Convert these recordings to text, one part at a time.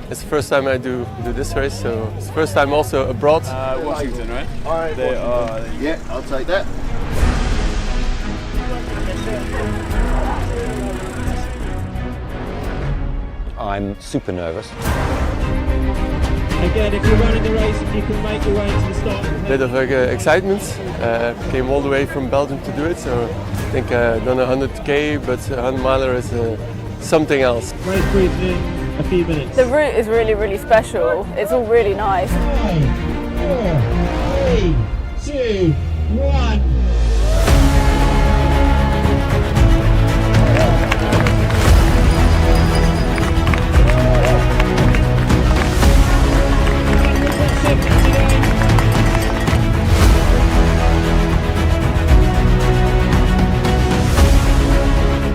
It's the first time I do this race, so it's the first time also abroad. Washington, right? Alright, yeah, I'll take that. I'm super nervous. Again, if you're running the race, if you can make your way to the start. Bit of excitement. Came all the way from Belgium to do it, so I think done 100k, but 100 miler is something else. Race briefing in a few minutes. The route is really, really special. It's all really nice. 5, 4, 3, 2, 1.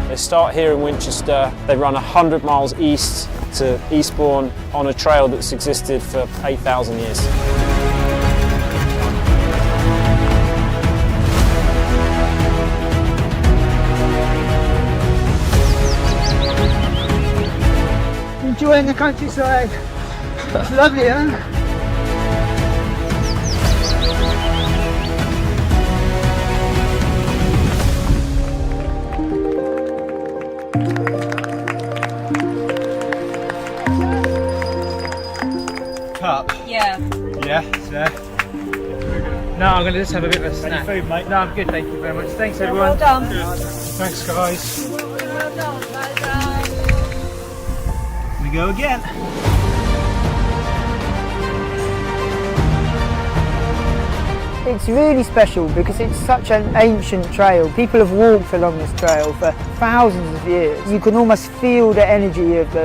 They start here in Winchester, they run 100 miles east to Eastbourne on a trail that's existed for 8,000 years. Enjoying the countryside. It's lovely, huh? Cup? Yeah. Yeah, No, I'm going to just have a bit of a snack. Any food, mate? No, I'm good, thank you very much. Thanks, Well everyone. done. Thanks, guys. Well done. Well done. We go again. It's really special because it's such an ancient trail. People have walked along this trail for thousands of years. You can almost feel the energy of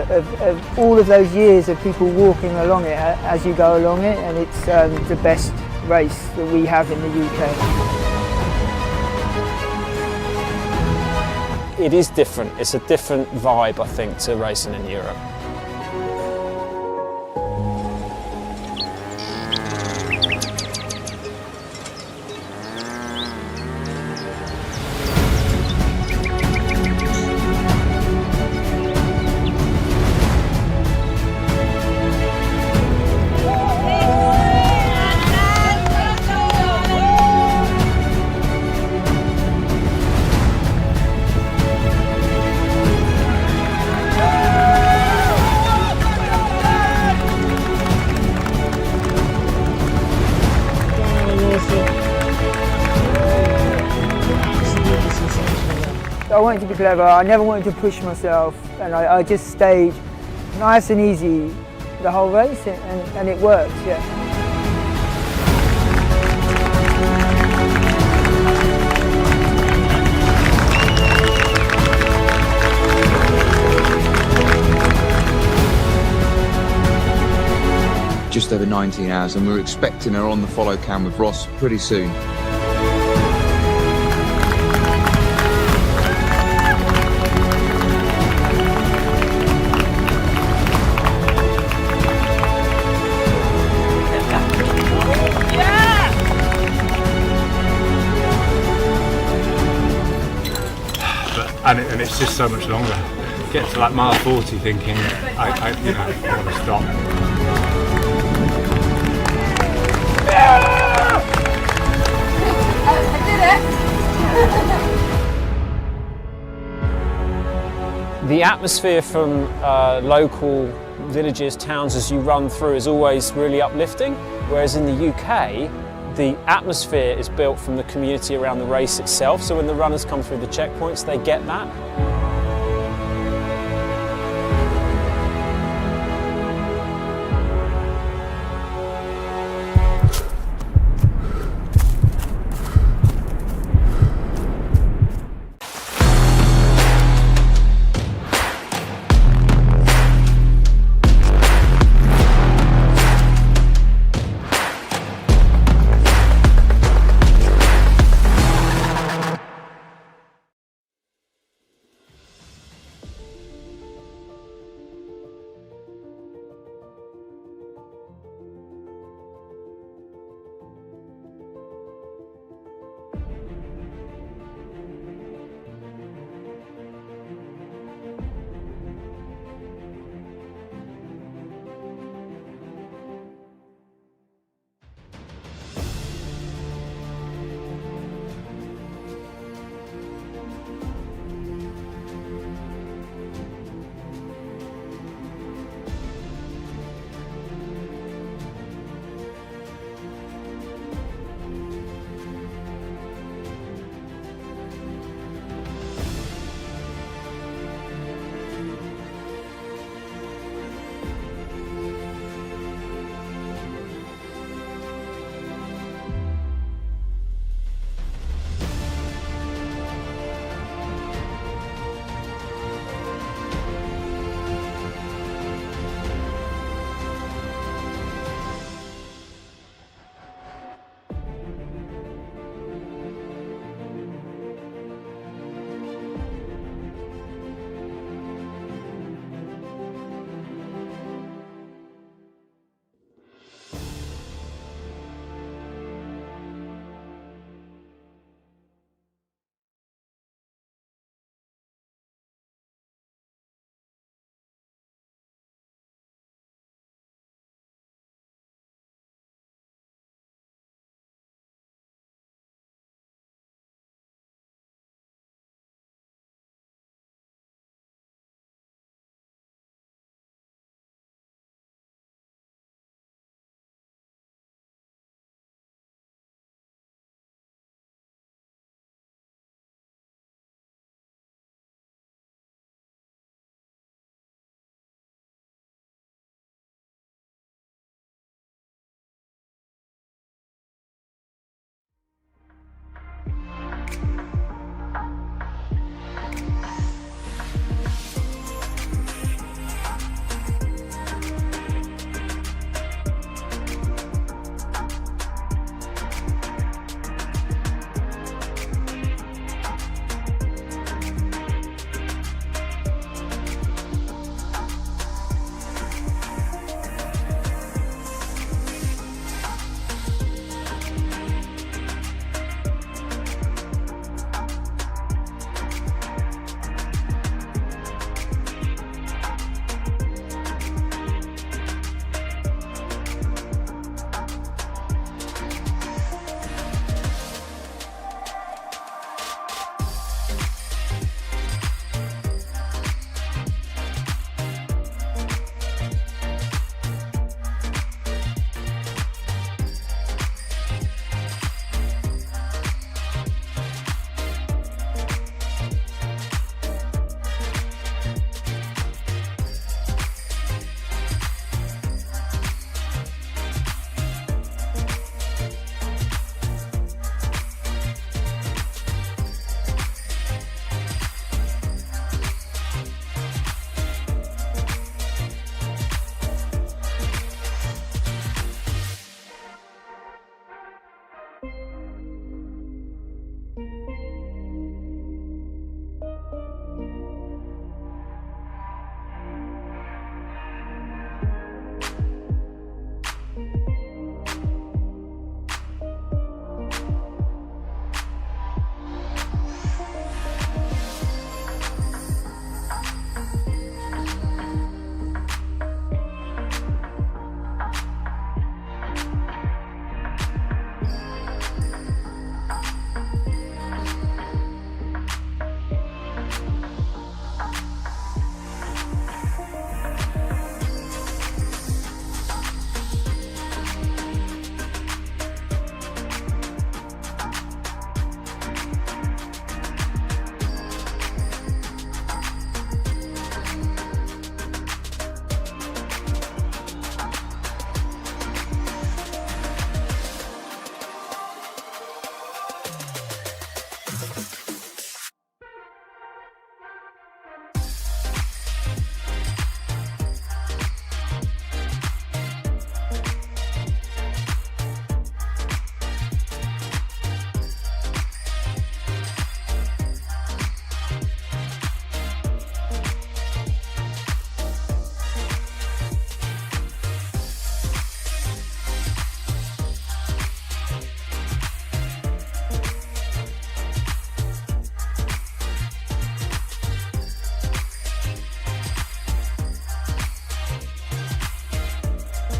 all of those years of people walking along it as you go along it, and it's the best race that we have in the UK. It is different, it's a different vibe, I think, to racing in Europe. I wanted to be clever, I never wanted to push myself, and I just stayed nice and easy the whole race, and it worked, yeah. Just over 19 hours, and we're expecting her on the follow cam with Ross pretty soon. And it's just so much longer. Get to like mile 40 thinking, I want to stop. I did it! The atmosphere from local villages, towns as you run through is always really uplifting, whereas in the UK, the atmosphere is built from the community around the race itself, so when the runners come through the checkpoints, they get that.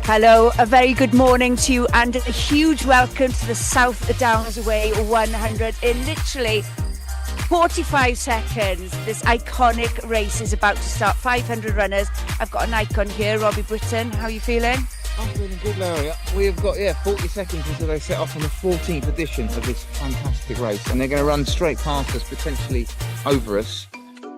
Hello, a very good morning to you and a huge welcome to the South Downs Way 100. In literally 45 seconds, this iconic race is about to start. 500 runners. I've got an icon here, Robbie Britton. How are you feeling? I'm feeling good, Larry. We've got 40 seconds until they set off on the 14th edition of this fantastic race, and they're going to run straight past us, potentially over us,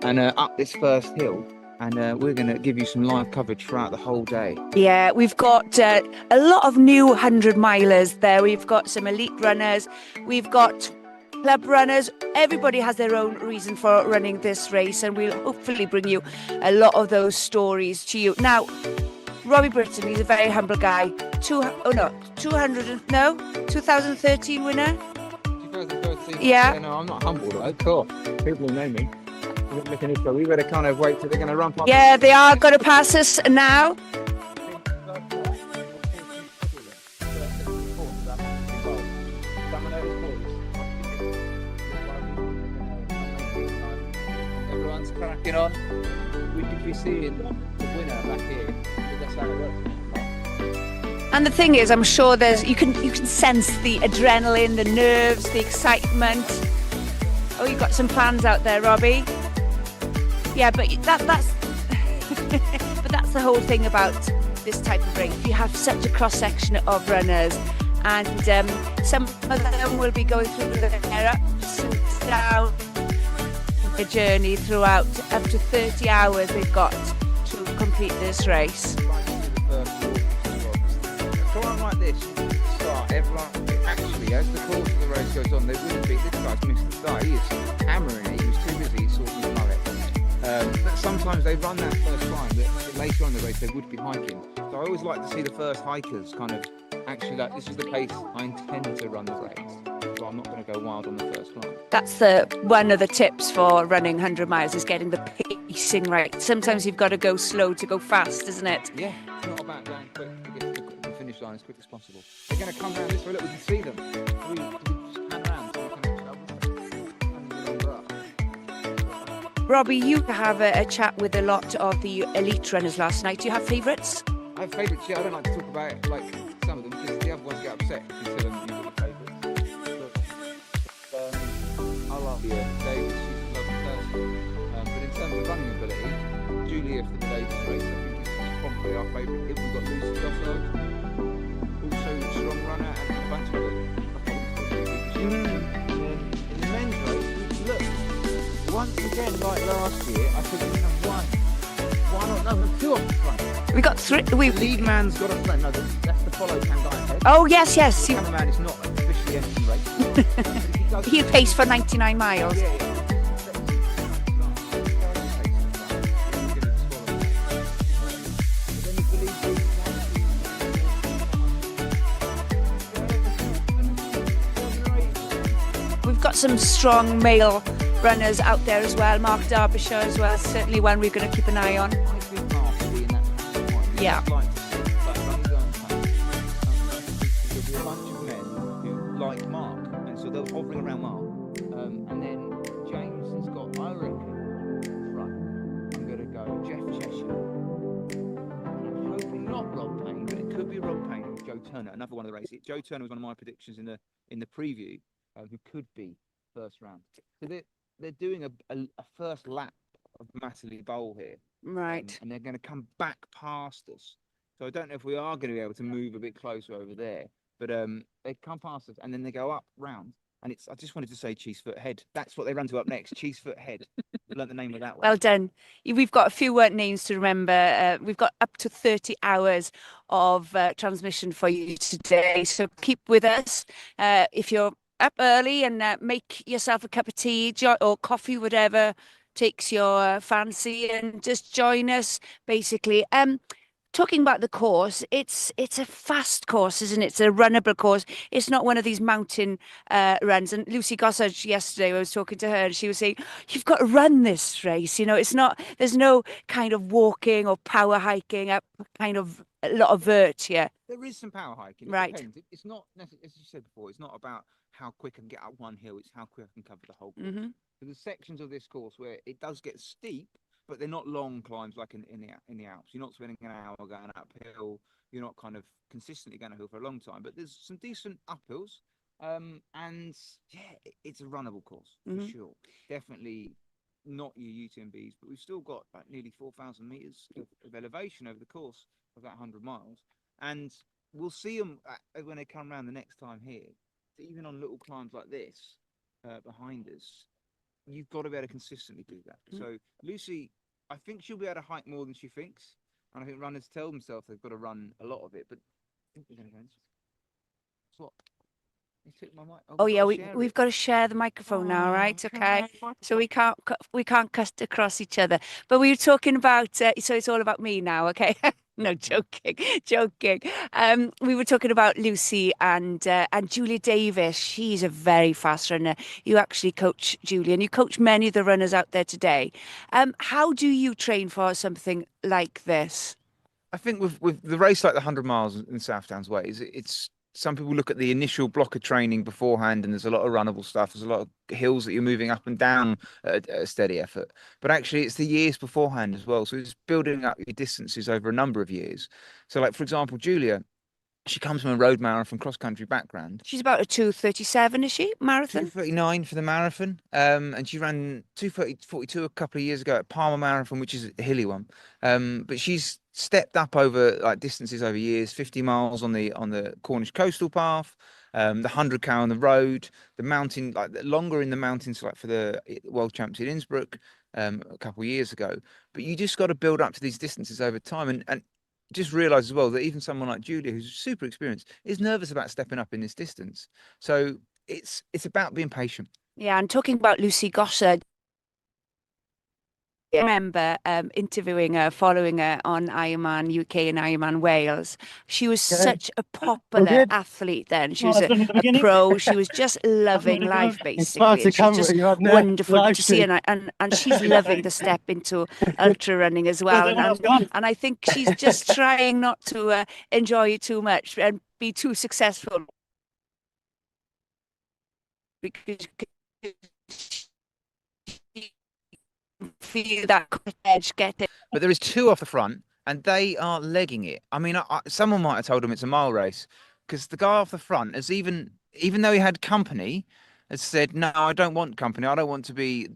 and up this first hill. And we're going to give you some live coverage throughout the whole day. Yeah, we've got a lot of new 100 milers there. We've got some elite runners. We've got club runners. Everybody has their own reason for running this race, and we'll hopefully bring you a lot of those stories to you. Now, Robbie Britton, he's a very humble guy. 2013 winner? 2013? Yeah. No, I'm not humble though. Cool. People will know me. We better kind of wait till they're going to run past. Yeah, they are going to pass us now. Everyone's cracking on. We could be seeing the winner back here. That's how it works. And the thing is, I'm sure you can sense the adrenaline, the nerves, the excitement. Oh, you've got some fans out there, Robbie. Yeah, but that's but that's the whole thing about this type of race. You have such a cross section of runners, and some of them will be going through their ups and downs, a journey throughout up to 30 hours they've got to complete this race. Come on like this, start everyone. Actually, as the course of the race goes on, they wouldn't be. This guy's missed the start. He is hammering it. He was too busy sorting his mullet. But sometimes they run that first climb, but later on in the race they would be hiking. So I always like to see the first hikers kind of actually like, this is the pace I intend to run the race. So I'm not going to go wild on the first climb. That's one of the tips for running 100 miles is getting the pacing right. Sometimes you've got to go slow to go fast, isn't it? Yeah, it's not about going quick to get to the finish line as quick as possible. They're going to come down this way, look, we can see them. We just pan around so we can Robbie, you have a chat with a lot of the elite runners last night. Do you have favourites? I have favourites, yeah. I don't like to talk about it, like some of them, because the other ones get upset if you tell them you've got favourites. I love Davis, she's a lovely person. But in terms of running ability, Julia for the Davis race, I think is probably our favourite. We've got Lucy Gossard, also a strong runner, and a bunch of them. In the men's race, look. Once again, like last year, I think we have one. Why not number 2 on the front? We got 3. The lead man's got a friend. No, that's the follow cam guy ahead. Oh, yes. The cameraman is not officially entering the race. He'll pace for 99 miles. Yeah. We've got some strong male runners out there as well. Mark Derbyshire as well, certainly one we're going to keep an eye on. Yeah. There'll be a bunch of men who like Mark, and so they're hovering around Mark. And then James has got, I reckon, right, I'm going to go Jeff Cheshire. I'm hoping not Rob Payne, but it could be Rob Payne and Joe Turner, another one of the races. Joe Turner was one of my predictions in the preview, who could be first round. So they're doing a first lap of Matterley Bowl here. Right. And they're going to come back past us. So I don't know if we are going to be able to move a bit closer over there. But they come past us and then they go up round. And I just wanted to say Cheesefoot Head. That's what they run to up next, Cheesefoot Head. We learnt the name of that one. Well done. We've got a few names to remember. We've got up to 30 hours of transmission for you today. So keep with us. If you're up early and make yourself a cup of tea or coffee, whatever takes your fancy, and just join us basically. Talking about the course, it's a fast course, isn't it? It's a runnable course. It's not one of these mountain runs. And Lucy Gossard yesterday, I was talking to her, and she was saying, "You've got to run this race. You know, it's not. There's no kind of walking or power hiking up, kind of a lot of vert here." There is some power hiking. Right. It's not necessarily, as you said before. It's not about how quick I can get up one hill. It's how quick I can cover the whole course. So there's sections of this course where it does get steep, but they're not long climbs like in the Alps. You're not spending an hour going uphill. You're not kind of consistently going uphill for a long time. But there's some decent uphills, and yeah, it's a runnable course for sure. Definitely not your UTMBs, but we've still got like nearly 4,000 meters of elevation over the course of that 100 miles, and we'll see them when they come around the next time here. So even on little climbs like this behind us, you've got to be able to consistently do that. So Lucy, I think she'll be able to hike more than she thinks, and I think runners tell themselves they've got to run a lot of it. But I think we're going to go into what? You took my mic. Oh yeah, we've got to share the microphone now, right? Okay, so we can't cut across each other. But we were talking about so it's all about me now, okay? No, joking, joking. We were talking about Lucy and Julia Davis. She's a very fast runner. You actually coach Julia, and you coach many of the runners out there today. How do you train for something like this? I think with the race like the 100 miles in South Downs Way, it's some people look at the initial block of training beforehand, and there's a lot of runnable stuff. There's a lot of hills that you're moving up and down at a steady effort. But actually, it's the years beforehand as well. So it's building up your distances over a number of years. So, like for example, Julia, she comes from a road marathon cross country background. She's about a 2:37, is she? Marathon? 2:39 for the marathon. And she ran 2:42 a couple of years ago at Palmer Marathon, which is a hilly one. But she's stepped up over like distances over years, 50 miles on the Cornish coastal path, the 100k on the road, the mountain, like longer in the mountains, like for the World Champs in Innsbruck a couple of years ago. But you just got to build up to these distances over time, and just realize as well that even someone like Julia, who's super experienced, is nervous about stepping up in this distance. So it's about being patient. Yeah, and talking about Lucy Gossard, I remember interviewing her, following her on Ironman UK and Ironman Wales. She was such a popular athlete then. She was a pro. She was just loving life, basically. And she's just wonderful to see. And she's loving the step into ultra running as well. And I think she's just trying not to enjoy it too much and be too successful. Because feel that edge, get it. But there is two off the front, and they are legging it. I mean, someone might have told him it's a mile race, because the guy off the front has even though he had company, has said, no, I don't want company. I don't want to be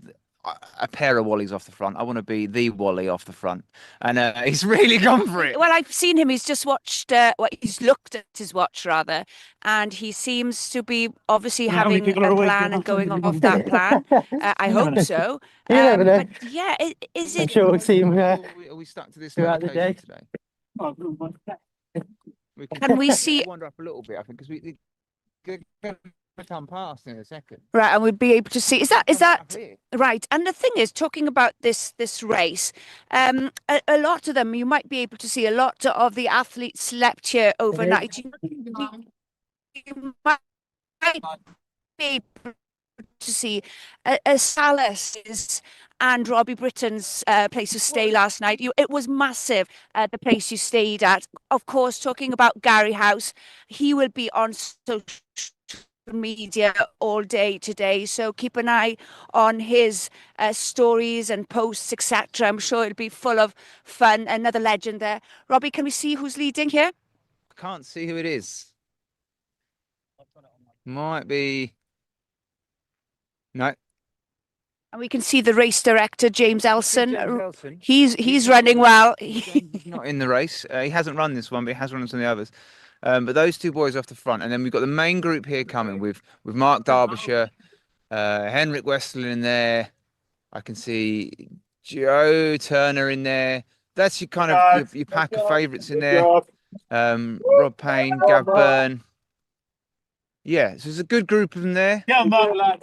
a pair of Wallies off the front. I want to be the Wally off the front. And he's really gone for it. Well, I've seen him. He's just watched, he's looked at his watch rather, and he seems to be obviously having a plan and going off that plan. I hope so. But yeah, is it? I'm sure we'll see him Are we stuck to this throughout the day today? Can we see? Wander up a little bit, I think, because we come past in a second. Right, and we'd be able to see. Is that right? And the thing is, talking about this race, a lot of them you might be able to see. A lot of the athletes slept here overnight. You might be able to see Salas and Robbie Britton's place to stay last night. It was massive, the place you stayed at. Of course, talking about Gary House, he will be on social media all day today, so keep an eye on his stories and posts, etc. I'm sure it'll be full of fun. Another legend there. Robbie, can we see who's leading here? I can't see who it is. Might be. No. And we can see the race director, James Elson. He's running well. He's not in the race. He hasn't run this one, but he has run some of the others. But those two boys off the front, and then we've got the main group here coming with Mark Derbyshire, Henrik Westland in there. I can see Joe Turner in there. That's your kind of your pack of favourites in there. Rob Payne, Gav Byrne. Yeah, so there's a good group of them there. And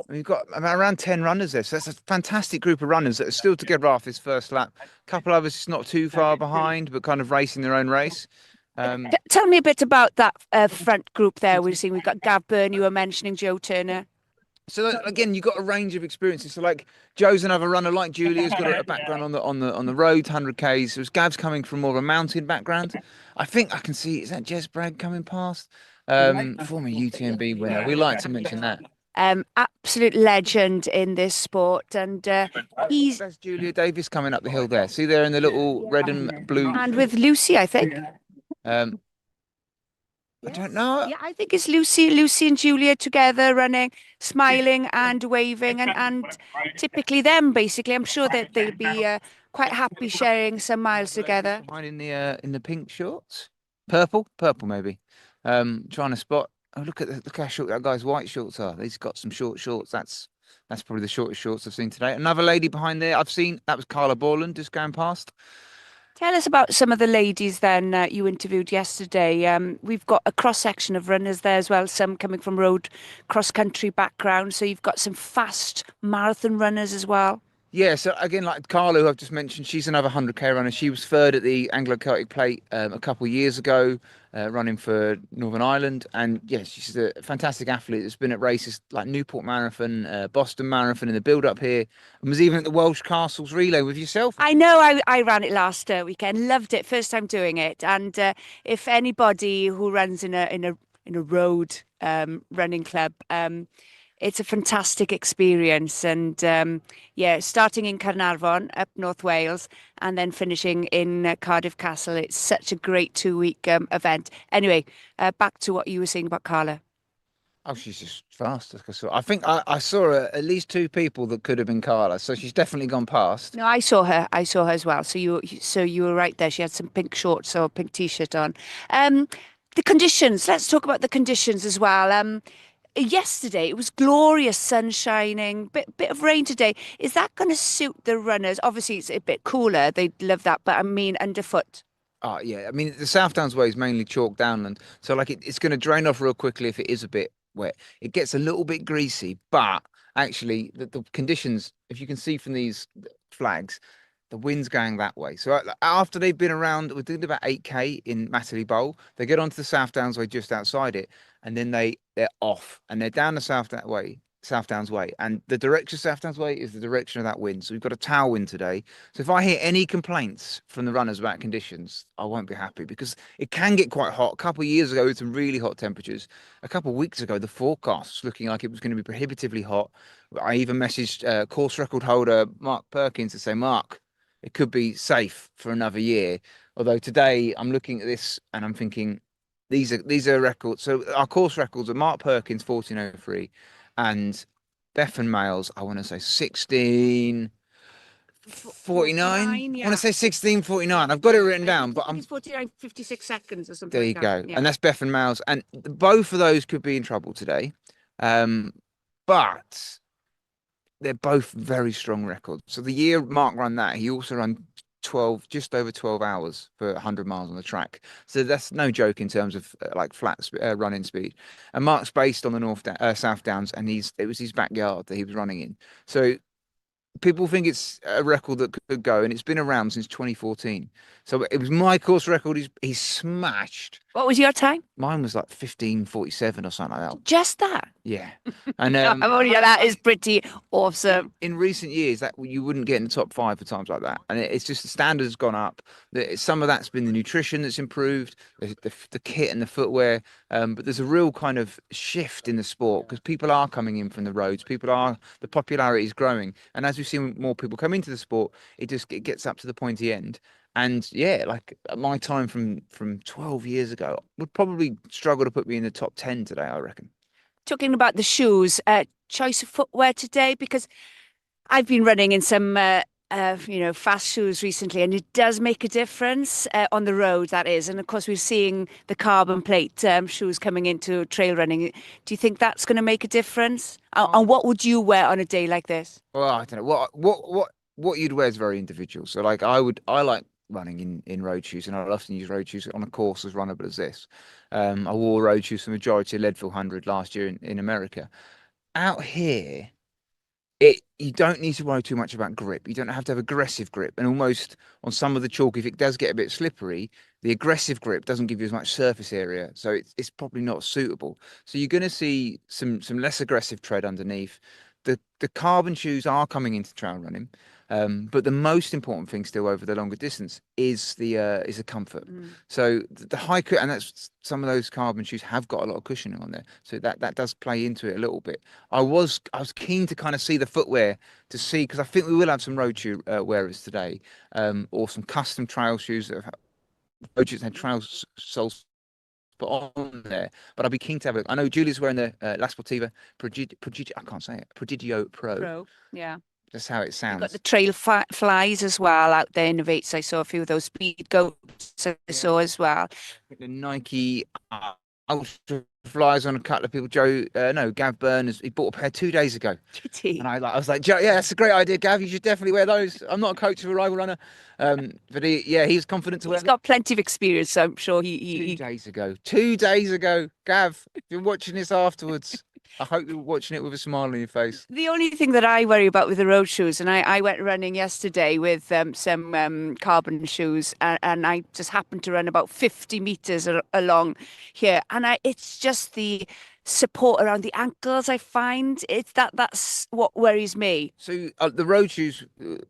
we've got around 10 runners there. So that's a fantastic group of runners that are still together after this first lap. A couple of us not too far behind, but kind of racing their own race. Tell me a bit about that front group there. We've got Gav Byrne, you were mentioning Joe Turner. So again, you've got a range of experiences. So like Joe's another runner, like Julia's got a background on the road, 100Ks. So Gav's coming from more of a mountain background. I think I can see, is that Jez Bragg coming past? Former UTMB winner. We like to mention that. Absolute legend in this sport, and he's That's Julia Davis coming up the hill there. See there in the little red and blue. and with Lucy, I think. Um, I don't know. Yeah, I think it's Lucy and Julia together running, smiling and waving, and typically them basically. I'm sure that they'll be quite happy sharing some miles together. Mine in the pink shorts, purple maybe. Trying to spot. Oh, look how short that guy's white shorts are. He's got some short shorts. That's probably the shortest shorts I've seen today. Another lady behind there I've seen. That was Carla Borland just going past. Tell us about some of the ladies then you interviewed yesterday. We've got a cross section of runners there as well, some coming from road cross country background. So you've got some fast marathon runners as well. Yeah, so again, like Carla, who I've just mentioned, she's another 100k runner. She was third at the Anglo-Celtic Plate a couple of years ago, running for Northern Ireland. And yeah, she's a fantastic athlete that's been at races like Newport Marathon, Boston Marathon in the build-up here, and was even at the Welsh Castles Relay with yourself. I know I ran it last weekend, loved it, first time doing it. And if anybody who runs in a road running club, it's a fantastic experience. And yeah, starting in Carnarvon up North Wales and then finishing in Cardiff Castle. It's such a great 2 week event. Anyway, back to what you were saying about Carla. Oh, she's just fast. I think I saw at least two people that could have been Carla, so she's definitely gone past. No, I saw her. I saw her as well. So you were right there. She had some pink shorts or pink t-shirt on. The conditions. Let's talk about the conditions as well. Yesterday it was glorious, sun shining, bit of rain today. Is that going to suit the runners? Obviously, it's a bit cooler. They'd love that, but I mean underfoot. Oh yeah, I mean the South Downs way is mainly chalk downland, so like it's going to drain off real quickly if it is a bit wet. It gets a little bit greasy, but actually the conditions, if you can see from these flags, the wind's going that way. So after they've been around, we're doing about 8k in Matterley Bowl. They get onto the South Downs way just outside it, and then they're off and they're down the South Downs way. And the direction of South Downs way is the direction of that wind. So we've got a tailwind today. So if I hear any complaints from the runners about conditions, I won't be happy because it can get quite hot. A couple of years ago, with some really hot temperatures. A couple of weeks ago, the forecast was looking like it was going to be prohibitively hot. I even messaged course record holder Mark Perkins to say, Mark, it could be safe for another year. Although today I'm looking at this and I'm thinking these are records. So our course records are Mark Perkins 1403 and Bethan Males, I want to say 1649. Yeah. I want to say 1649. I've got it written down, but It's 49, 56 seconds or something. there you like go. that. Yeah. And that's Bethan Males. And both of those could be in trouble today. But they're both very strong records. So the year Mark ran that, he also ran just over 12 hours for 100 miles on the track. So that's no joke in terms of like flat running speed. And Mark's based on the South Downs, and it was his backyard that he was running in. So people think it's a record that could go, and it's been around since 2014. So it was my course record. He's smashed. What was your time? Mine was like 15:47 or something like that. Just that. Yeah, and That is pretty awesome. in recent years that you wouldn't get in the top 5 for times like that, and it's just the standard has gone up. Some of that's been the nutrition that's improved, the kit and the footwear, but there's a real kind of shift in the sport because people are coming in from the roads. The popularity is growing, and as we've seen more people come into the sport, it gets up to the pointy end. And yeah, like my time from 12 years ago would probably struggle to put me in the top 10 today, I reckon. Talking about the shoes, choice of footwear today, because I've been running in some, fast shoes recently, and it does make a difference on the road, that is. And of course, we're seeing the carbon plate shoes coming into trail running. Do you think that's going to make a difference? And what would you wear on a day like this? Well, I don't know what you'd wear is very individual. So like I like running in road shoes, and I'll often use road shoes on a course as runnable as this. I wore road shoes for the majority of Leadville 100 last year in America. Out here, you don't need to worry too much about grip. You don't have to have aggressive grip, and almost on some of the chalk, if it does get a bit slippery, the aggressive grip doesn't give you as much surface area, so it's probably not suitable. So you're going to see some less aggressive tread underneath. The carbon shoes are coming into trail running. But the most important thing still over the longer distance is the comfort. So the high and that's some of those carbon shoes have got a lot of cushioning on there, so that does play into it a little bit. I was keen to kind of see the footwear to see, because I think we will have some road shoe wearers today, or some custom trail shoes that have road shoes had trail soles put on there. But I'd be keen to have a look. I know Julie's wearing the La Sportiva Prodigio, I can't say it, Prodigio Pro. Yeah. That's how it You've sounds. got the trail flies as well out there in the Vates. I saw a few of those speed goats I saw as well. The Nike Ultra Flies on a couple of people. Gav Byrne, he bought a pair 2 days ago. Did he? And I was like, Joe, yeah, that's a great idea, Gav. You should definitely wear those. I'm not a coach of a rival runner, but he's confident to wear. He's got plenty of experience, so I'm sure he 2 days ago. 2 days ago, Gav. If you're watching this afterwards, I hope you're watching it with a smile on your face. The only thing that I worry about with the road shoes, and I went running yesterday with some carbon shoes, and I just happened to run about 50 meters along here, and it's just the support around the ankles. I find that's what worries me. So the road shoes,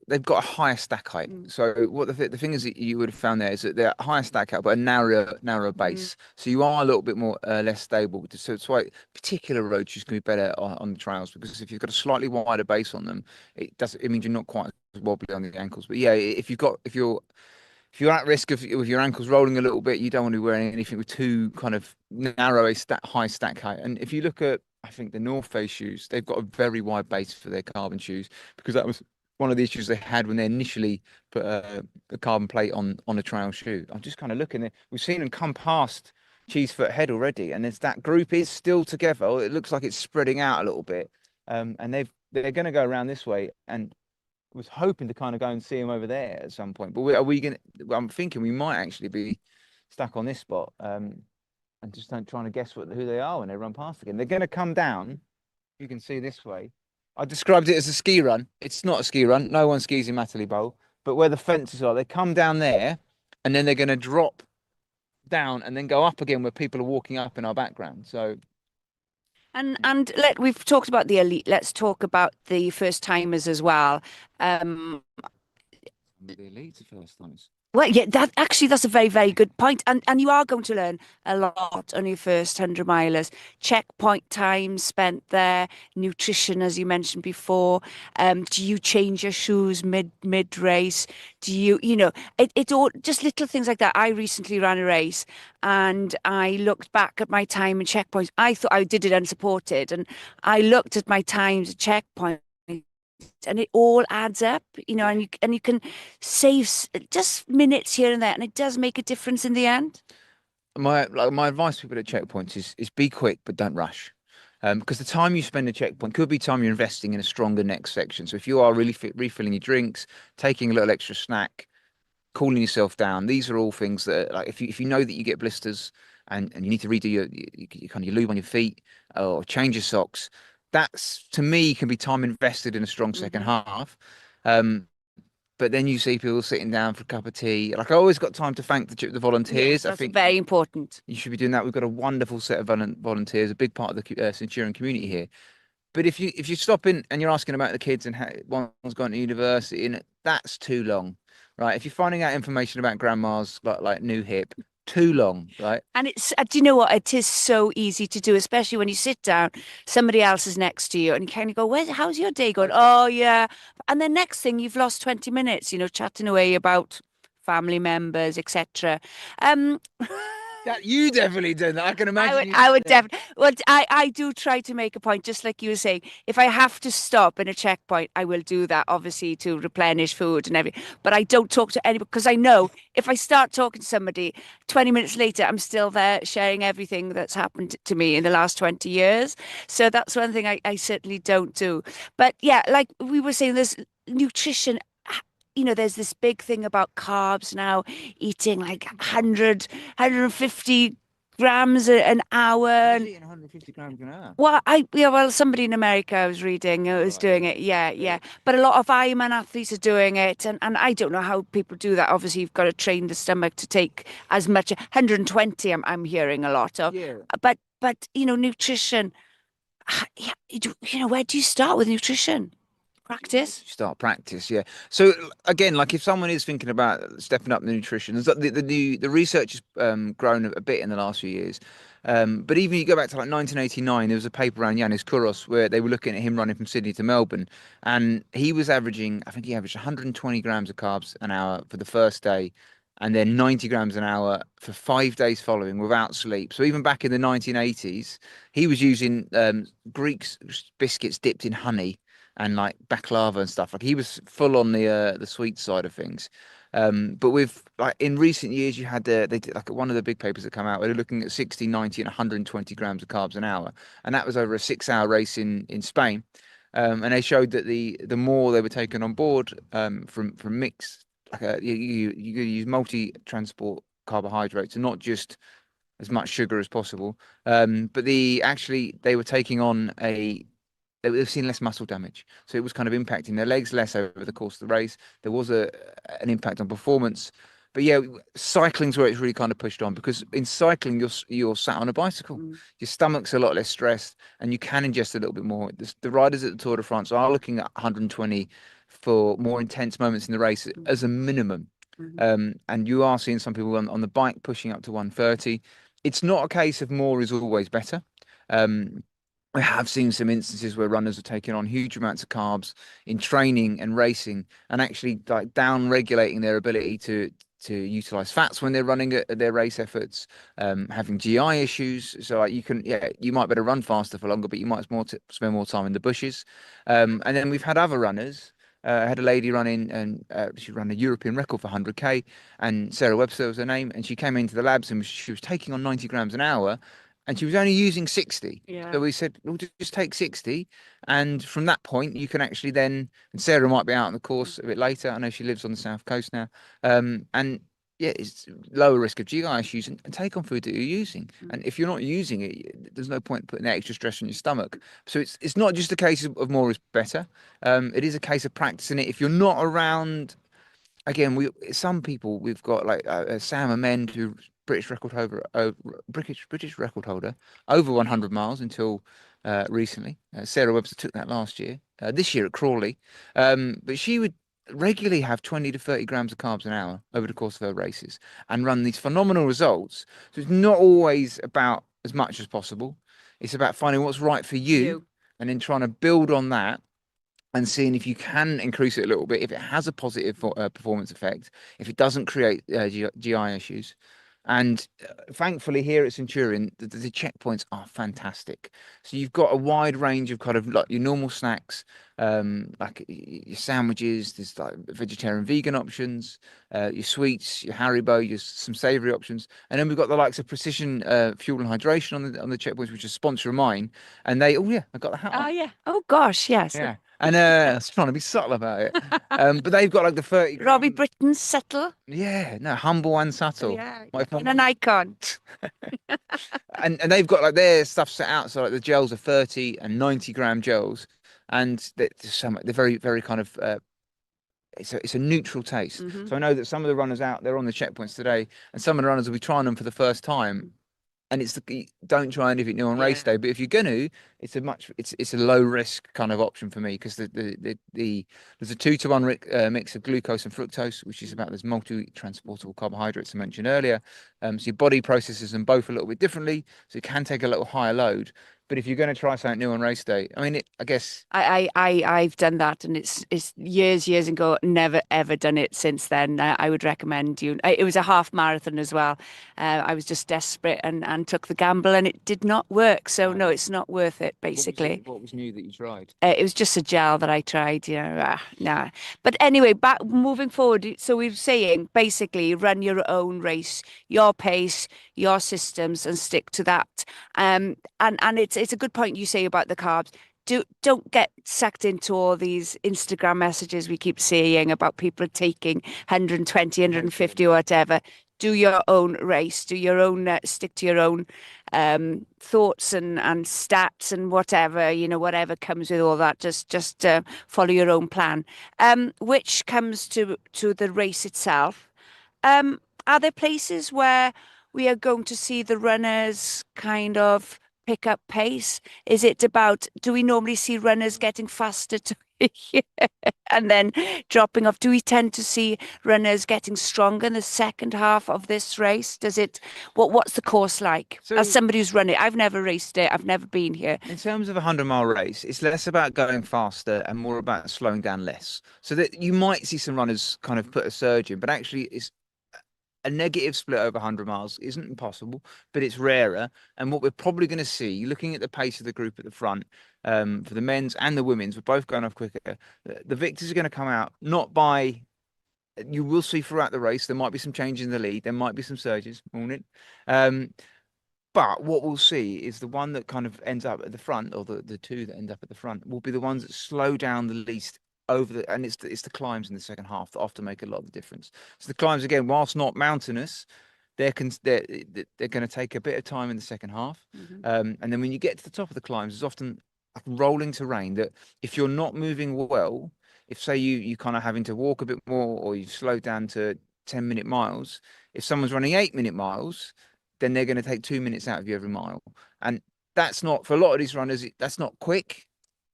they've got a higher stack height. So what the thing is that you would have found there is that they're higher stack height but a narrower base. So you are a little bit more less stable. So it's why particular road shoes can be better on the trails, because if you've got a slightly wider base on them, it means you're not quite as wobbly on the ankles. But yeah, if you're at risk of with your ankles rolling a little bit, you don't want to be wearing anything with too kind of narrow high stack height. And if you look at, I think, the North Face shoes, they've got a very wide base for their carbon shoes, because that was one of the issues they had when they initially put a carbon plate on a trail shoe. I'm just kind of looking there. We've seen them come past Cheesefoot Head already, and that group is still together. It looks like it's spreading out a little bit, and they're going to go around this way, and was hoping to kind of go and see him over there at some point. But are we going to, I'm thinking we might actually be stuck on this spot, and just trying to guess who they are when they run past again. They're going to come down. You can see this way. I described it as a ski run. It's not a ski run. No one skis in Matterley Bowl. But where the fences are, they come down there, and then they're going to drop down and then go up again where people are walking up in our background. So. And we've talked about the elite. Let's talk about the first timers as well. The elite first timers. Well, yeah, that's a very, very good point. And you are going to learn a lot on your first 100 milers. Checkpoint time spent there, nutrition, as you mentioned before. Do you change your shoes mid race? Do it's all just little things like that. I recently ran a race and I looked back at my time in checkpoints. I thought I did it unsupported, and I looked at my times at checkpoint, and it all adds up, and you can save just minutes here and there, and it does make a difference in the end. My advice to people at checkpoints is be quick, but don't rush, because the time you spend at checkpoint could be time you're investing in a stronger next section. So if you are really refilling your drinks, taking a little extra snack, cooling yourself down, these are all things that, like, if you know that you get blisters and you need to redo your lube on your feet or change your socks, that's, to me, can be time invested in a strong second half. But then you see people sitting down for a cup of tea. Like, I always got time to thank the volunteers. Yes, that's I think very important. You should be doing that. We've got a wonderful set of volunteers, a big part of the Centurion community here. But if you stop in and you're asking about the kids and one's gone to university, and that's too long, right? If you're finding out information about grandma's like new hip, too long, right? And it's, do you know what? It is so easy to do, especially when you sit down, somebody else is next to you, and you kind of go, how's your day going? Oh, yeah. And then next thing, you've lost 20 minutes, chatting away about family members, etc. That you definitely did that. I can imagine. I would definitely. Well, I do try to make a point, just like you were saying. If I have to stop in a checkpoint, I will do that, obviously, to replenish food and everything. But I don't talk to anybody, because I know if I start talking to somebody, 20 minutes later, I'm still there sharing everything that's happened to me in the last 20 years. So that's one thing I certainly don't do. But yeah, like we were saying, there's nutrition. There's this big thing about carbs now, eating like 150 grams an hour. 150 grams an hour. Well, somebody in America I was reading was doing it. Yeah. But a lot of Ironman athletes are doing it, and I don't know how people do that. Obviously, you've got to train the stomach to take as much. 120, I'm hearing a lot of. Yeah. But nutrition. Where do you start with nutrition? Practice. Start practice, yeah. So again, like if someone is thinking about stepping up the nutrition, the research has grown a bit in the last few years. But even you go back to like 1989, there was a paper around Yanis Kouros where they were looking at him running from Sydney to Melbourne, and he was averaging, I think he averaged 120 grams of carbs an hour for the first day, and then 90 grams an hour for 5 days following without sleep. So even back in the 1980s, he was using Greek biscuits dipped in honey and like baklava and stuff. Like he was full on the sweet side of things. But with like in recent years, you had they did like one of the big papers that come out. They're looking at 60, 90, and 120 grams of carbs an hour, and that was over a 6-hour race in Spain. And they showed that the more they were taken on board from mixed, like you use multi-transport carbohydrates and not just as much sugar as possible. But they were taking on they've seen less muscle damage. So it was kind of impacting their legs less over the course of the race. There was an impact on performance. But yeah, cycling's where it's really kind of pushed on, because in cycling you're sat on a bicycle. Your stomach's a lot less stressed and you can ingest a little bit more. The riders at the Tour de France are looking at 120 for more intense moments in the race as a minimum. And you are seeing some people on the bike pushing up to 130. It's not a case of more is always better. I have seen some instances where runners are taking on huge amounts of carbs in training and racing, and actually like down regulating their ability to utilize fats when they're running at their race efforts, having GI issues. So like you might better run faster for longer, but you might spend more time in the bushes. And then we've had other runners. I had a lady running, and she ran a European record for 100k, and Sarah Webster was her name, and she came into the labs and she was taking on 90 grams an hour, and she was only using 60. Yeah. So we said, well, just take 60. And from that point, you can actually then, and Sarah might be out on the course a bit later. I know she lives on the South Coast now. And yeah, it's lower risk of GI issues, and take on food that you're using. And if you're not using it, there's no point putting that extra stress on your stomach. So it's not just a case of more is better. It is a case of practicing it. If you're not around, again, we've got like Sam Amend, who British record holder over 100 miles until recently. Sarah Webster took that last year. This year at Crawley, but she would regularly have 20 to 30 grams of carbs an hour over the course of her races and run these phenomenal results. So it's not always about as much as possible. It's about finding what's right for you and then trying to build on that and seeing if you can increase it a little bit, if it has a positive performance effect, if it doesn't create GI issues. And thankfully here at Centurion, the checkpoints are fantastic. So you've got a wide range of kind of like your normal snacks, like your sandwiches, there's like vegetarian, vegan options, your sweets, your Haribo, some savoury options. And then we've got the likes of Precision Fuel and Hydration on the checkpoints, which is a sponsor of mine. And I got the hat on. Oh, yeah. Oh, gosh, yes. Yeah. And I was trying to be subtle about it. But they've got like the 30. Robbie Britton, subtle. Yeah, no, humble and subtle. Yeah, And an icon. and they've got like their stuff set out. So like the gels are 30 and 90 gram gels. And they're very, very kind of it's a neutral taste. So I know that some of the runners out there on the checkpoints today, and some of the runners will be trying them for the first time. And don't try anything new on race day. But if you're gonna, it's a low risk kind of option for me, because there's a 2-to-1 mix of glucose and fructose, which is about those multi-transportable carbohydrates I mentioned earlier. So your body processes them both a little bit differently, so it can take a little higher load. But if you're going to try something new on race day, I mean, I guess I've done that, and it's years ago. Never ever done it since then. I would recommend you. It was a half marathon as well. I was just desperate and took the gamble, and it did not work. So no, it's not worth it. Basically, what was new that you tried? It was just a gel that I tried. Nah. But anyway, moving forward. So we're saying basically run your own race, your pace, your systems, and stick to that. And it's a good point you say about the carbs. Don't get sucked into all these Instagram messages we keep seeing about people taking 120, 150 or whatever. Do your own race, do your own, stick to your own thoughts and stats and whatever, whatever comes with all that. Just follow your own plan. Which comes to the race itself. Are there places where we are going to see the runners kind of pick up pace? Is it about, do we normally see runners getting faster Yeah. And then dropping off. Do we tend to see runners getting stronger in the second half of this race? Does it, what's the course like? So- As somebody who's run it, I've never raced it, I've never been here. In terms of a 100-mile race, it's less about going faster and more about slowing down less. So that you might see some runners kind of put a surge in, but actually it's a negative split over 100 miles isn't impossible, but it's rarer. And what we're probably going to see, looking at the pace of the group at the front, for the men's and the women's, we're both going off quicker. The victors are going to come out not by. You will see throughout the race there might be some change in the lead, there might be some surges, morning. But what we'll see is the one that kind of ends up at the front, or the two that end up at the front, will be the ones that slow down the least over the, and it's the climbs in the second half that often make a lot of the difference. So the climbs, again, whilst not mountainous, they're going to take a bit of time in the second half. And then when you get to the top of the climbs, there's often like rolling terrain that if you're not moving well, if say you kind of having to walk a bit more, or you've slowed down to 10-minute miles, if someone's running 8-minute miles, then they're going to take 2 minutes out of you every mile. And that's not, for a lot of these runners, that's not quick,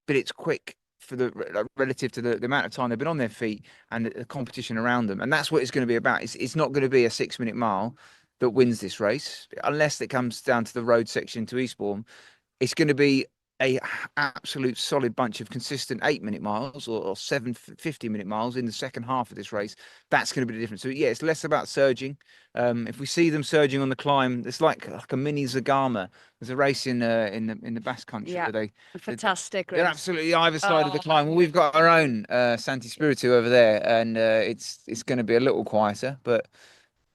but it's quick for the relative to the amount of time they've been on their feet and the competition around them. And that's what it's going to be about. It's not going to be a 6-minute mile that wins this race, unless it comes down to the road section to Eastbourne. It's going to be a absolute solid bunch of consistent 8-minute miles or 7 50-minute miles in the second half of this race. That's going to be the difference. So yeah, it's less about surging. If we see them surging on the climb, it's like a mini Zagama. There's a race in the Basque Country where Fantastic race. they're absolutely either side of the climb. Well, we've got our own Santi Spiritu over there, and it's going to be a little quieter, but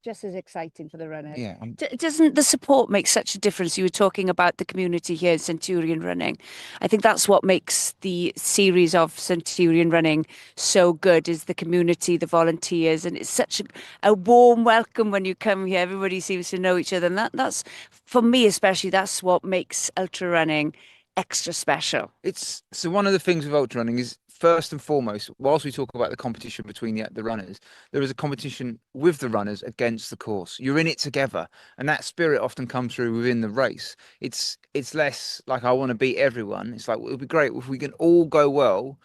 Just as exciting for the runners. yeah. Doesn't the support make such a difference? You were talking about the community here in Centurion running. I think that's what makes the series of Centurion running so good, is the community, the volunteers, and it's such a warm welcome when you come here. Everybody seems to know each other, and that's, for me especially, that's what makes ultra running extra special. It's so one of the things with ultra running is, first and foremost, whilst we talk about the competition between the runners, there is a competition with the runners against the course. You're in it together, and that spirit often comes through within the race. It's less like I want to beat everyone. It's like, well, it'll be great if we can all go well.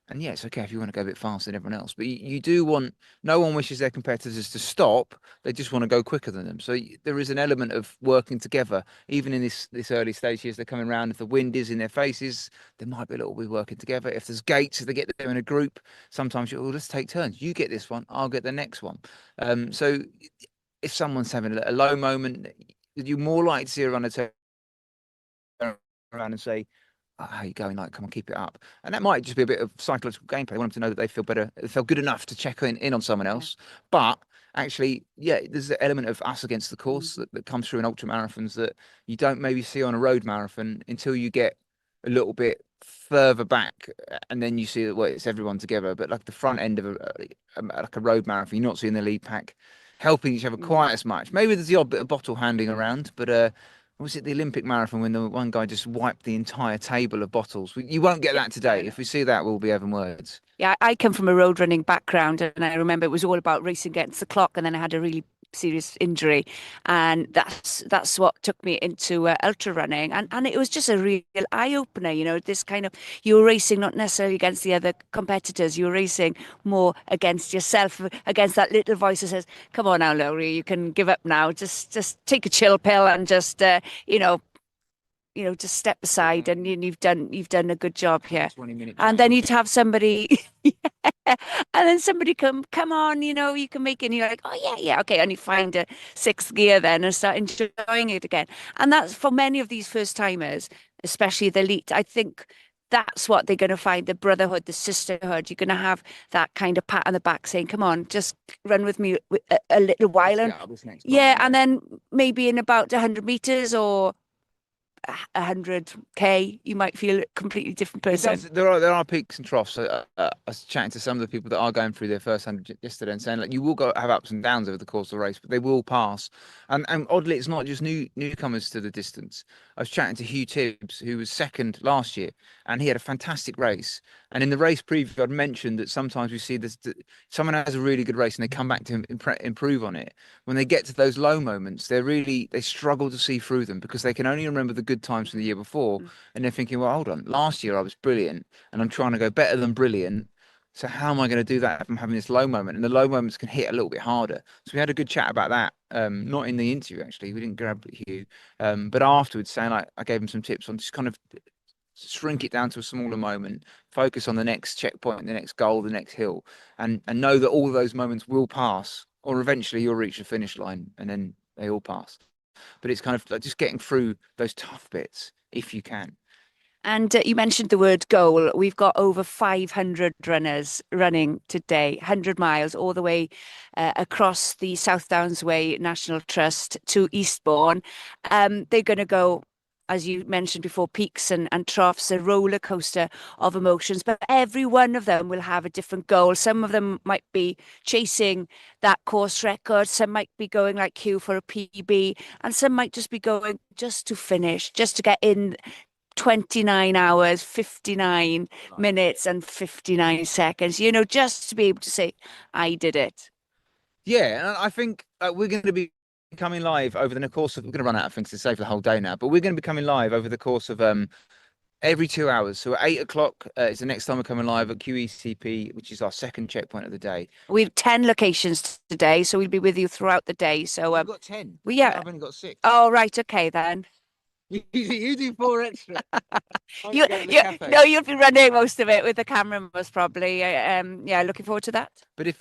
And yeah, it's okay if you want to go a bit faster than everyone else, but you do want, no one wishes their competitors to stop. They just want to go quicker than them. So there is an element of working together, even in this early stage as they're coming around. If the wind is in their faces, there might be a little bit working together. If there's gates, if they get there in a group, sometimes let's take turns. You get this one, I'll get the next one. So if someone's having a low moment, you're more likely to see a runner turn around and say, how are you going? Like, come on, keep it up. And that might just be a bit of psychological gameplay. I want them to know that they feel better, they feel good enough to check in on someone else. But actually, yeah, there's an element of us against the course that comes through in ultra marathons that you don't maybe see on a road marathon until you get a little bit further back, and then you see that, well, it's everyone together. But like the front end of like a road marathon, you're not seeing the lead pack helping each other quite as much. Maybe there's the odd bit of bottle handing around, but was it the Olympic marathon when the one guy just wiped the entire table of bottles? You won't get that today. If we see that, we'll be having words. Yeah, I come from a road running background, and I remember it was all about racing against the clock, and then I had a really serious injury, and that's what took me into ultra running, and it was just a real eye opener. You know, this kind of, you were racing not necessarily against the other competitors, you were racing more against yourself, against that little voice that says, "Come on now, Laurie, you can give up now. Just take a chill pill and just just step aside, and you've done a good job here." And then you'd have somebody, and then somebody come on, you can make it, and you're like, oh yeah, okay, and you find a sixth gear then and start enjoying it again. And that's for many of these first timers, especially the elite. I think that's what they're going to find, the brotherhood, the sisterhood. You're going to have that kind of pat on the back saying, come on, just run with me a little while. And and then maybe in about 100 meters or 100k, you might feel a completely different person. There are peaks and troughs. I was chatting to some of the people that are going through their first 100 yesterday and saying, like, you will have ups and downs over the course of the race, but they will pass. And oddly, it's not just newcomers to the distance. I was chatting to Hugh Tibbs, who was second last year, and he had a fantastic race. And in the race preview, I'd mentioned that sometimes we see this, someone has a really good race and they come back to improve on it. When they get to those low moments, they struggle to see through them because they can only remember the good times from the year before, and then thinking, well, hold on, last year I was brilliant, and I'm trying to go better than brilliant. So how am I going to do that if I'm having this low moment? And the low moments can hit a little bit harder. So we had a good chat about that. Not in the interview actually, we didn't grab Hugh, but afterwards, saying like I gave him some tips on just kind of shrink it down to a smaller moment, focus on the next checkpoint, the next goal, the next hill, and know that all of those moments will pass, or eventually you'll reach the finish line, and then they all pass. But it's kind of like just getting through those tough bits if you can. And you mentioned the word goal. We've got over 500 runners running today, 100 miles all the way across the South Downs Way National Trust to Eastbourne. They're going to go, as you mentioned before, peaks and troughs, a roller coaster of emotions, but every one of them will have a different goal. Some of them might be chasing that course record, some might be going like Hugh for a PB, and some might just be going just to finish, just to get in 29 hours, 59 minutes and 59 seconds, just to be able to say, I did it. Yeah, and I think we're going to be coming live over the course of, we're going to run out of things to say for the whole day now, but we're going to be coming live over the course of every 2 hours. So at 8 o'clock is the next time we're coming live at QECP, which is our second checkpoint of the day. We have 10 locations today, so we'll be with you throughout the day. So We've got 10. I've only got 6. Oh, right. Okay, then. You do 4 extra. You'll be running most of it with the camera, most probably. Yeah, looking forward to that. But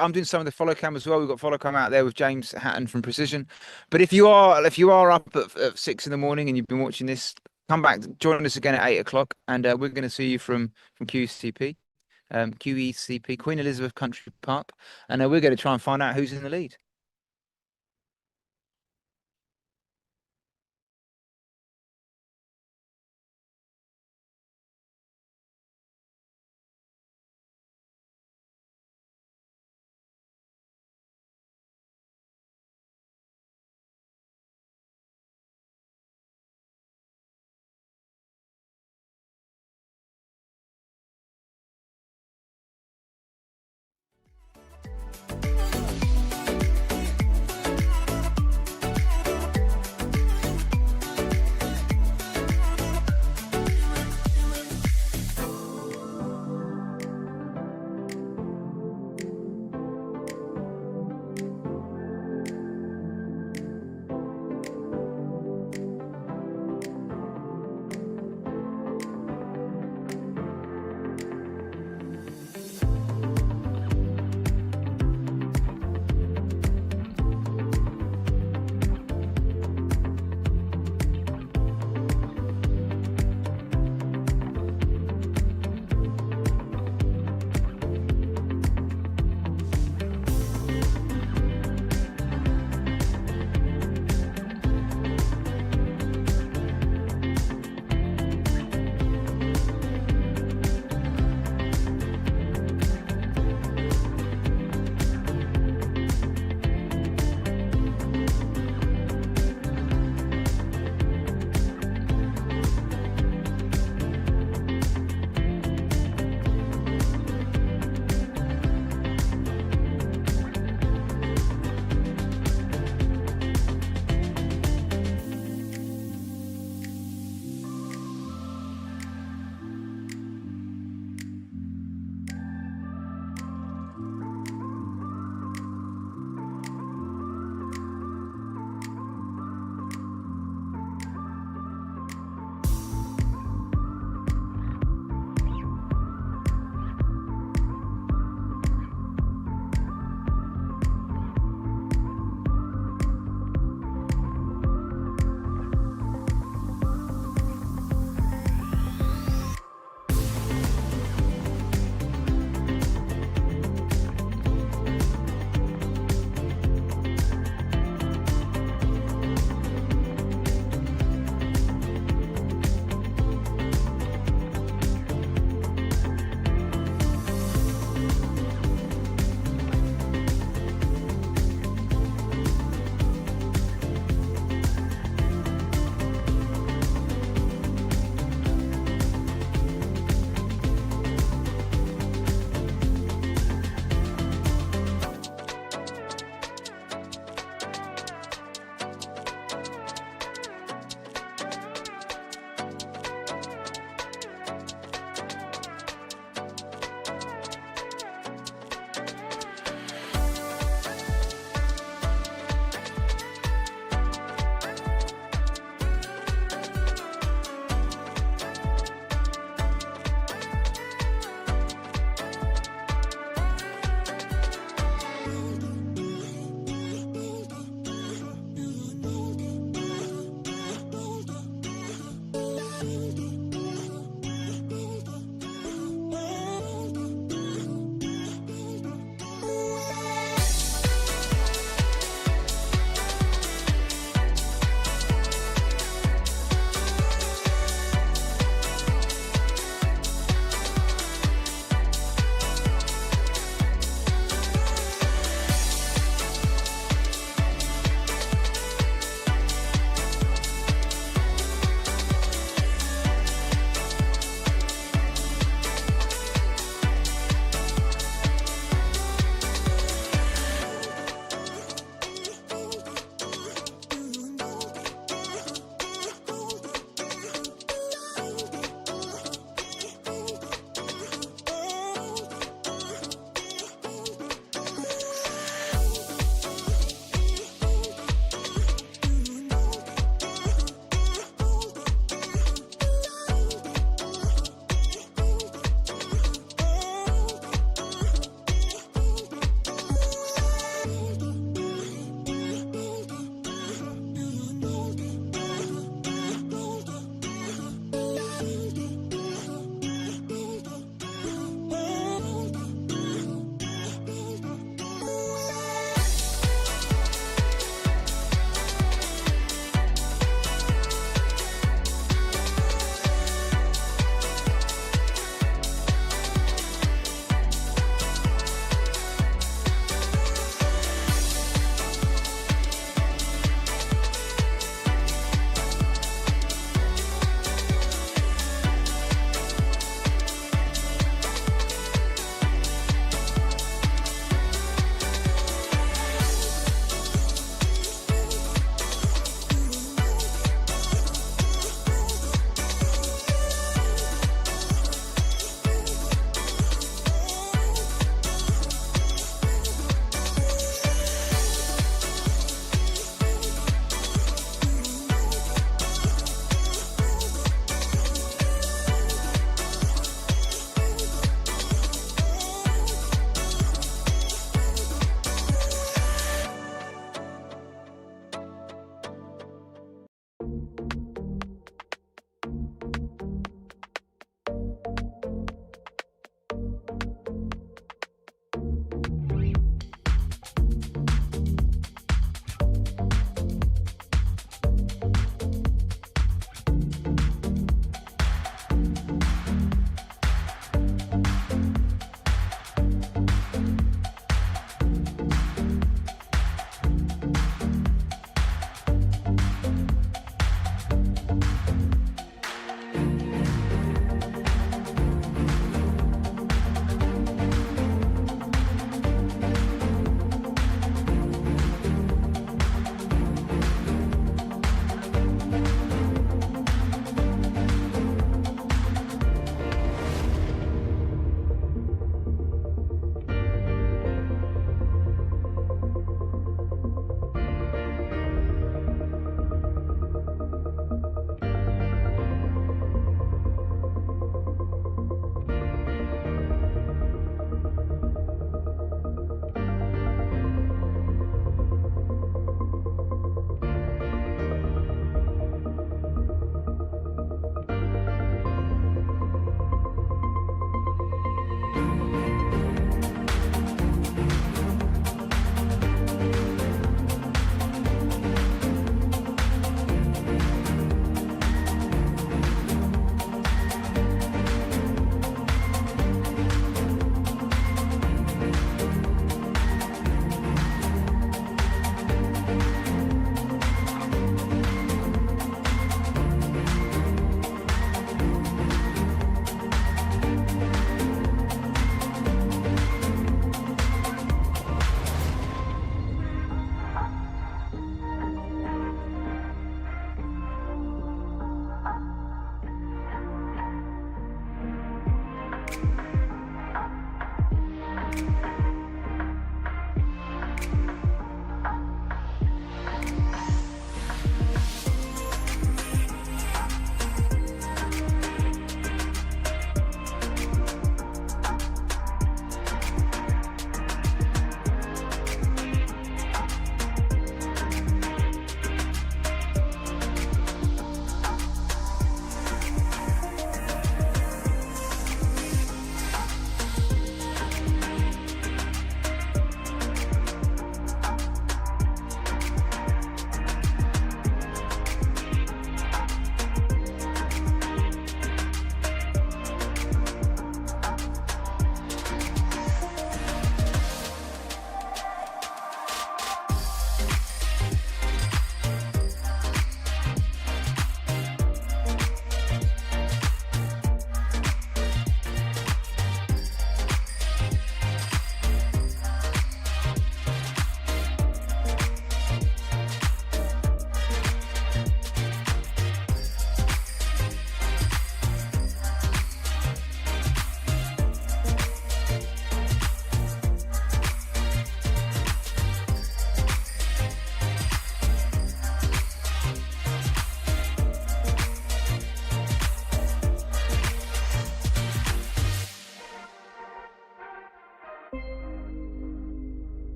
I'm doing some of the follow cam as well. We've got follow cam out there with James Hatton from Precision. But if you are up at 6 in the morning and you've been watching this, come back, join us again at 8 o'clock, and we're going to see you from QECP, Queen Elizabeth Country Park, and we're going to try and find out who's in the lead.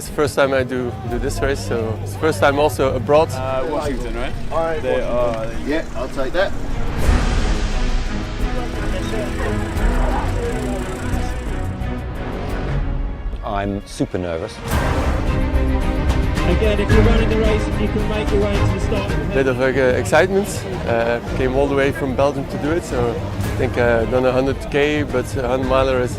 the first time I do this race, so it's the first time also abroad. Washington, right? Yeah, I'll take that. I'm super nervous. Again, if you're running the race and you can make your way to the start. Bit of excitement. Came all the way from Belgium to do it, so I think done 100k, but 100 miler is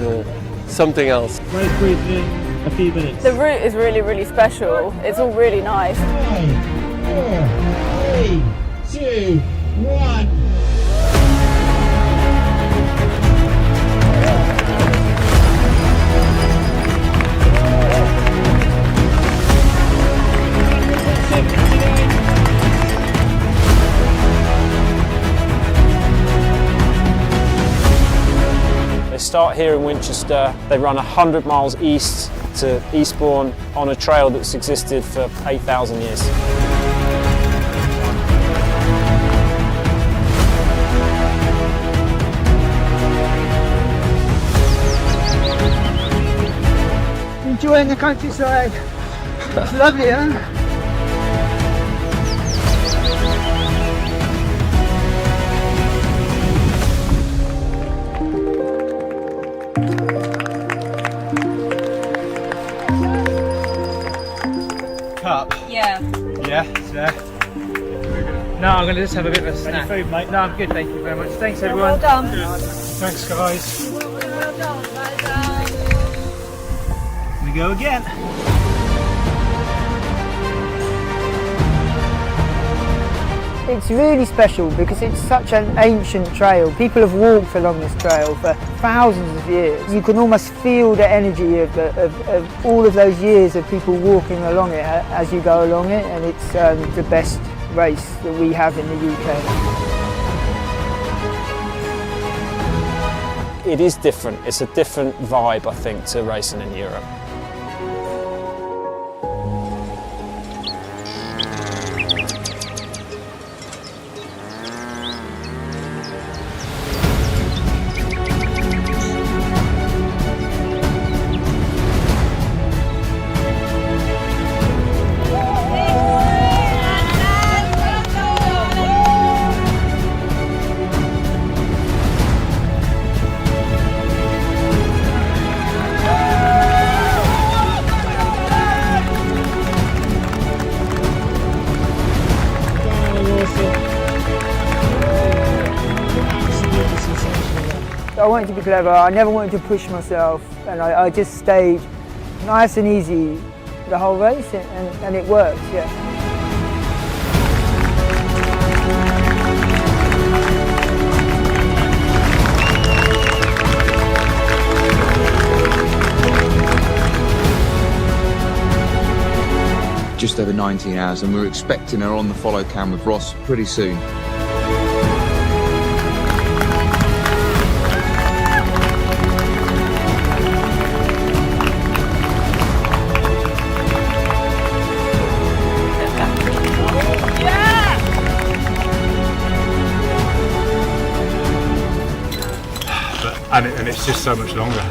something else. Race brief in a few minutes. The route is really, really special. It's all really nice. 5, 4, 3, 2, 1. They start here in Winchester, they run 100 miles east to Eastbourne on a trail that's existed for 8,000 years. Enjoying the countryside. It's lovely, huh? Cup. Yeah. Yeah, no, I'm going to just have a bit of a snack. Any food, mate? No, I'm good, thank you very much. Thanks, everyone. Well done. Thanks, guys. Well done. Well done. We go again. It's really special because it's such an ancient trail. People have walked along this trail for thousands of years. You can almost feel the energy of all of those years of people walking along it as you go along it, and it's the best race that we have in the UK. It is different. It's a different vibe, I think, to racing in Europe. I wanted to be clever, I never wanted to push myself, and I just stayed nice and easy the whole race, and it worked, yeah. Just over 19 hours, and we're expecting her on the follow cam with Ross pretty soon. And it's just so much longer.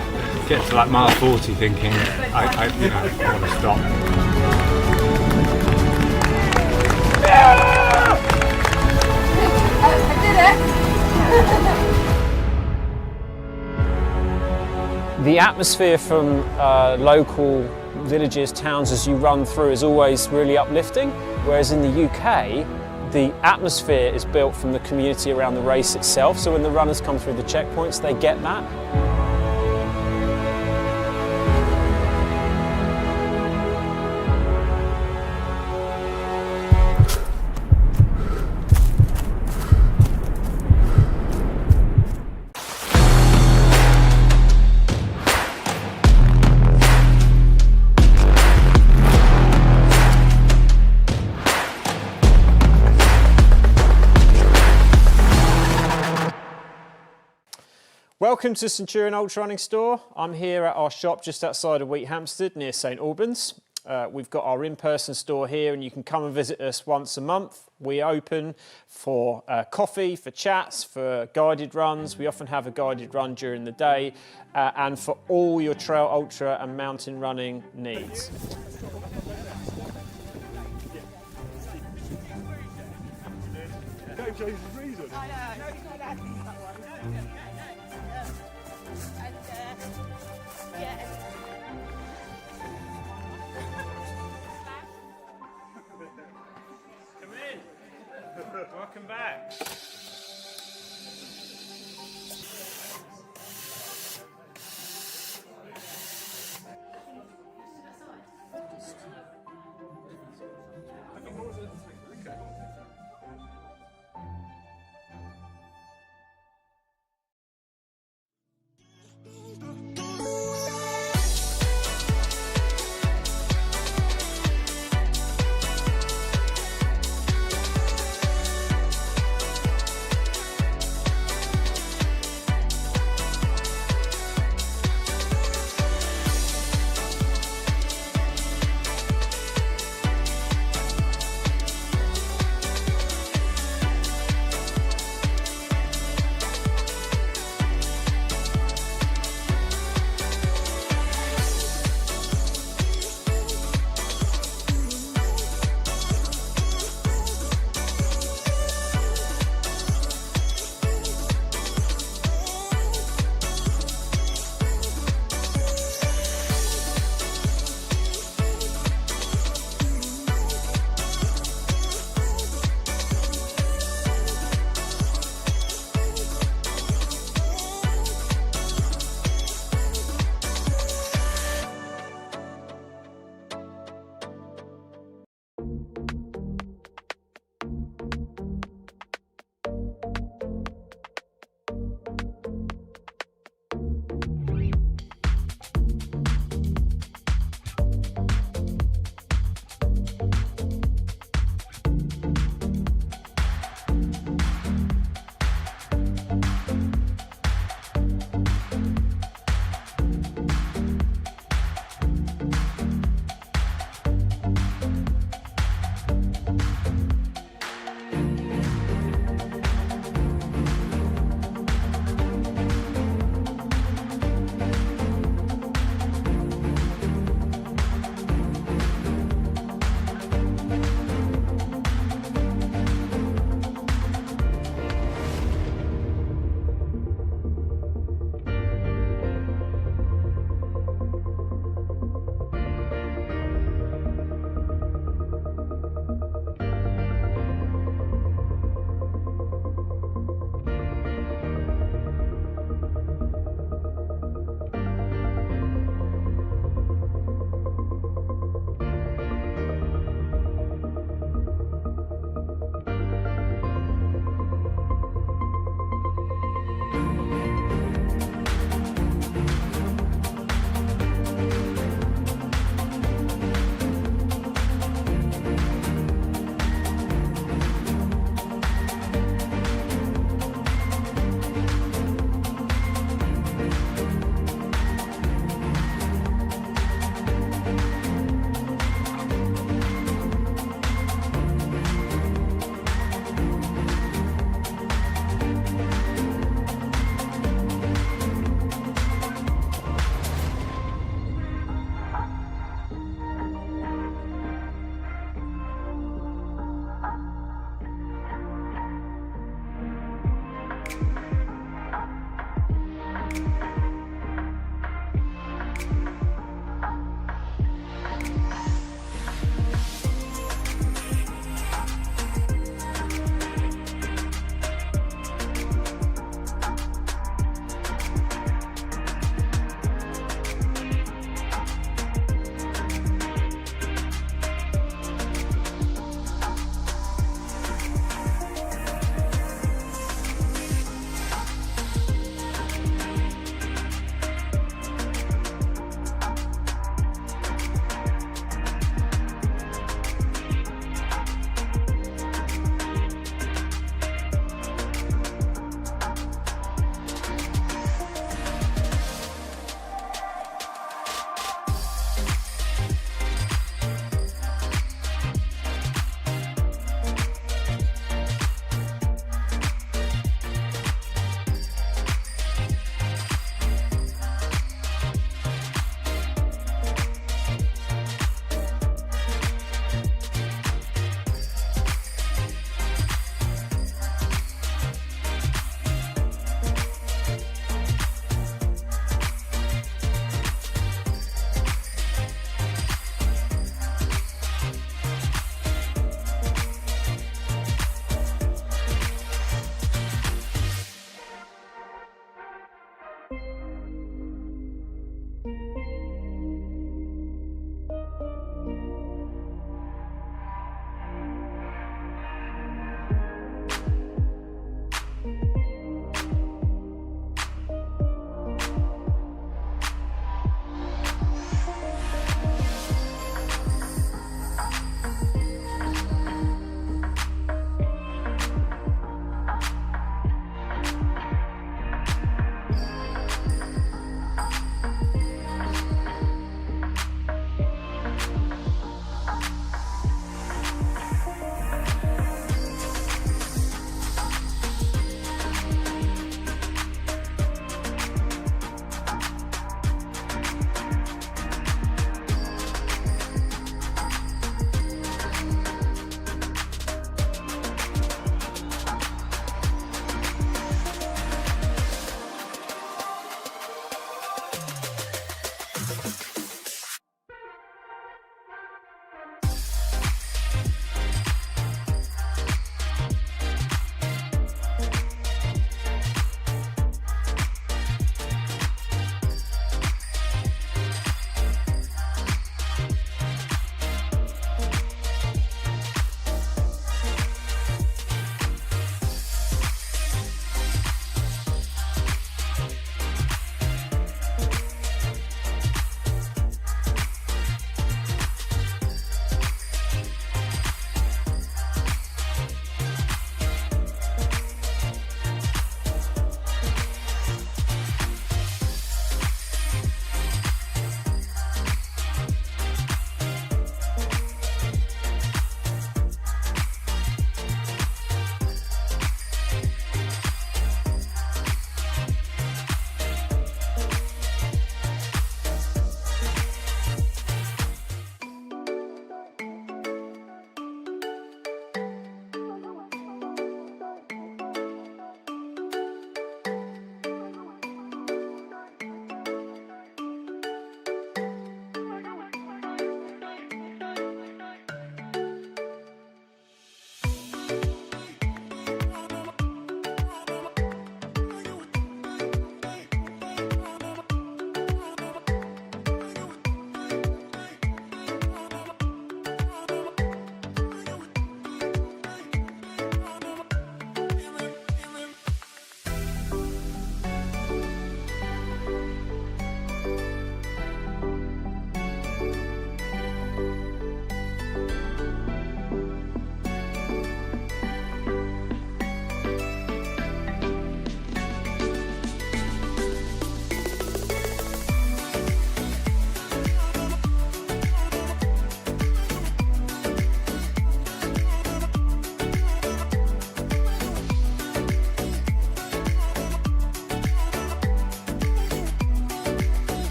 Get to like mile 40 thinking, I want to stop. The atmosphere from local villages, towns as you run through is always really uplifting, whereas in the UK, the atmosphere is built from the community around the race itself, so when the runners come through the checkpoints, they get that. Welcome to Centurion Ultra Running Store. I'm here at our shop just outside of Wheat Hampstead near St Albans. We've got our in-person store here, and you can come and visit us once a month. We open for coffee, for chats, for guided runs. We often have a guided run during the day, and for all your trail, ultra and mountain running needs. Come in. Welcome back.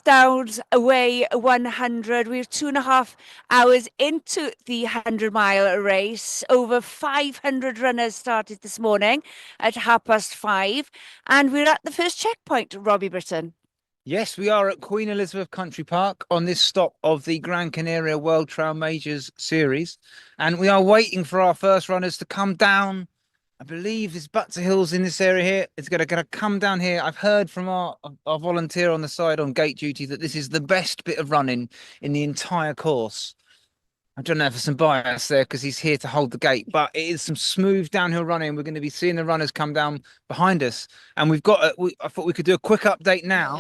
Downs Away 100. We're 2.5 hours into the 100-mile race. Over 500 runners started this morning at 5:30. And we're at the first checkpoint, Robbie Britton. Yes, we are at Queen Elizabeth Country Park on this stop of the Gran Canaria World Trail Majors series. And we are waiting for our first runners to come down. I believe there's butts of hills in this area here. It's going to come down here. I've heard from our volunteer on the side on gate duty that this is the best bit of running in the entire course. I don't know if there's some bias there because he's here to hold the gate, but it is some smooth downhill running. We're going to be seeing the runners come down behind us, and we've got. I thought we could do a quick update now.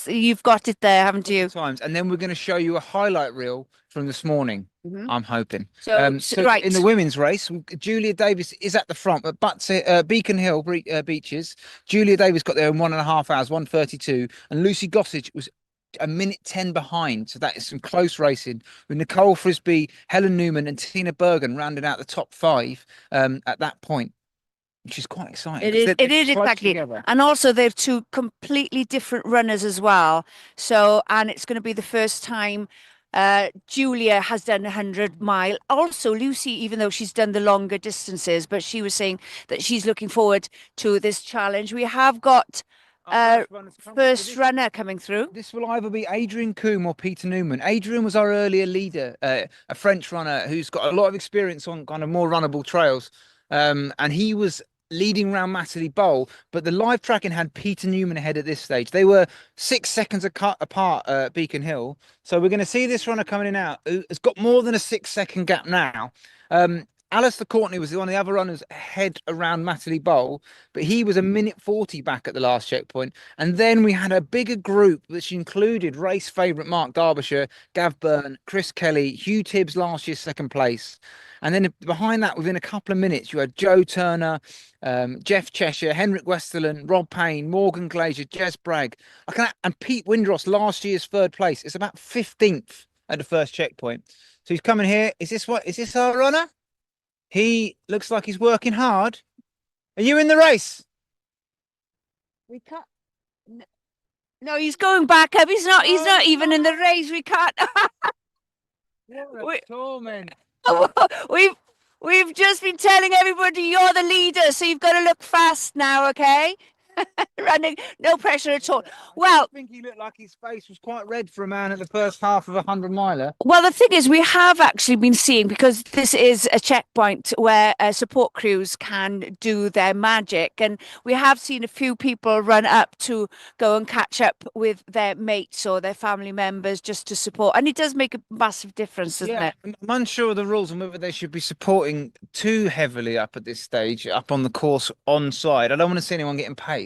You've got it there, haven't you? Times, and then we're going to show you a highlight reel from this morning. I'm hoping. So right in the women's race, Julia Davis is at the front, but Beacon Hill beaches. Julia Davis got there in 1.5 hours, 1:32, and Lucy Gossage was a minute 10 behind. So that is some close racing with Nicole Frisbee, Helen Newman, and Tina Bergen rounding out the top 5 at that point, which is quite exciting. It is exactly. Together. And also they're two completely different runners as well. So, and it's going to be the first time Julia has done 100-mile. Also, Lucy, even though she's done the longer distances, but she was saying that she's looking forward to this challenge. We have got first runner coming through. This will either be Adrian Coombe or Peter Newman. Adrian was our earlier leader, a French runner who's got a lot of experience on kind of more runnable trails. And he was leading round Matterley Bowl, but the live tracking had Peter Newman ahead at this stage. They were 6 seconds apart at Beacon Hill. So we're going to see this runner coming in out who has got more than a 6-second gap now. Alistair Courtney was one of the other runners ahead around Matterley Bowl, but he was a minute 40 back at the last checkpoint. And then we had a bigger group, which included race favourite Mark Derbyshire, Gav Byrne, Chris Kelly, Hugh Tibbs last year's 2nd place. And then behind that, within a couple of minutes, you had Joe Turner, Jeff Cheshire, Henrik Westerland, Rob Payne, Morgan Glazier, Jez Bragg, and Pete Windross last year's 3rd place. It's about 15th at the first checkpoint. So he's coming here. Is this our runner? He looks like he's working hard. Are you in the race? We can't. No, he's going back up. He's not even in the race. We can't. Torment. We've just been telling everybody you're the leader, so you've got to look fast now, okay? Running, no pressure at all. Well, I think he looked like his face was quite red for a man at the first half of a 100-miler. Well, the thing is, we have actually been seeing, because this is a checkpoint where support crews can do their magic, and we have seen a few people run up to go and catch up with their mates or their family members just to support, and it does make a massive difference, doesn't it? I'm unsure of the rules and whether they should be supporting too heavily up at this stage, up on the course on side. I don't want to see anyone getting paced.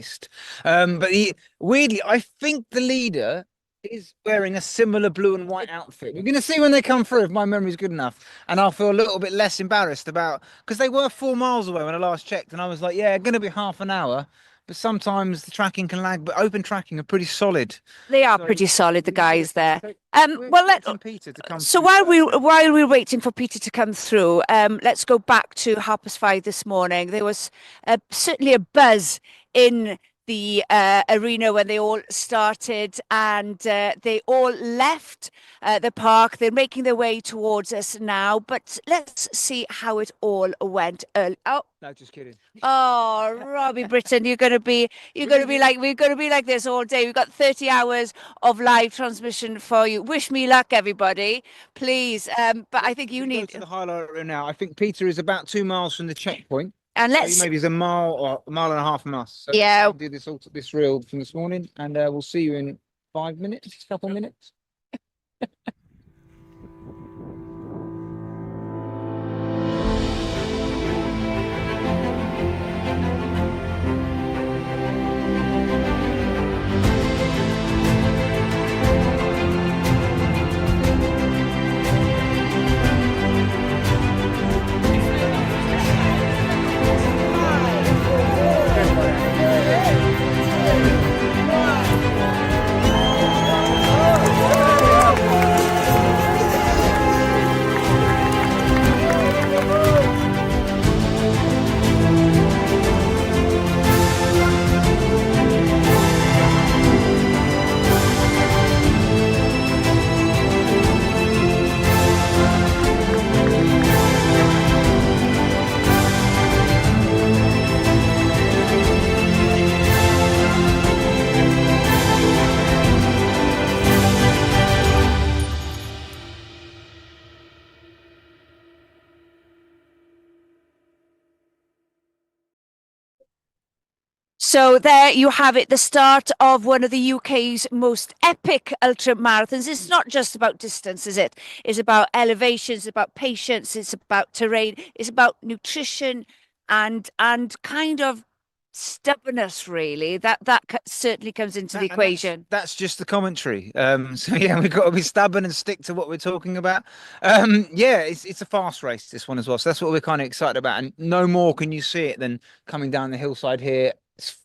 But weirdly, I think the leader is wearing a similar blue and white outfit. We're going to see when they come through if my memory's good enough, and I'll feel a little bit less embarrassed about, because they were 4 miles away when I last checked, and I was like, yeah, going to be half an hour. But sometimes the tracking can lag, but open tracking are pretty solid. They are pretty solid, the guys there. Peter to come so while we're waiting for Peter to come through, let's go back to 5:30 this morning. There was certainly a buzz in the arena when they all started, and they all left the park. They're making their way towards us now, but let's see how it all went early. Oh no, just kidding. Oh, Robbie Britton, we're going to be like this all day. We've got 30 hours of live transmission for you. Wish me luck, everybody, please. But I think you need to the highlight right now. I think Peter is about 2 miles from the checkpoint. And so maybe it's a mile or a mile and a half from us. So yeah, I'll do this reel from this morning, and we'll see you in 5 minutes, a couple of minutes. So there you have it, the start of one of the UK's most epic ultra marathons. It's not just about distance, is it? It's about elevation, it's about patience, it's about terrain, it's about nutrition and kind of stubbornness, really. That certainly comes into the And equation. that's just the commentary. So yeah, we've got to be stubborn and stick to what we're talking about. Yeah, it's a fast race, this one as well. So that's what we're kind of excited about. And no more can you see it than coming down the hillside here.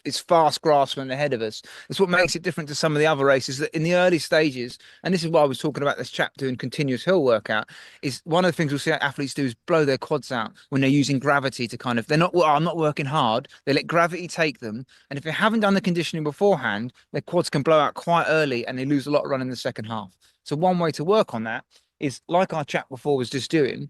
It's fast grassland ahead of us. It's what makes it different to some of the other races that in the early stages, and this is why I was talking about this chap doing continuous hill workout, is one of the things we'll see athletes do is blow their quads out when they're using gravity to kind of, they're not, well, I'm not working hard. They let gravity take them. And if they haven't done the conditioning beforehand, their quads can blow out quite early and they lose a lot of run in the second half. So one way to work on that is like our chap before was just doing,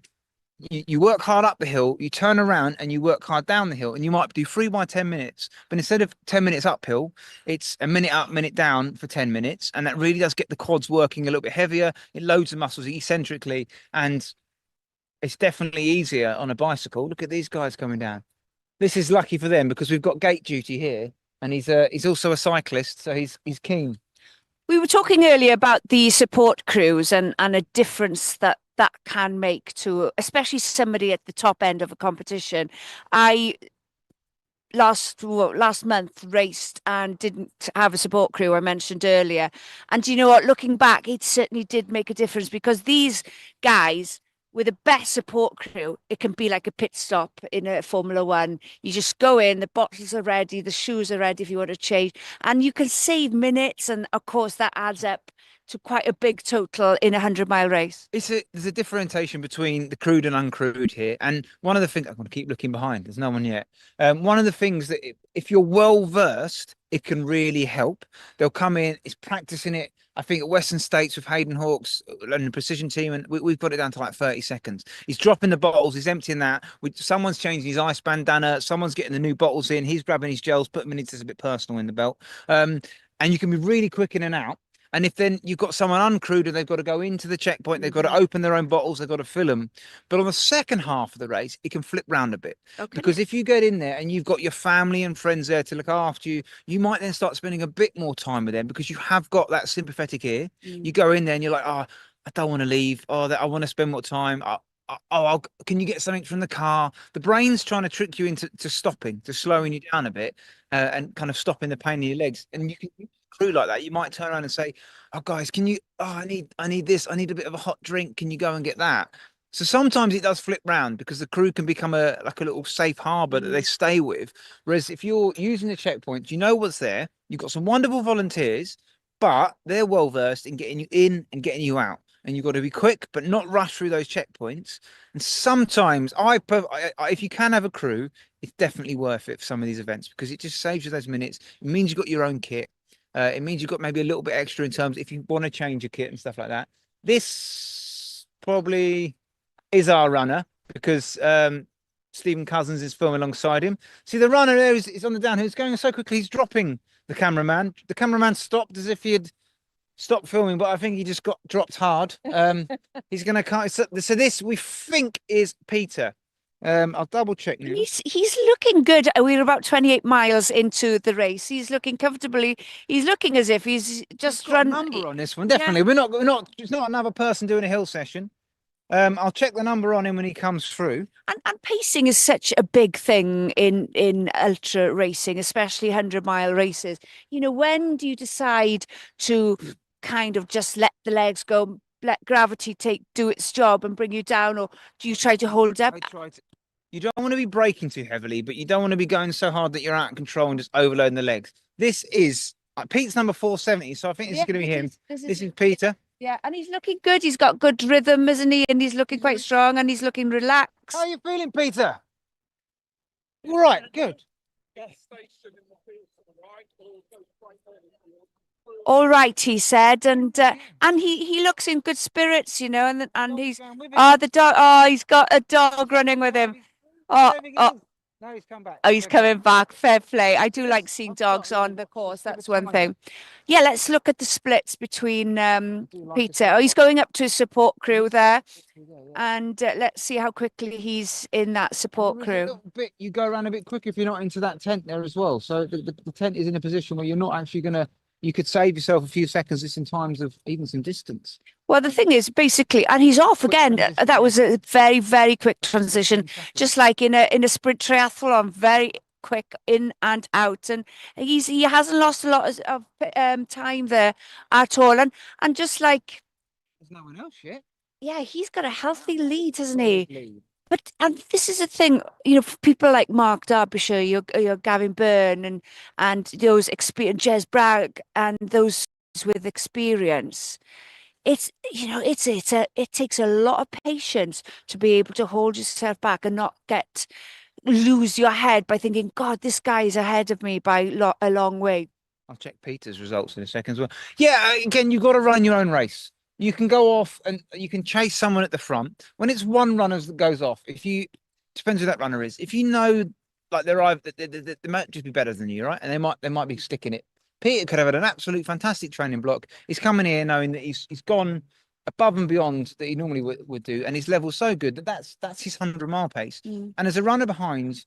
you work hard up the hill, you turn around and you work hard down the hill, and you might do 3 by 10 minutes. But instead of 10 minutes uphill, it's a minute up, minute down for 10 minutes. And that really does get the quads working a little bit heavier. It loads the muscles eccentrically, and it's definitely easier on a bicycle. Look at these guys coming down. This is lucky for them because we've got gate duty here, and he's also a cyclist, so he's keen. We were talking earlier about the support crews and a difference that can make to especially somebody at the top end of a competition. I last month raced and didn't have a support crew I mentioned earlier, and you know what, looking back, it certainly did make a difference because these guys with the best support crew, it can be like a pit stop in a Formula One. You just go in, the bottles are ready, the shoes are ready if you want to change, and you can save minutes, and of course that adds up to quite a big total in a 100-mile race. There's a differentiation between the crewed and uncrewed here, and one of the things I'm going to keep looking behind. There's no one yet. One of the things that if you're well versed, it can really help. They'll come in, it's practicing it. I think at Western States with Hayden Hawks and the precision team, and we've got it down to like 30 seconds. He's dropping the bottles, he's emptying that. Someone's changing his ice bandana, someone's getting the new bottles in, he's grabbing his gels, putting them in. It's a bit personal in the belt. And you can be really quick in and out. And if then you've got someone uncrewed and they've got to go into the checkpoint, they've got to open their own bottles, they've got to fill them. But on the second half of the race, it can flip round a bit. Okay. Because if you get in there and you've got your family and friends there to look after you, you might then start spending a bit more time with them because you have got that sympathetic ear. You go in there and you're like, oh, I don't want to leave. Oh, I want to spend more time. Can you get something from the car? The brain's trying to trick you into stopping, to slowing you down a bit and kind of stopping the pain in your legs. And you can crew like that, you might turn around and say, oh guys, can you, I need this, I need a bit of a hot drink, can you go and get that? So sometimes it does flip round because the crew can become like a little safe harbor that they stay with. Whereas if you're using the checkpoints, you know what's there, you've got some wonderful volunteers, but they're well versed in getting you in and getting you out. And you've got to be quick, but not rush through those checkpoints. And sometimes if you can have a crew, it's definitely worth it for some of these events because it just saves you those minutes. It means you've got your own kit. It means you've got maybe a little bit extra in terms if you want to change your kit and stuff like that. This probably is our runner because Stephen Cousins is filming alongside him. See, the runner there is on the downhill. He's going so quickly, he's dropping the cameraman. The cameraman stopped as if he had stopped filming, but I think he just got dropped hard. He's going to cut. So this, we think, is Peter. I'll double check now. He's looking good. We're about 28 miles into the race. He's looking comfortably. He's looking as if he's just run. A number on this one, definitely. Yeah. We're not. It's not another person doing a hill session. I'll check the number on him when he comes through. And pacing is such a big thing in ultra racing, especially 100-mile races. You know, when do you decide to kind of just let the legs go, let gravity do its job and bring you down, or do you try to hold up? You don't want to be braking too heavily, but you don't want to be going so hard that you're out of control and just overloading the legs. This is Pete's number 470, so I think this is going to be him. This is Peter. Yeah, and he's looking good. He's got good rhythm, isn't he? And he's looking quite strong, and he's looking relaxed. How are you feeling, Peter? All right, good. All right, he said, and he looks in good spirits, you know, and he's the dog. Oh, he's got a dog running with him. Oh, No, he's come back. Oh, he's coming back. Fair play. I do like seeing dogs on the course. That's one thing. Yeah, let's look at the splits between Peter. Oh, he's going up to his support crew there. And let's see how quickly he's in that support crew. You go around a bit quicker if you're not into that tent there as well. So the tent is in a position where you're not actually going to, you could save yourself a few seconds just in times of even some distance. Well, the thing is, basically, and he's off again. That was a very, very quick transition, just like in a sprint triathlon, very quick in and out. And he hasn't lost a lot of time there at all. And just like, there's no one else yet. Yeah, he's got a healthy lead, hasn't he? And this is the thing, for people like Mark Derbyshire, your Gavin Byrne, and those experience, Jez Bragg, and those with experience. It takes a lot of patience to be able to hold yourself back and not lose your head by thinking, God, this guy is ahead of me by a long way. I'll check Peter's results in a second as well. Yeah, again, you've got to run your own race. You can go off and you can chase someone at the front. When it's one runner that goes off, depends who that runner is. If you know, like they might just be better than you, right? And they might be sticking it. Peter could have had an absolute fantastic training block. He's coming here knowing that he's gone above and beyond that he normally would do, and his level's so good that's his 100-mile pace. And as a runner behind,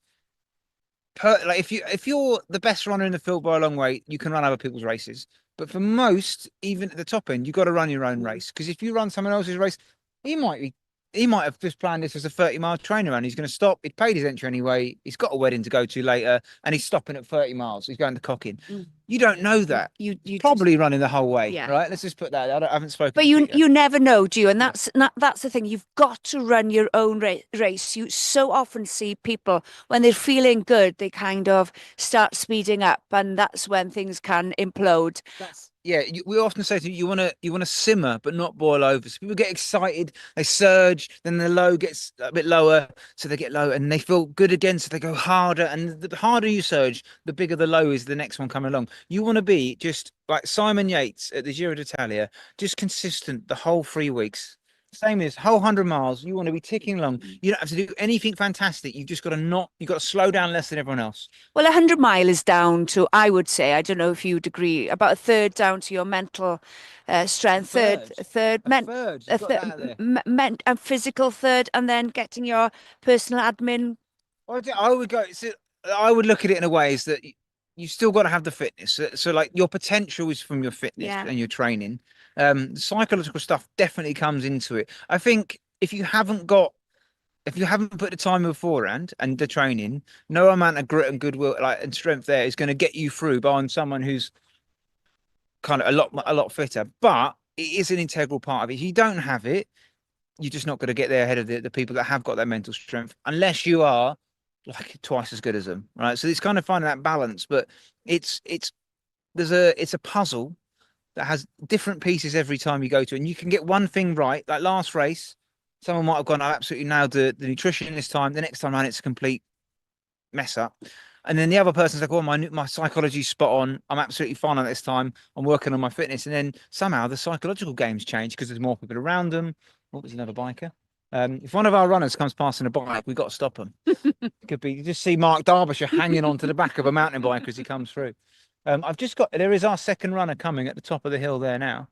if you're the best runner in the field by a long way, you can run other people's races. But for most, even at the top end, you've got to run your own race, because if you run someone else's race, he might have just planned this as a 30-mile training run. He's going to stop. He'd paid his entry anyway. He's got a wedding to go to later, and he's stopping at 30 miles. He's going to Cocking. You don't know that. You probably running the whole way, right? Let's just put that. I haven't spoken. But you never know, do you? And that's the thing. You've got to run your own race. You so often see people when they're feeling good, they kind of start speeding up, and that's when things can implode. We often say to you want to simmer but not boil over. So people get excited, they surge, then the low gets a bit lower, so they get low, and they feel good again, so they go harder. And the harder you surge, the bigger the low is the next one coming along. You want to be just like Simon Yates at the Giro d'Italia, just consistent the whole 3 weeks. Same as whole 100 miles. You want to be ticking along. You don't have to do anything fantastic. You've just got to slow down less than everyone else. Well, 100 mile is down to, I would say, I don't know if you'd agree, about a third down to your mental strength, a third, and physical third, and then getting your personal admin. I would look at it in a way is that you still got to have the fitness. So like your potential is from your fitness and your training. Psychological stuff definitely comes into it. I think if you haven't put the time beforehand and the training, no amount of grit and goodwill and strength there is going to get you through behind someone who's kind of a lot fitter. But it is an integral part of it. If you don't have it, you're just not going to get there ahead of the people that have got that mental strength, unless you are like twice as good as them, right? So it's kind of finding that balance, but it's a puzzle that has different pieces every time you go to, and you can get one thing right. Like last race, someone might have gone, I absolutely nailed the nutrition this time. The next time around, it's a complete mess up. And then the other person's like, oh, my psychology's spot on. I'm absolutely fine on this time. I'm working on my fitness. And then somehow the psychological game's changed because there's more people around them. Oh, there's another biker. If one of our runners comes past in a bike, we've got to stop him. Could be, you just see Mark Derbyshire hanging onto the back of a mountain bike as he comes through. There is our second runner coming at the top of the hill there now.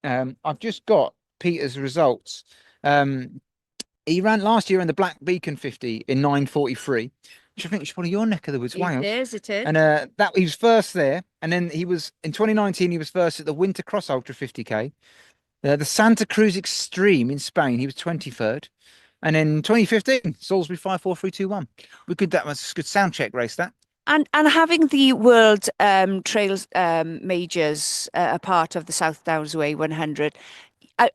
I've just got Peter's results. He ran last year in the Black Beacon 50 in 9:43, which I think is probably your neck of the woods, Wales. It is. And he was first there. And then in 2019, he was first at the Winter Cross Ultra 50K. The Santa Cruz Extreme in Spain, he was 23rd. And in 2015, Salisbury 5:43.21. That was a good sound check race, that. And having the World Trails Majors a part of the South Downs Way 100,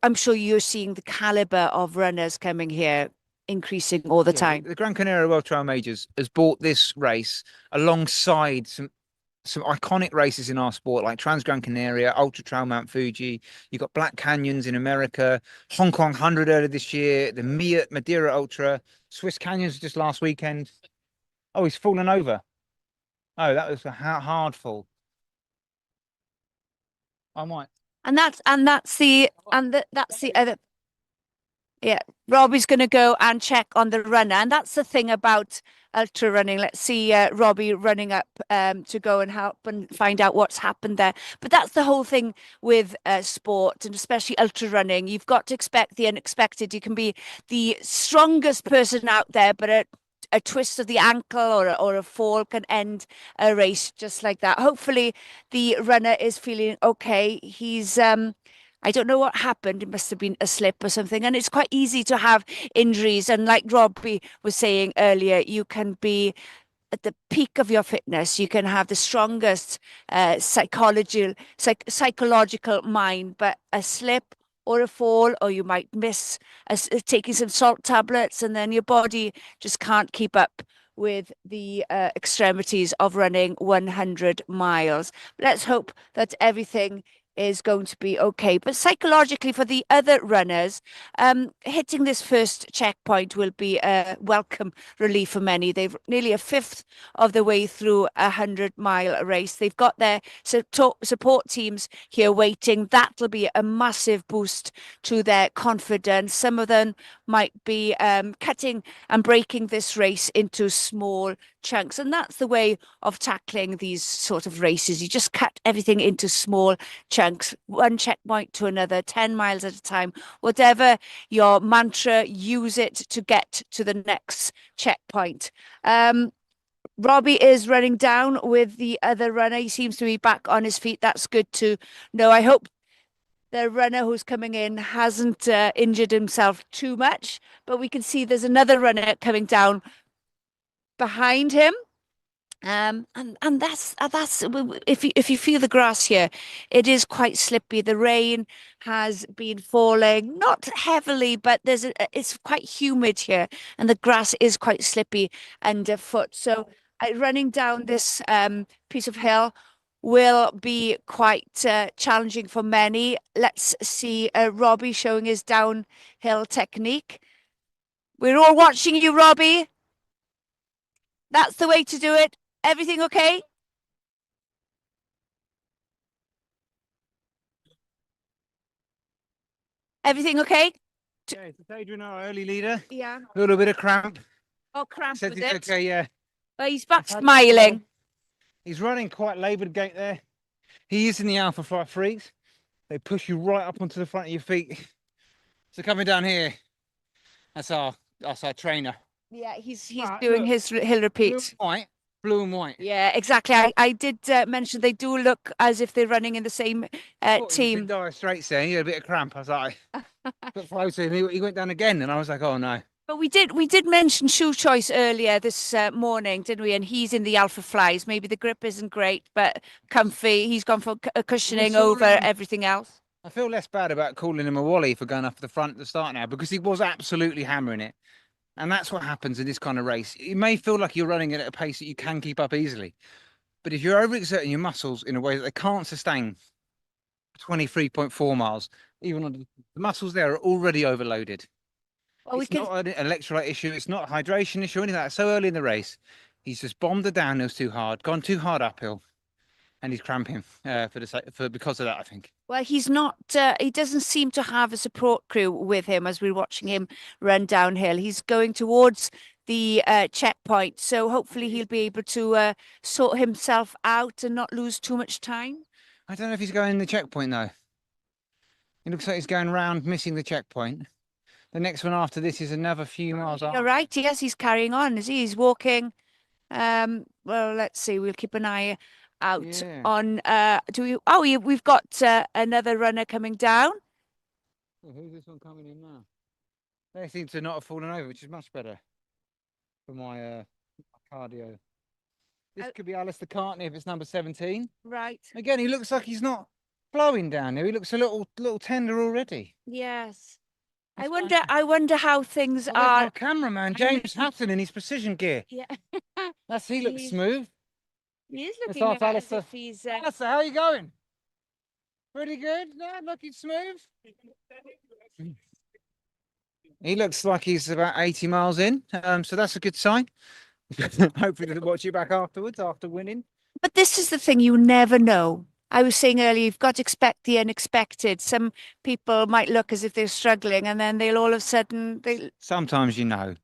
I'm sure you're seeing the caliber of runners coming here increasing all the time. The Gran Canaria World Trail Majors has brought this race alongside some iconic races in our sport, like Trans Gran Canaria, Ultra Trail Mount Fuji. You've got Black Canyons in America, Hong Kong 100 earlier this year, the Madeira Ultra, Swiss Canyons just last weekend. Oh, he's fallen over. Oh, that was a hard fall. I might. That's the other. Yeah, Robbie's going to go and check on the runner. And that's the thing about ultra running. Let's see Robbie running up to go and help and find out what's happened there. But that's the whole thing with sport, and especially ultra running. You've got to expect the unexpected. You can be the strongest person out there, but a twist of the ankle or a fall can end a race just like that. Hopefully the runner is feeling okay. He's I don't know what happened. It must have been a slip or something. And it's quite easy to have injuries. And like Robbie was saying earlier, you can be at the peak of your fitness. You can have the strongest psychological mind, but a slip or a fall, or you might miss taking some salt tablets, and then your body just can't keep up with the extremities of running 100 miles. Let's hope that everything is going to be okay. But psychologically, for the other runners, hitting this first checkpoint will be a welcome relief for many. They've nearly a fifth of the way through a 100-mile race. They've got their support teams here waiting. That'll be a massive boost to their confidence. Some of them might be cutting and breaking this race into small chunks. And that's the way of tackling these sort of races. You just cut everything into small chunks, one checkpoint to another, 10 miles at a time. Whatever your mantra, use it to get to the next checkpoint. Robbie is running down with the other runner. He seems to be back on his feet. That's good to know. I hope the runner who's coming in hasn't injured himself too much, but we can see there's another runner coming down behind him. And that's if you feel the grass here, it is quite slippy. The rain has been falling, not heavily, but it's quite humid here, and the grass is quite slippy underfoot. So running down this piece of hill will be quite challenging for many. Let's see Robbie showing his downhill technique. We're all watching you, Robbie. That's the way to do it. Everything okay? Everything okay? Yeah, it's Adrian, our early leader. Yeah. A little bit of cramp. Oh, cramp Said with he's it. okay, yeah. Well, he's back smiling. He's running quite laboured gait there. He is in the Alpha Flight Freaks. They push you right up onto the front of your feet. So coming down here, that's our trainer. Yeah, he's doing his hill repeats. Blue and white. Yeah, exactly. I did mention they do look as if they're running in the same team. Dire Straits there. He had a bit of cramp. I was like, got closer, and he went down again, and I was like, oh no. But we did mention shoe choice earlier this morning, didn't we? And he's in the Alpha Flies. Maybe the grip isn't great, but comfy. He's gone for cushioning over everything else. I feel less bad about calling him a Wally for going up the front at the start now, because he was absolutely hammering it. And that's what happens in this kind of race. It may feel like you're running at a pace that you can keep up easily, but if you're overexerting your muscles in a way that they can't sustain 23.4 miles, even on the muscles there are already overloaded. Well, it's not an electrolyte issue. It's not a hydration issue or anything like that. So early in the race, he's just bombed the downhills too hard, gone too hard uphill, and he's cramping because of that, I think. Well, he's not. He doesn't seem to have a support crew with him as we're watching him run downhill. He's going towards the checkpoint, so hopefully he'll be able to sort himself out and not lose too much time. I don't know if he's going in the checkpoint though. It looks like he's going round, missing the checkpoint. The next one after this is another few miles off. You're right. Yes, he's carrying on. Is he? He's walking. Well, let's see. We'll keep an eye out on. We've got another runner coming down. Well, who's this one coming in now? They seem to not have fallen over, which is much better for my cardio. This could be Alistair Cartney if it's number 17. Right. Again, he looks like he's not flowing down there. He looks a little tender already. Yes. I wonder how things are. Our cameraman, James Hutton, in his precision gear. Yeah. He looks smooth. He is looking as if he's... Alistair, how are you going? Pretty good? No, looking smooth? He looks like he's about 80 miles in, so that's a good sign. Hopefully they'll watch you back afterwards, after winning. But this is the thing, you never know. I was saying earlier, you've got to expect the unexpected. Some people might look as if they're struggling, and then they'll all of a sudden they. Sometimes you know.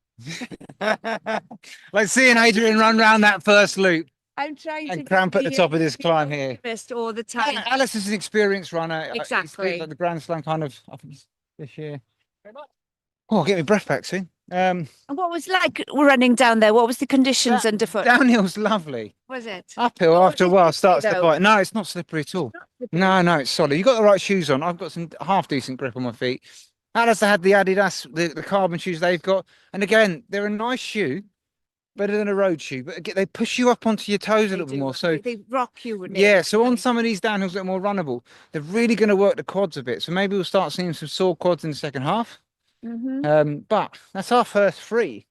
Like seeing Adrian run round that first loop I'm trying to and cramp at the top of this climb here. all the time. Alice is an experienced runner. Exactly. He's like the Grand Slam kind of, I think, this year. Oh, I'll get my breath back soon. And what was like running down there? What was the conditions underfoot? Downhill's lovely. Was it? Uphill after a while starts to though? bite. No, it's not slippery at all. No, it's solid. You've got the right shoes on. I've got some half decent grip on my feet. Alice had the Adidas, the carbon shoes they've got. And again, they're a nice shoe, better than a road shoe. But again, they push you up onto your toes a little bit more. So they rock you, wouldn't yeah, so on some of these downhills that are more runnable, they're really going to work the quads a bit. So maybe we'll start seeing some sore quads in the second half. But that's our first three.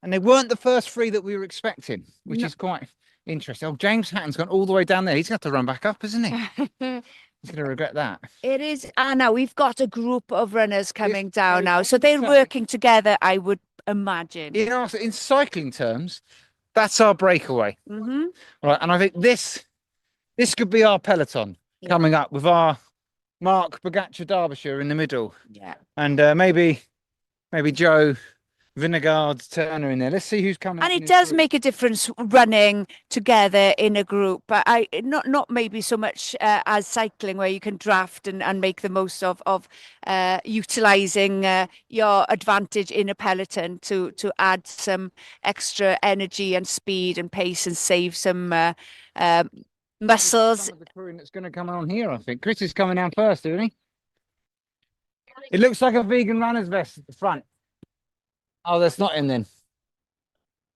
And they weren't the first three that we were expecting, which is quite interesting. Oh, James Hatton's gone all the way down there. He's got to run back up, isn't he? He's going to regret that. It is. Anna, we've got a group of runners coming down now. So they're working together, I would imagine. You know, in cycling terms, that's our breakaway. Right. And I think this could be our peloton coming up with our Mark Bogacar Derbyshire in the middle. Yeah. And maybe Joe Vingegaard Turner in there. Let's see who's coming. And it does make a difference running together in a group. But I not maybe so much as cycling, where you can draft and make the most of utilizing your advantage in a peloton to add some extra energy and speed and pace and save some muscles. Some of the crewing that's going to come on here, I think. Chris is coming down first, isn't he? It looks like a vegan runner's vest at the front. Oh, that's not him then.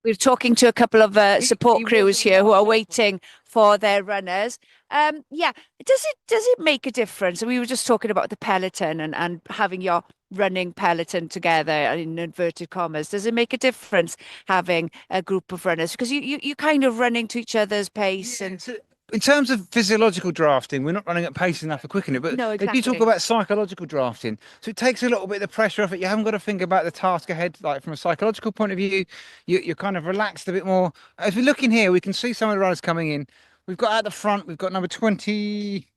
We're talking to a couple of support crews here who are waiting for their runners. Yeah, does it make a difference? We were just talking about the peloton and having your running peloton together in inverted commas. Does it make a difference having a group of runners? Because you kind of running to each other's pace and. In terms of physiological drafting, we're not running at pace enough for quicken it. But No, if you talk exactly. about psychological drafting, so it takes a little bit of the pressure off it. You haven't got to think about the task ahead. Like from a psychological point of view, you're kind of relaxed a bit more. As we look in here, we can see some of the runners coming in. We've got at the front, we've got number 20,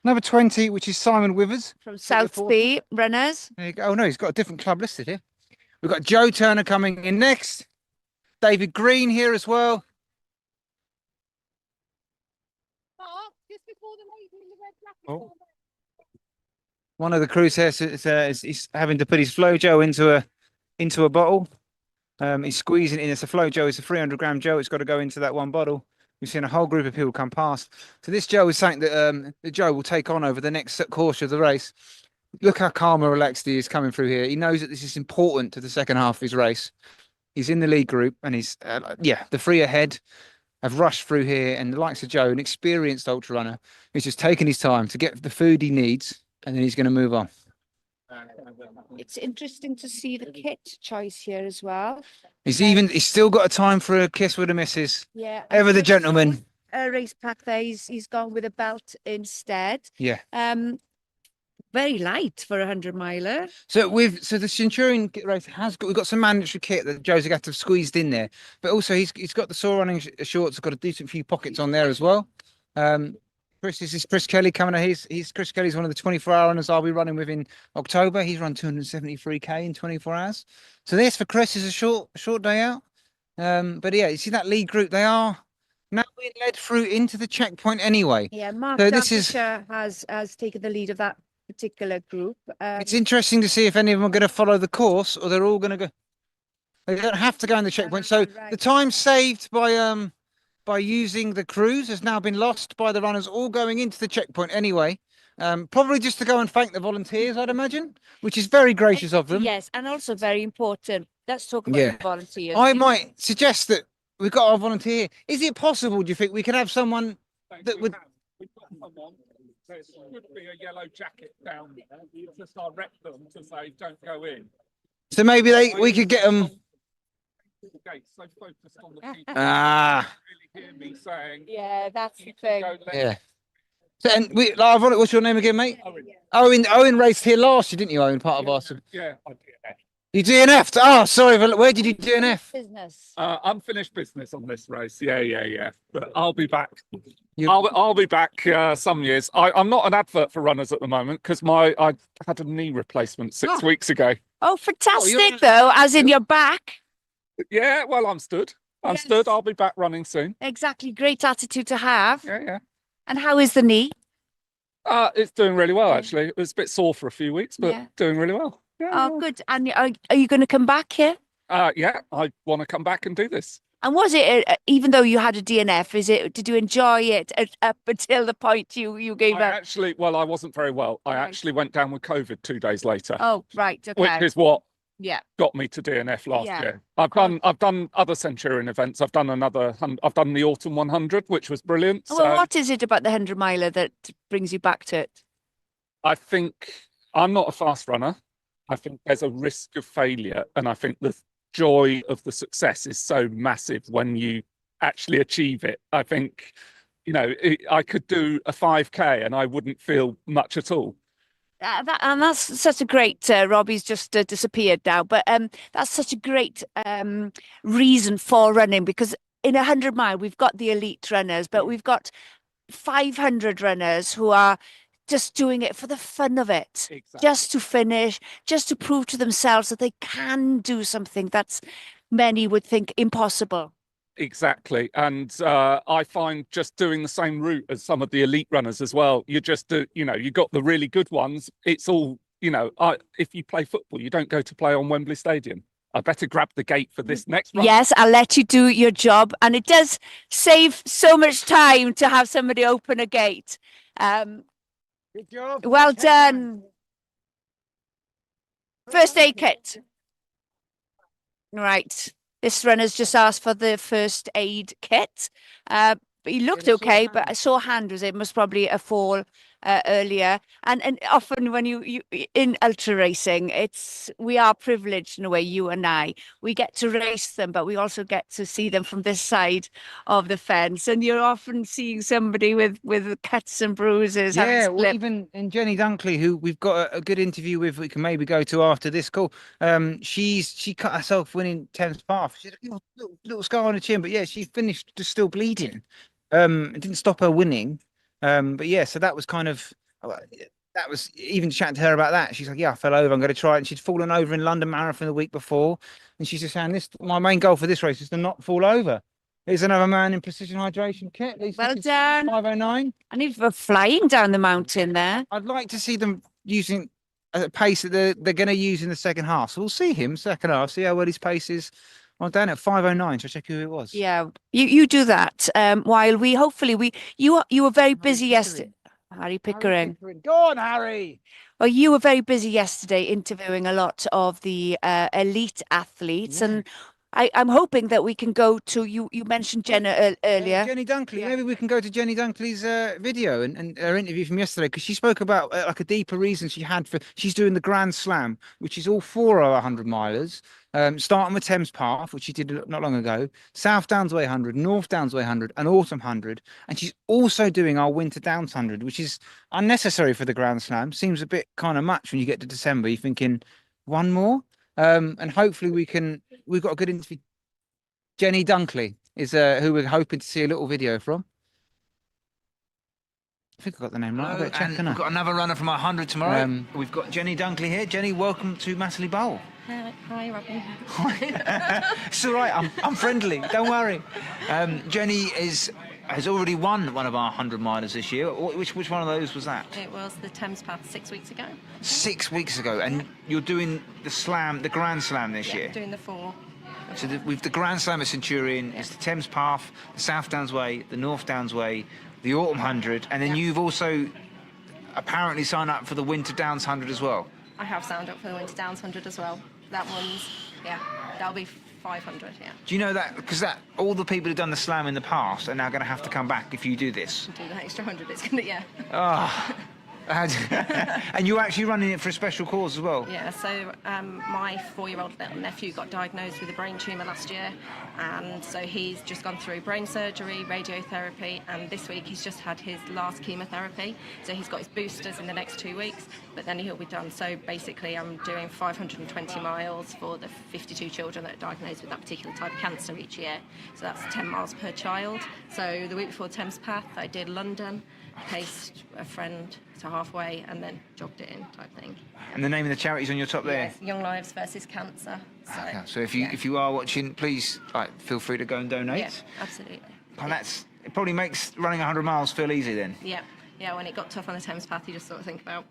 which is Simon Withers. From Southby runners. There you go. Oh, no, he's got a different club listed here. We've got Joe Turner coming in next. David Green here as well. Oh. One of the crews here is having to put his Flow Joe into a bottle. He's squeezing it in. It's a Flow Joe. It's a 300-gram Joe. It's got to go into that one bottle. We've seen a whole group of people come past. So this Joe is something that the Joe will take on over the next course of the race. Look how calm and relaxed he is coming through here. He knows that this is important to the second half of his race. He's in the lead group, and he's the three ahead have rushed through here, and the likes of Joe, an experienced ultra runner, he's just taking his time to get the food he needs, and then he's going to move on. It's interesting to see the kit choice here as well. He's still got a time for a kiss with the missus. Yeah. Ever the gentleman. A race pack there. He's gone with a belt instead. Yeah. Very light for a 100-miler. So the Centurion race we've got some mandatory kit that Joe's got to have squeezed in there, but also he's got the Soul Running shorts. Got a decent few pockets on there as well. This is Chris Kelly coming out. Chris Kelly's one of the 24-hour runners I'll be running with in October. He's run 273k in 24 hours. So this for Chris is a short day out. But yeah, you see that lead group, they are now being led through into the checkpoint anyway. Yeah, Mark so has taken the lead of that particular group. It's interesting to see if any of them are going to follow the course or they're all going to go. They don't have to go in the checkpoint. So the time saved by using the crews has now been lost by the runners all going into the checkpoint anyway. Probably just to go and thank the volunteers, I'd imagine, which is very gracious of them. Yes, and also very important. Let's talk about the volunteers. I might suggest that we've got our volunteer here. Is it possible, do you think, we could have someone that would... There should be a yellow jacket down there. You just direct them to say, don't go in. So maybe we could get them... So focused on the people. Really hear me saying, yeah, that's the thing. Yeah. So, and what's your name again, mate? Owen. Owen raced here last year, didn't you, Owen? Part of us. Yeah, I did. You DNF'd? Oh, sorry. Where did you DNF? Business. Unfinished business on this race. Yeah. But I'll be back. I'll be back some years. I'm not an advert for runners at the moment because I had a knee replacement 6 weeks ago. Oh, fantastic, though, as in your back. Yeah, well, I'm stood. I'm stood. I'll be back running soon. Exactly. Great attitude to have. Yeah. And how is the knee? It's doing really well, actually. It was a bit sore for a few weeks, but doing really well. Yeah. Oh, good. And are you going to come back here? Yeah, I want to come back and do this. And was it, even though you had a DNF, did you enjoy it up until the point you gave up? Actually, well, I wasn't very well. I actually went down with COVID 2 days later. Oh, right. Okay. Which is what Yeah. got me to DNF last year. I've done other Centurion events. I've done the Autumn 100, which was brilliant. Well, what is it about the 100 miler that brings you back to it? I think I'm not a fast runner. I think there's a risk of failure, and I think the joy of the success is so massive when you actually achieve it. I think, I could do a 5K and I wouldn't feel much at all. And that's such a great. Robbie's just disappeared now, but that's such a great reason for running, because in 100 mile we've got the elite runners, but we've got 500 runners who are just doing it for the fun of it, just to finish, just to prove to themselves that they can do something that's many would think impossible. Exactly. And I find just doing the same route as some of the elite runners as well. You just do, you got the really good ones. It's all, if you play football, you don't go to play on Wembley Stadium. I better grab the gate for this next run. Yes, I'll let you do your job. And it does save so much time to have somebody open a gate. Good job. Well done. First aid kit. Right. This runner's just asked for the first aid kit. But he looked okay, but a sore hand was it. Must probably a fall earlier. And often when you in ultra racing, we are privileged in a way, you and I. We get to race them, but we also get to see them from this side of the fence. And you're often seeing somebody with cuts and bruises. Yeah, well, even in Jenny Dunkley, who we've got a good interview with, we can maybe go to after this call. She cut herself winning Thames Path. She had a little scar on her chin, but yeah, she finished just still bleeding. It didn't stop her winning. But yeah, so that was even chatting to her about that. She's like, yeah, I fell over. I'm going to try it. And she'd fallen over in London Marathon the week before. And she's just saying, my main goal for this race is to not fall over. Here's another man in precision hydration kit. Well done. 5:09. And if we're flying down the mountain there. I'd like to see them using a pace that they're going to use in the second half. So we'll see him second half, see how well his pace is. I'm down at 5:09, so check who it was. Yeah, you do that. While you were very busy yesterday. Harry Pickering. Go on, Harry. Well, you were very busy yesterday interviewing a lot of the elite athletes, and I'm hoping that we can go to you. You mentioned Jenna earlier. Jenny Dunkley. Yeah. Maybe we can go to Jenny Dunkley's video and her interview from yesterday, because she spoke about like a deeper reason she had for. She's doing the Grand Slam, which is all 4 of 100 milers. Starting with Thames Path, which she did not long ago, South Downs Way 100, North Downs Way 100, and Autumn 100. And she's also doing our Winter Downs 100, which is unnecessary for the Grand Slam. Seems a bit kind of much when you get to December. You're thinking, one more? And hopefully we've got a good interview. Jenny Dunkley is who we're hoping to see a little video from. I think I got the name right. We've got another runner from our 100 tomorrow. We've got Jenny Dunkley here. Jenny, welcome to Matterley Bowl. Hi, Robbie. It's all right. I'm friendly. Don't worry. Jenny has already won one of our 100 milers this year. Which one of those was that? It was the Thames Path 6 weeks ago. 6 weeks ago, and you're doing the Grand Slam this year. Doing the 4. So we've the Grand Slam at Centurion. It's the Thames Path, the South Downs Way, the North Downs Way, the Autumn 100, and then you've also apparently signed up for the Winter Downs 100 as well. I have signed up for the Winter Downs 100 as well. That one's, that'll be 500, yeah. Do you know that, because all the people who've done the slam in the past are now going to have to come back if you do this? Do the extra 100, it's going to, Oh, And you're actually running it for a special cause as well? Yeah, so my 4-year-old little nephew got diagnosed with a brain tumour last year, and so he's just gone through brain surgery, radiotherapy, and this week he's just had his last chemotherapy. So he's got his boosters in the next 2 weeks, but then he'll be done. So basically I'm doing 520 miles for the 52 children that are diagnosed with that particular type of cancer each year. So that's 10 miles per child. So the week before Thames Path, I did London, paced a friend to halfway, and then jogged it in type thing. And the name of the charity's on your top there? Yes, Young Lives versus Cancer. So, Okay. So if you are watching, please feel free to go and donate. yeah, absolutely. And it probably makes running 100 miles feel easy then. Yeah, yeah. When it got tough on the Thames Path, you just sort of think about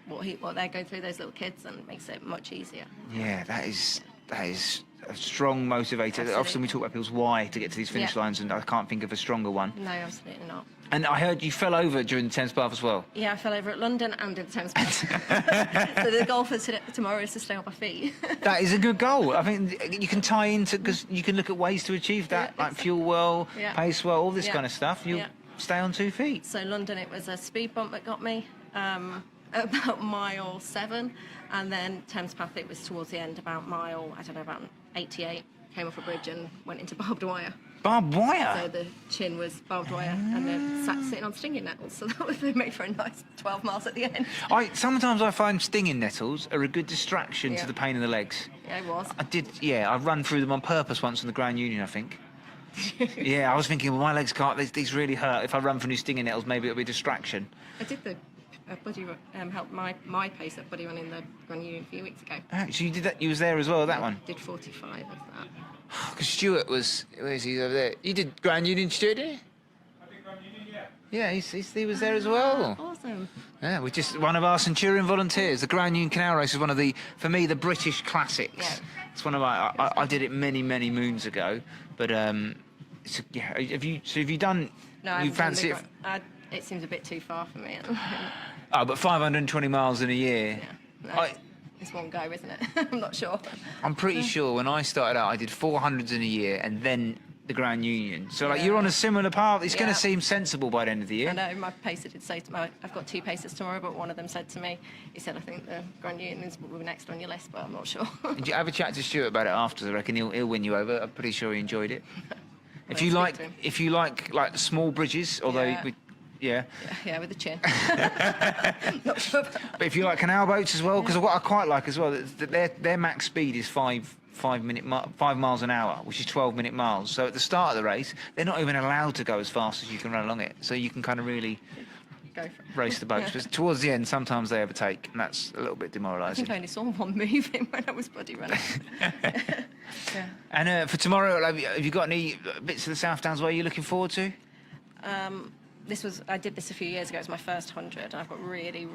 what they're going through, those little kids, and it makes it much easier. Yeah, that is a strong motivator. Absolutely. Often we talk about people's why to get to these finish Yeah. lines, and I can't think of a stronger one. No, absolutely not. And I heard you fell over during the Thames Path as well. Yeah, I fell over at London and in the Thames Path. So the goal for tomorrow is to stay on my feet. That is a good goal. I think you can tie into, because you can look at ways to achieve that, like fuel well, Yeah. pace well, all this Yeah. kind of stuff. You'll Yeah. stay on 2 feet. So London, it was a speed bump that got me about mile 7, and then Thames Path, it was towards the end, about mile, I don't know, about 88. Came off a bridge and went into barbed wire. Barbed wire? So the chin was barbed wire, and then sitting on stinging nettles. So that was made for a nice 12 miles at the end. Sometimes I find stinging nettles are a good distraction Yeah. to the pain in the legs. Yeah, it was. I run through them on purpose once on the Grand Union, I think. Yeah, I was thinking, well, my legs can't, these really hurt. If I run through stinging nettles, maybe it'll be a distraction. I did the buddy helped my pace at buddy run in the Grand Union a few weeks ago. Oh, so you did that, you was there as well, that one? Did 45 of that. Because Stuart was, where is he over there? You did Grand Union, Stuart, did you? I did Grand Union, yeah. Yeah, he was there as well. Awesome. Yeah, we're just one of our Centurion volunteers. The Grand Union Canal Race is one of the, for me, the British classics. Yeah. It's one of my, I did it many moons ago, but yeah. Have you done? No, I you haven't done fancy the it? it seems a bit too far for me. At the moment. Oh, but 520 miles in a year. Yeah. No, it's one go, isn't it? I'm not sure. I'm pretty sure when I started out, I did 400s in a year, and then the Grand Union. So like you're on a similar path. It's going to seem sensible by the end of the year. I know my pacer did say to me, I've got 2 paces tomorrow, but one of them said to me, he said, I think the Grand Union is next on your list, but I'm not sure. Did you have a chat to Stuart about it after? I reckon he'll win you over. I'm pretty sure he enjoyed it. If you like small bridges, although yeah, with the chin. Not sure. But if you like canal boats as well, because what I quite like as well, their max speed is 5 miles an hour, which is 12-minute miles. So at the start of the race, they're not even allowed to go as fast as you can run along it. So you can kind of really Go for it. race the boats. But towards the end, sometimes they overtake, and that's a little bit I demoralising. think I only saw one moving when I was buddy running. Yeah. And for tomorrow, have you got any bits of the South Downs Way you're looking forward to? I did this a few years ago. It was my first 100, and I've got really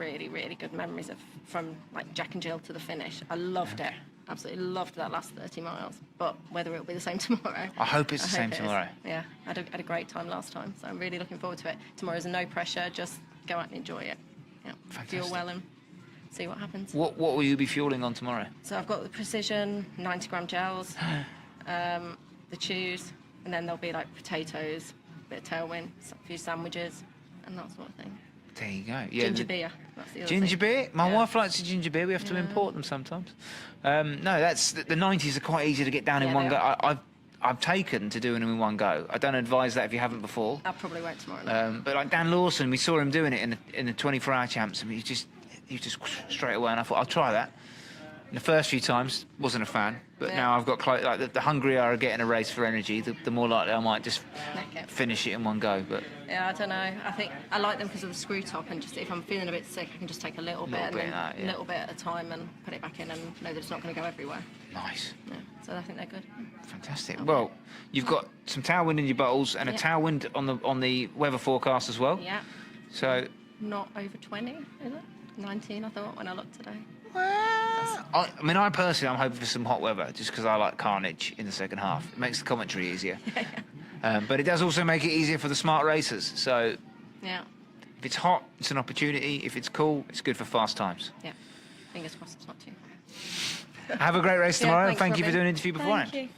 good memories from like Jack and Jill to the finish. I loved it. Absolutely loved that last 30 miles. But whether it'll be the same tomorrow, I hope it's the same it is. tomorrow. Yeah, I had a great time last time, so I'm really looking forward to it. Tomorrow's no pressure. Just go out and enjoy it. Yeah, fuel well and see what happens. What will you be fueling on tomorrow? So I've got the Precision 90-gram gels, the chews, and then there'll be like potatoes, a bit of tailwind, a few sandwiches, and that sort of thing. There you go. Yeah, Ginger beer. That's the other ginger thing. beer? My wife likes the ginger beer. We have to import them sometimes. No, that's the 90s are quite easy to get down in one they go. are. I've taken to doing them in one go. I don't advise that if you haven't before. I probably won't tomorrow night. But like Dan Lawson, we saw him doing it in the 24-hour champs, and he just straight away, and I thought I'll try that. And the first few times wasn't a fan, but now I've got like the hungrier I get in a race for energy, the more likely I might just finish it in one go. But yeah, I don't know. I think I like them because of the screw top, and just if I'm feeling a bit sick, I can just take a little bit a little bit at a time and put it back in, and know that it's not going to go everywhere. Nice. Yeah, so I think they're good. Fantastic. Well, you've got some tailwind in your bottles and a tailwind on the weather forecast as well. Yeah. So Not over 20, is it? 19, I thought when I looked today. I mean, I personally, I'm hoping for some hot weather, just because I like carnage in the second half. It makes the commentary easier. But it does also make it easier for the smart racers. So Yeah. if it's hot, it's an opportunity. If it's cool, it's good for fast times. Yeah. Fingers crossed it's not too. Have a great race tomorrow, and thanks, thank you for Robin. doing an interview beforehand. Thank you.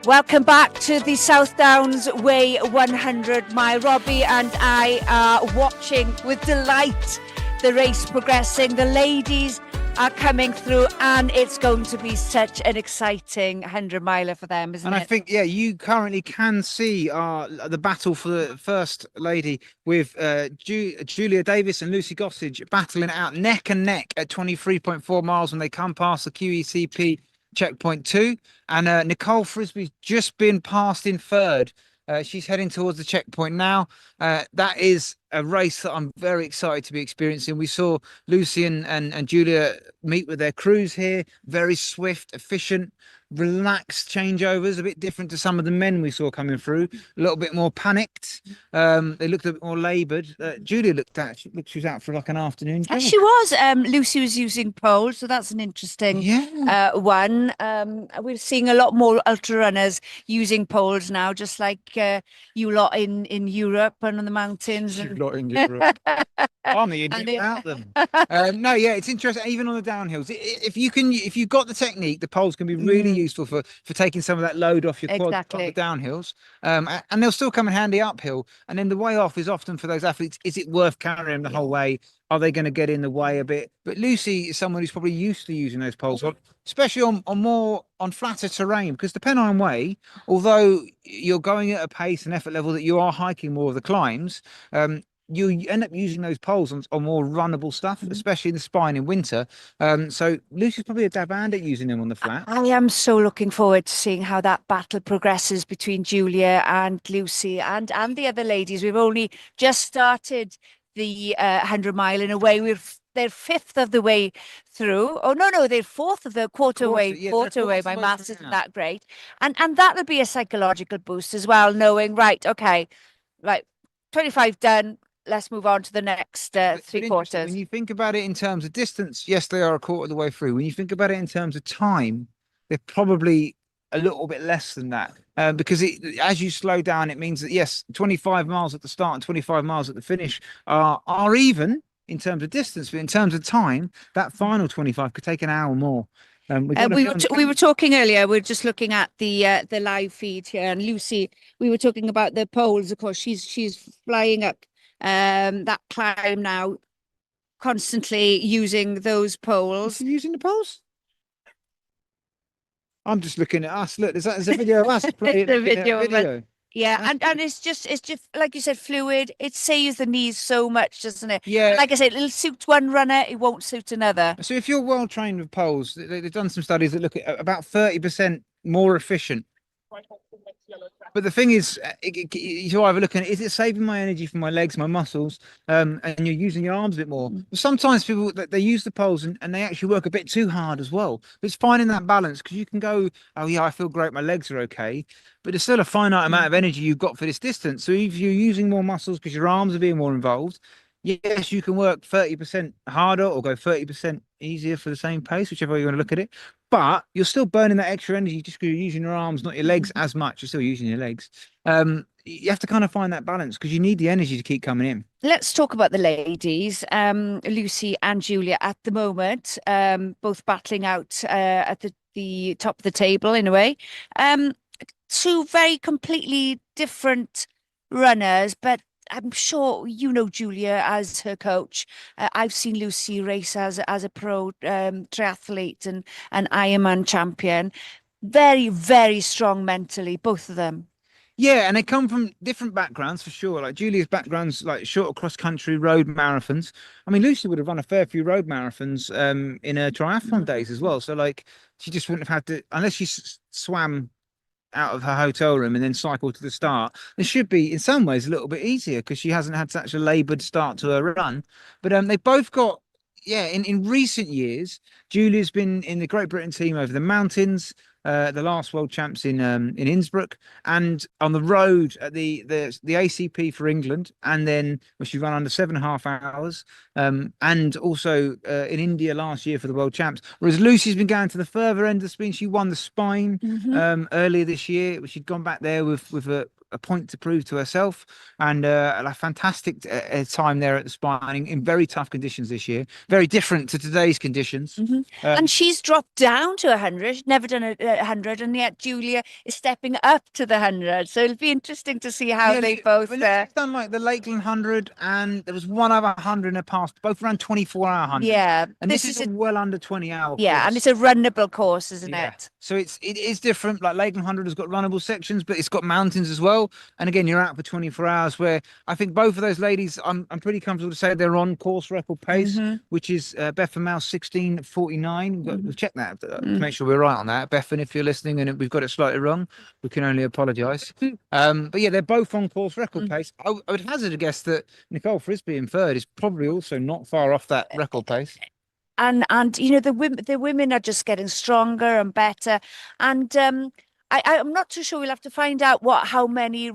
Welcome back to the South Downs Way 100 mile. Robbie and I are watching with delight the race progressing. The ladies are coming through, and it's going to be such an exciting 100 miler for them, isn't it? And I think, yeah, you currently can see the battle for the first lady with Julia Davis and Lucy Gossage battling it out neck and neck at 23.4 miles when they come past the QECP checkpoint 2. And Nicole Frisbee's just been passed in third. She's heading towards the checkpoint now. That is a race that I'm very excited to be experiencing. We saw Lucy and Julia meet with their crews here. Very swift, efficient, relaxed changeovers, a bit different to some of the men we saw coming through. A little bit more panicked. They looked a bit more laboured. Julia she was out for like an afternoon jog. And she was. Lucy was using poles, so that's an interesting one. We're seeing a lot more ultra runners using poles now, just like you lot in Europe and on the mountains. You lot in Europe. I'm the idiot without them. No, yeah, it's interesting. Even on the downhills, if you've got the technique, the poles can be really useful for taking some of that load off your quads on the downhills. And they'll still come in handy uphill. And then the way off is often for those athletes, is it worth carrying the whole way? Are they going to get in the way a bit? But Lucy is someone who's probably used to using those poles, especially on flatter terrain, because the Pennine Way, although you're going at a pace and effort level that you are hiking more of the climbs, you end up using those poles on more runnable stuff, especially in the spine in winter. So Lucy's probably a dab hand at using them on the flat. I am so looking forward to seeing how that battle progresses between Julia and Lucy and the other ladies. We've only just started the 100 mile in a way. They're fifth of the way through. Oh no, they're fourth of the quarter way. My maths isn't that great, and that'll be a psychological boost as well, knowing right, 25 done. Let's move on to the next 3 quarters. When you think about it in terms of distance, yes, they are a quarter of the way through. When you think about it in terms of time, they're probably a little bit less than that. Because as you slow down, it means that, yes, 25 miles at the start and 25 miles at the finish are even in terms of distance, but in terms of time, that final 25 could take an hour more. We were talking earlier. We're just looking at the live feed here, and Lucy. We were talking about the poles. Of course, she's flying up that climb now, constantly using those poles. Using the poles? I'm just looking at us. Look, there's a video of us playing the video. Yeah, and it's just like you said, fluid. It saves the knees so much, doesn't it? Yeah. Like I said, it'll suit one runner, it won't suit another. So if you're well trained with poles, they've done some studies that look at about 30% more efficient. But the thing is, you're either looking at, is it saving my energy from my legs, my muscles, and you're using your arms a bit more. But sometimes people, they use the poles and they actually work a bit too hard as well. But it's finding that balance, because you can go, oh yeah, I feel great, my legs are okay, but there's still a finite amount of energy you've got for this distance. So if you're using more muscles because your arms are being more involved, yes, you can work 30% harder or go 30% easier for the same pace, whichever way you want to look at it. But you're still burning that extra energy just because you're using your arms, not your legs as much. You're still using your legs. You have to kind of find that balance because you need the energy to keep coming in. Let's talk about the ladies. Lucy and Julia at the moment, both battling out at the top of the table in a way. Two very completely different runners, but I'm sure you know Julia as her coach. I've seen Lucy race as a pro triathlete and an Ironman champion. Very, very strong mentally, both of them. Yeah, and they come from different backgrounds for sure. Like Julia's background's like short cross country road marathons. I mean, Lucy would have run a fair few road marathons in her triathlon days as well. So like, she just wouldn't have had to, unless she swam out of her hotel room and then cycle to the start. It should be in some ways a little bit easier because she hasn't had such a laboured start to her run. But they both got, in recent years, Julia's been in the Great Britain team over the mountains, the last world champs in Innsbruck, and on the road at the ACP for England, and then she ran under 7.5 hours, and also in India last year for the world champs. Whereas Lucy's been going to the further end of the spin. She won the spine earlier this year. She'd gone back there with a point to prove to herself, and a fantastic time there at the Spine in very tough conditions this year. Very different to today's conditions. And she's dropped down to 100, never done a 100, and yet Julia is stepping up to the 100. So it'll be interesting to see how they both. She's done like the Lakeland 100, and there was one other 100 in the past, both around 24-hour 100. Yeah, and this is a well under 20-hour. Yeah, and it's a runnable course, isn't it? So it is different. Like Lakeland 100 has got runnable sections, but it's got mountains as well. And again, you're out for 24 hours. Where I think both of those ladies, I'm pretty comfortable to say they're on course record pace, which is Bethan Mouse 16:49. We'll check that to make sure we're right on that. Bethan, if you're listening and we've got it slightly wrong, we can only apologise. But yeah, they're both on course record pace. I would hazard a guess that Nicole Frisbee in third is probably also not far off that record pace. And you know, the women are just getting stronger and better. And I'm not too sure. We'll have to find out how many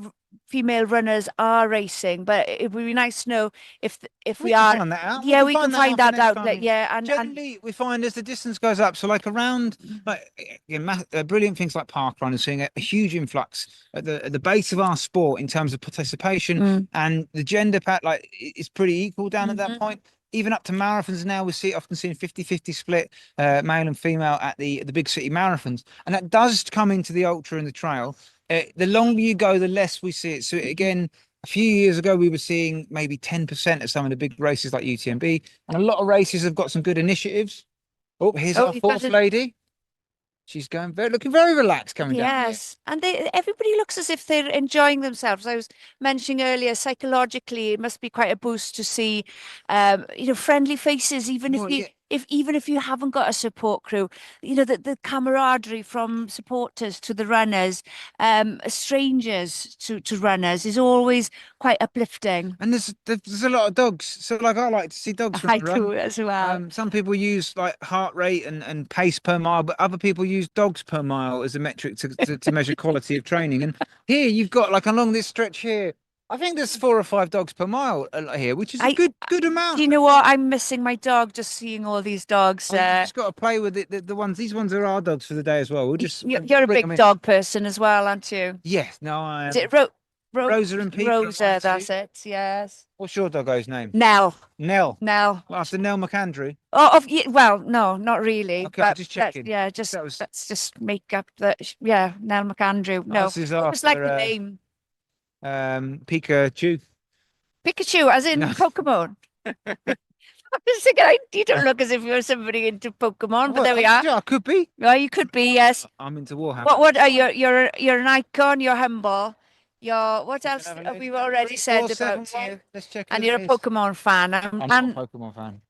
female runners are racing, but it would be nice to know if we are. Find that out. Yeah, we can find that out. Yeah, and generally we find as the distance goes up, so like around brilliant things like parkrun and seeing a huge influx at the base of our sport in terms of participation, and the gender like it's pretty equal down at that point. Even up to marathons now, we often see a 50-50 split, male and female at the big city marathons. And that does come into the ultra and the trail. The longer you go, the less we see it. So again, a few years ago, we were seeing maybe 10% of some of the big races like UTMB. And a lot of races have got some good initiatives. Oh, here's our fourth lady. She's looking very relaxed coming down. Yes, and everybody looks as if they're enjoying themselves. I was mentioning earlier, psychologically, it must be quite a boost to see, friendly faces, even if you haven't got a support crew. You know, the camaraderie from supporters to the runners, strangers to runners is always quite uplifting. And there's a lot of dogs. So like I like to see dogs run. I do as well. Some people use like heart rate and pace per mile, but other people use dogs per mile as a metric to measure quality of training. And here you've got like along this stretch here, I think there's 4 or 5 dogs per mile here, which is a good amount. Do you know what? I'm missing my dog just seeing all these dogs. You've just got to play with it. The ones, these ones are our dogs for the day as well. We'll just you're a big dog person as well, aren't you? Yes. No, I am. Is it Rosa and Peter. Rosa, that's it. Yes. What's your doggo's name? Nell. Nell. Nell. Well, after Nell McAndrew. Well, no, not really. Okay, just checking. Yeah, let's just make up that. Yeah, Nell McAndrew. No, it's like the name. Pikachu. Pikachu, as in Pokemon. I'm just thinking, you don't look as if you're somebody into Pokemon, but there we are. Yeah, I could be. Well, you could be, yes. I'm into Warhammer. What are you're an icon, you're humble. What else have we already said about you? Let's check. And you're a Pokemon fan. I'm not a Pokemon fan.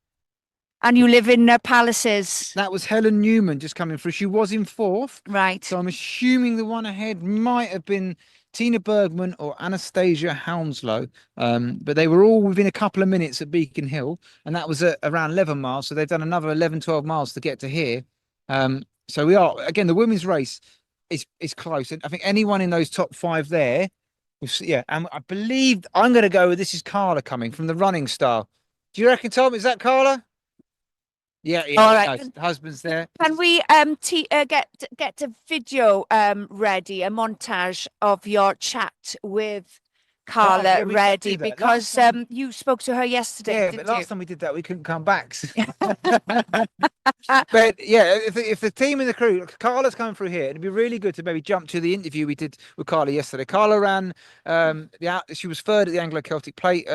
And you live in Palaces. That was Helen Newman just coming through. She was in 4th. Right. So I'm assuming the one ahead might have been Tina Bergman or Anastasia Hounslow. But they were all within a couple of minutes at Beacon Hill. And that was around 11 miles. So they've done another 11, 12 miles to get to here. So we are, again, the women's race is close. And I think anyone in those top 5 there, and I believe I'm going to go with this is Carla coming from the Running Star. Do you reckon, Tom? Is that Carla? Yeah. All right. No, husband's there. Can we get a video ready, a montage of your chat with Carla ready, because you spoke to her yesterday. Yeah, but last time we did that, we couldn't come back. But yeah, if the team and the crew, Carla's coming through here, it'd be really good to maybe jump to the interview we did with Carla yesterday. Carla ran, she was 3rd at the Anglo-Celtic Plate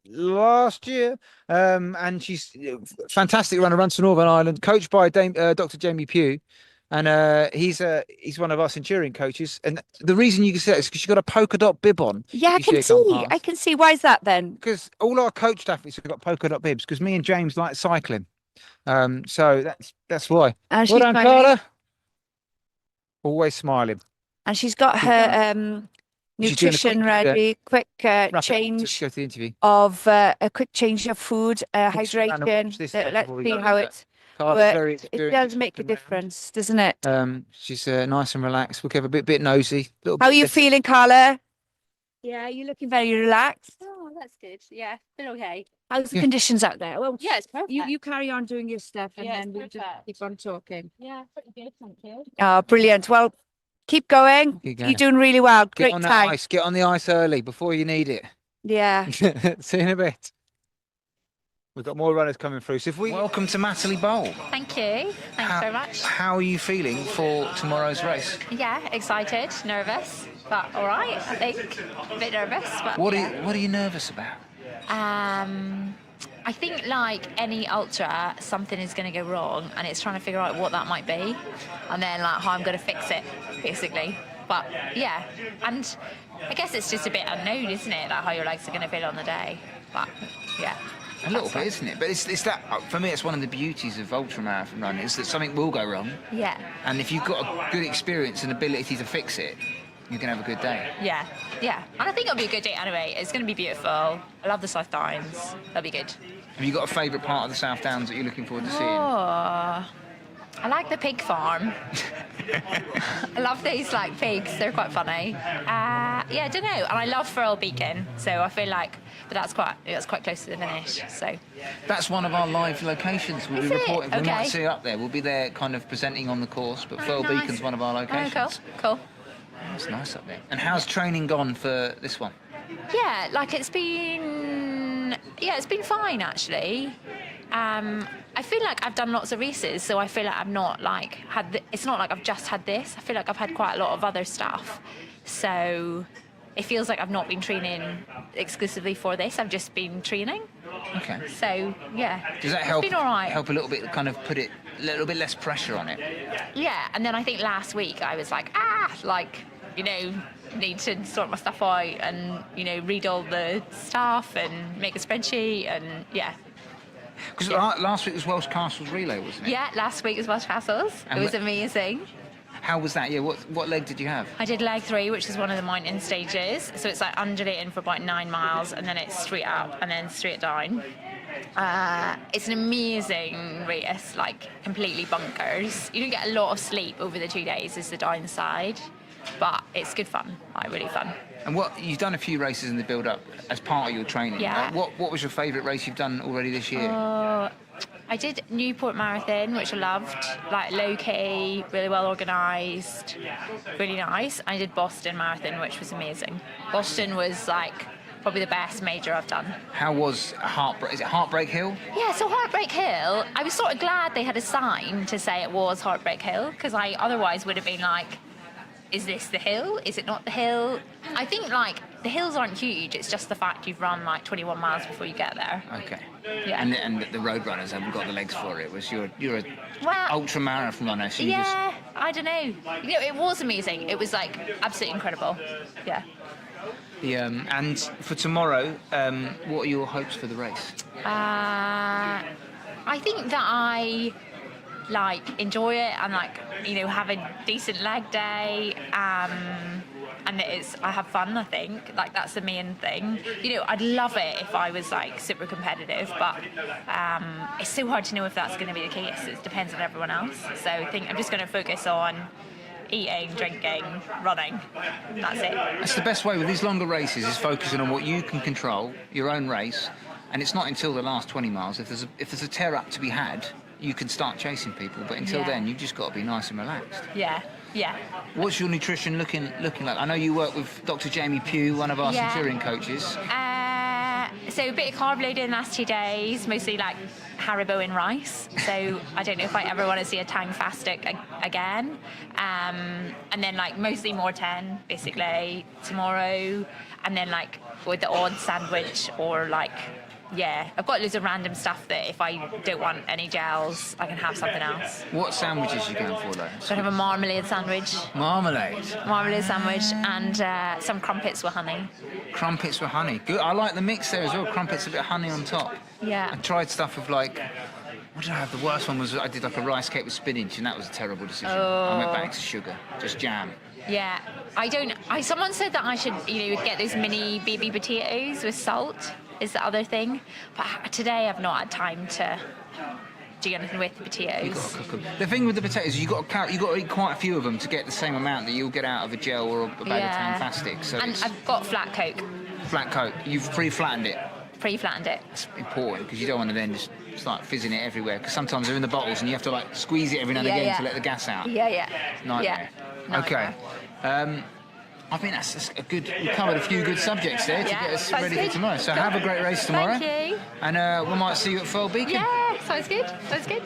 last year, and she's fantastic runner, runs to Northern Ireland, coached by Dr. Jamie Pugh. And he's one of our Centurion coaches. And the reason you can see that is because she's got a polka dot bib on. Yeah, I can see. Why is that then? Because all our coached athletes have got polka dot bibs, because me and James like cycling. So that's why. And well done, Carla. Always smiling. And she's got her nutrition ready, quick change go to the interview. Of a quick change of food, hydration. Let's see how it works. It does make a difference, doesn't it? She's nice and relaxed. We'll give a bit nosy. How are you feeling, Carla? Yeah, you're looking very relaxed. Oh, that's good. Yeah, been okay. How's the conditions out there? Well, yeah, it's perfect. You carry on doing your stuff, and then we'll just keep on talking. Yeah, pretty good, thank you. Oh, brilliant. Well, Keep going. Keep You're going. doing really well. Get Great on time. the ice. Get on the ice early before you need it. Yeah. See you in a bit. We've got more runners coming through. So if we welcome to Matterley Bowl. Thank you. Thanks very much. How are you feeling for tomorrow's race? Yeah, excited, nervous, but all right. I think a bit nervous, but What are you nervous about? I think like any ultra, something is going to go wrong, and it's trying to figure out what that might be, and then like how I'm going to fix it, basically. But yeah, and I guess it's just a bit unknown, isn't it? Like how your legs are going to feel on the day. But yeah. A little bit, isn't it? But it's that, for me, it's one of the beauties of ultramarathon running, is that something will go wrong. Yeah. And if you've got a good experience and ability to fix it, you're going to have a good day. Yeah, yeah. And I think it'll be a good day anyway. It's going to be beautiful. I love the South Downs. That'll be good. Have you got a favourite part of the South Downs that you're looking forward to seeing? Oh, I like the pig farm. I love these like pigs. They're quite funny. Yeah, I don't know. And I love Firle Beacon. So I feel like, but that's quite close to the finish. So that's one of our live locations. We'll be reporting. We might Okay. see you up there. We'll be there, kind of presenting on the course. But Firle nice. Beacon's one of our locations. Oh, cool. That's nice up there. And how's training gone for this one? Yeah, like it's been fine actually. I feel like I've done lots of races, so I feel like I've not like had. It's not like I've just had this. I feel like I've had quite a lot of other stuff. So it feels like I've not been training exclusively for this. I've just been training. Okay. So yeah. Does that help? It's been all right. Help a little bit, kind of put it a little bit less pressure on it. Yeah, and then I think last week I was like, need to sort my stuff out and, read all the stuff and make a spreadsheet and, yeah. Because last week was Welsh Castles Relay, wasn't it? Yeah, last week was Welsh Castles. And it was amazing. How was that? Yeah, what leg did you have? I did leg 3, which is one of the mountain stages. So it's like undulating for about 9 miles and then it's straight up and then straight down. It's an amazing race, like completely bunkers. You don't get a lot of sleep over the 2 days is the downside, but it's good fun, like really fun. And you've done a few races in the build-up as part of your training. Yeah. What was your favourite race you've done already this year? I did Newport Marathon, which I loved, like low-key, really well organised, really nice. I did Boston Marathon, which was amazing. Boston was like probably the best major I've done. How was Heartbreak? Is it Heartbreak Hill? Yeah, so Heartbreak Hill, I was sort of glad they had a sign to say it was Heartbreak Hill, because I otherwise would have been like, is this the hill? Is it not the hill? I think like the hills aren't huge, it's just the fact you've run like 21 miles before you get there. Okay. Yeah. And the road runners haven't got the legs for it. You're a Well, ultra marathon runner, so you yeah, I don't know. It was amazing. It was like absolutely incredible. Yeah. And for tomorrow, what are your hopes for the race? I think that I enjoy it and have a decent leg day. And I have fun, I think. Like, that's the main thing. I'd love it if I was, super competitive, but it's so hard to know if that's going to be the case. It depends on everyone else. So I think I'm just going to focus on eating, drinking, running. That's it. That's the best way with these longer races, is focusing on what you can control, your own race, and it's not until the last 20 miles. If there's a tear up to be had, you can start chasing people, but until then, you've just got to be nice and relaxed. Yeah. What's your nutrition looking like? I know you work with Dr. Jamie Pugh, one of our Centurion coaches. So a bit of carb loading in the last 2 days, mostly like Haribo and rice. So I don't know if I ever want to see a Tang fastic again. And then mostly more 10 basically tomorrow, and then with the odd sandwich or I've got loads of random stuff that if I don't want any gels, I can have something else. What sandwiches are you going for, though? So I have a marmalade sandwich. Marmalade Sandwich and some crumpets with honey. Crumpets with honey. Good. I like the mix there as well. Crumpets, a bit of honey on top. Yeah. I tried stuff of what did I have? The worst one was I did a rice cake with spinach, and that was a terrible decision. I went back to sugar, just jam. Yeah. Someone said that I should, get those mini baby potatoes with salt. Is the other thing, but today I've not had time to do anything with the potatoes. You've got to cook them. The thing with the potatoes, you've got to eat quite a few of them to get the same amount that you'll get out of a gel or a bag of Tang fastic. So and I've got flat Coke. Flat Coke. You've pre-flattened it. pre-flattened it. It's important because you don't want to then just start fizzing it everywhere. Because sometimes they're in the bottles and you have to like squeeze it every now and again to let the gas out. Yeah. Nightmare. Yeah. Okay. I think that's a good. We covered a few good subjects there to get us ready for tomorrow. So have a great race tomorrow. Thank you. And we might see you at Foyle Beacon. Yeah, sounds good. Sounds good.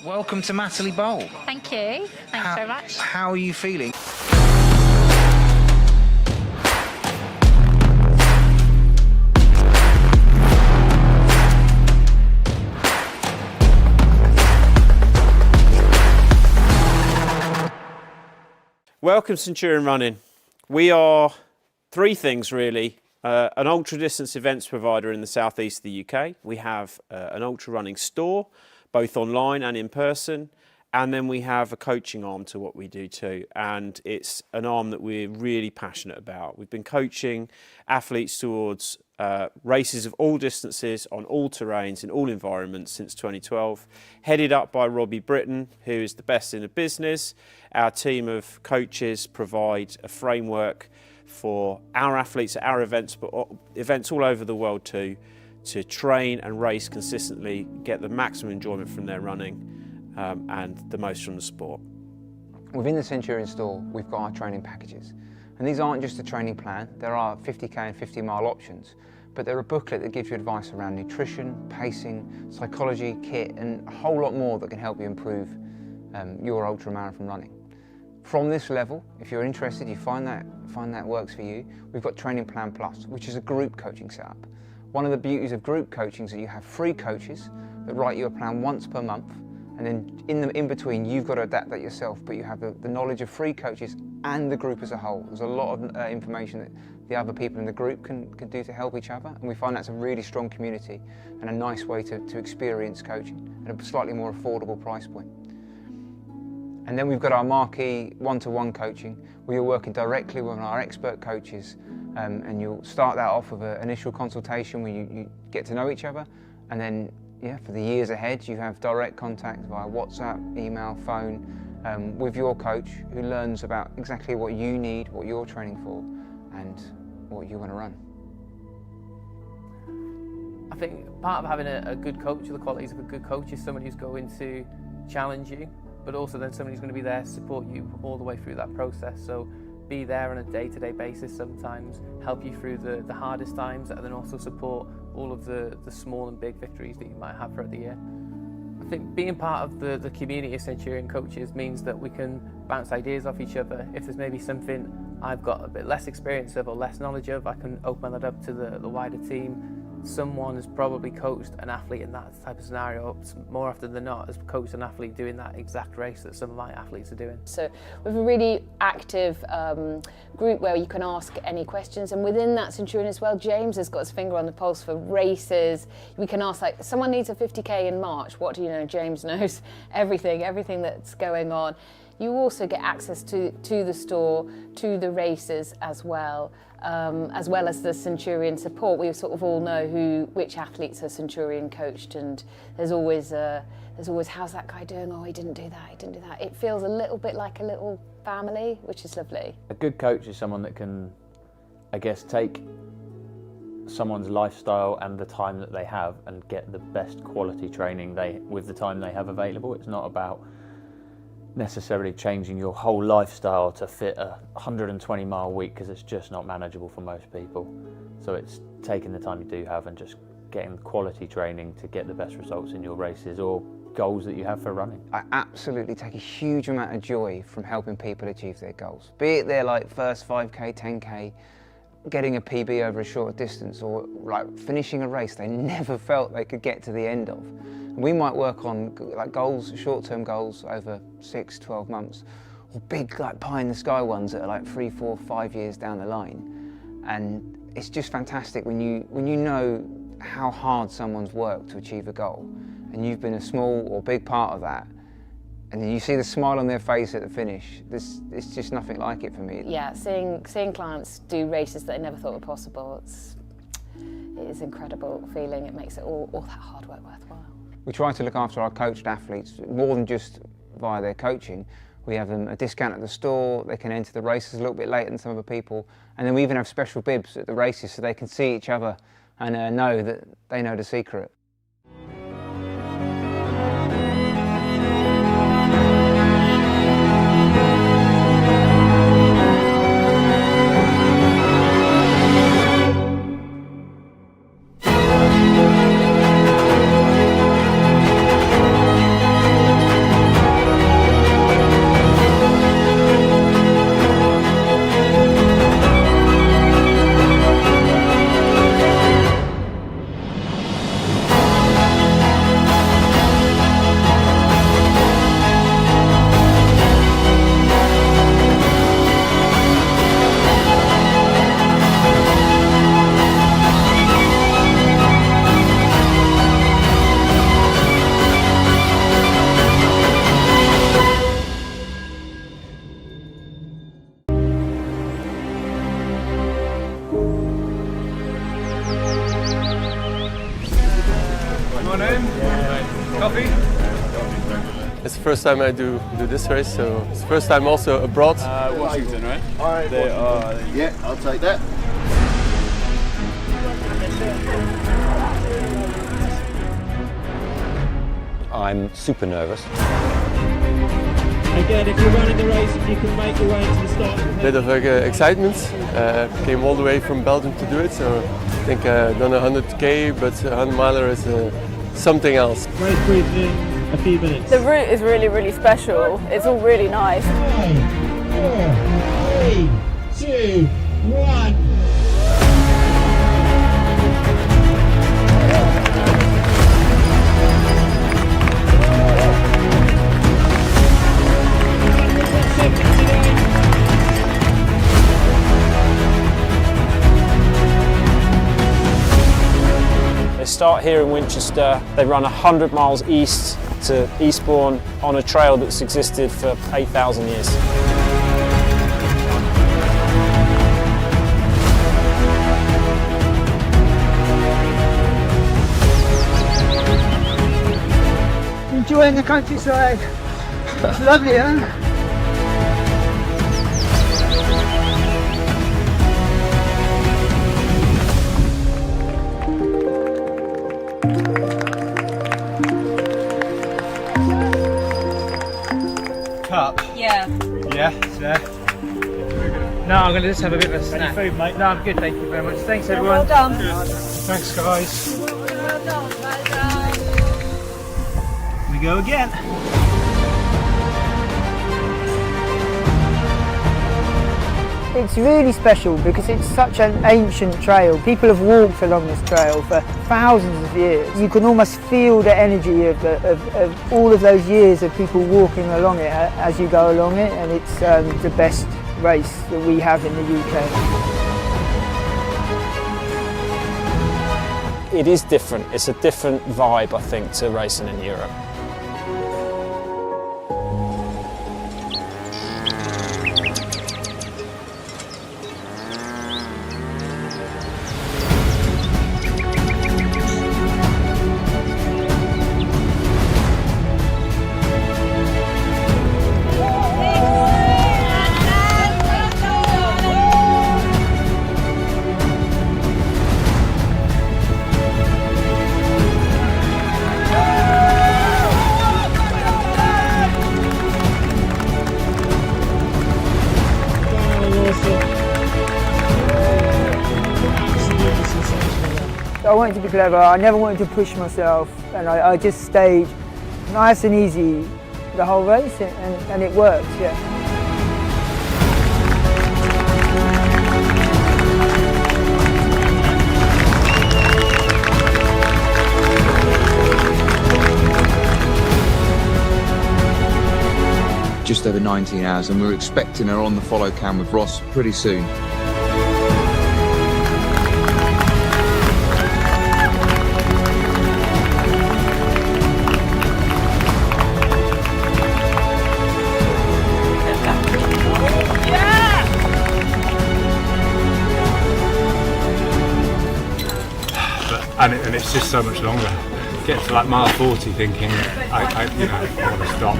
welcome to Matterley Bowl. Thank you. Thanks very much. How are you feeling? Welcome Centurion Running. We are three things really. An ultra distance events provider in the southeast of the UK. We have an ultra running store, both online and in person. And then we have a coaching arm to what we do too. And it's an arm that we're really passionate about. We've been coaching athletes towards races of all distances, on all terrains, in all environments since 2012. Headed up by Robbie Britton, who is the best in the business. Our team of coaches provide a framework for our athletes at our events, but events all over the world too, to train and race consistently, get the maximum enjoyment from their running and the most from the sport. Within the Centurion store, we've got our training packages. And these aren't just a training plan, there are 50k and 50-mile options, but they're a booklet that gives you advice around nutrition, pacing, psychology, kit, and a whole lot more that can help you improve your ultramarathon running. From this level, if you're interested, you find that works for you, we've got Training Plan Plus, which is a group coaching setup. One of the beauties of group coaching is that you have free coaches that write you a plan once per month, and then in between you've got to adapt that yourself, but you have the knowledge of free coaches and the group as a whole. There's a lot of information that the other people in the group can do to help each other, and we find that's a really strong community and a nice way to experience coaching at a slightly more affordable price point. And then we've got our marquee one-to-one coaching, where you're working directly with our expert coaches, and you'll start that off with an initial consultation where you get to know each other, and then for the years ahead you have direct contact via WhatsApp, email, phone with your coach, who learns about exactly what you need, what you're training for, and what you want to run. I think part of having a good coach, or the qualities of a good coach, is someone who's going to challenge you, but also then somebody who's going to be there to support you all the way through that process. So be there on a day-to-day basis sometimes, help you through the hardest times, and then also support all of the small and big victories that you might have throughout the year. I think being part of the community of Centurion coaches means that we can bounce ideas off each other. If there's maybe something I've got a bit less experience of or less knowledge of, I can open that up to the wider team. Someone has probably coached an athlete in that type of scenario, more often than not, has coached an athlete doing that exact race that some of my athletes are doing. So we have a really active group where you can ask any questions, and within that Centurion as well, James has got his finger on the pulse for races. We can ask, like, someone needs a 50k in March, what do you know? James knows everything that's going on. You also get access to the store, to the races as well as the Centurion support. We sort of all know which athletes are Centurion coached, and there's always how's that guy doing? Oh, he didn't do that. It feels a little bit like a little family, which is lovely. A good coach is someone that can, I guess, take someone's lifestyle and the time that they have and get the best quality training with the time they have available. It's not about necessarily changing your whole lifestyle to fit a 120-mile week, because it's just not manageable for most people. So it's taking the time you do have and just getting quality training to get the best results in your races or goals that you have for running. I absolutely take a huge amount of joy from helping people achieve their goals, be it their first 5k, 10k, getting a PB over a short distance, or finishing a race they never felt they could get to the end of. We might work on goals, short-term goals over 6, 12 months, or big pie-in-the-sky ones that are 3, 4, 5 years down the line. And it's just fantastic when you know how hard someone's worked to achieve a goal, and you've been a small or big part of that, and then you see the smile on their face at the finish. It's just nothing like it for me. Yeah, seeing clients do races that I never thought were possible, it is an incredible feeling. It makes it all that hard work worthwhile. We try to look after our coached athletes more than just via their coaching. We have them a discount at the store, they can enter the races a little bit later than some other people, and then we even have special bibs at the races so they can see each other and know that they know the secret. first time I do this race, so it's the first time also abroad. Washington, right? Yeah, I'll take that. I'm super nervous. Again, if you're running the race and you can make your way to the start. Bit of excitement. Came all the way from Belgium to do it, so I think done 100k, but 100 miler is something else. Race cruise in a few minutes. The route is really, really special. It's all really nice. 5, 4, 3, 2, 1. They start here in Winchester, they run 100 miles east to Eastbourne on a trail that's existed for 8,000 years. Enjoying the countryside. It's lovely, huh? Cup? Yeah. Yeah, sir. No, I'm going to just have a bit of a snack. Any food, mate? No, I'm good, thank you very much. Thanks, everyone. Well done. Thanks, guys. Well done, well done. We go again. It's really special because it's such an ancient trail. People have walked along this trail for thousands of years. You can almost feel the energy of all of those years of people walking along it as you go along it, and it's the best race that we have in the UK. It is different. It's a different vibe, I think, to racing in Europe. I wanted to be clever, I never wanted to push myself, and I just stayed nice and easy the whole race, and it worked, yeah. Just over 19 hours, and we're expecting her on the follow cam with Ross pretty soon. And it's just so much longer. Get to like mile 40 thinking, I want to stop.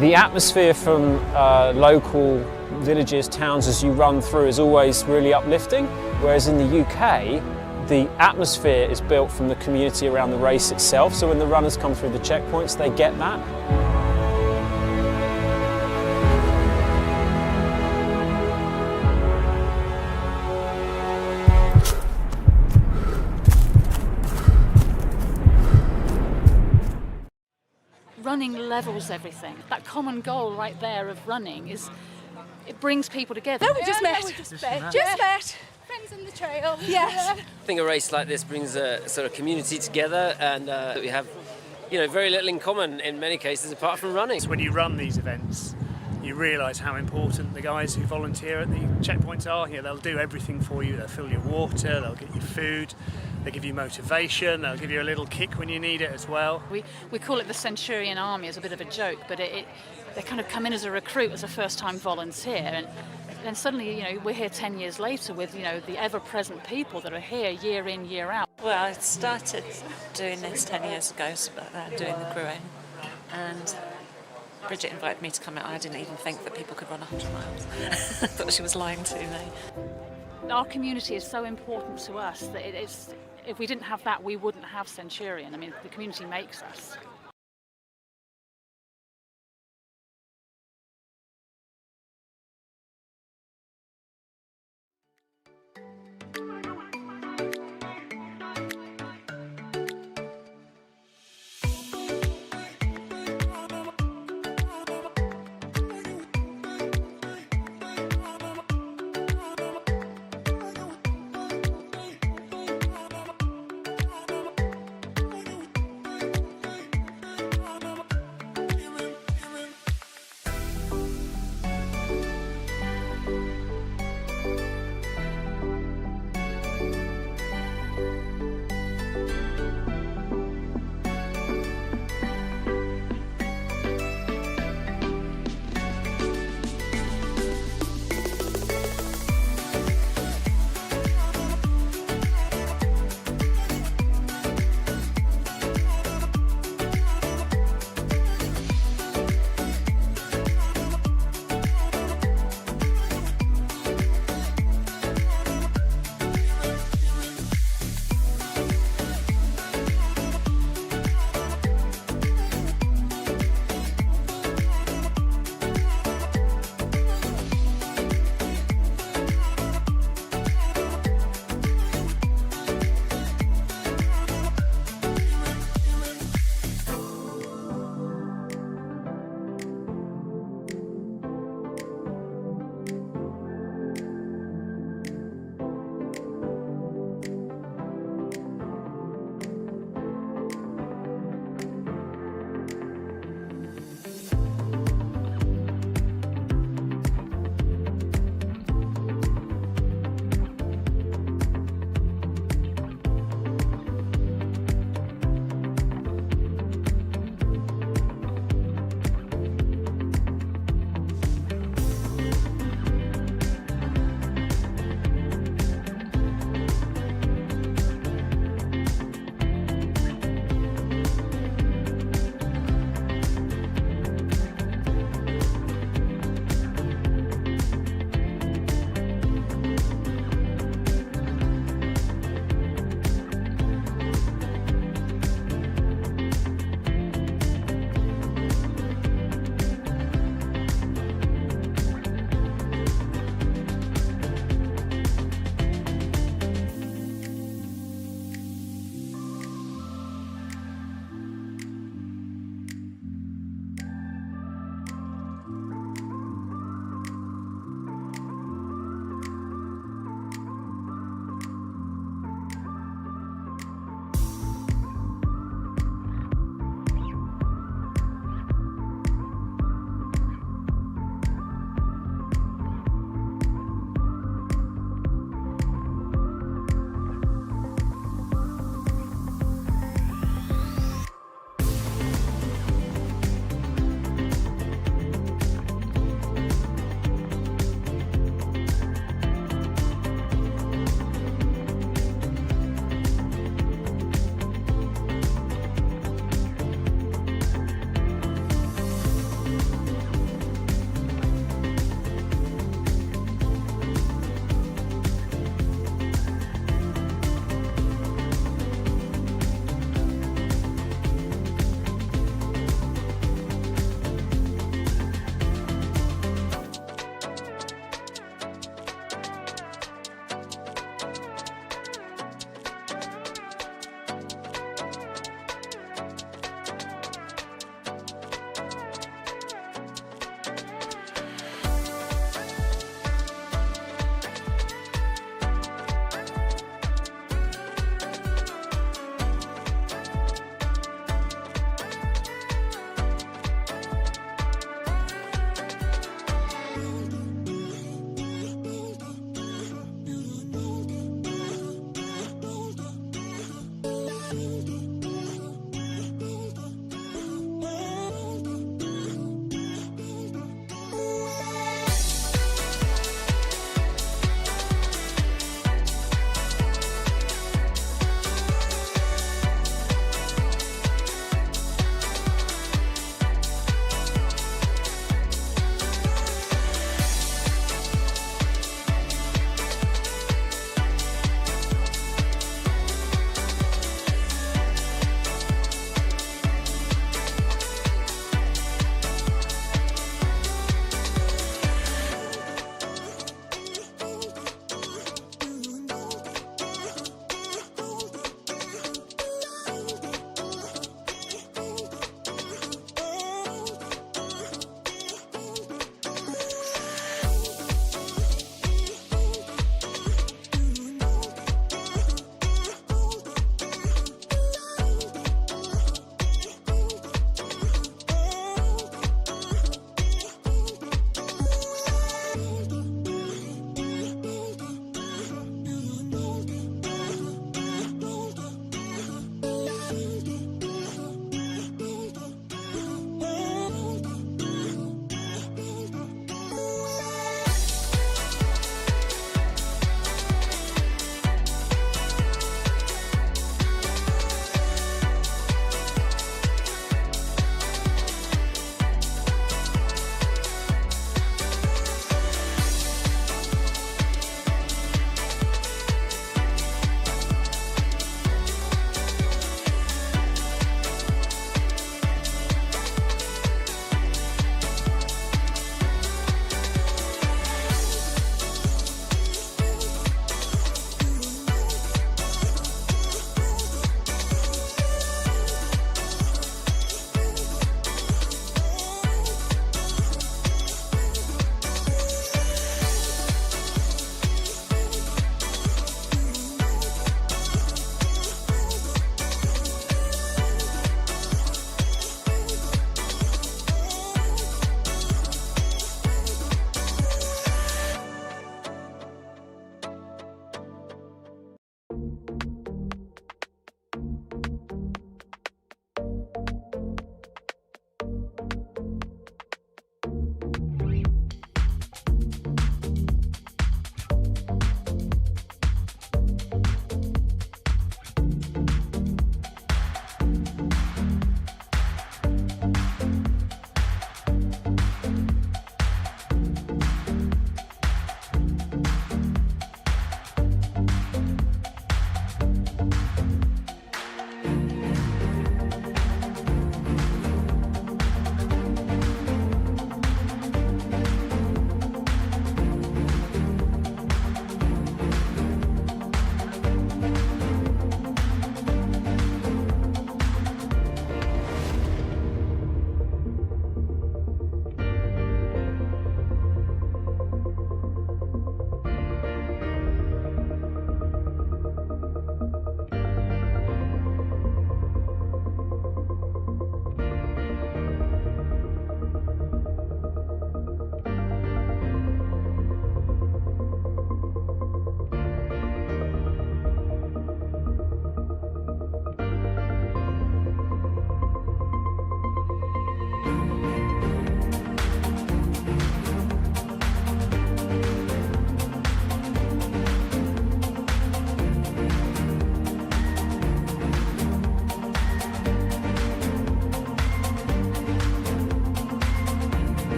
The atmosphere from local villages, towns as you run through is always really uplifting, whereas in the UK, the atmosphere is built from the community around the race itself, so when the runners come through the checkpoints, they get that. Running levels everything. That common goal right there of running it brings people together. No, we just met. Just met. Friends on the trail. Yes. I think a race like this brings a sort of community together, and we have, very little in common in many cases apart from running. When you run these events, you realise how important the guys who volunteer at the checkpoints are. They'll do everything for you. They'll fill your water, they'll get you food, they give you motivation, they'll give you a little kick when you need it as well. We call it the Centurion army as a bit of a joke, but they kind of come in as a recruit, as a first-time volunteer, and then suddenly, you know, we're here 10 years later with, you know, the ever-present people that are here year in, year out. Well, I started doing this 10 years ago, doing the crewing, and Bridget invited me to come out. I didn't even think that people could run 100 miles. I thought she was lying to me. Our community is so important to us that if we didn't have that, we wouldn't have Centurion. I mean, the community makes us.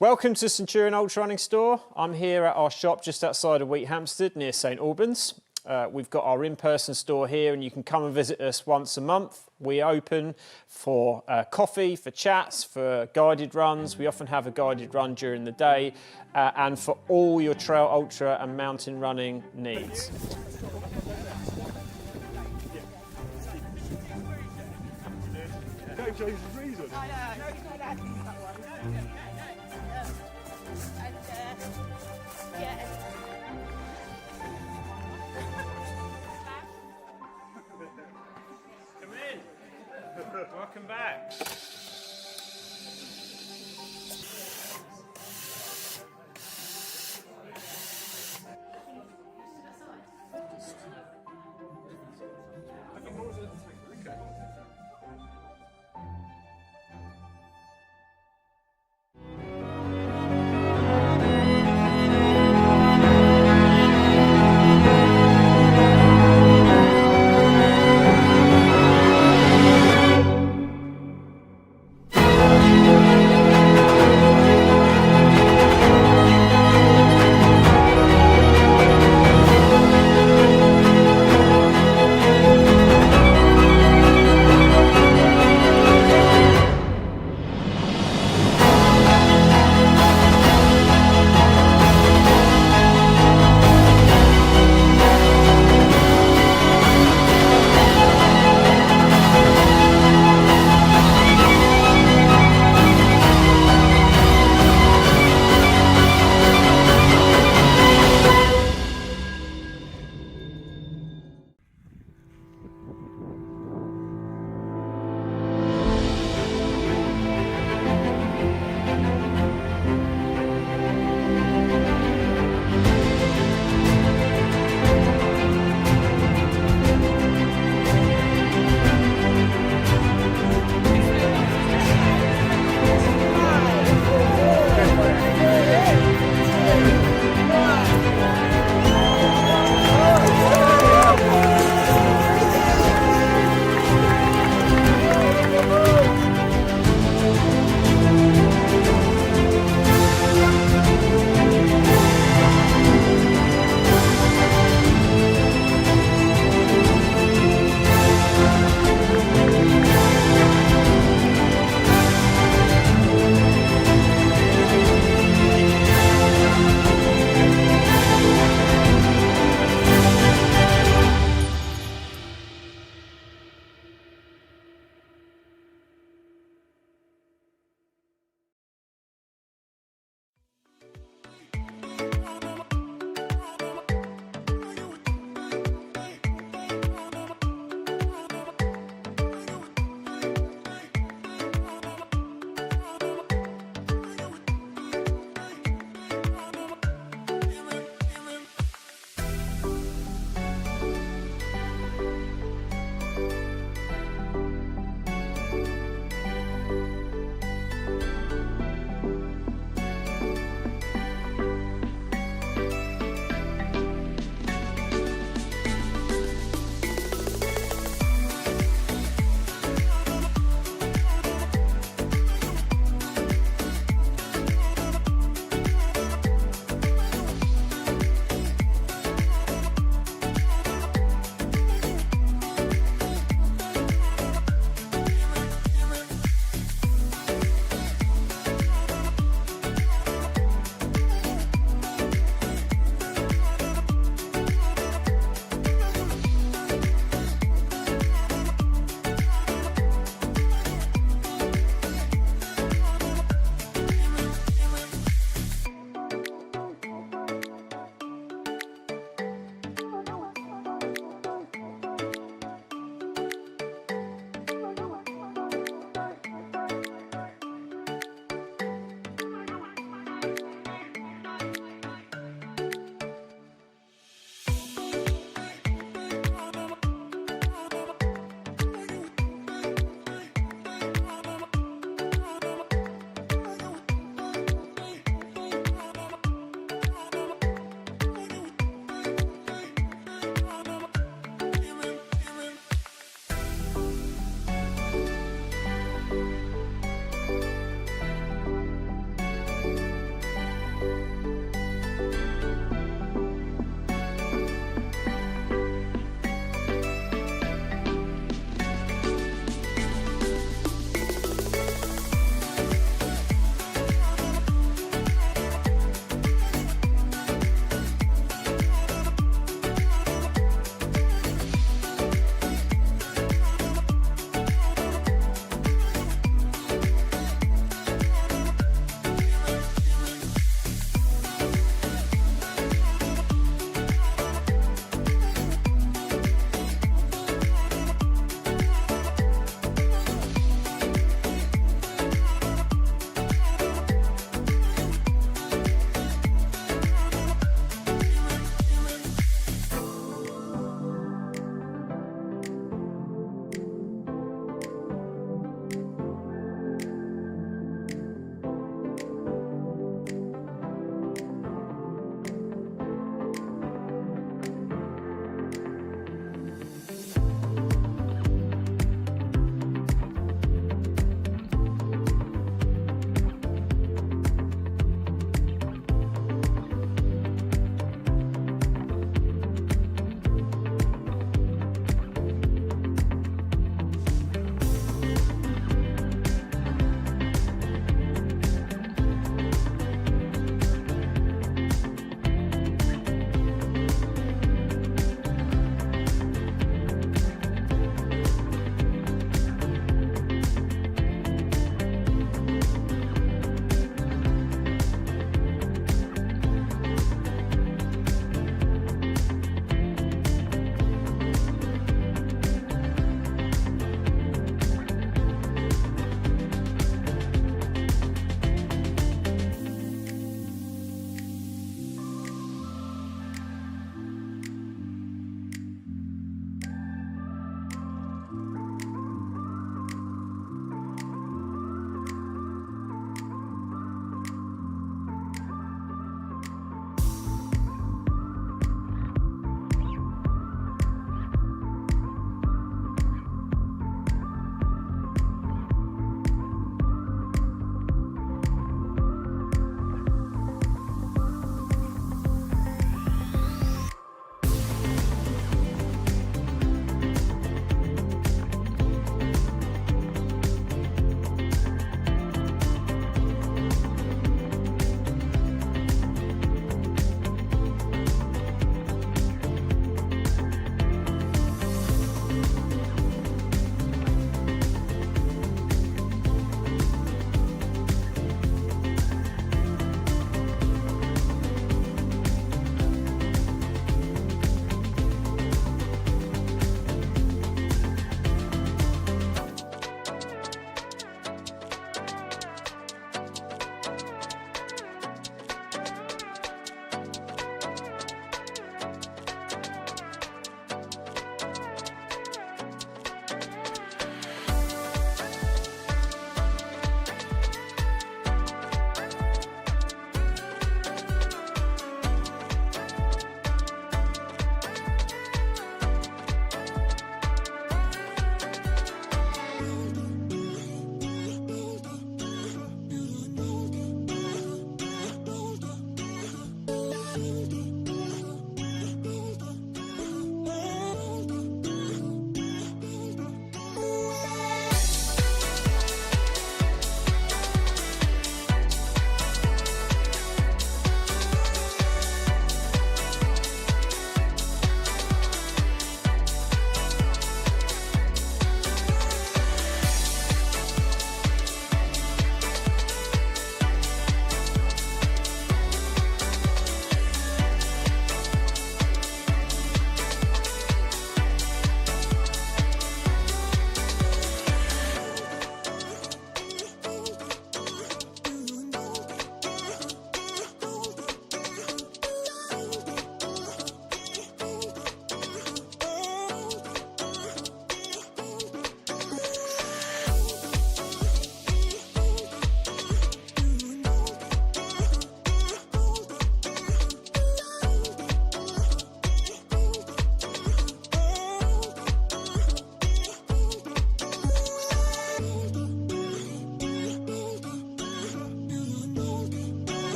Welcome to Centurion Ultra Running Store. I'm here at our shop just outside of Wheathampstead near St Albans. We've got our in-person store here and you can come and visit us once a month. We open for coffee, for chats, for guided runs. We often have a guided run during the day and for all your trail, ultra and mountain running needs. Welcome back.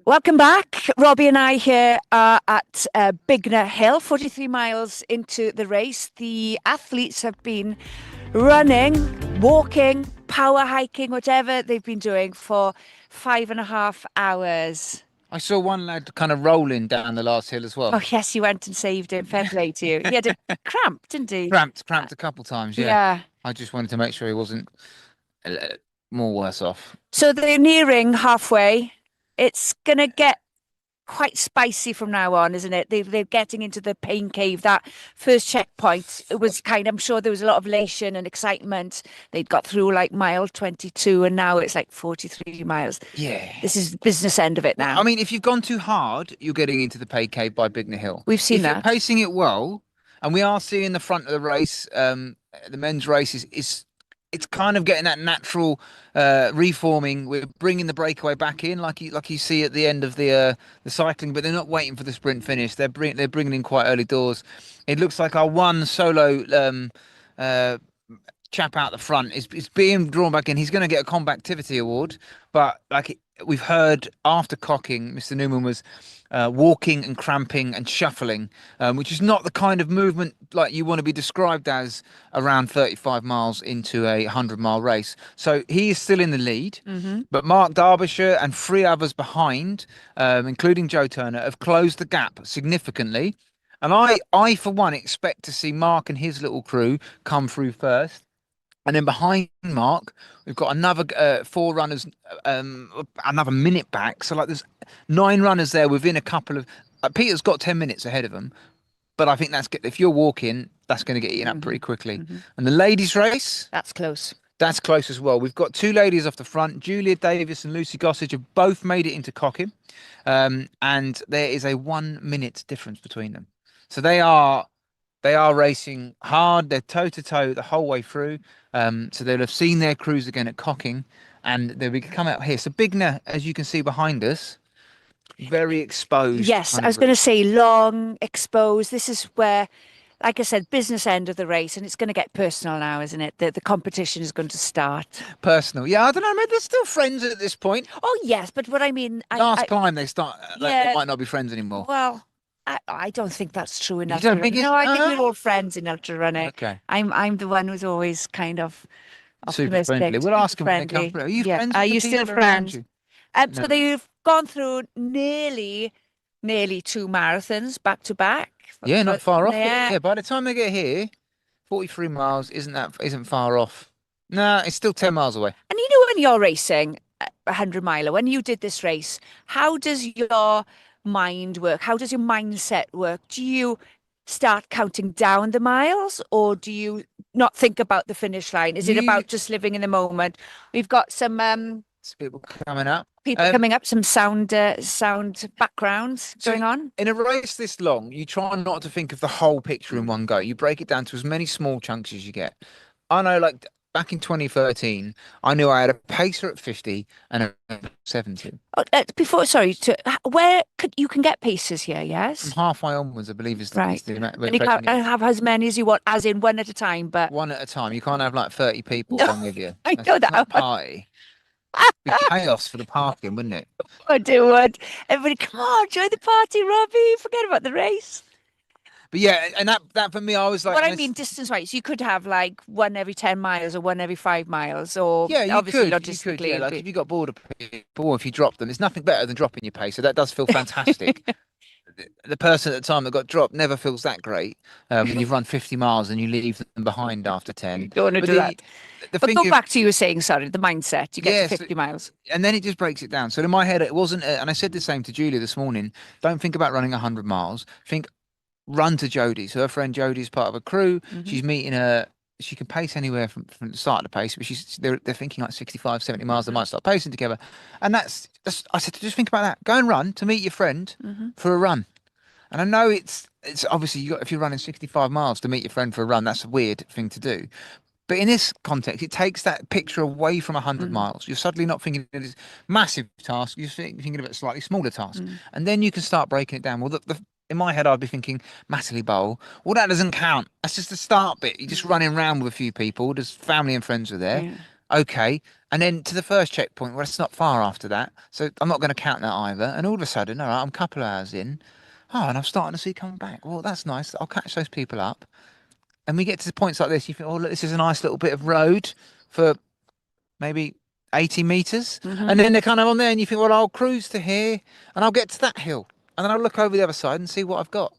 Welcome back. Robbie and I here are at Bignor Hill, 43 miles into the race. The athletes have been running, walking, power hiking, whatever they've been doing for 5.5 hours. I saw one lad kind of rolling down the last hill as well. Oh, yes, you went and saved him. Fair play to you. He had a cramp, didn't he? Cramped a couple times, yeah. Yeah. I just wanted to make sure he wasn't more worse off. So they're nearing halfway. It's going to get quite spicy from now on, isn't it? They're getting into the pain cave. That first checkpoint, it was I'm sure there was a lot of elation and excitement. They'd got through like mile 22 and now it's like 43 miles. Yeah. This is the business end of it now. I mean, if you've gone too hard, you're getting into the pain cave by Bignor Hill. We've seen if that. You're pacing it well, and we are seeing the front of the race, the men's race is it's kind of getting that natural reforming. We're bringing the breakaway back in, like you see at the end of the cycling, but they're not waiting for the sprint finish. They're bringing in quite early doors. It looks like our one solo chap out the front is being drawn back in. He's going to get a Combativity award, but we've heard after cocking, Mr. Newman was walking and cramping and shuffling, which is not the kind of movement like you want to be described as around 35 miles into a 100-mile race. So he is still in the lead, but Mark Derbyshire and 3 others behind, including Joe Turner, have closed the gap significantly. And I, for one, expect to see Mark and his little crew come through first. And then behind Mark, we've got another 4 runners, another minute back. So there's 9 runners there within a couple of. Peter's got 10 minutes ahead of them, but I think if you're walking, that's going to get eaten up pretty quickly. And the ladies' race, that's close. That's close as well. We've got 2 ladies off the front. Julia Davis and Lucy Gossage have both made it into cocking, and there is a 1 minute difference between them. So they are racing hard. They're toe to toe the whole way through. So they'll have seen their crews again at cocking, and they'll be come out here. So Bignor, as you can see behind us, very exposed. Yes, I was going to say long, exposed. This is where, like I said, business end of the race, and it's going to get personal now, isn't it? The competition is going to start. Personal, yeah. I don't know. Maybe they're still friends at this point. Oh yes, but what I mean, last climb they start. Yeah, they might not be friends anymore. Well, I don't think that's true enough. You don't think No, I think we're all friends in ultra running. Okay. I'm the one who's always kind of super friendly. We'll ask them when they come through. Are you friends? Are with you the still people around friends? you? So No. they've gone through nearly 2 marathons back to back. Yeah, not far off. Yeah. Yeah, by the time they get here, 43 miles isn't far off. No, it's still 10 miles away. And you know, when you're racing a 100-miler, when you did this race, how does your mind work? How does your mindset work? Do you start counting down the miles, or do you not think about the finish line? Is it about just living in the moment? We've got some people coming up. Coming up, some sound backgrounds going on. In a race this long, you try not to think of the whole picture in one go. You break it down to as many small chunks as you get. I know, back in 2013, I knew I had a pacer at 50 and a 70. Where you can get pacers here? Yes, from halfway onwards, I believe is right. the amount. And you can't have as many as you want, as in one at a time, but one at a time. You can't have 30 people on with you. I know that. Not a party. It'd be chaos for the parking, wouldn't it? I do would. Everybody, come on, join the party, Robbie. Forget about the race. But yeah, and that for me, I was like. What I mean, distance-wise, you could have one every 10 miles or one every 5 miles, or yeah, you obviously could. logistically. Yeah, if you got bored of people, or if you dropped them, it's nothing better than dropping your pace. So that does feel fantastic. The person at the time that got dropped never feels that great when you've run 50 miles and you leave them behind after 10. You don't want to do that. But go back to you were saying, sorry, the mindset. You get to 50 miles. And then it just breaks it down. So in my head, it wasn't, and I said the same to Julia this morning, don't think about running 100 miles. Think run to Jodie. So her friend Jodie's part of a crew. She's meeting her. She can pace anywhere from the start of the pace, but they're thinking 65, 70 miles. They might start pacing together. And that's I said, just think about that. Go and run to meet your friend for a run. And I know it's obviously if you're running 65 miles to meet your friend for a run, that's a weird thing to do. But in this context, it takes that picture away from 100 miles. You're suddenly not thinking of this massive task. You're thinking of a slightly smaller task. And then you can start breaking it down. Well, in my head, I'd be thinking, Matterley Bowl, that doesn't count. That's just the start bit. You're just running around with a few people. There's family and friends are there. Yeah. Okay. And then to the first checkpoint, well, it's not far after that. So I'm not going to count that either. And all of a sudden, all right, I'm a couple of hours in. Oh, and I'm starting to see coming back. Well, that's nice. I'll catch those people up. And we get to the points like this. You think, oh, look, this is a nice little bit of road for maybe 80 meters. And then they're kind of on there, and you think, well, I'll cruise to here and I'll get to that hill. And then I'll look over the other side and see what I've got.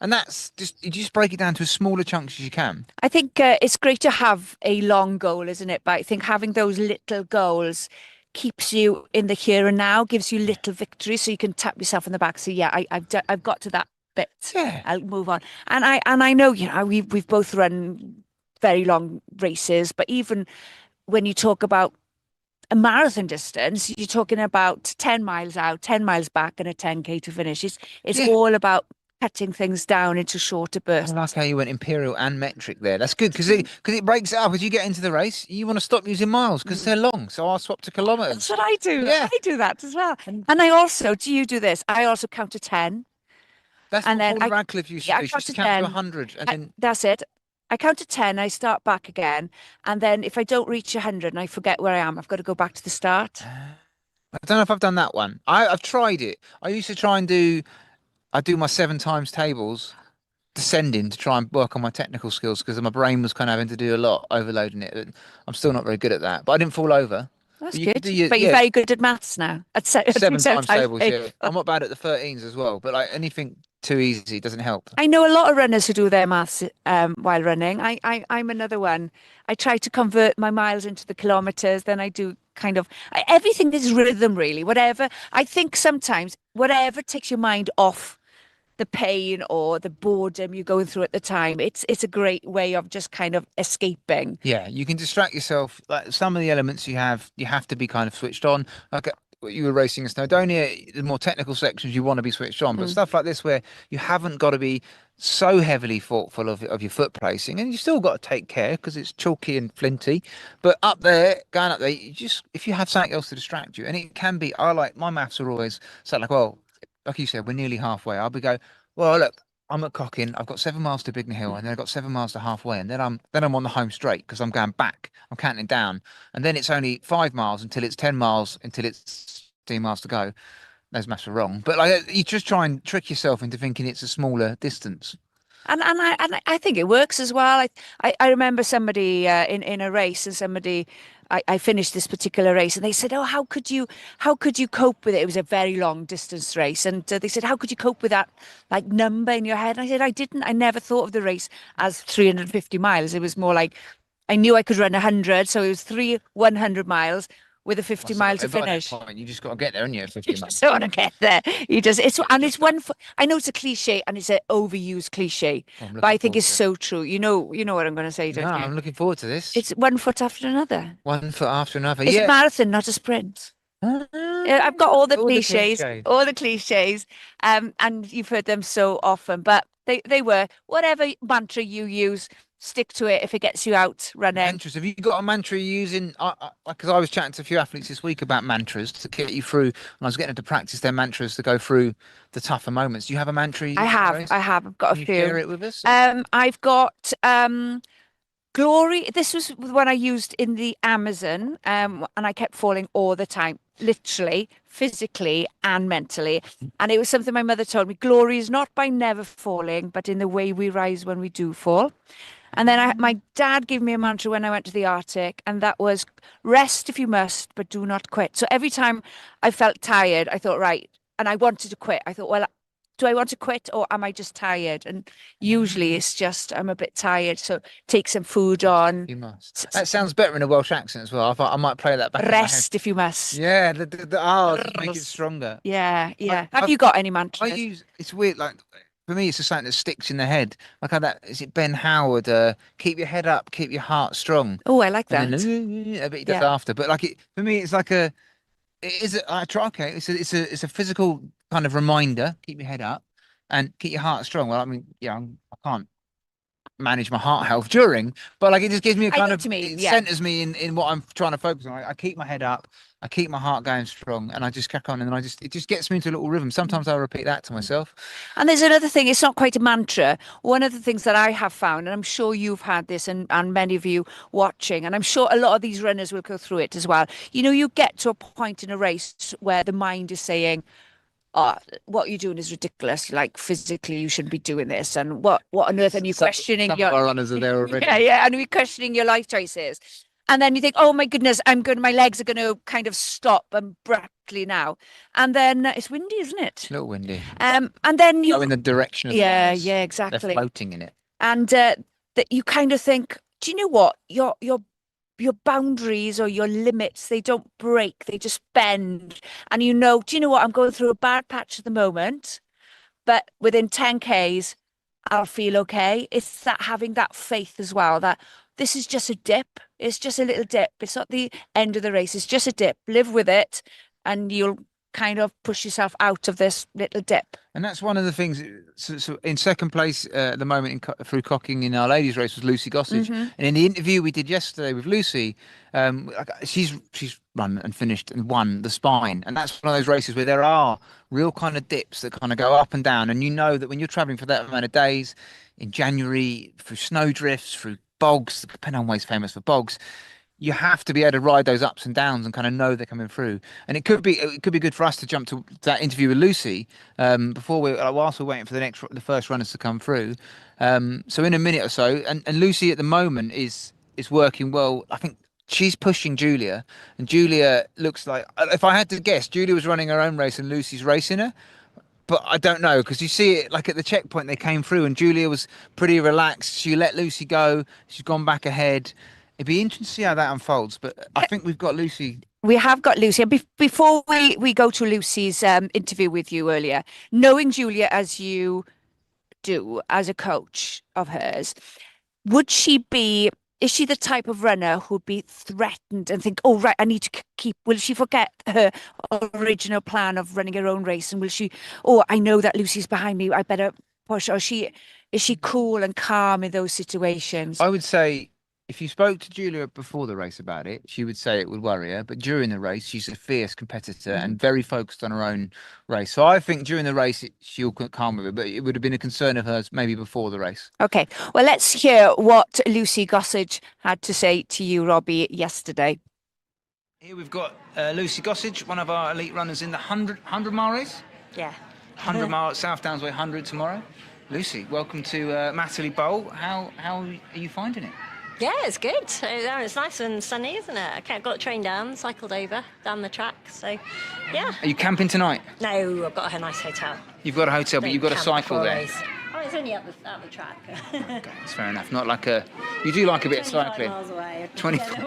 And that's just, you just break it down to as smaller chunks as you can. I think it's great to have a long goal, isn't it? But I think having those little goals keeps you in the here and now, gives you little victories, so you can tap yourself on the back. So yeah, I've got to that bit. Yeah. I'll move on. And I know, you know, we've both run very long races, but even when you talk about a marathon distance, you're talking about 10 miles out, 10 miles back, and a 10K to finish. It's all about cutting things down into shorter bursts. I like how you went imperial and metric there. That's good because it breaks it up. As you get into the race, you want to stop using miles because they're long. So I'll swap to kilometers. That's what I do. Yeah. I do that as well. And I also, do you do this? I also count to 10. That's and what then Paula Radcliffe used to do. She used to count to 100. And then that's it. I count to 10, I start back again. And then if I don't reach 100 and I forget where I am, I've got to go back to the start. I don't know if I've done that one. I've tried it. I used to try and do my 7 times tables descending to try and work on my technical skills because my brain was kind of having to do a lot, overloading it. I'm still not very good at that, but I didn't fall over. That's But good. But you're very good at maths now. At 7 times tables, yeah. I'm not bad at the 13s as well, but like anything too easy doesn't help. I know a lot of runners who do their maths while running. I'm another one. I try to convert my miles into the kilometers. Then I do kind of everything is rhythm, really. Whatever. I think sometimes whatever takes your mind off the pain or the boredom you're going through at the time, it's a great way of just kind of escaping. Yeah, you can distract yourself. Like some of the elements you have to be kind of switched on. Like you were racing in Snowdonia, the more technical sections you want to be switched on, but stuff like this where you haven't got to be so heavily thoughtful of your foot placing, and you still got to take care because it's chalky and flinty. But up there, going up there, you just if you have something else to distract you, and it can be. I like my maths are always so like like you said, we're nearly halfway. I'll be well, look, I'm at Cocking. I've got 7 miles to Bignor Hill, and then I've got 7 miles to halfway, and then I'm on the home straight because I'm going back. I'm counting down, and then it's only 5 miles until it's 10 miles until it's 10 miles to go. Those maths are wrong, but like you just try and trick yourself into thinking it's a smaller distance. And I think it works as well. I remember somebody in a race, and somebody I finished this particular race, and they said, "Oh, how could you cope with it?" It was a very long distance race, and they said, "How could you cope with that like number in your head?" And I said, "I didn't. I never thought of the race as 350 miles. It was more like I knew I could run 100, so it was 100 miles." With a 50 mile to finish. Point, you just got to get there, and you 50 You miles. just want to get there. It's one foot. I know it's a cliche and it's an overused cliche, but I think it's so true. You know what I'm going to say, don't you? I'm looking forward to this. It's 1 foot after another. 1 foot after another. It's yeah. a marathon, not a sprint. I've got all the cliches, and you've heard them so often, but they were whatever mantra you use. Stick to it if it gets you out running. Mantras. Have you got a mantra you're using? Because I was chatting to a few athletes this week about mantras to get you through, and I was getting them to practice their mantras to go through the tougher moments. Do you have a mantra? I have. I've got a few. Can you share it with us? I've got glory. This was one I used in the Amazon, and I kept falling all the time, literally, physically, and mentally. And it was something my mother told me: glory is not by never falling, but in the way we rise when we do fall. And then my dad gave me a mantra when I went to the Arctic, and that was rest if you must, but do not quit. So every time I felt tired, I thought, right, and I wanted to quit. I thought, well, do I want to quit or am I just tired? And usually it's just I'm a bit tired, so take some food on. You must. That sounds better in a Welsh accent as well. I thought I might play that back. Rest if you must. Yeah, to make it stronger. Yeah. Have you got any mantras? It's weird, like. For me, it's just something that sticks in the head. Like how is it Ben Howard? Keep your head up, keep your heart strong. Oh, I like that. And then, a bit he does after, but like for me, it's like I try. Okay, it's a physical kind of reminder. Keep your head up and keep your heart strong. Well, I mean, yeah, I can't manage my heart health during, but like it just gives me a I know kind what of you mean, it yeah. centers me in what I'm trying to focus on. I keep my head up, I keep my heart going strong, and I just crack on, and then it just gets me into a little rhythm. Sometimes I repeat that to myself. And there's another thing, it's not quite a mantra. One of the things that I have found, and I'm sure you've had this, and many of you watching, and I'm sure a lot of these runners will go through it as well. You know, you get to a point in a race where the mind is saying, oh, what you're doing is ridiculous. Like physically, you shouldn't be doing this. And what on earth? And you're questioning Some your of our runners are there already. yeah, and you're questioning your life choices. And then you think, oh my goodness, my legs are going to kind of stop abruptly now. And then it's windy, isn't it? It's a little windy. And then you go in the direction of yeah, the yeah, They're exactly. floating in it. And that you kind of think, do you know what? Your boundaries or your limits, they don't break, they just bend. And you know, do you know what? I'm going through a bad patch at the moment, but within 10 Ks, I'll feel okay. It's that having that faith as well, that this is just a dip. It's just a little dip. It's not the end of the race. It's just a dip. Live with it, and you'll kind of push yourself out of this little dip. And that's one of the things. So in second place at the moment through cocking in our ladies' race was Lucy Gossage. Mhm. And in the interview we did yesterday with Lucy, she's run and finished and won the Spine. And that's one of those races where there are real kind of dips that kind of go up and down. And you know that when you're travelling for that amount of days in January, through snowdrifts, through bogs, the Pennine Way's famous for bogs, you have to be able to ride those ups and downs and kind of know they're coming through. And it could be good for us to jump to that interview with Lucy before whilst we're waiting for the first runners to come through. So in a minute or so, and Lucy at the moment is working well. I think she's pushing Julia, and Julia looks like, if I had to guess, Julia was running her own race and Lucy's racing her. But I don't know, because you see it like at the checkpoint they came through and Julia was pretty relaxed. She let Lucy go. She's gone back ahead. It'd be interesting to see how that unfolds, but I think we've got Lucy. We have got Lucy. And before we go to Lucy's interview with you earlier, knowing Julia as you do, as a coach of hers, is she the type of runner who'd be threatened and think, oh, right, I need to will she forget her original plan of running her own race? And will she, oh, I know that Lucy's behind me, I better push. Or is she cool and calm in those situations? I would say, if you spoke to Julia before the race about it, she would say it would worry her. But during the race, she's a fierce competitor and very focused on her own race. So I think during the race, she'll calm with it. But it would have been a concern of hers maybe before the race. Okay. Well, let's hear what Lucy Gossage had to say to you, Robbie, yesterday. Here we've got Lucy Gossage, one of our elite runners in the 100-mile race. Yeah. 100-mile South Downs Way 100 tomorrow. Lucy, welcome to Matterley Bowl. How are you finding it? Yeah, it's good. It's nice and sunny, isn't it? I got the train down, cycled over down the track, so yeah. Are you camping tonight? No, I've got a nice hotel. You've got a hotel, but you've got to cycle there. Oh, it's only up the track. Okay, that's fair enough. Not like you do like a bit of cycling. 25 miles away. 25.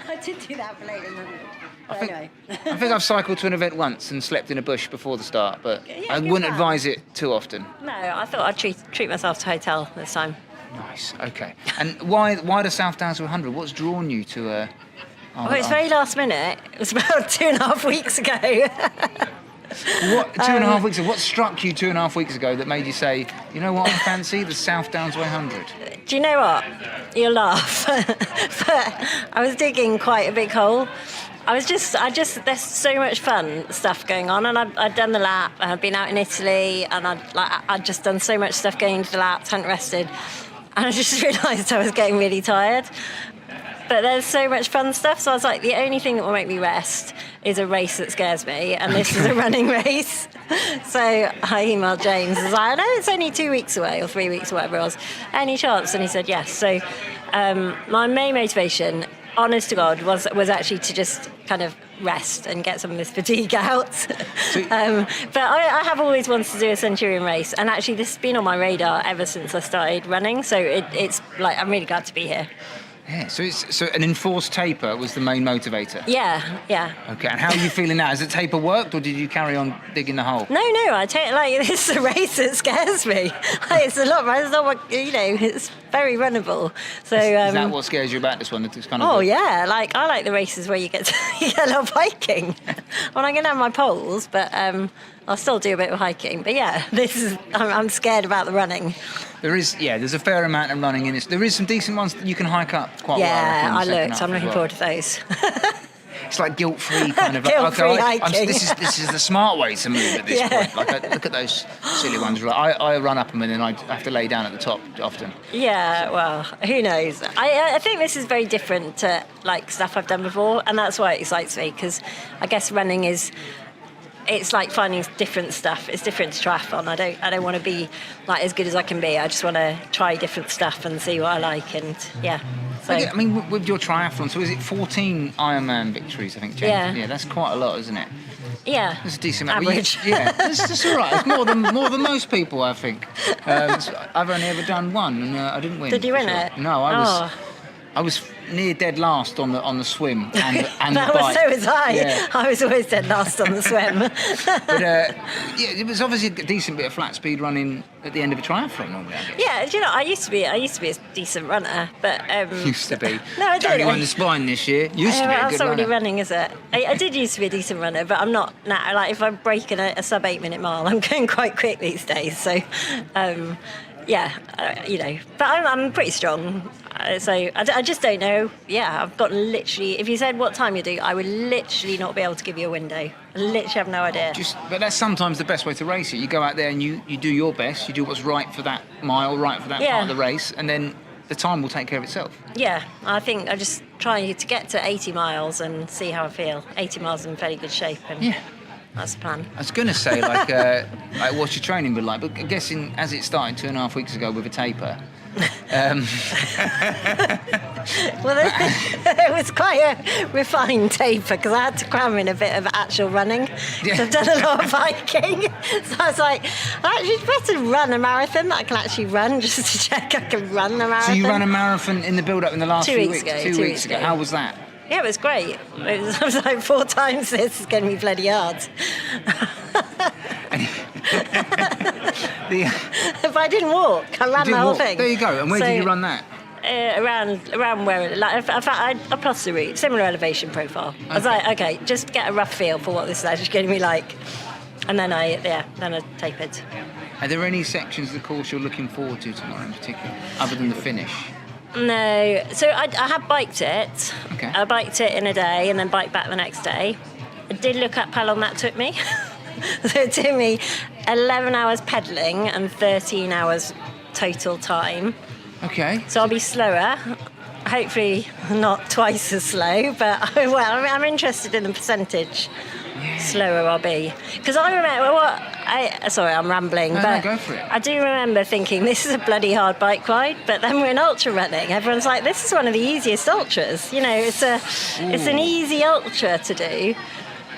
I did do that for later than I think I've cycled to an event once and slept in a bush before the start, but Yeah, I good wouldn't fun. advise it too often. No, I thought I'd treat myself to a hotel this time. Nice. Okay. And why the South Downs 100? What's drawn you to? Well, it's very last minute. It was about 2.5 weeks ago. What 2.5 weeks ago? What struck you 2.5 weeks ago that made you say, you know what, I fancy the South Downs 100? Do you know what? You'll laugh. But I was digging quite a big hole. There's so much fun stuff going on, and I'd done the lap, and I'd been out in Italy, and I'd just done so much stuff going into the laps, hadn't rested, and I just realised I was getting really tired. But there's so much fun stuff, so I was like, the only thing that will make me rest is a race that scares me, and this is a running race. So I emailed James, I was like, I know it's only 2 weeks away, or 3 weeks, or whatever it was. Any chance? And he said yes. So my main motivation, honest to God, was actually to just kind of rest and get some of this fatigue out. But I have always wanted to do a Centurion race, and actually this has been on my radar ever since I started running, so it's like, I'm really glad to be here. Yeah, so an enforced taper was the main motivator? Yeah. Okay, and how are you feeling now? Has the taper worked, or did you carry on digging the hole? No, I take it like this is a race that scares me. It's a lot, it's not what, it's very runnable. So is that what scares you about this one? It's kind of yeah, like I like the races where you get a lot of hiking. Well, I'm going to have my poles, but I'll still do a bit of hiking, but yeah, I'm scared about the running. There's a fair amount of running in this. There is some decent ones that you can hike up quite well. Yeah, I looked. I'm as looking well. forward to those. It's like guilt-free kind of. Guilt-free hiking. This is the smart way to move at this point. Like, look at those silly ones. I run up them and then I have to lay down at the top often. Yeah, well, who knows? I think this is very different to like stuff I've done before, and that's why it excites me, because I guess running it's like finding different stuff. It's different to triathlon. I don't want to be like as good as I can be. I just want to try different stuff and see what I like, and yeah. So I mean, with your triathlon, so is it 14 Ironman victories? I think, James? Yeah. That's quite a lot, isn't it? Yeah, it's a decent amount. average. That's all right. It's more than most people, I think. I've only ever done one, and I didn't win. Did you win it? No, I was near dead last on the swim and the bike. So was I. Yeah. I was always dead last on the swim. But it was obviously a decent bit of flat speed running at the end of a triathlon normally, I guess. Yeah, do you know, I used to be a decent runner, but used to be. No, I did. Only won the spine this year. Used to be a good That's not really runner. running, is it? I did used to be a decent runner, but I'm not now. Like if I'm breaking a sub 8 minute mile, I'm going quite quick these days. So, but I'm pretty strong. So I just don't know. Yeah, I've got literally. If you said what time you do, I would literally not be able to give you a window. I literally have no idea. But that's sometimes the best way to race it. You go out there and you do your best. You do what's right for that mile, right for that part of the race, and then the time will take care of itself. Yeah, I think I just try to get to 80 miles and see how I feel. 80 miles in fairly good shape, and that's the plan. I was going to say like what's your training been like? But I'm guessing as it started 2.5 weeks ago with a taper. Well, it was quite a refined taper because I had to cram in a bit of actual running. So I've done a lot of hiking. So I was like, it's better to run a marathon that I can actually run just to check I can run the marathon. So you ran a marathon in the build-up in the last 2 few weeks weeks? ago. 2 weeks ago. How was that? Yeah, it was great. I was like 4 times this is going to be bloody hard. But I didn't walk. I ran the whole thing. There you go. And where did you run that? Around where, like, I plus the route, similar elevation profile. I was like, okay, just get a rough feel for what this is going to be like, and then I tapered. Are there any sections of the course you're looking forward to tomorrow in particular, other than the finish? No, so I have biked it. Okay. I biked it in a day and then biked back the next day. I did look up how long that took me. So it took me 11 hours pedalling and 13 hours total time. Okay. So I'll be slower. Hopefully not twice as slow, but I'm interested in the percentage slower I'll be. Because I remember sorry, I'm rambling, but go for it. I do remember thinking this is a bloody hard bike ride, but then we're in ultra running. Everyone's like, this is one of the easiest ultras. You know, it's an easy ultra to do.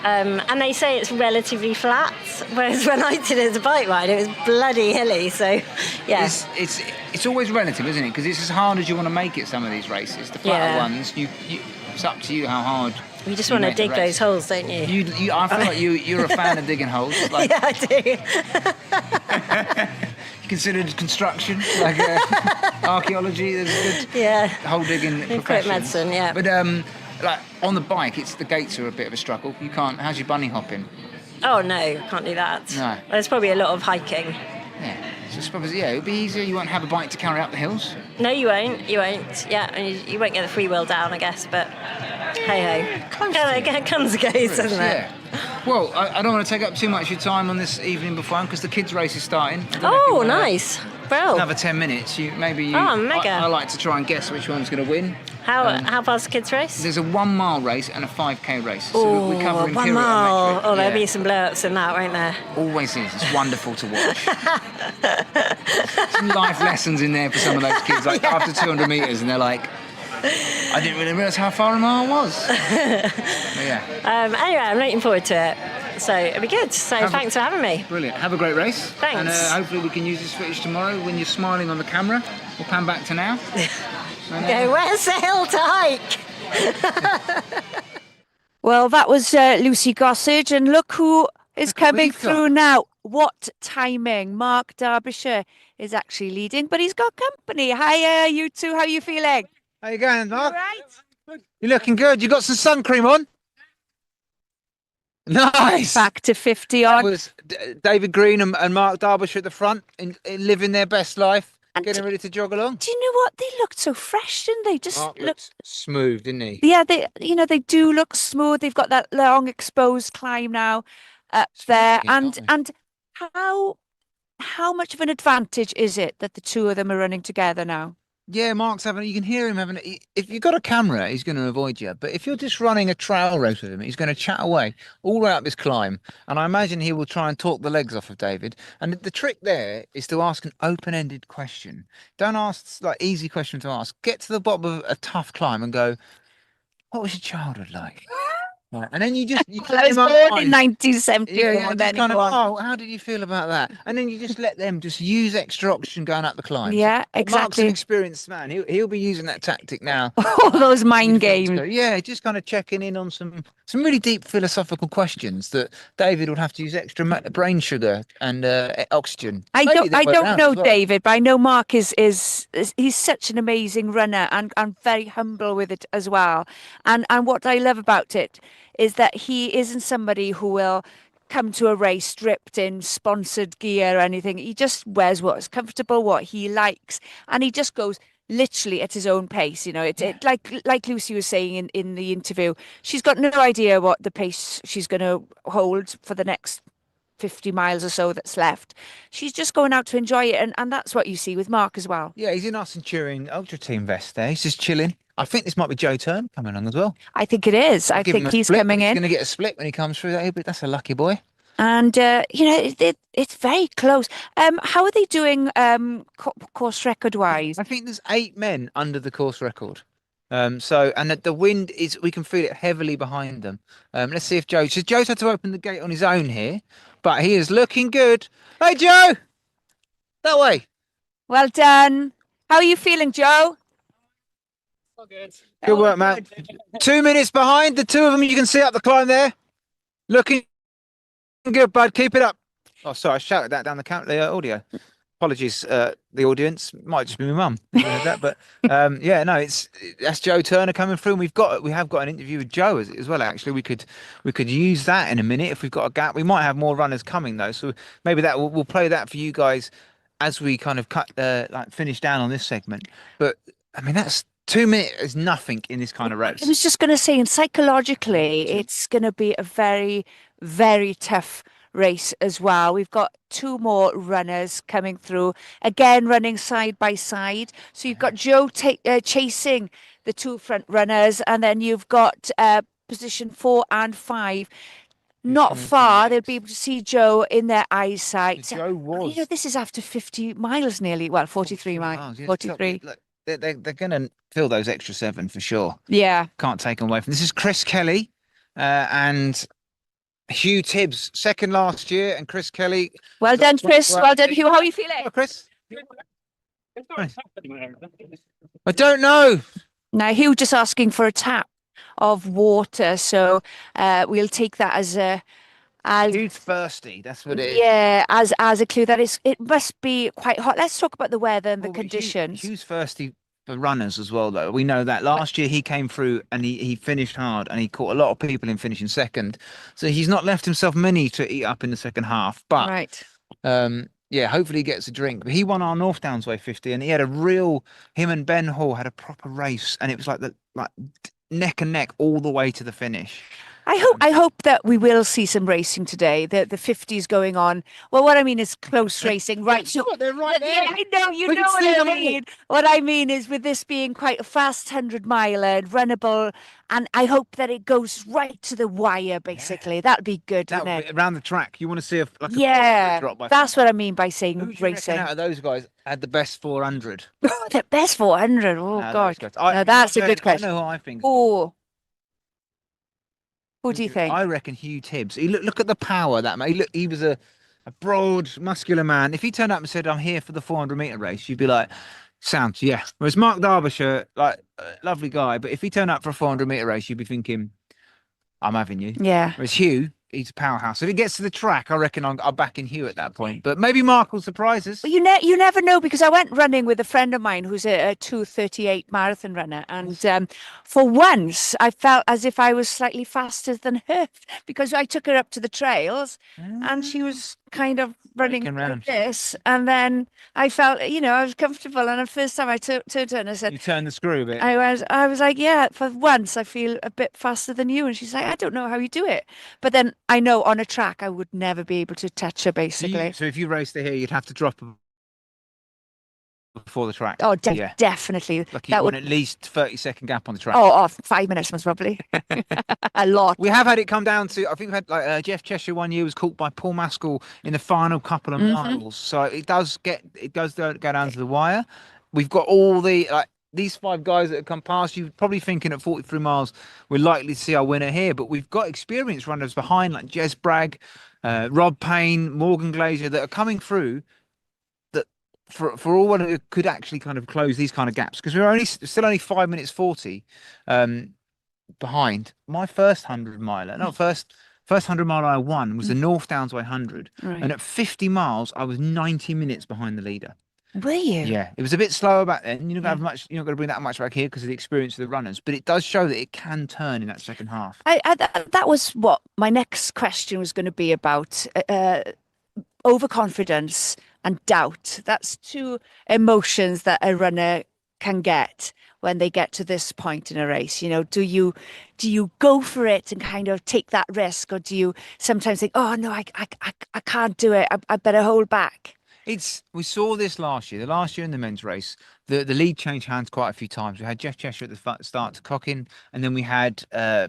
And they say it's relatively flat, whereas when I did it as a bike ride, it was bloody hilly. So, yeah. It's always relative, isn't it? Because it's as hard as you want to make it. Some of these races, the flatter ones, it's up to you how hard. You just want to dig those holes, don't you? I feel like you're a fan of digging holes. Like, yeah, I do. You considered construction, like archaeology. There's a good hole digging profession. Medicine, yeah. But like on the bike, the gates are a bit of a struggle. You can't. How's your bunny hopping? Oh no, can't do that. No. There's probably a lot of hiking. Yeah. So I suppose it would be easier. You won't have a bike to carry up the hills. No, you won't. You won't. Yeah, and you won't get the free wheel down, I guess. But hey ho, it comes and goes, doesn't it? Yeah. Well, I don't want to take up too much of your time on this evening before because the kids' race is starting. Oh, nice. Bro. Another 10 minutes. Oh, mega. I like to try and guess which one's going to win. How far's the kids' race? There's a 1 mile race and a 5k race. Oh, So we're covering 1 mile. Oh, there'll be some blow-ups in that, won't there? Always is. It's wonderful to watch. Some life lessons in there for some of those kids. Like after 200 metres, and they're like, I didn't really realise how far a mile was. Yeah. Anyway, I'm looking forward to it. So it'll be good. So thanks for having me. Brilliant. Have a great race. Thanks. And hopefully we can use this footage tomorrow when you're smiling on the camera. We'll pan back to now. Go, where's the hill to hike? Well, that was Lucy Gossage, and look who is coming through now. What timing. Mark Derbyshire is actually leading, but he's got company. Hiya, you two. How are you feeling? How you going, Mark? All right. You're looking good. You got some sun cream on? Nice. Back to 50 That odd. was David Green and Mark Derbyshire at the front, in living their best life, getting ready to jog along. Do you know what? They looked so fresh, didn't they? Just Mark look. looks smooth, didn't he? Yeah, they do look smooth. They've got that long exposed climb now up there. And how much of an advantage is it that the two of them are running together now? Yeah, Mark's having. You can hear him having. If you've got a camera, he's going to avoid you. But if you're just running a trail race with him, he's going to chat away all the way up this climb. And I imagine he will try and talk the legs off of David. And the trick there is to ask an open-ended question. Don't ask like easy question to ask. Get to the bottom of a tough climb and go, "What was your childhood like?" Right. And then you I was born in 1974. Yeah, just kind of, oh, how did you feel about that? And then you just let them just use extra oxygen going up the climb. Yeah, But Mark's exactly. an experienced man. He'll be using that tactic now. All those mind games. Yeah, just kind of checking in on some really deep philosophical questions that David would have to use extra brain sugar and oxygen. I Maybe don't that worked know out as well. David, but I know Mark is he's such an amazing runner and very humble with it as well. And what I love about it is that he isn't somebody who will come to a race stripped in sponsored gear or anything. He just wears what's comfortable, what he likes, and he just goes literally at his own pace. You know, it like Lucy was saying in the interview, she's got no idea what the pace she's going to hold for the next 50 miles or so that's left. She's just going out to enjoy it, and that's what you see with Mark as well. Yeah, he's in our Centurion Ultra Team vest there. He's just chilling. I think this might be Joe Turn coming on as well. I think it is. I Give him think a he's split. coming He's in. going to get a split when he comes through that. But that's a lucky boy. And you know, it's very close. How are they doing course record wise? I think there's 8 men under the course record. So and the wind is, we can feel it heavily behind them. Let's see if Joe's had to open the gate on his own here, but he is looking good. Hey Joe, that way. Well done. How are you feeling, Joe? Good work, Matt. 2 minutes behind the two of them. You can see up the climb there. Looking good, bud. Keep it up. Oh, sorry, I shouted that down the audio. Apologies, the audience. Might just be my mum. But yeah, no, that's Joe Turner coming through. And we have got an interview with Joe as well. Actually, we could use that in a minute if we've got a gap. We might have more runners coming though, so maybe that we'll play that for you guys as we kind of finish down on this segment. But I mean, that's 2 minutes is nothing in this kind of race. I was just going to say, and psychologically, it's going to be a very, very tough race as well. We've got 2 more runners coming through, again running side by side. So you've got Joe chasing the 2 front runners, and then you've got position 4 and 5. Not far, they'll be able to see Joe in their eyesight. Joe was. You know, this is after 50 miles nearly. Well, 43 miles. Yeah, 43. Look, they're going to fill those extra 7 for sure. Yeah. Can't take them away from. This is Chris Kelly and Hugh Tibbs, second last year, and Chris Kelly. Well done, Chris. Well done, Hugh. How are you feeling? Oh, Chris. I don't know. Now, Hugh just asking for a tap of water, so we'll take that as Hugh's thirsty. That's what it is. Yeah, as a clue that it must be quite hot. Let's talk about the weather and the conditions. Hugh's thirsty for runners as well, though. We know that last year he came through and he finished hard, and he caught a lot of people in finishing second. So he's not left himself many to eat up in the second half. But right. Yeah, hopefully he gets a drink. But he won our North Downs Way 50, and he had him and Ben Hall had a proper race, and it was like neck and neck all the way to the finish. I hope that we will see some racing today. The 50s going on. Well, what I mean is close racing, right? So they're right there. Yeah, I know you know what I mean. What I mean is with this being quite a fast 100-miler, runnable, and I hope that it goes right to the wire. Basically, that'd be good. That wouldn't it? around the track, you want to see a Yeah, that's what I mean by saying Who do you racing. reckon out of those guys had the best 400? The best 400. Oh God, those guys. now that's a good question. I know who I think. Oh. Who do you think? I reckon Hugh Tibbs. Look at the power that man. He was a broad, muscular man. If he turned up and said, "I'm here for the 400-meter race," you'd be like, "Sounds yeah." Whereas Mark Derbyshire, lovely guy, but if he turned up for a 400-meter race, you'd be thinking, "I'm having you." Yeah. Whereas Hugh, he's a powerhouse. If he gets to the track, I reckon I'm backing Hugh at that point. But maybe Mark will surprise us. Well, you never know, because I went running with a friend of mine who's a 2:38 marathon runner, and for once I felt as if I was slightly faster than her because I took her up to the trails and she was kind of running Breaking like round. this, and then I felt, I was comfortable, and the first time I turned to her and I said, You turn the screw a bit. I was like, yeah, for once I feel a bit faster than you. And she's like, I don't know how you do it. But then I know on a track I would never be able to touch her, basically. So if you raced her here, you'd have to drop her before the track. Oh, definitely. Like That would would. at least 30-second gap on the track. Oh, 5 minutes most probably. A lot. We have had it come down to, I think we had like Jeff Cheshire one year was caught by Paul Maskell in the final couple of miles. So it does go down to the wire. We've got all the these 5 guys that have come past. You're probably thinking at 43 miles we're likely to see our winner here, but we've got experienced runners behind like Jez Bragg, Rob Payne, Morgan Glazier that are coming through. That for all what it could actually kind of close these kind of gaps, because we're still only 5 minutes 40 behind. My first 100 miler, no, first 100 mile I won was the North Downs Way 100, and at 50 miles I was 90 minutes behind the leader. Were you? Yeah, it was a bit slower back then. You're not going to bring that much back here because of the experience of the runners, but it does show that it can turn in that second half. That was what my next question was going to be about. Overconfidence and doubt. That's 2 emotions that a runner can get when they get to this point in a race. Do you go for it and kind of take that risk, or do you sometimes think, oh no, I can't do it, I better hold back? We saw this last year. The last year in the men's race, the lead changed hands quite a few times. We had Jeff Cheshire at the start to Cockin, and then we had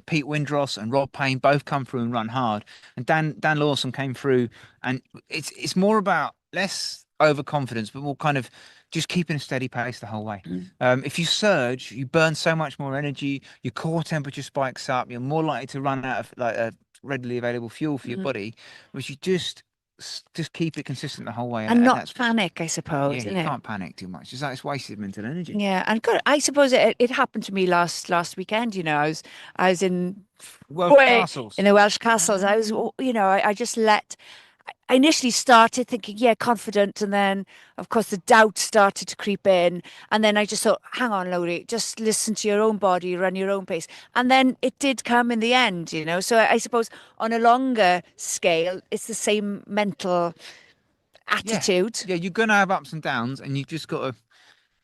Pete Windross and Rob Payne both come through and run hard. And Dan Lawson came through, and it's more about less overconfidence, but more kind of just keeping a steady pace the whole way. If you surge, you burn so much more energy. Your core temperature spikes up. You're more likely to run out of readily available fuel for your body, which you just keep it consistent the whole way, and not panic, I suppose. Yeah, you can't panic too much. It's wasted mental energy. Yeah, and good. I suppose it happened to me last weekend. I was in Castles. In the Welsh castles. I was, I just I initially started thinking, yeah, confident, and then of course the doubt started to creep in, and then I just thought, hang on, Lowry, just listen to your own body, run your own pace, and then it did come in the end. So I suppose on a longer scale, it's the same mental attitude. Yeah, you're gonna have ups and downs, and you've just got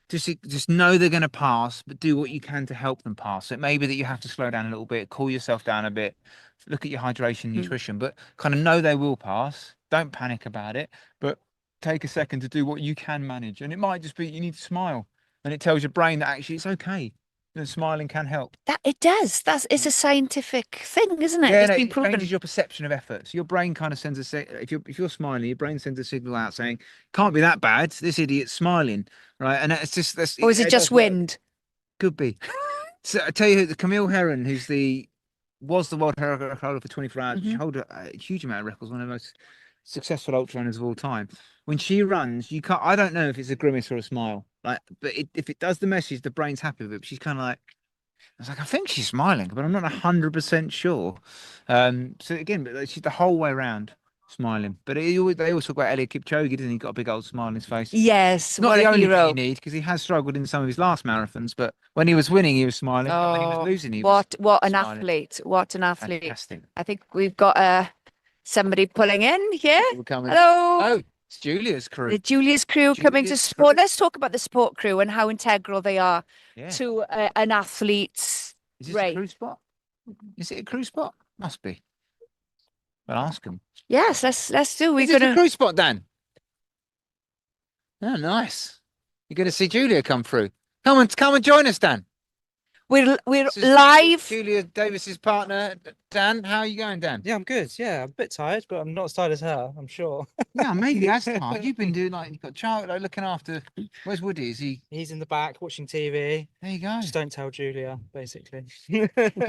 to just know they're going to pass, but do what you can to help them pass. So it may be that you have to slow down a little bit, cool yourself down a bit, look at your hydration, nutrition, but kind of know they will pass. Don't panic about it, but take a second to do what you can manage. And it might just be you need to smile, and it tells your brain that actually it's okay. Smiling can help. That it does. It's a scientific thing, isn't it? Yeah, It's been proven. It changes your perception of effort. So your brain kind of sends if you're smiling, your brain sends a signal out saying, "Can't be that bad. This idiot's smiling." Right, and it's just or is it just wind? Could be. So I tell you, the Camille Herron, was the world record holder for 24 hours. She holds a huge amount of records, one of the most successful ultra runners of all time. When she runs, you can't. I don't know if it's a grimace or a smile. But if it does the message, the brain's happy with it. But she's kind of like, I was like, I think she's smiling, but I'm not 100% sure. So again, but she's the whole way around smiling. But they always talk about Eliud Kipchoge, doesn't he? Got a big old smile on his face. Yes, not the only thing you need, because he has struggled in some of his last marathons. But when he was winning, he was smiling. Oh, when he was losing, he what was an smiling. athlete! What an athlete! Fantastic. I think we've got somebody pulling in here. Hello. Oh, it's Julia's crew. The Julia's crew coming to support. Let's talk about the support crew and how integral they are to an athlete's Is this race. a crew spot? Is it a crew spot? Must be. Well, ask them. Yes, let's do. Is it a crew spot, Dan? Oh, nice. You're going to see Julia come through. Come and join us, Dan. We're live. Julia Davis's partner, Dan. How are you going, Dan? Yeah, I'm good. Yeah, I'm a bit tired, but I'm not as tired as her, I'm sure. Yeah, maybe that's tired. You've been doing you've got child looking after. Where's Woody? Is he? He's in the back watching TV. There you go. Just don't tell Julia, basically.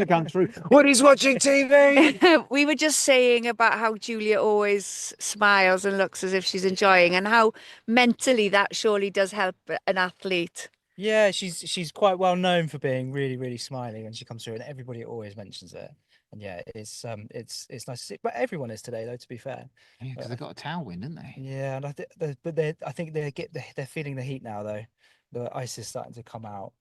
Come through. Woody's watching TV. We were just saying about how Julia always smiles and looks as if she's enjoying, and how mentally that surely does help an athlete. Yeah, she's quite well known for being really, really smiley when she comes through, and everybody always mentions it. yeah, it's nice to see. But everyone is today, though. To be fair, Yeah, because they got a tailwind, didn't they? yeah, and I think they're feeling the heat now, though. The ice is starting to come out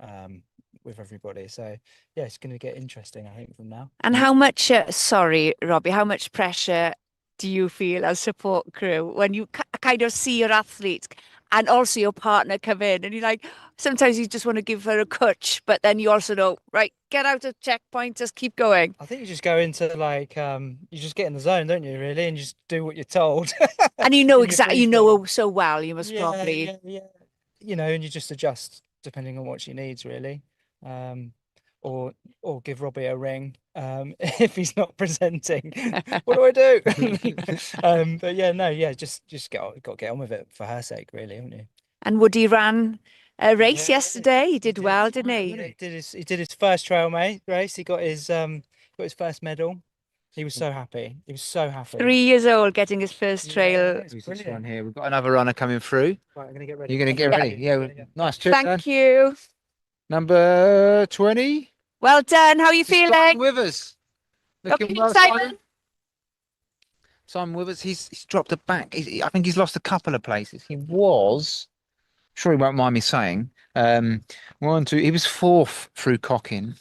with everybody. So yeah, it's going to get interesting, I think, from now. And how much, sorry, Robbie, how much pressure do you feel as support crew when you kind of see your athletes and also your partner come in and you're like, sometimes you just want to give her a coach, but then you also know, right, get out of checkpoint, just keep going. I think you just go into like you just get in the zone, don't you? Really, and you just do what you're told. And you know And you're exactly, you pleased know with her so well, you must it. probably. Yeah. You know, and you just adjust depending on what she needs, really. Um, or give Robbie a ring if he's not presenting. What do I do? But yeah, no, yeah, just got to get on with it for her sake, really, haven't you? And Woody ran a race yesterday. He did well, didn't he? He did his first trail race. He got his first medal. He was so happy. He was so happy. 3 years old, getting his first trail. Who's this one here? We've got another runner coming through. Right, I'm gonna get ready. You're going to get ready? Yeah, nice. Cheers, Dan. Thank you. Number 20. Well done. How are you feeling? Simon Withers. Looking Okay, well, Simon. Simon Withers, he's dropped it back. I think he's lost a couple of places. He was, sure he won't mind me saying, he was fourth through Cocking.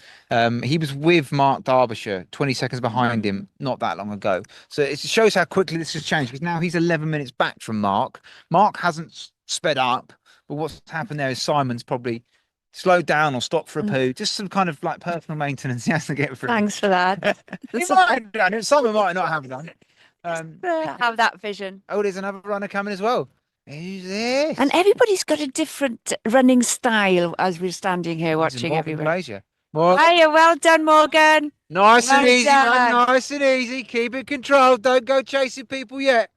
He was with Mark Derbyshire, 20 seconds behind him not that long ago. So it shows how quickly this has changed, because now he's 11 minutes back from Mark. Mark hasn't sped up, but what's happened there is Simon's probably slowed down or stopped for a poo, just some kind of like personal maintenance he has to get through. Thanks for that. He might have done it. Simon might not have done. Have that vision. Oh, there's another runner coming as well. Who's this? And everybody's got a different running style as we're standing here watching Morgan everyone. Glazier. Morgan. Hiya, well done, Morgan. Nice Well and easy, done. man. Nice and easy. Keep it controlled. Don't go chasing people yet.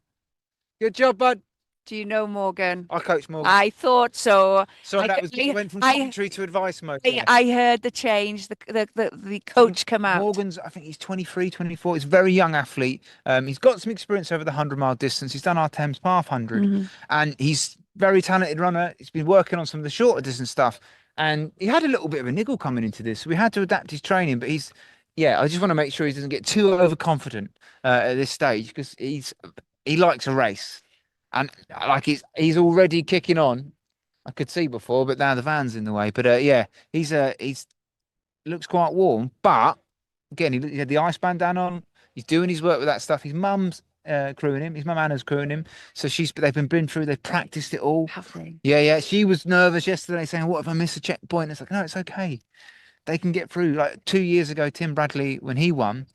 Good job, bud. Do you know Morgan? I coach Morgan. I thought so. Sorry, that went from commentary to advice mode. I heard the change, the coach come out. Morgan's, I think he's 23, 24. He's a very young athlete. He's got some experience over the 100-mile distance. He's done our Thames Path 100. And he's very talented runner. He's been working on some of the shorter distance stuff. And he had a little bit of a niggle coming into this. So we had to adapt his training. But I just want to make sure he doesn't get too overconfident at this stage, because he likes a race. And like he's already kicking on. I could see before, but now the van's in the way. But he's looks quite warm. But again, he had the ice bandana on. He's doing his work with that stuff. His mum's crewing him. His mum Anna's crewing him. So they've been through. They've practiced it all. Have they? Yeah. She was nervous yesterday, saying, "What if I miss a checkpoint?" It's like, no, it's okay. They can get through. Like 2 years ago, Tim Bradley, when he won.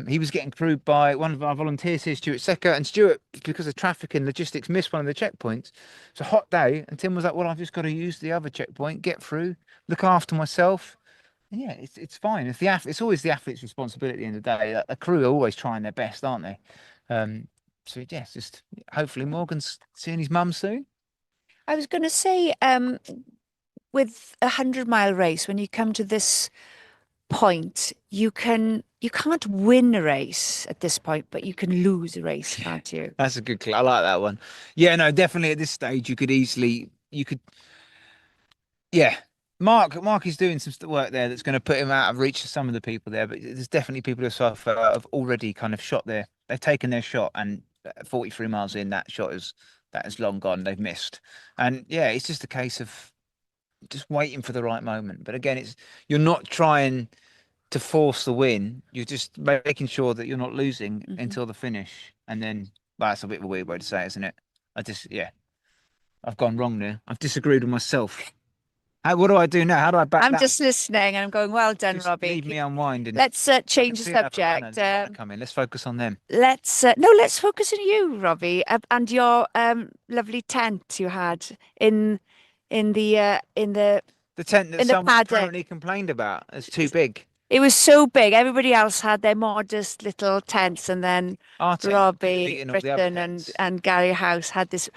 He was getting crewed by one of our volunteers here, Stuart Secker, and Stuart, because of traffic and logistics, missed one of the checkpoints. It's a hot day, and Tim was like, well, I've just got to use the other checkpoint, get through, look after myself. And yeah, it's fine. It's always the athlete's responsibility in the day. The crew are always trying their best, aren't they? So yes, just hopefully Morgan's seeing his mum soon. I was going to say, with a 100-mile race, when you come to this point, you can't win a race at this point, but you can lose a race, can't you? That's a good clue. I like that one. Yeah, no, definitely at this stage Mark is doing some work there that's going to put him out of reach of some of the people there, but there's definitely people who have already kind of shot there. They've taken their shot, and 43 miles in, that is long gone. They've missed. And yeah, it's just a case of just waiting for the right moment. But again, you're not trying to force the win. You're just making sure that you're not losing until the finish. And then, well, that's a bit of a weird way to say it, isn't it? I've gone wrong there. I've disagreed with myself. What do I do now? How do I back I'm that? just listening and I'm going, well done, Just Robbie. leave me unwind. Let's change the subject. Come in. Let's focus on them. Let's focus on you, Robbie, and your lovely tent you had in the tent that someone apparently complained about. It's too big. It was so big. Everybody else had their modest little tents, and then Robbie, Britton, and Gary House had this.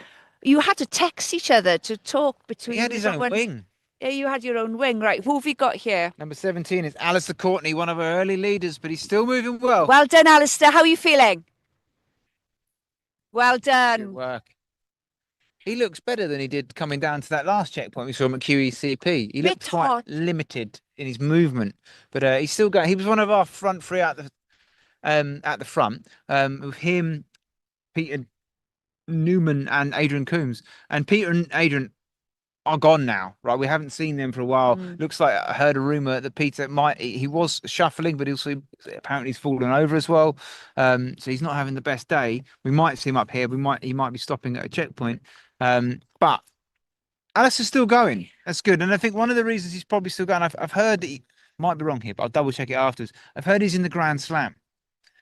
You had to text each other to talk between. He had his own wing. Yeah, you had your own wing, right? Who have we got here? Number 17 is Alistair Courtney, one of our early leaders, but he's still moving well. Well done, Alistair. How are you feeling? Well done. Good work. He looks better than he did coming down to that last checkpoint we saw him at QECP. He looked Bit quite hot. limited in his movement, but he's still going. He was one of our front three at the front, with him, Peter Newman, and Adrian Coombs. And Peter and Adrian are gone now, right? We haven't seen them for a while. Looks like I heard a rumor that Peter he was shuffling, but also apparently he's fallen over as well. So he's not having the best day. We might see him up here. He might be stopping at a checkpoint. But Alice is still going. That's good. And I think one of the reasons he's probably still going, I've heard that he might be wrong here, but I'll double check it afterwards. I've heard he's in the Grand Slam.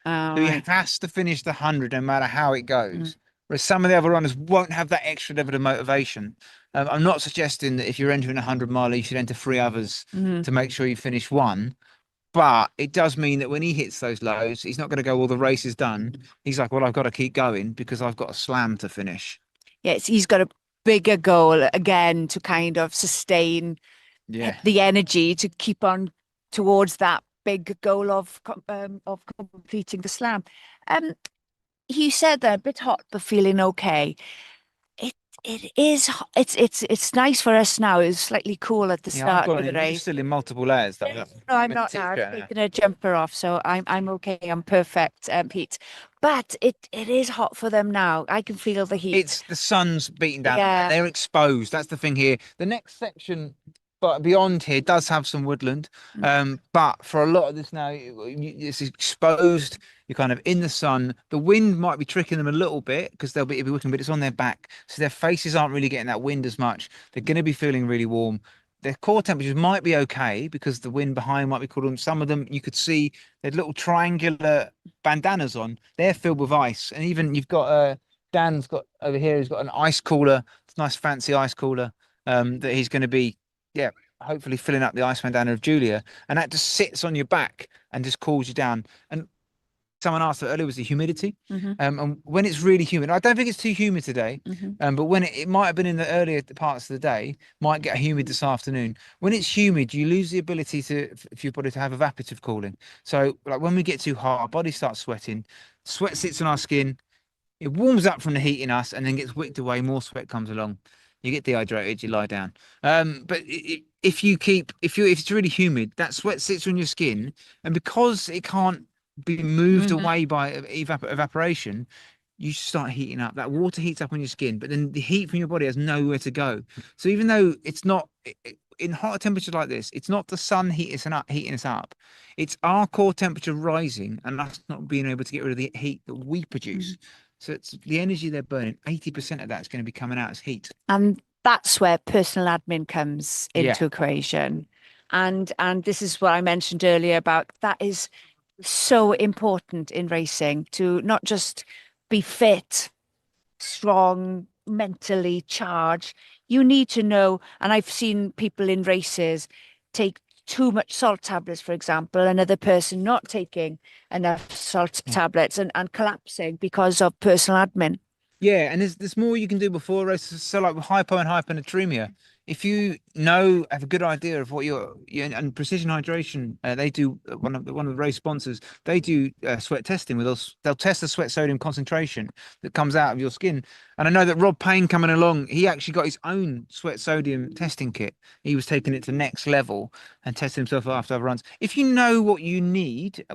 So he has to finish the 100 no matter how it goes. Whereas some of the other runners won't have that extra level of motivation. I'm not suggesting that if you're entering a 100 mile, you should enter 3 others to make sure you finish one. But it does mean that when he hits those lows, he's not going to go, well, the race is done. He's like, well, I've got to keep going because I've got a slam to finish. Yes, he's got a bigger goal again to kind of sustain the energy to keep on towards that big goal of completing the slam. You said that a bit hot but feeling okay. It is. It's nice for us now. It's slightly cool at the start of the race. You're still in multiple layers, though. No, I'm not now. I've taken a jumper off, so I'm okay. I'm perfect, Pete. But it is hot for them now. I can feel the heat. It's the sun's beating down. Yeah. They're exposed. That's the thing here. The next section, but beyond here, does have some woodland. But for a lot of this now, it's exposed. You're kind of in the sun. The wind might be tricking them a little bit because they'll be working, but it's on their back, so their faces aren't really getting that wind as much. They're going to be feeling really warm. Their core temperatures might be okay because the wind behind might be cooling them. Some of them you could see their little triangular bandanas on. They're filled with ice, and even you've got Dan's got over here. He's got an ice cooler. It's a nice fancy ice cooler that he's going to be hopefully filling up the ice bandana of Julia, and that just sits on your back and just cools you down. And someone asked earlier, was the humidity? And when it's really humid, I don't think it's too humid today, but when it might have been in the earlier parts of the day, might get humid this afternoon. When it's humid, you lose the ability for your body to have evaporative cooling. So like when we get too hot, our body starts sweating, sweat sits on our skin, it warms up from the heat in us and then gets wicked away, more sweat comes along. You get dehydrated, you lie down. But if it's really humid, that sweat sits on your skin, and because it can't be moved away by evaporation, you start heating up. That water heats up on your skin, but then the heat from your body has nowhere to go. So even though it's not in hotter temperatures like this, it's not the sun heating us up. It's our core temperature rising and us not being able to get rid of the heat that we produce. So it's the energy they're burning. 80% of that's going to be coming out as heat. And that's where personal admin comes into equation. And this is what I mentioned earlier about that is so important in racing, to not just be fit, strong, mentally charged. You need to know, and I've seen people in races take too much salt tablets, for example, another person not taking enough salt tablets and collapsing because of personal admin. Yeah, and there's more you can do before races. So like with hypo and hyponatremia, if you have a good idea of what and Precision Hydration, they do one of the race sponsors. They do sweat testing with us. They'll test the sweat sodium concentration that comes out of your skin. And I know that Rob Payne coming along, he actually got his own sweat sodium testing kit. He was taking it to next level and testing himself after other runs. If you know what you need,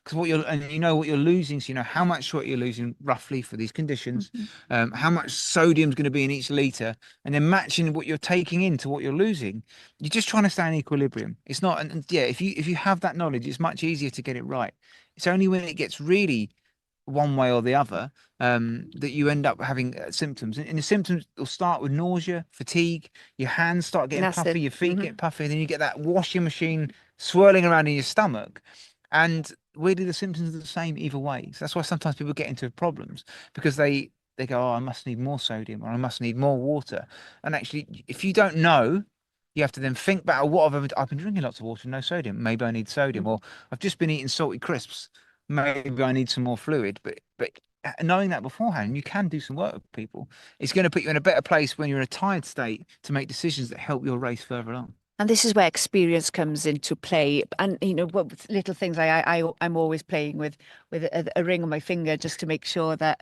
because you know what you're losing, so you know how much sweat you're losing roughly for these conditions, how much sodium is going to be in each liter, and then matching what you're taking into what you're losing, you're just trying to stay in equilibrium. It's not, and if you have that knowledge, it's much easier to get it right. It's only when it gets really one way or the other that you end up having symptoms, and the symptoms will start with nausea, fatigue, your hands start getting puffy, your feet get puffy, and then you get that washing machine swirling around in your stomach. And weirdly, the symptoms are the same either way. So that's why sometimes people get into problems, because they go, oh, I must need more sodium, or I must need more water. And actually, if you don't know, you have to then think back, I've been drinking lots of water, no sodium. Maybe I need sodium, or I've just been eating salty crisps. Maybe I need some more fluid. But knowing that beforehand, you can do some work with people. It's going to put you in a better place when you're in a tired state to make decisions that help your race further along. And this is where experience comes into play. And, little things I'm always playing with a ring on my finger just to make sure that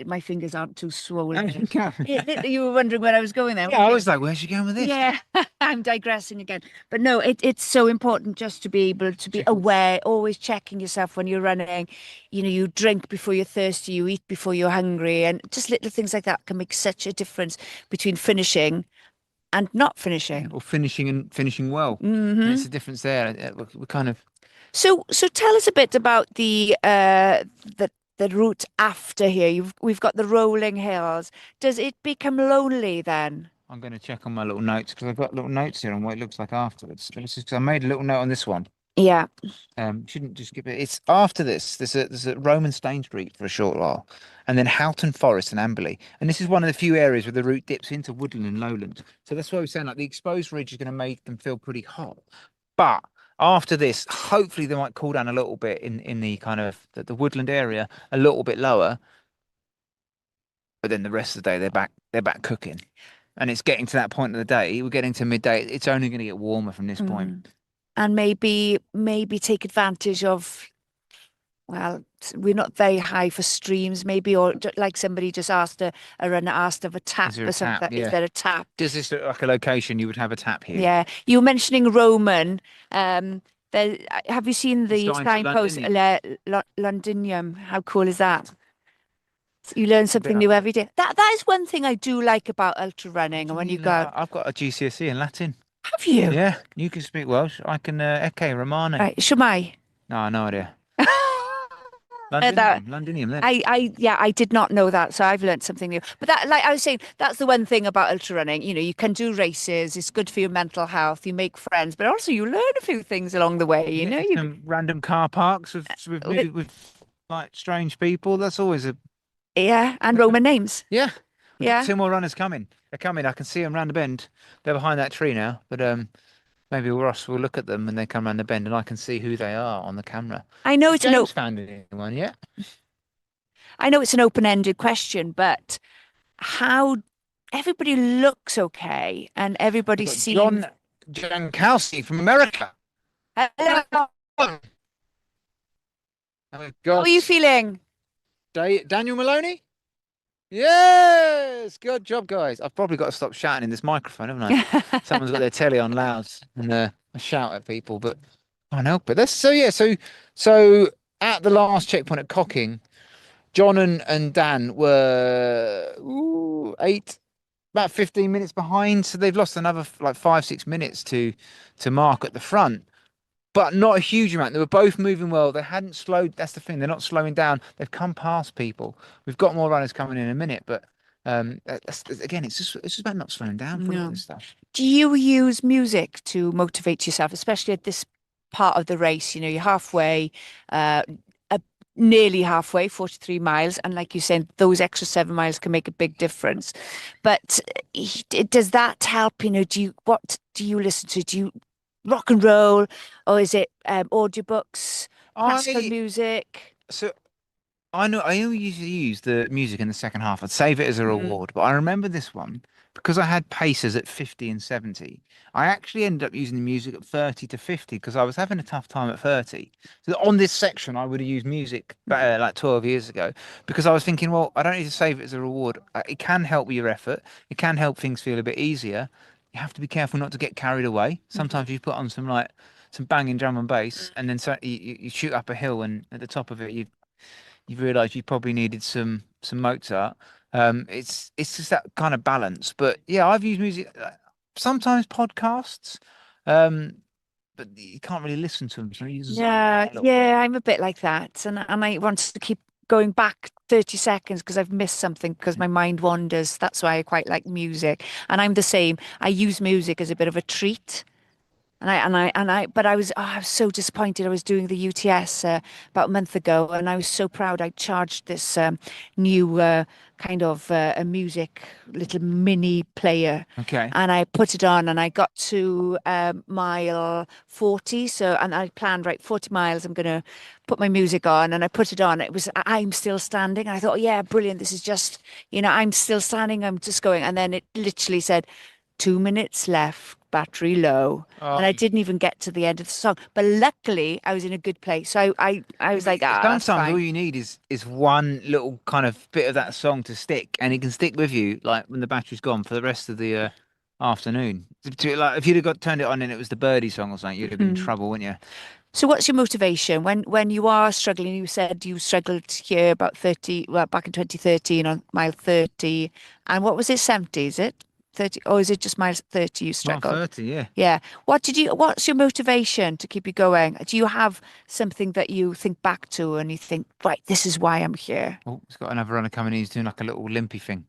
my fingers aren't too swollen. You were wondering where I was going there. Yeah, I was like, where's she going with this? Yeah, I'm digressing again. But no, it's so important just to be able to be aware, always checking yourself when you're running. You know, you drink before you're thirsty, you eat before you're hungry, and just little things like that can make such a difference between finishing and not finishing. Or finishing and finishing well. Mm-hmm. And it's a difference there. We're kind of... So tell us a bit about the route after here. We've got the rolling hills. Does it become lonely then? I'm going to check on my little notes because I've got little notes here on what it looks like afterwards. But it's just 'cause I made a little note on this one. Yeah. Shouldn't just give it. It's after this. There's a Roman Stain Street for a short while, and then Houghton Forest and Amberley. And this is one of the few areas where the route dips into woodland and lowland. So that's why we're saying like the exposed ridge is going to make them feel pretty hot. But after this, hopefully they might cool down a little bit in the kind of the woodland area, a little bit lower. But then the rest of the day they're back cooking. And it's getting to that point of the day. We're getting to midday. It's only going to get warmer from this point. And maybe take advantage of, well, we're not very high for streams, maybe, or like somebody just asked, a runner asked of a tap or something. Tap? Yeah. Is there a tap? Does this look like a location you would have a tap here? Yeah. You were mentioning Roman. Have you seen the signpost, Londinium? How cool is that? You learn something new every day. That is one thing I do like about ultra running. And when you go out, I've got a GCSE in Latin. Have you? Yeah, you can speak Welsh. I can Ecce Romane. Right, Shwmai. No, no idea. Londinium then. I did not know that, so I've learned something new. But that, like I was saying, that's the one thing about ultra running. You know, you can do races. It's good for your mental health. You make friends, but also you learn a few things along the way. You know, some random car parks with like strange people. That's always a and Roman names. Yeah. Yeah. Two more runners coming. They're coming. I can see them round the bend. They're behind that tree now. But maybe Ross will look at them when they come round the bend, and I can see who they are on the camera. I know it's James found anyone yet? I know it's an open-ended question, but how everybody looks okay and everybody seems. John Jankowski from America. Hello. Oh, How are you feeling? Daniel Maloney? Yes, good job, guys. I've probably got to stop shouting in this microphone, haven't I? Someone's got their telly on loud, and I shout at people, but I can't help it. So at the last checkpoint at Cocking, John and Dan were about 15 minutes behind, so they've lost another like 5-6 minutes to Mark at the front. But not a huge amount. They were both moving well. They hadn't slowed. That's the thing. They're not slowing down. They've come past people. We've got more runners coming in a minute, but again, it's just about not slowing down for this stuff. Do you use music to motivate yourself, especially at this part of the race? You know, you're halfway, nearly halfway, 43 miles, and like you said, those extra 7 miles can make a big difference. But does that help? You know, what do you listen to? Do you rock and roll, or is it audiobooks, classical music? So I know I only usually use the music in the second half. I'd save it as a reward, but I remember this one because I had paces at 50 and 70. I actually ended up using the music at 30 to 50 because I was having a tough time at 30. So on this section, I would have used music like 12 years ago because I was thinking, well, I don't need to save it as a reward. It can help with your effort. It can help things feel a bit easier. You have to be careful not to get carried away. Sometimes you put on some banging drum and bass, and then you shoot up a hill, and at the top of it, you realise you probably needed some Mozart. It's just that kind of balance. But yeah, I've used music, sometimes podcasts, but you can't really listen to them. So I'm a bit like that, and I want to keep going back 30 seconds because I've missed something because my mind wanders. That's why I quite like music, and I'm the same. I use music as a bit of a treat. But I was so disappointed. I was doing the UTS about a month ago, and I was so proud. I charged this new kind of a music little mini player. Okay. And I put it on, and I got to mile 40. And I planned 40 miles. I'm gonna put my music on, and I put it on. It was I'm Still Standing, and I thought, yeah, brilliant. This is just I'm still standing. I'm just going, and then it literally said, 2 minutes left, battery low. And I didn't even get to the end of the song. But luckily, I was in a good place. So I was like, that's Sometimes fine. all you need is one little kind of bit of that song to stick, and it can stick with you like when the battery's gone for the rest of the afternoon. Like if you'd have got turned it on and it was the Birdie song or something, you'd have been in trouble, wouldn't you? So what's your motivation when you are struggling? You said you struggled here about 30, well, back in 2013 on mile 30. And what was it, 70, is it? 30, or is it just mile 30 you Mile struggled? 30, yeah. Yeah. What's your motivation to keep you going? Do you have something that you think back to and you think, right, this is why I'm here? Oh, he's got another runner coming in. He's doing like a little limpy thing.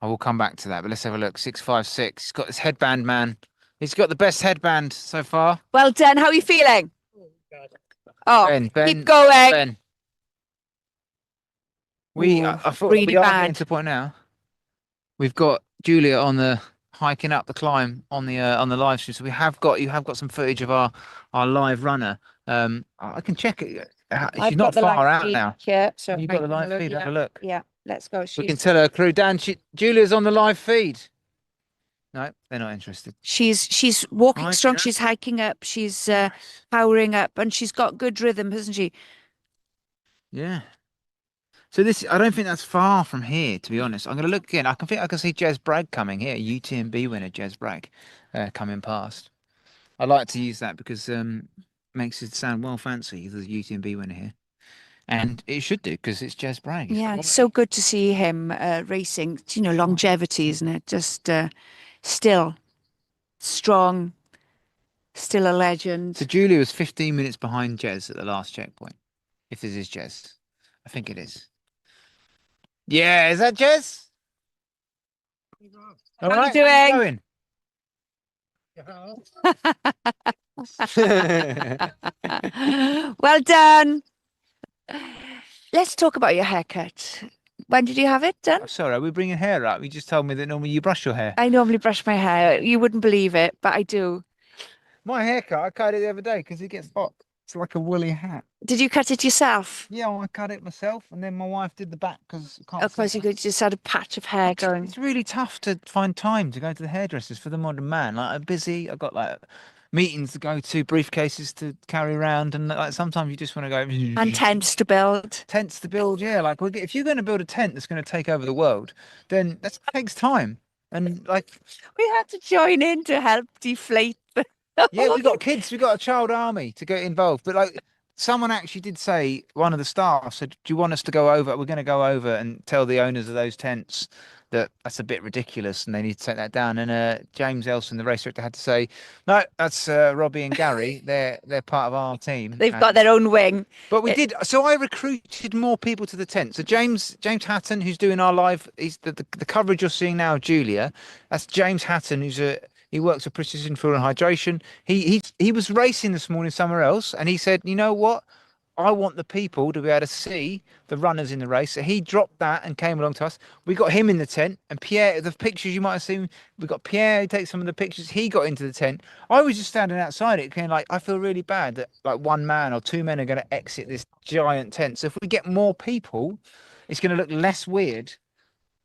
I will come back to that, but let's have a look. 656. He's got this headband, man. He's got the best headband so far. Well done. How are you feeling? Oh, keep going. Ben. I thought really we are bad. getting to the point now. We've got Julia on the hiking up the climb on the live stream. So you have got some footage of our live runner. I can check it. She's not far out now. Yeah, so You've got the live feed. Have a look. Yeah, let's go. We can tell her crew, Dan. Julia's on the live feed. No, they're not interested. She's walking Right, strong. yeah. She's hiking up. She's powering up, and she's got good rhythm, hasn't she? Yeah. So I don't think that's far from here, to be honest. I'm going to look again. I can see Jez Bragg coming here, UTMB winner Jez Bragg, coming past. I like to use that because makes it sound well fancy. The UTMB winner here, and it should do because it's Jez Bragg. Yeah, it's so good to see him racing. You know, longevity, isn't it? Just still strong, still a legend. So Julia was 15 minutes behind Jez at the last checkpoint. If this is Jez, I think it is. Yeah, is that Jez? How are you doing? Well done. Let's talk about your haircut. When did you have it done? I'm sorry, are we bringing hair up? You just told me that normally you brush your hair. I normally brush my hair. You wouldn't believe it, but I do. My haircut, I cut it the other day because it gets hot. It's like a woolly hat. Did you cut it yourself? Yeah, I cut it myself, and then my wife did the back because Of course, you could just had a patch of hair going. It's really tough to find time to go to the hairdressers for the modern man. Like I'm busy. I've got like meetings to go to, briefcases to carry around, and like sometimes you just want to go. And tents to build. Tents to build, yeah. Like if you're going to build a tent that's going to take over the world, then that takes time. And like we had to join in to help deflate. Yeah, we got kids. We got a child army to get involved. But like someone actually did say, one of the staff said, "Do you want us to go over? We're going to go over and tell the owners of those tents that that's a bit ridiculous and they need to take that down." And James Elson, the race director, had to say, "No, that's Robbie and Gary. They're part of our team. They've got their own wing." But we did. So I recruited more people to the tent. So James Hatton, who's doing our live, he's the coverage you're seeing now of Julia. That's James Hatton, he works for Precision Fuel and Hydration. He was racing this morning somewhere else, and he said, "You know what? I want the people to be able to see the runners in the race." So he dropped that and came along to us. We got him in the tent, and Pierre, the pictures you might have seen, we got Pierre who takes some of the pictures. He got into the tent. I was just standing outside it, kind of like, I feel really bad that like one man or two men are going to exit this giant tent. So if we get more people, it's going to look less weird.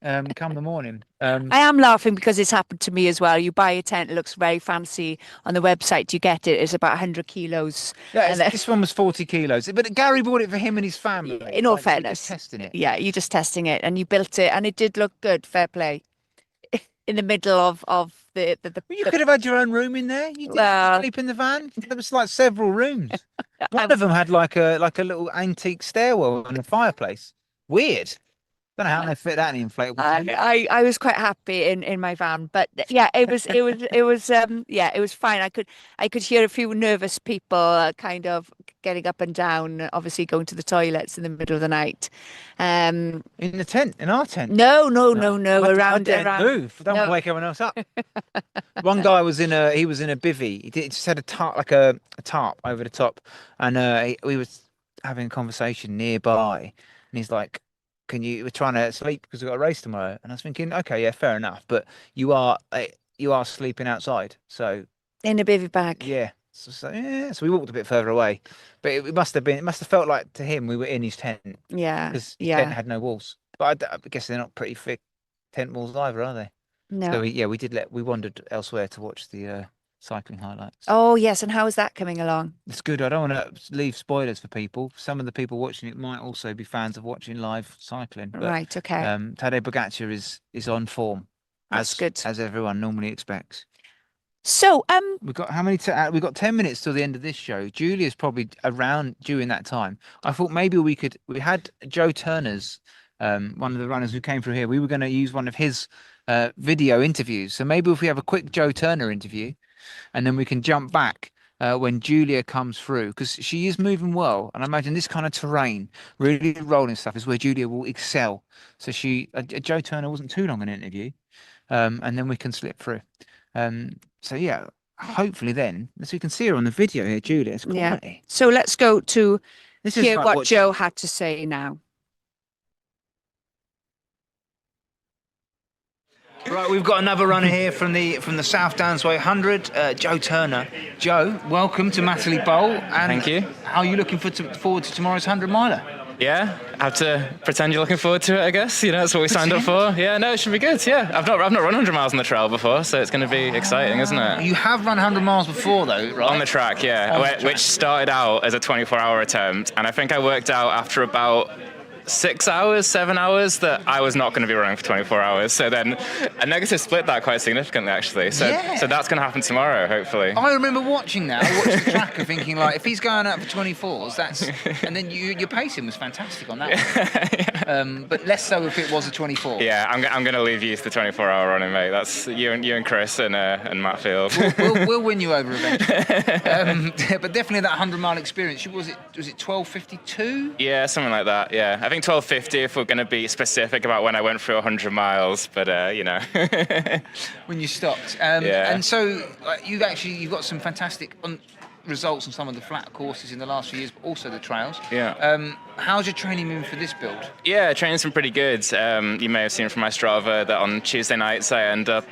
Come the morning. I am laughing because it's happened to me as well. You buy a tent, it looks very fancy on the website. You get it, it's about 100 kilos. Yeah, this one was 40 kilos. But Gary bought it for him and his family. In all fairness. Just testing it. Yeah, you're just testing it and you built it and it did look good, fair play. In the middle of the You could have had your own room in there. You didn't sleep in the van. There was like several rooms. One of them had like a little antique stairwell and a fireplace. Weird. Don't know how they fit that in the inflatable tent. I was quite happy in my van, but yeah, it was fine. I could hear a few nervous people kind of getting up and down, obviously going to the toilets in the middle of the night. In the tent, in our tent. No. I didn't move. Don't wake everyone else up. One guy was in a bivvy. He just had a tarp, like a tarp over the top, and we was having a conversation nearby, and he's like, we're trying to sleep because we've got a race tomorrow. And I was thinking, okay, yeah, fair enough. But you are sleeping outside. So in a bivvy bag. Yeah. So we walked a bit further away. But it must have felt like to him we were in his tent. Yeah. Because his tent had no walls. But I guess they're not pretty thick tent walls either, are they? No. So we wandered elsewhere to watch the cycling highlights. Oh, yes. And how is that coming along? It's good. I don't want to leave spoilers for people. Some of the people watching it might also be fans of watching live cycling. But, Right, okay. Tadej Pogačar is on form. That's good. As everyone normally expects. So, we've got how many? We've got 10 minutes till the end of this show. Julia's probably around during that time. I thought maybe we had Joe Turner's, one of the runners who came through here. We were going to use one of his video interviews. So maybe if we have a quick Joe Turner interview, and then we can jump back when Julia comes through, because she is moving well. And I imagine this kind of terrain, really rolling stuff, is where Julia will excel. So Joe Turner wasn't too long an interview, and then we can slip through. So yeah, hopefully then, as we can see her on the video here, Julia, it's quality. Yeah. So let's go to hear like what Joe had to say now. Right, we've got another runner here from the South Downs Way 100, Joe Turner. Joe, welcome to Matterley Bowl. And thank you. How are you looking forward to tomorrow's 100 miler? Yeah, I have to pretend you're looking forward to it, I guess. You know, that's what we signed up for. Yeah, no, it should be good. Yeah, I've not run 100 miles on the trail before, so it's going to be exciting, isn't it? You have run 100 miles before, though, right? On the track, yeah, which started out as a 24-hour attempt, and I think I worked out after about 7 hours that I was not going to be running for 24 hours. So then a negative split that quite significantly, actually. So so that's going to happen tomorrow, hopefully. I remember watching that. I watched the tracker thinking, like, if he's going out for 24s, that's... And then your pacing was fantastic on that. But less so if it was a 24. Yeah, I'm going to leave you to the 24-hour running, mate. That's you and Chris and Matt Field. We'll win you over eventually. But definitely that 100-mile experience. Was it 12:52? Yeah, something like that, yeah. I think 12:50 if we're going to be specific about when I went through 100 miles, but you know. When you stopped. Yeah. And so you've got some fantastic results on some of the flat courses in the last few years, but also the trails. Yeah. How's your training moving for this build? Yeah, training's been pretty good. You may have seen from my Strava that on Tuesday nights I end up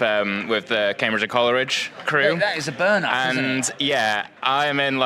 with the Cambridge and Coleridge crew. Yeah, that is a burn-up, and isn't it? yeah, I am in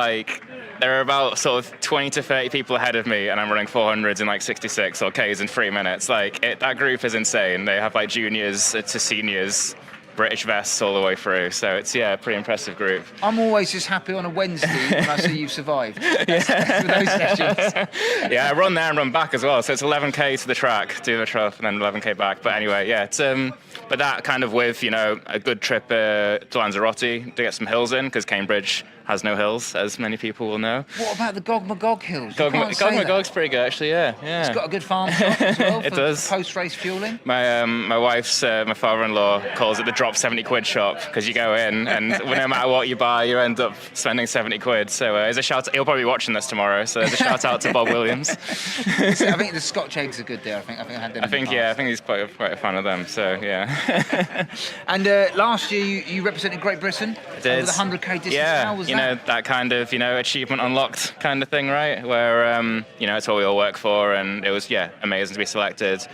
there are about sort of 20 to 30 people ahead of me, and I'm running 400s in 66 or Ks in 3 minutes. That group is insane. They have juniors to seniors, British vests all the way through. So it's a pretty impressive group. I'm always just happy on a Wednesday when I see you've survived. That's for those sessions. Yeah, I run there and run back as well. So it's 11k to the track, do the trail, and then 11k back. But anyway, yeah, it's but that kind of with a good trip to Lanzarote to get some hills in, because Cambridge has no hills, as many people will know. What about the Gog Magog Hills? Gog Magog's pretty good, actually, yeah. It's got a good farm shop as well It does. Post-race fueling. My wife's, my father-in-law calls it the drop 70 quid shop, because you go in and no matter what you buy, you end up spending 70 quid. So there's a shout out, he'll probably be watching this tomorrow, so there's a shout out to Bob Williams. I think the Scotch eggs are good there. I think I had them. I think he's quite a fan of them, so yeah. And last year you represented Great Britain over the 100k distance. Yeah, How was that kind of achievement unlocked kind of thing, right? Where it's what we all work for, and it was amazing to be selected.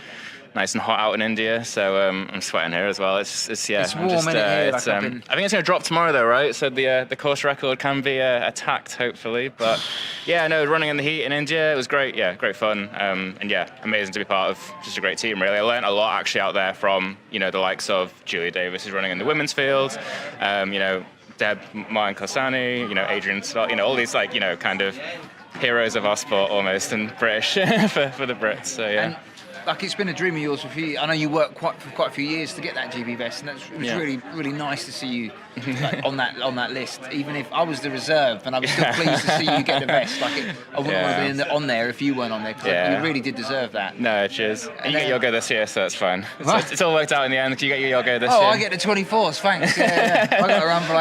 Nice and hot out in India, so I'm sweating here as well. It's warm in here. I think it's going to drop tomorrow though, right? So the course record can be attacked hopefully, but running in the heat in India, it was great. Yeah, great fun, and amazing to be part of just a great team. Really, I learned a lot actually out there from the likes of Julia Davis, who's running in the women's field. Deb Martin Kosani, Adrian Scott, all these kind of heroes of our sport almost, and British for the Brits. So yeah. And, it's been a dream of yours for a few years. I know you worked for quite a few years to get that GB vest, and it was really, really nice to see you on that list. Even if I was the reserve, and I was still pleased to see you get the vest. I wouldn't want to be on there if you weren't on there, because you really did deserve that. No, cheers. And you get your go this year, so that's fine. It's all worked out in the end. You get your go this year. Oh, I get the 24s, thanks. Yeah. I got to run for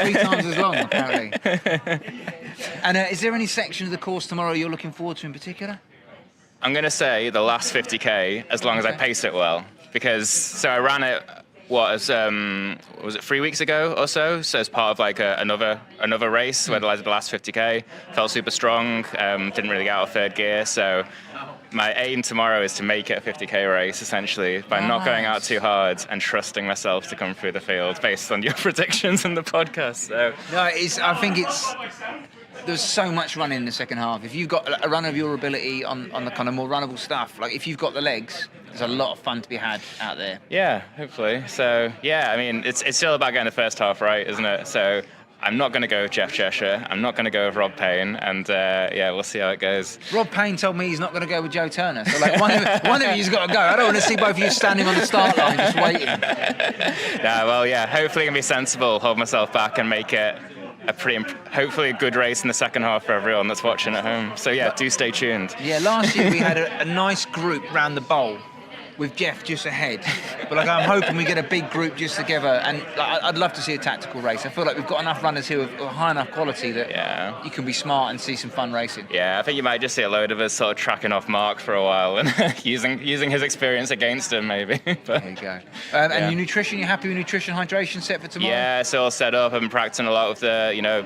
3 times as long, apparently. And is there any section of the course tomorrow you're looking forward to in particular? I'm going to say the last 50k, as long as I pace it well, because I ran it. Was it 3 weeks ago or so? So as part of another race where I did the last 50k, felt super strong. Didn't really get out of third gear, so my aim tomorrow is to make it a 50k race, essentially, by not going out too hard and trusting myself to come through the field based on your predictions in the podcast. So no, I think There's so much running in the second half. If you've got a run of your ability on the kind of more runnable stuff, like if you've got the legs, there's a lot of fun to be had out there. Yeah, hopefully. So yeah, I mean, it's still about getting the first half right, isn't it? So I'm not going to go with Jeff Cheshire. I'm not going to go with Rob Payne, and yeah, we'll see how it goes. Rob Payne told me he's not going to go with Joe Turner. So like one of you's got to go. I don't want to see both of you standing on the start line just waiting. Yeah, well, yeah. Hopefully, I can be sensible, hold myself back, and make it hopefully a good race in the second half for everyone that's watching at home. So yeah, do stay tuned. Yeah, last year we had a nice group round the bowl with Jeff just ahead, but like I'm hoping we get a big group just together, and I'd love to see a tactical race. I feel like we've got enough runners here of high enough quality that you can be smart and see some fun racing. Yeah, I think you might just see a load of us sort of tracking off Mark for a while and using his experience against him, maybe. But, there you go. And your nutrition, you happy with nutrition, hydration set for tomorrow? Yeah, it's all set up. I've been practicing a lot with the, you know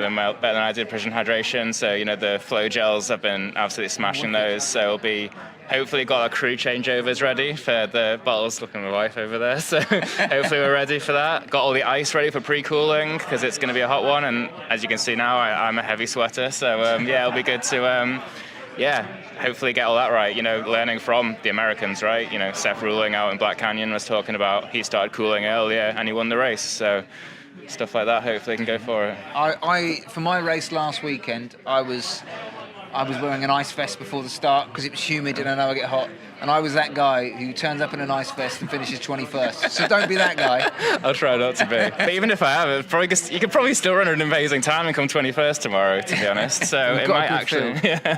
them better than I did, precision hydration. So, the flow gels, I've been absolutely smashing those. So it'll be, hopefully got our crew changeovers ready for the bottles. Look at my wife over there. So hopefully we're ready for that. Got all the ice ready for pre-cooling because it's going to be a hot one. And as you can see now, I'm a heavy sweater. So yeah, it'll be good to hopefully get all that right. Learning from the Americans, right? Seth Ruling out in Black Canyon was talking about he started cooling earlier and he won the race. So stuff like that, hopefully can go for it. I for my race last weekend, I was wearing an ice vest before the start because it was humid and I know I get hot. And I was that guy who turns up in an ice vest and finishes 21st. So don't be that guy. I'll try not to be. But even if I am, you could probably still run an amazing time and come 21st tomorrow, to be honest. So it might actually. Yeah.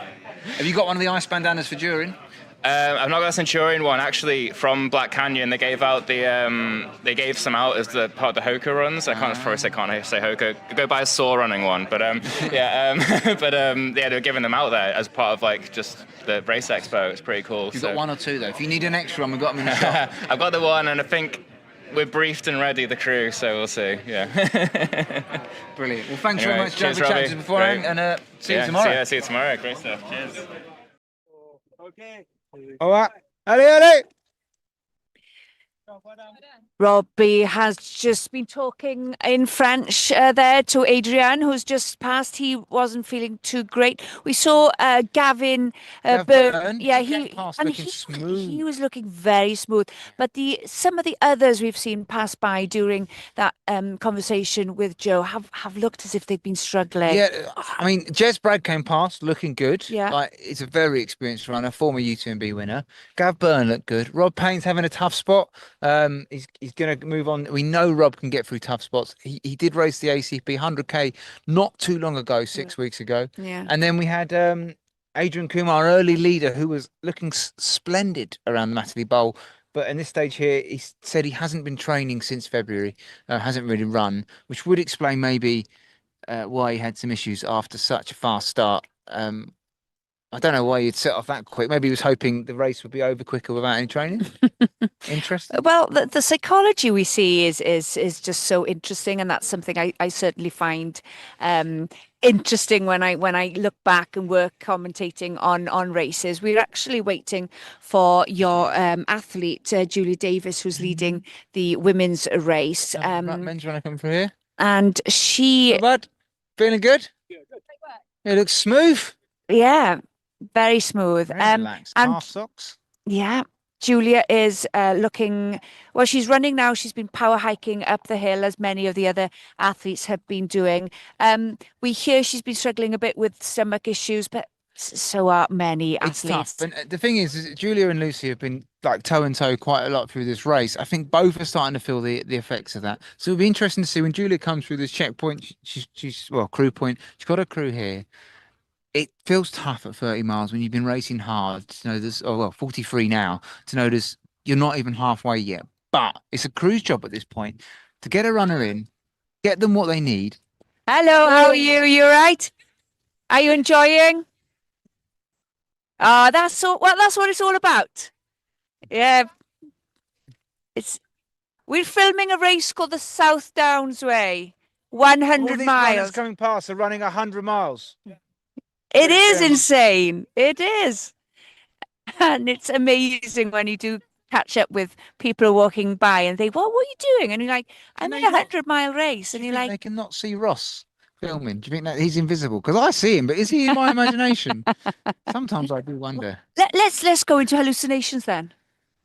Have you got one of the ice bandanas for Durin? I've not got a Centurion one. Actually, from Black Canyon, they gave out they gave some out as the part of the Hoka runs. I can't say Hoka. Go buy a Saw running one, but they were giving them out there as part of just the race expo. It's pretty cool. You've got one or two though. If you need an extra one, we've got them in the shop. I've got the one, and I think we're briefed and ready, the crew. So we'll see. Yeah. Brilliant. Well, thanks very much, cheers, Joe, for chatting to us beforehand, and see you tomorrow. See you tomorrow. Great stuff. Cheers. Okay. All right. Allez. Robbie has just been talking in French there to Adrian, who's just passed. He wasn't feeling too great. We saw Gavin Byrne. Yeah, he was looking very smooth. But some of the others we've seen pass by during that conversation with Joe have looked as if they've been struggling. Yeah, I mean, Jez Bragg came past looking good. Yeah. He's a very experienced runner, former UTMB winner. Gav Byrne looked good. Rob Payne's having a tough spot. He's going to move on. We know Rob can get through tough spots. He did race the ACP 100k not too long ago, 6 weeks ago. Yeah. And then we had Adrian Kumar, early leader, who was looking splendid around the Matterley Bowl. But in this stage here, he said he hasn't been training since February, hasn't really run, which would explain maybe why he had some issues after such a fast start. I don't know why you'd set off that quick. Maybe he was hoping the race would be over quicker without any training. Interesting. Well, the psychology we see is just so interesting, and that's something I certainly find interesting when I look back and work commentating on races. We're actually waiting for your athlete Julie Davis, who's leading the women's race. Men's runner coming through here, and she. Bud, feeling good? It looks smooth. Yeah. Very smooth. Very relaxed. And half socks. Yeah, Julia is looking, well, she's running now. She's been power hiking up the hill as many of the other athletes have been doing. We hear she's been struggling a bit with stomach issues, but so are many athletes. It's tough. And the thing is Julia and Lucy have been toe and toe quite a lot through this race. I think both are starting to feel the effects of that. So it'll be interesting to see when Julia comes through this checkpoint. She's crew point. She's got a crew here. It feels tough at 30 miles when you've been racing hard to know there's 43 now to know you're not even halfway yet. But it's a crew's job at this point to get a runner in, get them what they need. Hello, how are you? You all right? Are you enjoying? That's what it's all about. Yeah. We're filming a race called the South Downs Way, 100 All these miles. runners coming past are running 100 miles. It is insane. It is. And it's amazing when you do catch up with people walking by and they, what are you doing? And you're like, I'm in a 100-mile race. And you're like, they cannot see Ross. filming? Do you think that he's invisible? Because I see him, but is he in my imagination? Sometimes I do wonder. Let's go into hallucinations then.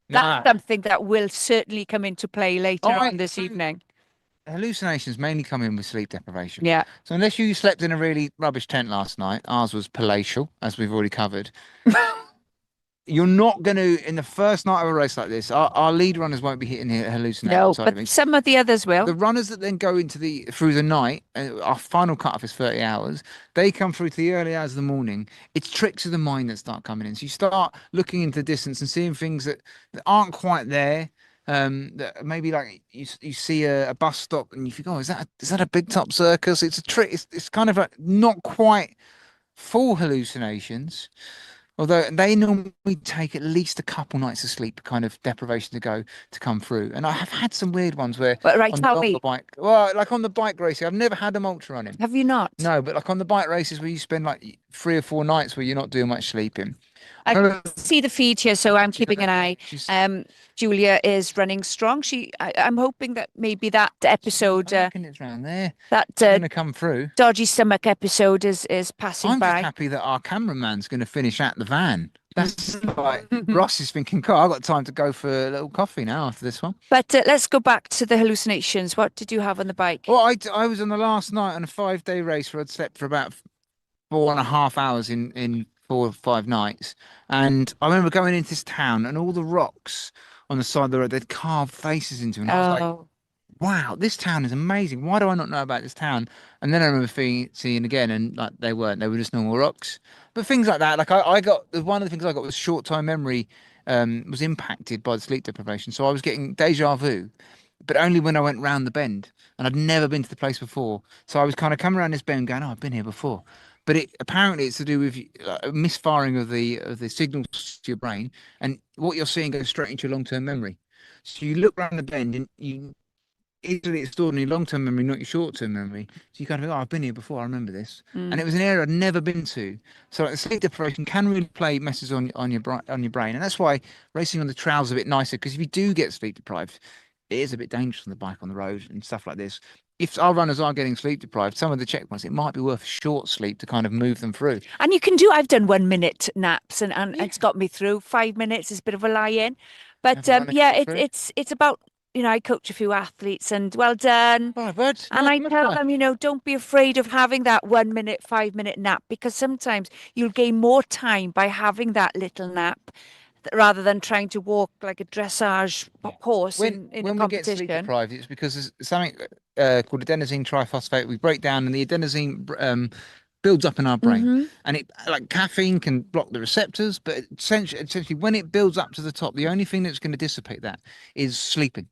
That's No. something that will certainly come into play later on this evening. Hallucinations mainly come in with sleep deprivation. Yeah. So unless you slept in a really rubbish tent last night, ours was palatial, as we've already covered. You're not going to, in the first night of a race like this, our lead runners won't be hitting the hallucination No, side of but things. some of the others will. The runners that then go into through the night, our final cut-off is 30 hours. They come through to the early hours of the morning. It's tricks of the mind that start coming in. So you start looking into the distance and seeing things that aren't quite there. That maybe like you see a bus stop and you think, oh, is that a big top circus? It's a trick. It's kind of like not quite full hallucinations. Although they normally take at least a couple nights of sleep, kind of deprivation to come through. And I have had some weird ones where on the bike, well, like on the bike racing, I've never had them ultra running. Have you not? No, but like on the bike races where you spend like 3 or 4 nights where you're not doing much sleeping. I can see the feed here, so I'm keeping an eye. Julia is running strong. I'm hoping that maybe that episode, it's around there. That going to come through. Dodgy stomach episode is passing by. I'm just happy that our cameraman's going to finish at the van. That's like Ross is thinking, "God, I've got time to go for a little coffee now after this one." But let's go back to the hallucinations. What did you have on the bike? Well, I was on the last night on a 5-day race where I'd slept for about 4.5 hours in 4 or 5 nights. And I remember going into this town and all the rocks on the side of the road, they'd carved faces into them. And I was like, wow, this town is amazing. Why do I not know about this town? And then I remember seeing again, and like they were just normal rocks. But things like that, like I got, one of the things I got was short-time memory was impacted by the sleep deprivation. So I was getting deja vu, but only when I went round the bend. And I'd never been to the place before. So I was kind of coming around this bend going, oh, I've been here before. But apparently it's to do with misfiring of the signals to your brain, and what you're seeing goes straight into your long-term memory. So you look around the bend and you easily it's stored in your long-term memory, not your short-term memory. So you kind of go, oh, I've been here before, I remember this. And it was an area I'd never been to. So like, sleep deprivation can really play messes on your brain, and that's why racing on the trails is a bit nicer, because if you do get sleep deprived, it is a bit dangerous on the bike on the road and stuff like this. If our runners are getting sleep deprived, some of the checkpoints, it might be worth short sleep to kind of move them through. And I've done 1-minute naps and it's got me through. 5 minutes is a bit of a lie-in. But it's about, I coach a few athletes and well done. Oh, but and I tell them, don't be afraid of having that 1 minute, 5-minute nap, because sometimes you'll gain more time by having that little nap rather than trying to walk like a dressage horse in a competition. When we get sleep deprived, it's because there's something called adenosine triphosphate. We break down, and the adenosine builds up in our brain, and it, like caffeine, can block the receptors. But essentially, when it builds up to the top, the only thing that's going to dissipate that is sleeping.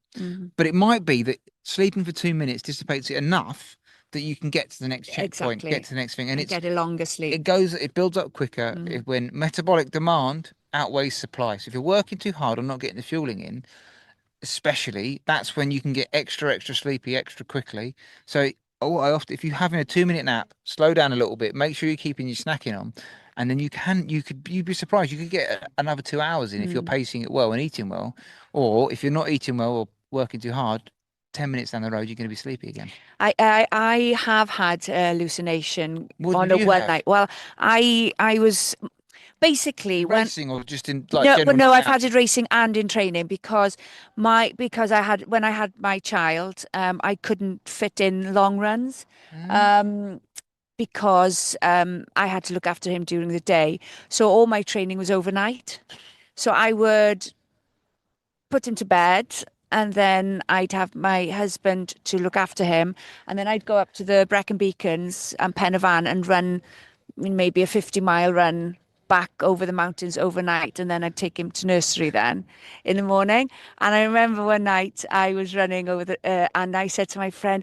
But it might be that sleeping for 2 minutes dissipates it enough that you can get to the next checkpoint, get to the next thing, and get a longer sleep. It builds up quicker when metabolic demand outweighs supply. So if you're working too hard or not getting the fueling in, especially, that's when you can get extra sleepy extra quickly. So if you're having a 2-minute nap, slow down a little bit, make sure you're keeping your snacking on, and then you'd be surprised, you could get another 2 hours in if you're pacing it well and eating well. Or if you're not eating well or working too hard, 10 minutes down the road, you're going to be sleepy again. I have had hallucination on a one night. Well, I was basically racing or just in like no, I've had it racing and in training because when I had my child, I couldn't fit in long runs because I had to look after him during the day. So all my training was overnight. So I would put him to bed, and then I'd have my husband to look after him, and then I'd go up to the Brecon Beacons and Pen y Fan and run maybe a 50-mile run back over the mountains overnight, and then I'd take him to nursery then in the morning. And I remember one night I was running over and I said to my friend,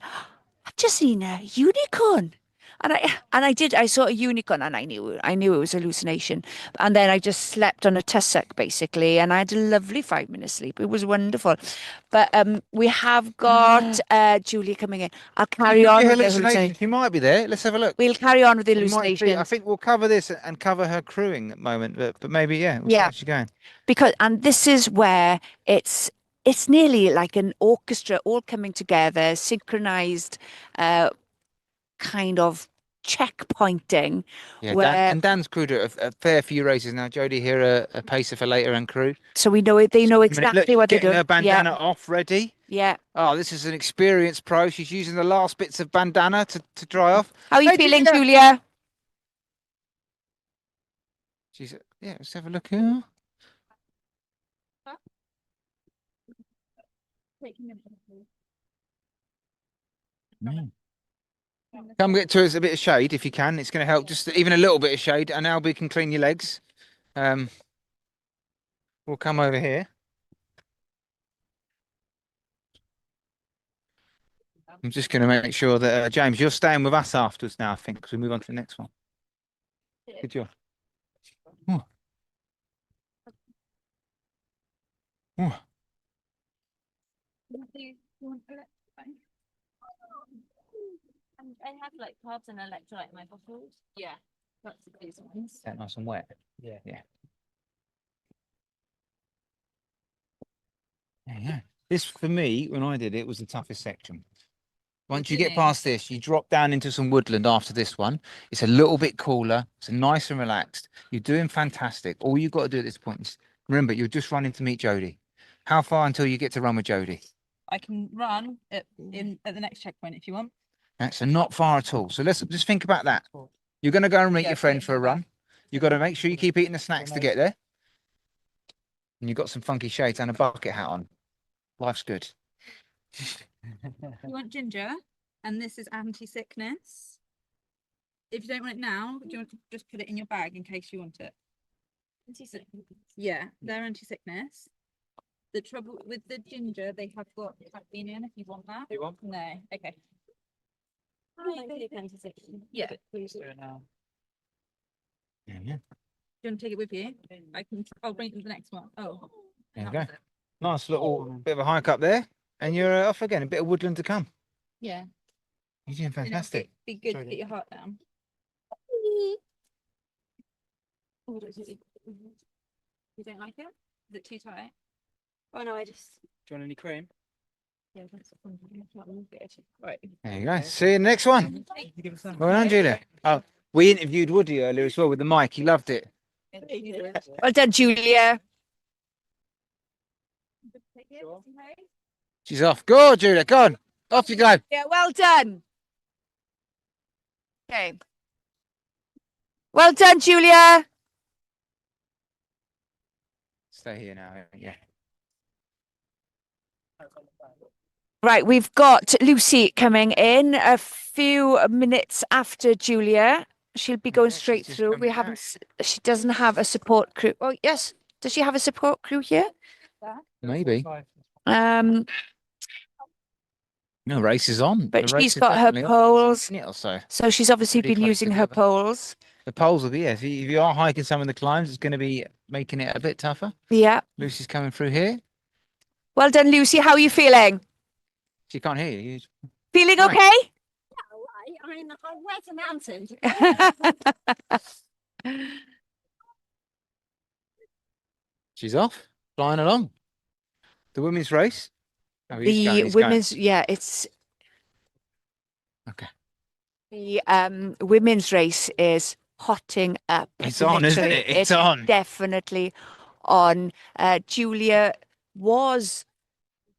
I've just seen a unicorn. And I saw a unicorn, and I knew it was a hallucination. And then I just slept on a tussock basically, and I had a lovely 5-minute sleep. It was wonderful. But we have got Julia coming in. I'll carry on with the hallucination. He might be there. Let's have a look. We'll carry on with the hallucination. I think we'll cover this and cover her crewing at the moment, but maybe we'll see how she's going. And this is where it's nearly like an orchestra all coming together, synchronized. kind of checkpointing. Yeah, where, and Dan's crewed a fair few races now. Jodie here, a pacer for later and crew. so we know it. They know exactly what they're Getting doing. her bandana Yeah. off, ready. Yeah. Oh, this is an experienced pro. She's using the last bits of bandana to dry off. How are you Hey, feeling, Julia? She's yeah. Let's have a look here. Come get to us a bit of shade if you can. It's going to help. Just even a little bit of shade, and Albie can clean your legs. We'll come over here. I'm just going to make sure that James, you're staying with us afterwards now. I think because we move on to the next one. Good job. Ooh. Ooh. I have like carbs and electrolyte in my bottles. Yeah, that's these ones. Is that nice and wet? Yeah. Yeah. Yeah. This for me, when I did it, was the toughest section. Once you get past this, you drop down into some woodland after this one. It's a little bit cooler. It's nice and relaxed. You're doing fantastic. All you've got to do at this point is remember, you're just running to meet Jodie. How far until you get to run with Jodie? I can run at the next checkpoint if you want. So not far at all. So let's just think about that. You're going to go and meet your friend for a run. You've got to make sure you keep eating the snacks to get there. And you've got some funky shades and a bucket hat on. Life's good. You want ginger, and this is anti-sickness. If you don't want it now, do you want to just put it in your bag in case you want it? Anti-sickness. Yeah, they're anti-sickness. The trouble with the ginger, they have got caffeine in. If you want that. You want? No. Okay. Yeah. Please do it now. Yeah. Do you want to take it with you? I'll bring it to the next one. Oh. There you go. Nice little bit of a hike up there. And you're off again. A bit of woodland to come. Yeah. You're doing fantastic. Be good to get your heart down. You don't like it? Is it too tight? Oh no, I just. Do you want any cream? Yeah, that's right. There you go. See you in the next one. Well done, Julia. Oh, we interviewed Woody earlier as well with the mic. He loved it. Well done, Julia. She's off. Go, Julia. Go on. Off you go. Yeah, well done. Okay. Well done, Julia. Stay here now. Yeah. Right, we've got Lucy coming in a few minutes after Julia. She'll be going straight through. We haven't. She doesn't have a support crew. Oh yes, does she have a support crew here? Maybe. No, race is on. But she's got her poles. So she's obviously been using her poles. The poles will be, yeah. If you are hiking some of the climbs, it's going to be making it a bit tougher. Yeah. Lucy's coming through here. Well done, Lucy. How are you feeling? She can't hear you. Feeling okay? I mean, where's the mountain? She's off, flying along. The women's race. Oh, The women's, yeah, it's okay. The women's race is hotting up. It's on, isn't it? It's on. Definitely on. Julia was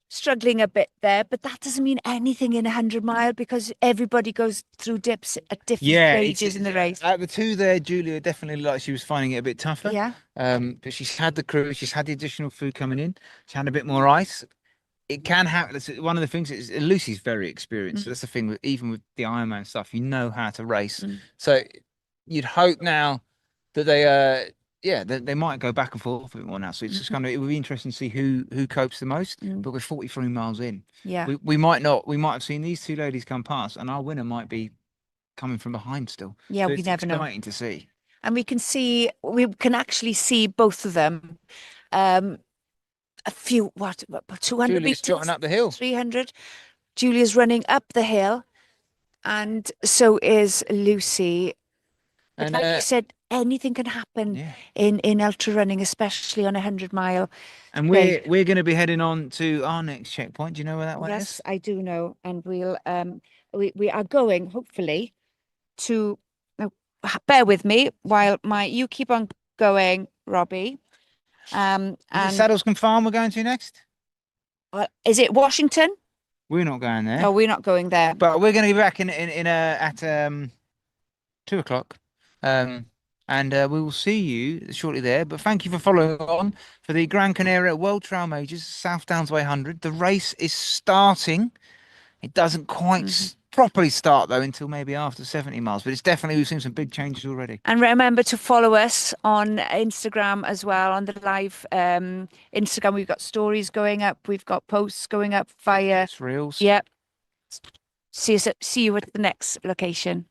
struggling a bit there, but that doesn't mean anything in 100 mile because everybody goes through dips at different stages in the race. At the two there, Julia definitely looked like she was finding it a bit tougher. Yeah. But she's had the crew, she's had the additional food coming in, she had a bit more ice. It can happen. One of the things is Lucy's very experienced. So that's the thing. Even with the Ironman stuff, you know how to race. So you'd hope now that they might go back and forth a bit more now. So it's just kind of, it would be interesting to see who copes the most. But we're 43 miles in. Yeah. We might have seen these two ladies come past, and our winner might be coming from behind still. Yeah, so we never know. It's exciting to see. And we can actually see both of them. A few, about 200 Julia's meters? trotting up the hill. 300. Julia's running up the hill. And so is Lucy. But And like you said, anything can happen in ultra running, especially on a 100-mile. And we're going to be heading on to our next checkpoint. Do you know where that one is? Yes, I do know, and we'll we are going hopefully to. Bear with me while you keep on going, Robbie. Is it And Saddlescombe Farm we're going to next? Is it Washington? We're not going there. No, we're not going there. But we're going to be back at 2 o'clock. And we will see you shortly there. But thank you for following on for the Gran Canaria World Trail Majors South Downs Way 100. The race is starting. It doesn't quite properly start though until maybe after 70 miles, but it's definitely, we've seen some big changes already. And remember to follow us on Instagram as well, on the live Instagram. We've got stories going up, we've got posts going up via reels. Yep. See you at the next location.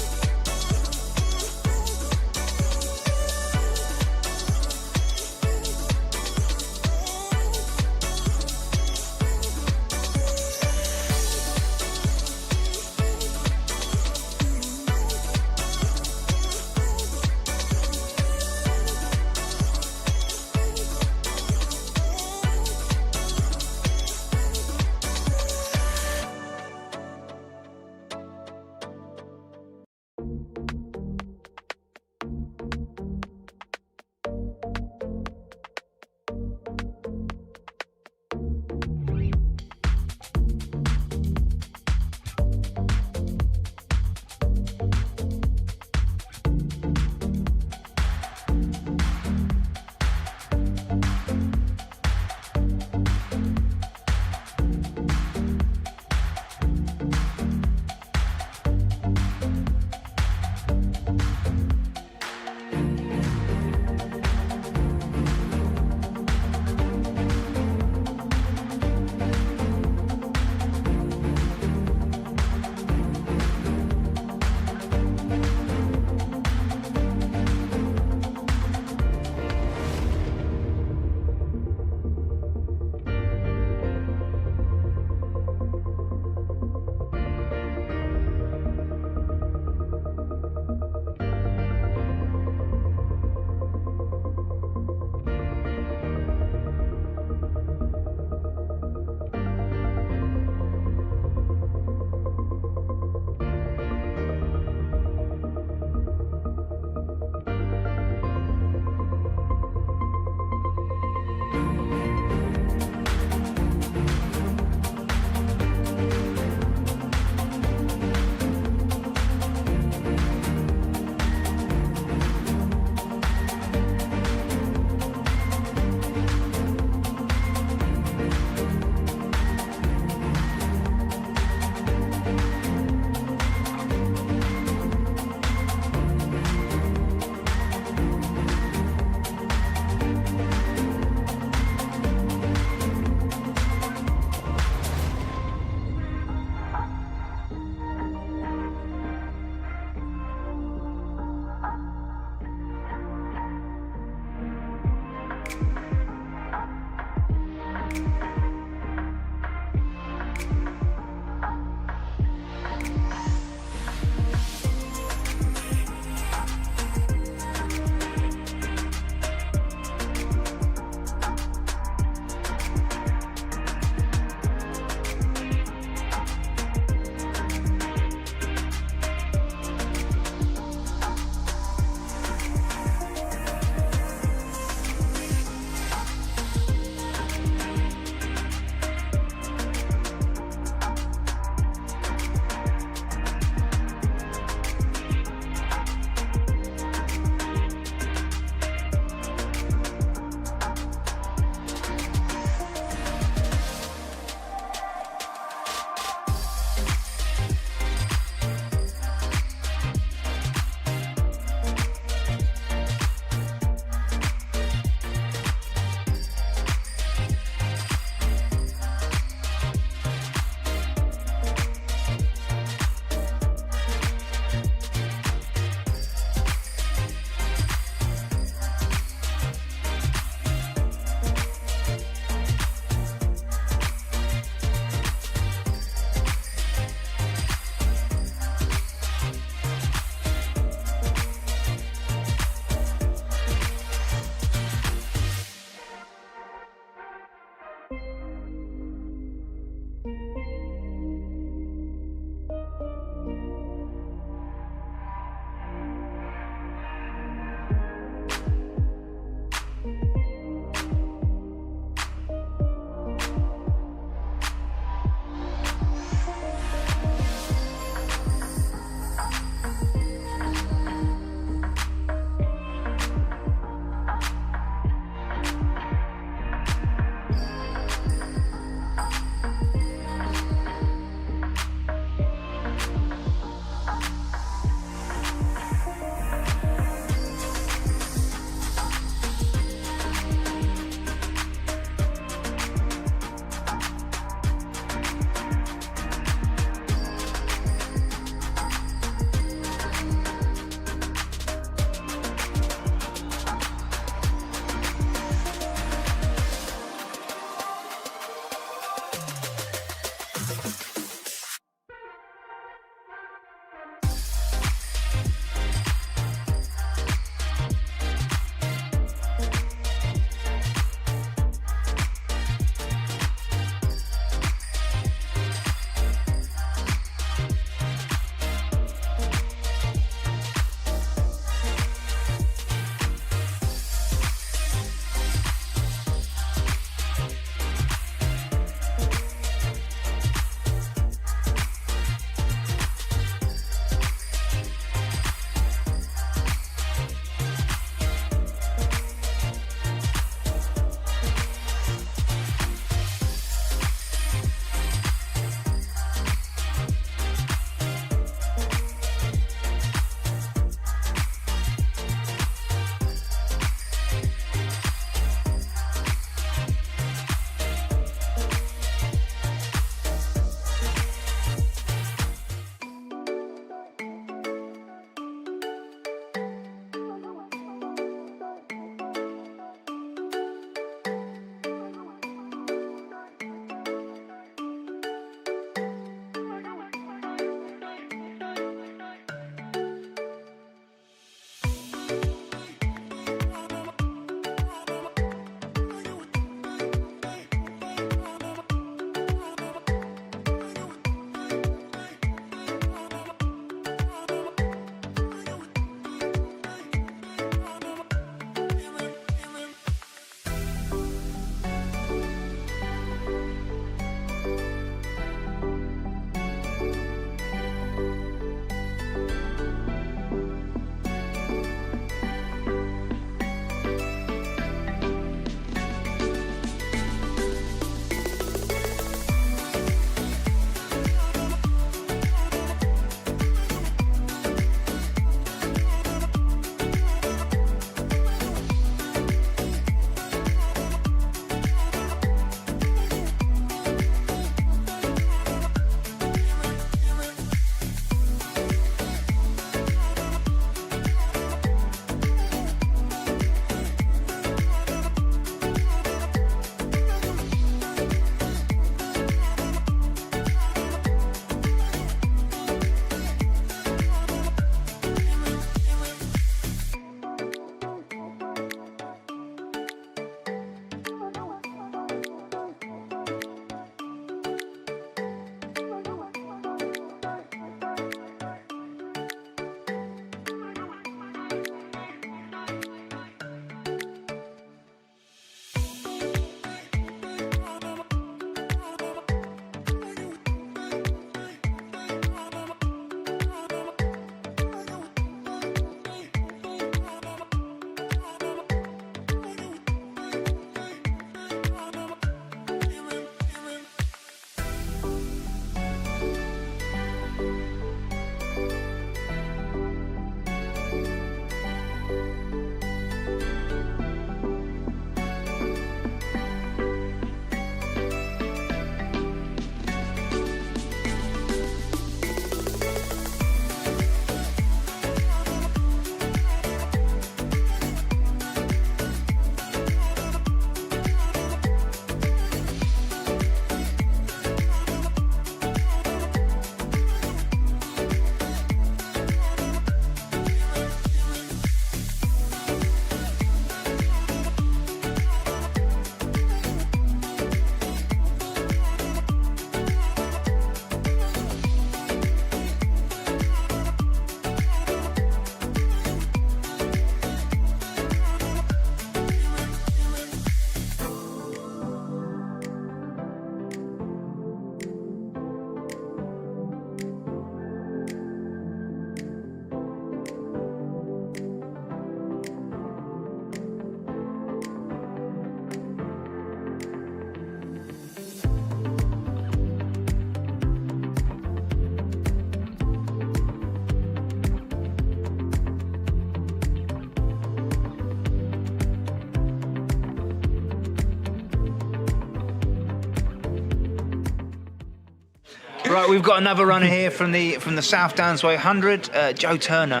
Right, we've got another runner here from the South Downs Way 100, Joe Turner.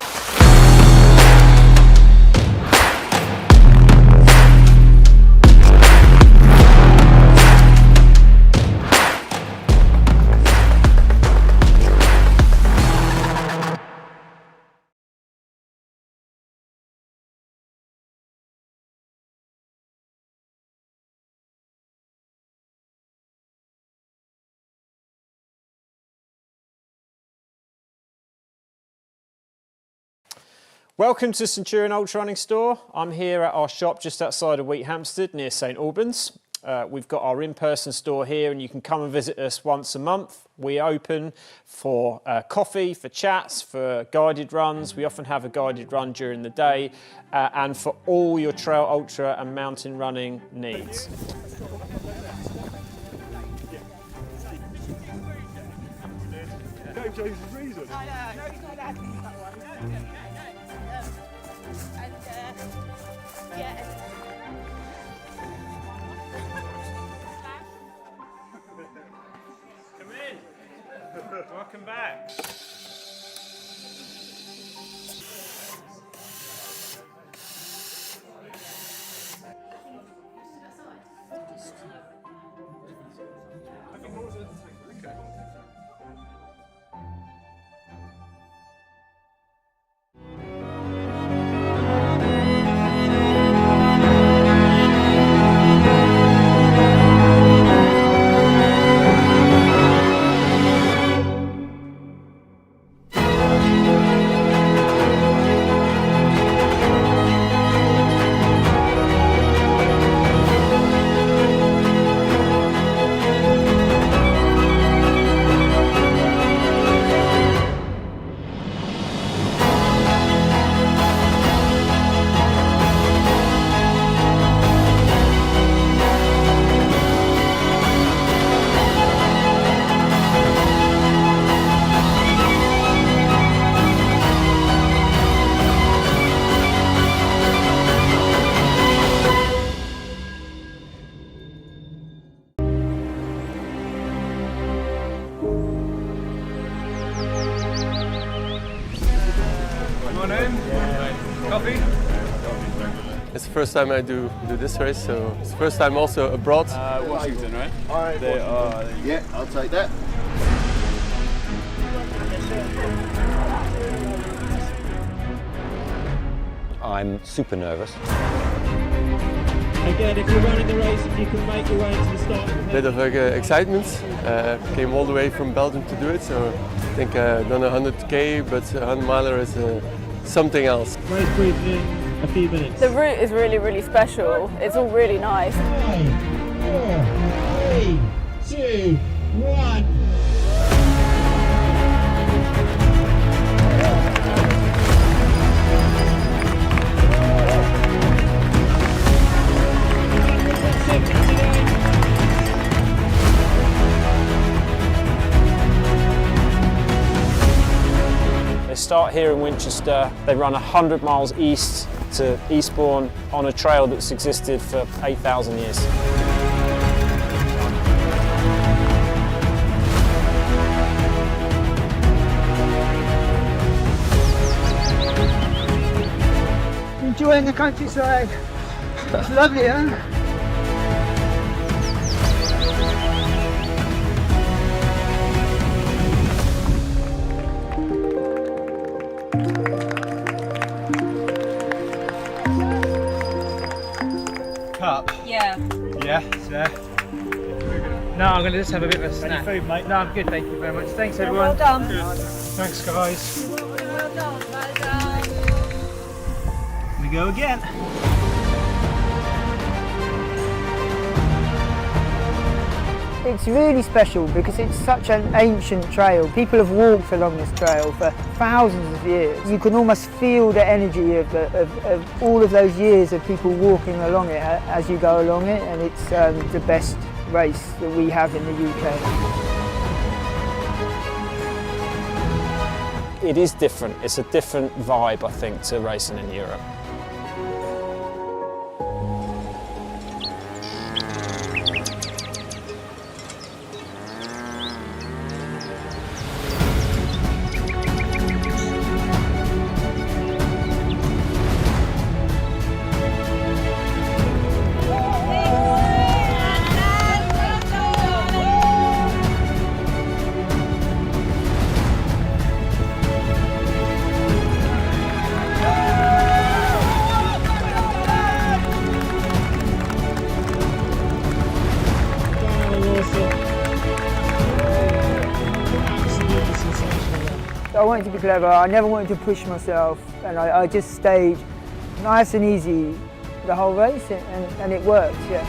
Welcome to Centurion Ultra Running Store. I'm here at our shop just outside of Wheathampstead near St Albans. We've got our in-person store here and you can come and visit us once a month. We open for coffee, for chats, for guided runs. We often have a guided run during the day and for all your trail, ultra and mountain running needs. Come in. Welcome back. Coffee? It's the first time I do this race, so it's the first time also abroad. Washington, right? Alright, yeah, I'll take that. I'm super nervous. Again, if you're running the race, if you can make your way to the start. Bit of excitement. Came all the way from Belgium to do it, so I think done 100k, but 100 miler is something else. Race briefing in a few minutes. The route is really, really special. It's all really nice. 5, 4, 3, 2, 1. They start here in Winchester. They run 100 miles east to Eastbourne on a trail that's existed for 8,000 years. Enjoying the countryside. It's lovely, huh? Cup? Yeah. Yeah, sir. No, I'm going to just have a bit of a snack. Any food, mate? No, I'm good, thank you very much. Thanks, everyone. Well done. Good. Thanks, guys. Well done, well done. We go again. It's really special because it's such an ancient trail. People have walked along this trail for thousands of years. You can almost feel the energy of all of those years of people walking along it as you go along it, and it's the best race that we have in the UK. It is different. It's a different vibe, I think, to racing in Europe. I wanted to be clever, I never wanted to push myself, and I just stayed nice and easy the whole race, and it worked, yeah.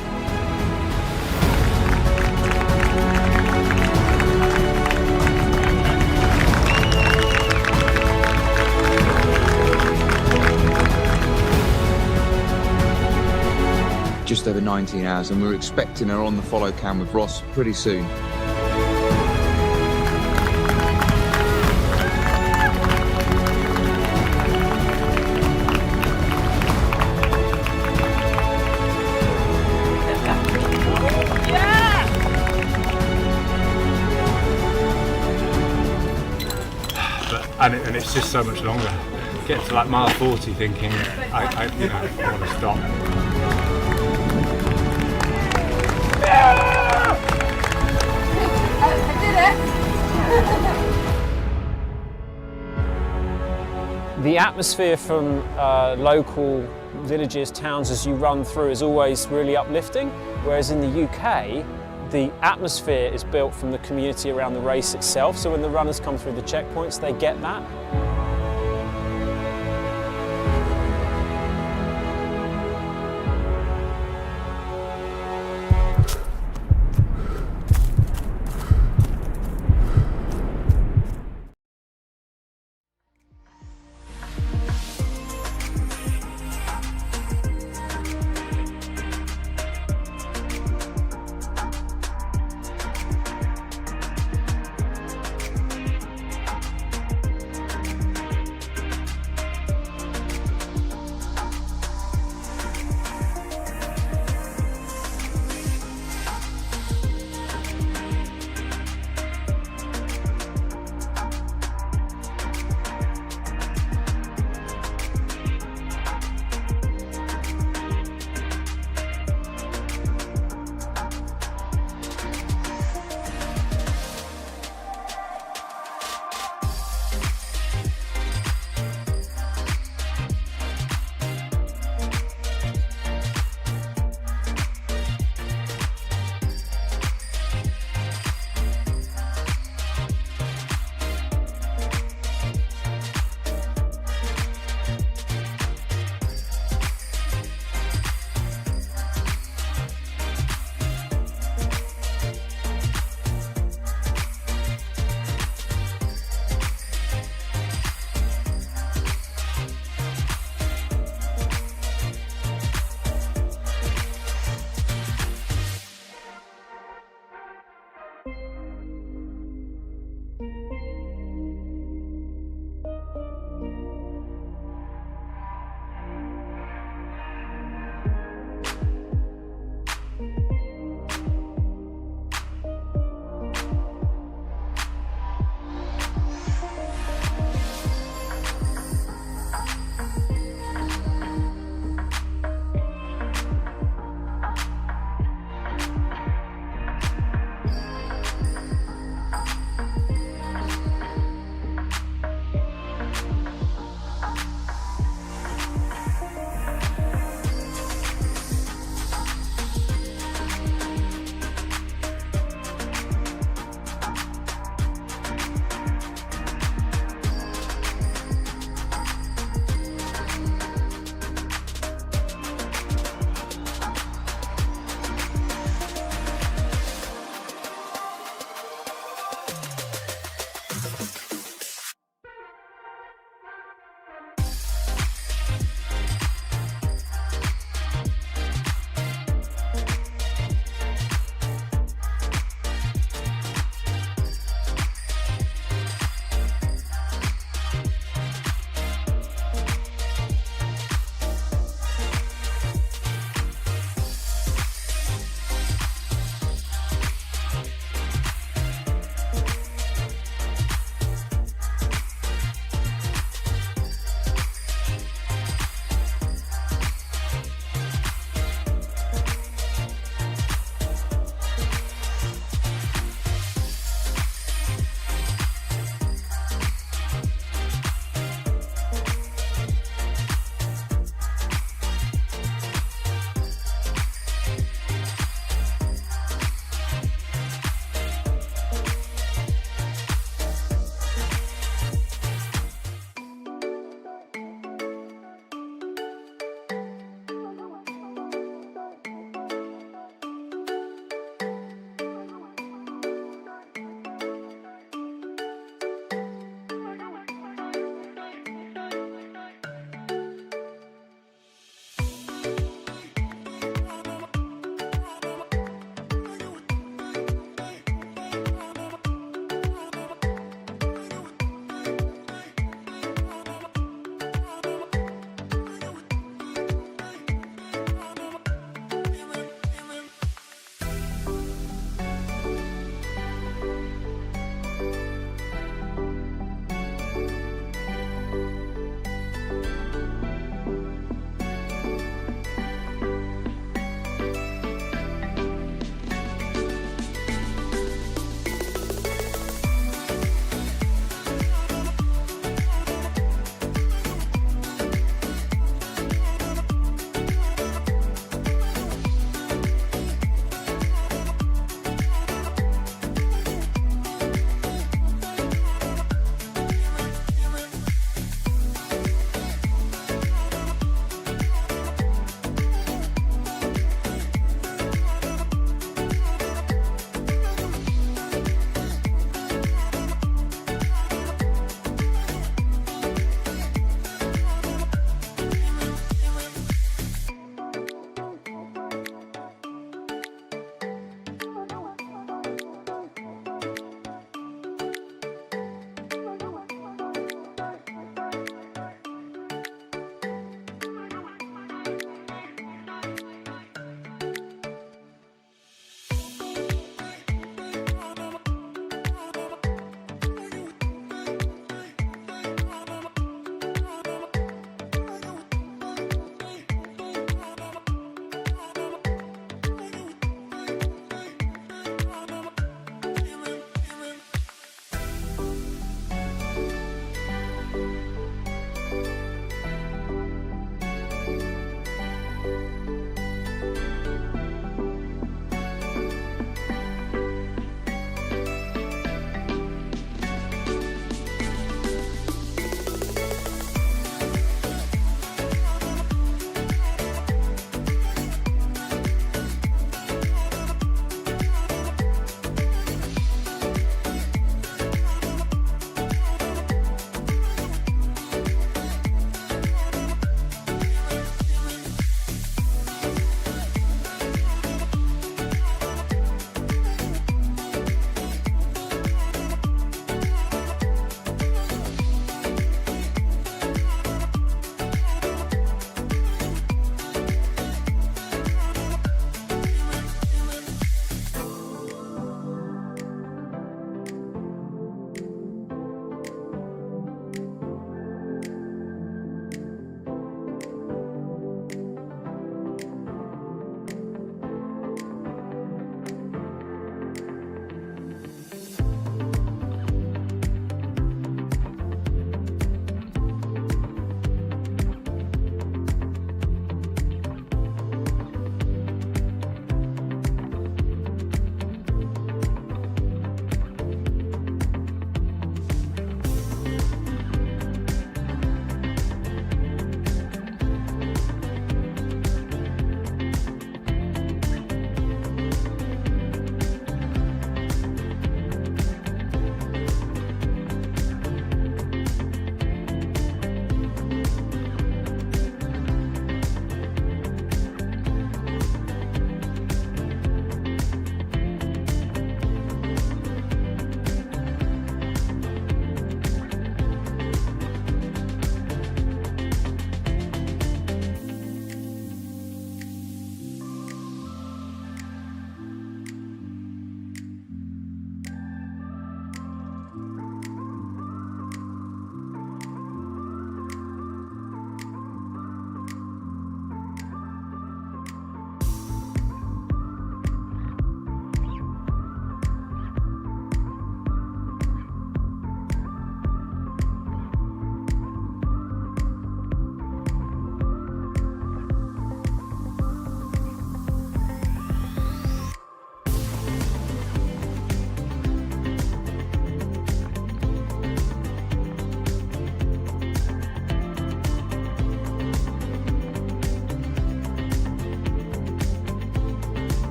Just over 19 hours, and we're expecting her on the follow cam with Ross pretty soon. And it's just so much longer. Get to like mile 40 thinking, I want to stop. The atmosphere from local villages, towns as you run through is always really uplifting, whereas in the UK, the atmosphere is built from the community around the race itself, so when the runners come through the checkpoints, they get that.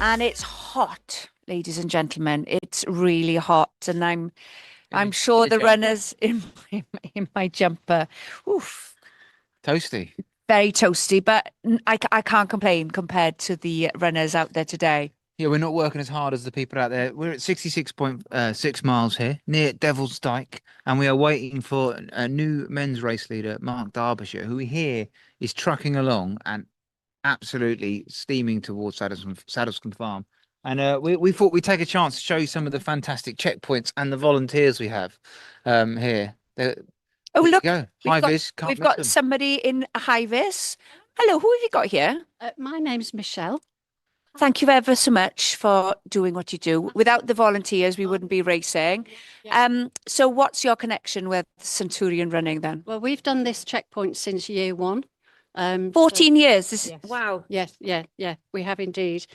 And it's hot, ladies and gentlemen. It's really hot, and I'm sure the runners in my jumper, oof, Toasty. very toasty, but I can't complain compared to the runners out there today. Yeah, we're not working as hard as the people out there. We're at 66.6 miles here, near Devil's Dyke, and we are waiting for a new men's race leader, Mark Derbyshire, who we hear is trucking along and absolutely steaming towards Saddlescombe Farm. And we thought we'd take a chance to show you some of the fantastic checkpoints and the volunteers we have here. Oh, look, high vis. We've got somebody in a high vis. Hello, who have you got here? My name's Michelle. Thank you ever so much for doing what you do. Without the volunteers, we wouldn't be racing. So what's your connection with Centurion running then? Well, we've done this checkpoint since year one. 14 years. Yes. Wow. Yes, yeah, we have indeed.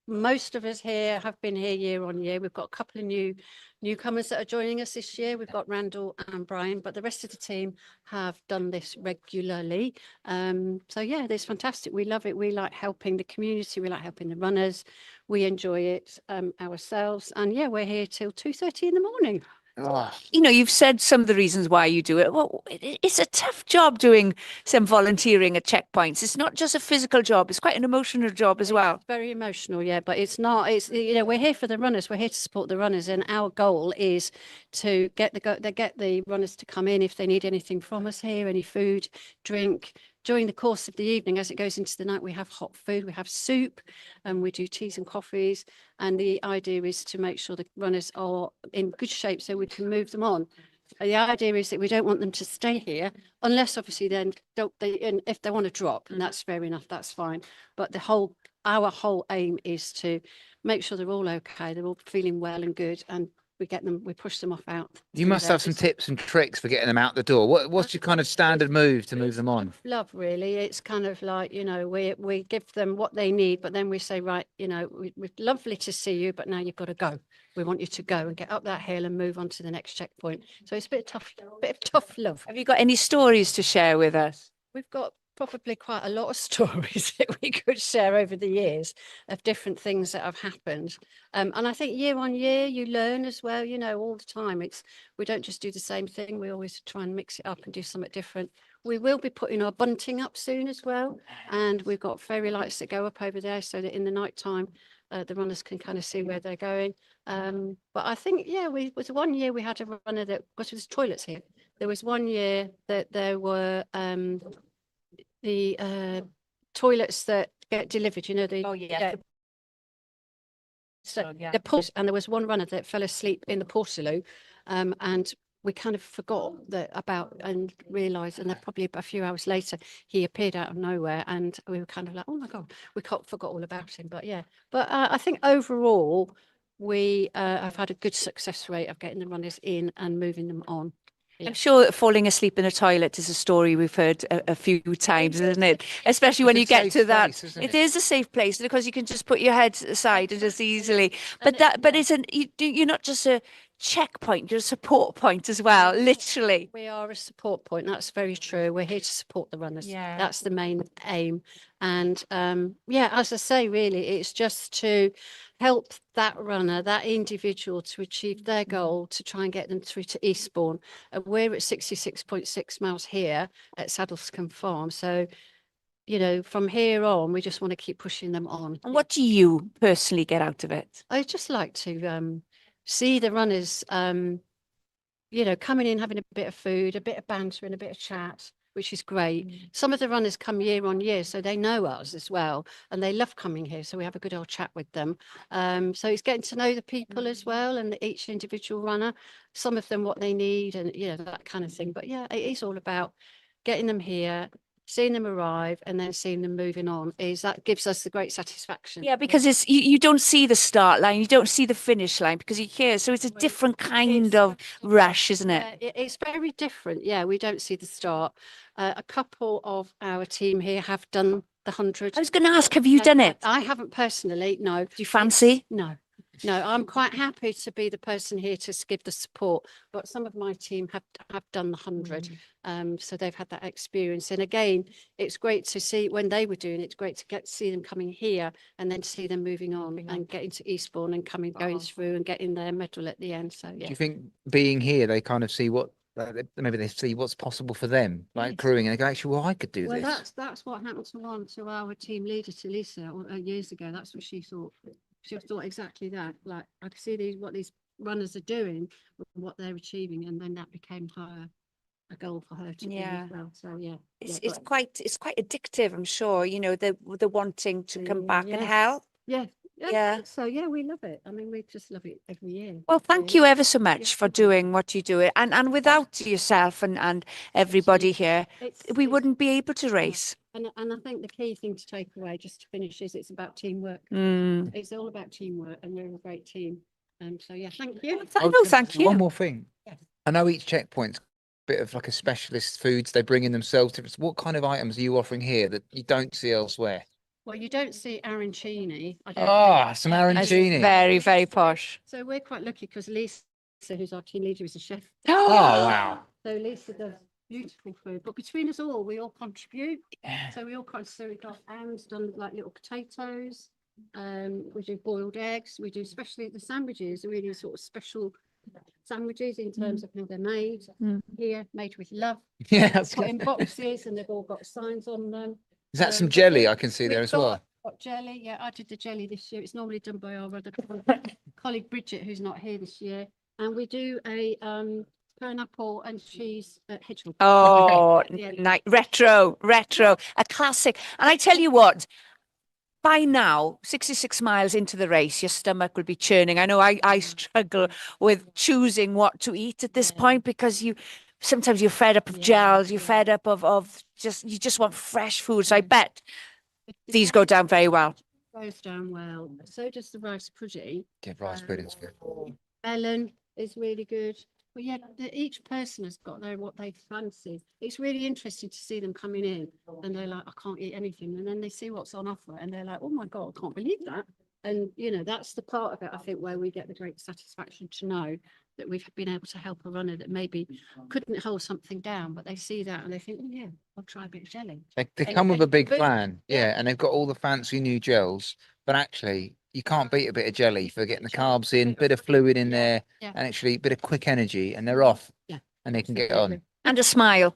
Most of us here have been here year on year. We've got a couple of newcomers that are joining us this year. We've got Randall and Brian, but the rest of the team have done this regularly. So yeah, it's fantastic. We love it. We like helping the community. We like helping the runners. We enjoy it ourselves. And yeah, we're here till 2:30 in the morning. You know, you've said some of the reasons why you do it. Well, it's a tough job doing some volunteering at checkpoints. It's not just a physical job, it's quite an emotional job as well. It's very emotional, yeah, but it's not, we're here for the runners, we're here to support the runners, and our goal is to get the runners to come in if they need anything from us here, any food, drink. During the course of the evening, as it goes into the night, we have hot food, we have soup, and we do teas and coffees. And the idea is to make sure the runners are in good shape so we can move them on. The idea is that we don't want them to stay here unless obviously then and if they want to drop, and that's fair enough, that's fine. But our whole aim is to make sure they're all okay, they're all feeling well and good, and we push them off out. You must have some tips and tricks for getting them out the door. What's your kind of standard move to move them on? Love, really. It's kind of like, we give them what they need, but then we say, right, we're lovely to see you, but now you've got to go. We want you to go and get up that hill and move on to the next checkpoint. So it's a bit of tough love. Have you got any stories to share with us? We've got probably quite a lot of stories that we could share over the years of different things that have happened. And I think year on year you learn as well, all the time. We don't just do the same thing. We always try and mix it up and do something different. We will be putting our bunting up soon as well. And we've got fairy lights that go up over there so that in the night time, the runners can kind of see where they're going. But I think, was one year we had a runner that, because there's toilets here. There was one year that there were the toilets that get delivered, the pools, and there was one runner that fell asleep in the portaloo, and we kind of forgot about and realised, and then probably a few hours later he appeared out of nowhere, and we were kind of like, oh my god, we forgot all about him. But I think overall we have had a good success rate of getting the runners in and moving them on. I'm sure that falling asleep in a toilet is a story we've heard a few times, isn't it? Especially when you get to that. It is a safe place because you can just put your head aside and just easily. But you're not just a checkpoint, you're a support point as well, literally. We are a support point. That's very true. We're here to support the runners. Yeah. That's the main aim. And as I say, really, it's just to help that runner, that individual, to achieve their goal, to try and get them through to Eastbourne. We're at 66.6 miles here at Saddlescombe Farm. So, from here on, we just want to keep pushing them on. And what do you personally get out of it? I just like to see the runners, coming in, having a bit of food, a bit of banter and a bit of chat, which is great. Some of the runners come year on year, so they know us as well, and they love coming here. So we have a good old chat with them. So it's getting to know the people as well, and each individual runner, some of them what they need, and that kind of thing. But yeah, it is all about getting them here, seeing them arrive, and then seeing them moving on. That gives us the great satisfaction. Yeah, because it's you don't see the start line, you don't see the finish line because you're here. So it's a different kind of rush, isn't it? Yeah, it's very different. Yeah, we don't see the start. A couple of our team here have done the 100. I was going to ask, have you done it? I haven't personally, no. Do you fancy? No. no, I'm quite happy to be the person here to give the support. But some of my team have done the 100, so they've had that experience. And again, it's great to see when they were doing it. It's great to see them coming here and then see them moving on and getting to Eastbourne and going through and getting their medal at the end. So yeah. Do you think being here, they kind of see what maybe they see what's possible for them, like crewing, and they go, actually, well, I could do this. Well, that's what happened to our team leader, to Lisa, years ago. That's what she thought. She thought exactly that. Like, I could see what these runners are doing, what they're achieving, and then that became a goal for her to do as well. So yeah, it's quite addictive, I'm sure. You know, the wanting to come back and help. Yeah. So yeah, we love it. I mean, we just love it every year. Well, thank you ever so much for doing what you do. And without yourself and everybody here, we wouldn't be able to race. And I think the key thing to take away, just to finish, is it's about teamwork. It's all about teamwork, and we're a great team. So yeah, thank you. Thank you. One more thing. I know each checkpoint's a bit of like a specialist foods they bring in themselves. What kind of items are you offering here that you don't see elsewhere? Well, you don't see arancini. Some arancini. Very, very posh. So we're quite lucky because Lisa, who's our team leader, is a chef. Oh, wow. So Lisa does beautiful food, but between us all, we all contribute. So we all so we've got Anne's done like little potatoes. We do boiled eggs. We do, especially the sandwiches, really sort of special sandwiches in terms of how they're made. Here, made with love. Yeah, that's put in boxes, and they've all got signs on them. Is that some jelly I can see there as well? Got jelly, yeah. I did the jelly this year. It's normally done by our other colleague Bridget, who's not here this year. And we do a pineapple and cheese hedgehog. Oh, retro, a classic. And I tell you what, by now, 66 miles into the race, your stomach will be churning. I know I struggle with choosing what to eat at this point, because sometimes you're fed up of gels, you're fed up of you just want fresh food. So I bet these go down very well. Goes down well. So does the rice pudding. Yeah, rice pudding's good. Melon is really good. But yeah, each person has got what they fancy. It's really interesting to see them coming in and they're like, I can't eat anything. And then they see what's on offer and they're like, oh my God, I can't believe that. And, you know, that's the part of it, I think, where we get the great satisfaction to know that we've been able to help a runner that maybe couldn't hold something down, but they see that and they think, oh yeah, I'll try a bit of jelly. They come with a big plan, and they've got all the fancy new gels, but actually you can't beat a bit of jelly for getting the carbs in, bit of fluid in there, and actually a bit of quick energy, and they're off, and they can get on. And a smile.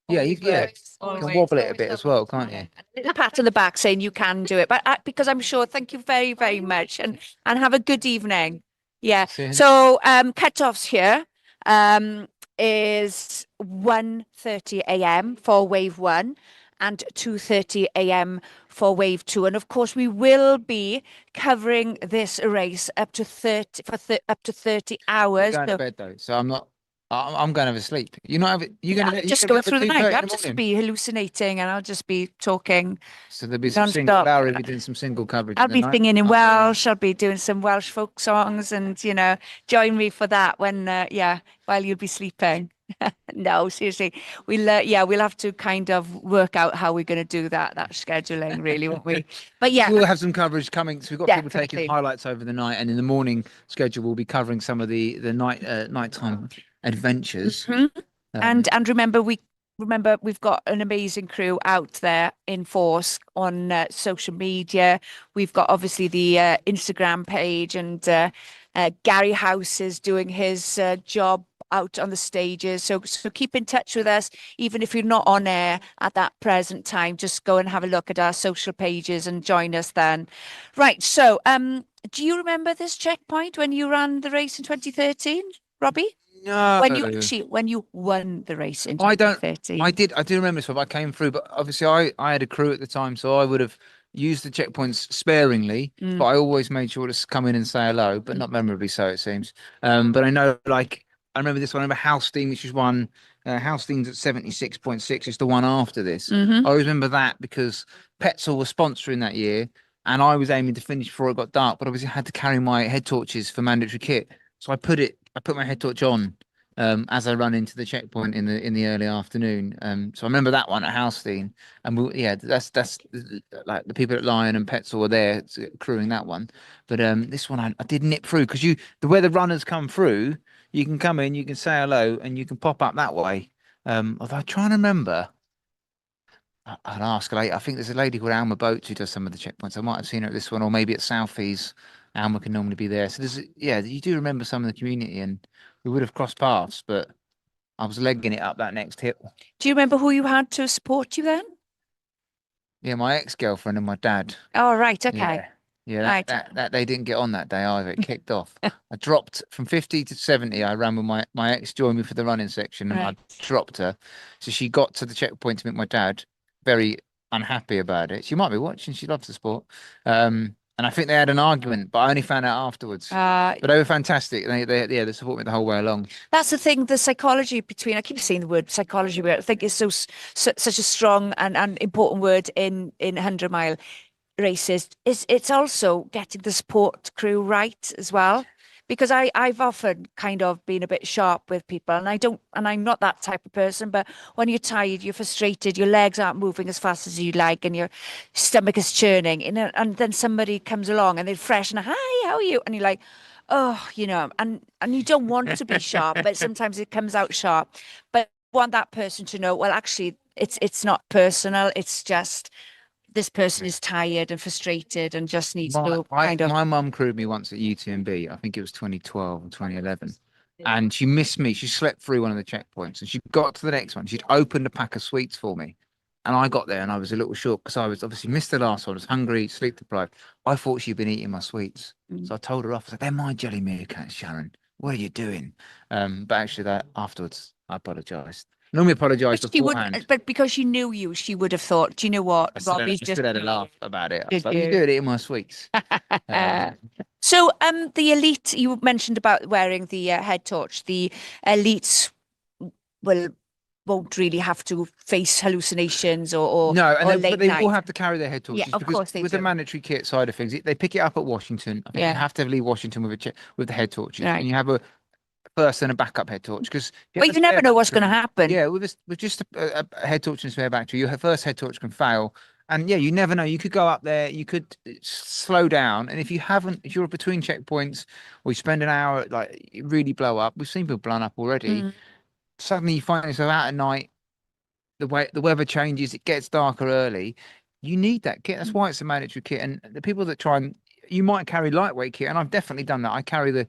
Yeah, you can wobble it a bit as well, can't you? A little pat on the back saying you can do it, but because I'm sure, thank you very, very much, and have a good evening. Yeah. So cut-offs here is 1:30 a.m. for wave 1 and 2:30 a.m. for wave 2, and of course we will be covering this race up to 30 hours. I'm going to bed though, so I'm not. I'm going to have a sleep. You're not having. You're going to just go through the night. I'll just be hallucinating, and I'll just be talking. So there'll be some single. Larry will be doing some single coverage. I'll be singing in Welsh. I'll be doing some Welsh folk songs, and join me for that when while you'll be sleeping. No, seriously, we'll have to kind of work out how we're going to do that scheduling, really, won't we? But yeah, we'll have some coverage coming. So we've got people taking highlights over the night, and in the morning schedule we'll be covering some of the nighttime adventures. And remember we've got an amazing crew out there in force on social media. We've got obviously the Instagram page, and Gary House is doing his job out on the stages, so keep in touch with us. Even if you're not on air at that present time, just go and have a look at our social pages and join us then. Right, so do you remember this checkpoint when you ran the race in 2013, Robbie? No. When you won the race in 2013. I do remember this one. I came through, but obviously I had a crew at the time, so I would have used the checkpoints sparingly, but I always made sure to come in and say hello, but not memorably so, it seems. But I know, like, I remember this one. I remember Housestein, which was one. Housestein's at 76.6. It's the one after this. I always remember that because Petzl was sponsoring that year, and I was aiming to finish before it got dark. But obviously, I had to carry my head torches for mandatory kit, so I put my head torch on as I run into the checkpoint in the early afternoon. So I remember that one at Housestein, and that's like the people at Lion and Petzl were there crewing that one. But this one I did nip through because the way the runners come through, you can come in, you can say hello, and you can pop up that way. Although I try and remember. I'll ask later. I think there's a lady called Alma Boats who does some of the checkpoints. I might have seen her at this one, or maybe at Southeast. Alma can normally be there. So you do remember some of the community, and we would have crossed paths, but I was legging it up that next hill. Do you remember who you had to support you then? Yeah, my ex-girlfriend and my dad. Oh, right, okay. Yeah, that they didn't get on that day either. It kicked off. I dropped from 50 to 70. I ran with my ex joined me for the running section, and I dropped her. So she got to the checkpoint to meet my dad. Very unhappy about it. She might be watching. She loves the sport. And I think they had an argument, but I only found out afterwards. But they were fantastic. They support me the whole way along. That's the thing. The psychology between. I keep saying the word psychology, but I think it's such a strong and important word in 100-mile races. It's also getting the support crew right as well. Because I've often kind of been a bit sharp with people, and I'm not that type of person, but when you're tired, you're frustrated, your legs aren't moving as fast as you like, and your stomach is churning, and then somebody comes along and they're fresh and, hi, how are you? And you're like, oh, and you don't want to be sharp, but sometimes it comes out sharp. But you want that person to know, well, actually, it's not personal, it's just this person is tired and frustrated and just needs to kind of. My mum crewed me once at UTMB. I think it was 2012 or 2011. And she missed me. She slept through one of the checkpoints, and she got to the next one. She'd opened a pack of sweets for me. And I got there and I was a little short because I was obviously missed the last one. I was hungry, sleep deprived. I thought she'd been eating my sweets. So I told her off. I was like, they're my jelly meerkats, Sharon. What are you doing? But actually, afterwards, I apologised. Normally apologise beforehand. But because she knew you, she would have thought, do you know what? Robbie's just had a laugh about it. I was like, you do it in my sweets. So the elite, you mentioned about wearing the head torch. The elites won't really have to face hallucinations or no, or late but they night. will have to carry their head torches. Yeah, of course they with do. the mandatory kit side of things, they pick it up at Washington. I think you have to leave Washington with the head torches, and you have a first and a backup head torch because you never know what's going to happen. Yeah, with just a head torch and a spare battery, your first head torch can fail, and you never know. You could go up there, you could slow down, and if you're between checkpoints or you spend an hour, like you really blow up. We've seen people blown up already. Suddenly you find yourself out at night. The weather changes, it gets darker early. You need that kit. That's why it's a mandatory kit. And the people that you might carry lightweight kit, and I've definitely done that. I carry the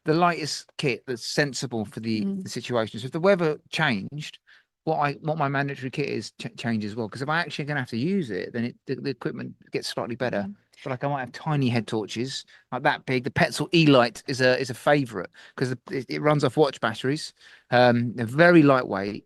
lightest kit that's sensible for the situation. So if the weather changed, what my mandatory kit is change as well. Because if I actually going to have to use it, then the equipment gets slightly better. So like I might have tiny head torches like that big. The Petzl E-Light is a favourite because it runs off watch batteries. They're very lightweight.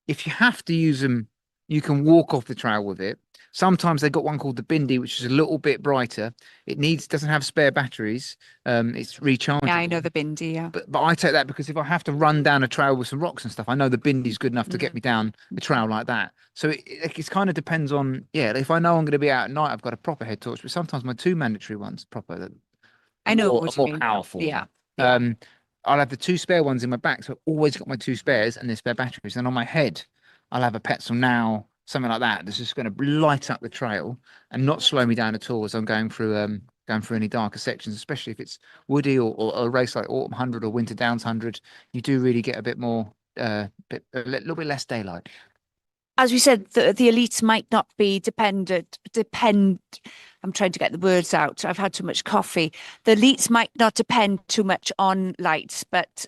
If you have to use them, you can walk off the trail with it. Sometimes they've got one called the Bindi, which is a little bit brighter. It doesn't have spare batteries. It's rechargeable. Yeah, I know the Bindi, yeah. But I take that because if I have to run down a trail with some rocks and stuff, I know the Bindi's good enough to get me down the trail like that. So it kind of depends on, if I know I'm going to be out at night, I've got a proper head torch. But sometimes my two mandatory ones, proper, I know more powerful. Yeah. I'll have the two spare ones in my back. So I've always got my two spares and the spare batteries. And on my head, I'll have a Petzl Now, something like that. That's just going to light up the trail and not slow me down at all as I'm going through any darker sections, especially if it's woody or a race like Autumn 100 or Winter Downs 100. You do really get a bit more, a little bit less daylight. As we said, the elites might not be I'm trying to get the words out. I've had too much coffee. The elites might not depend too much on lights, but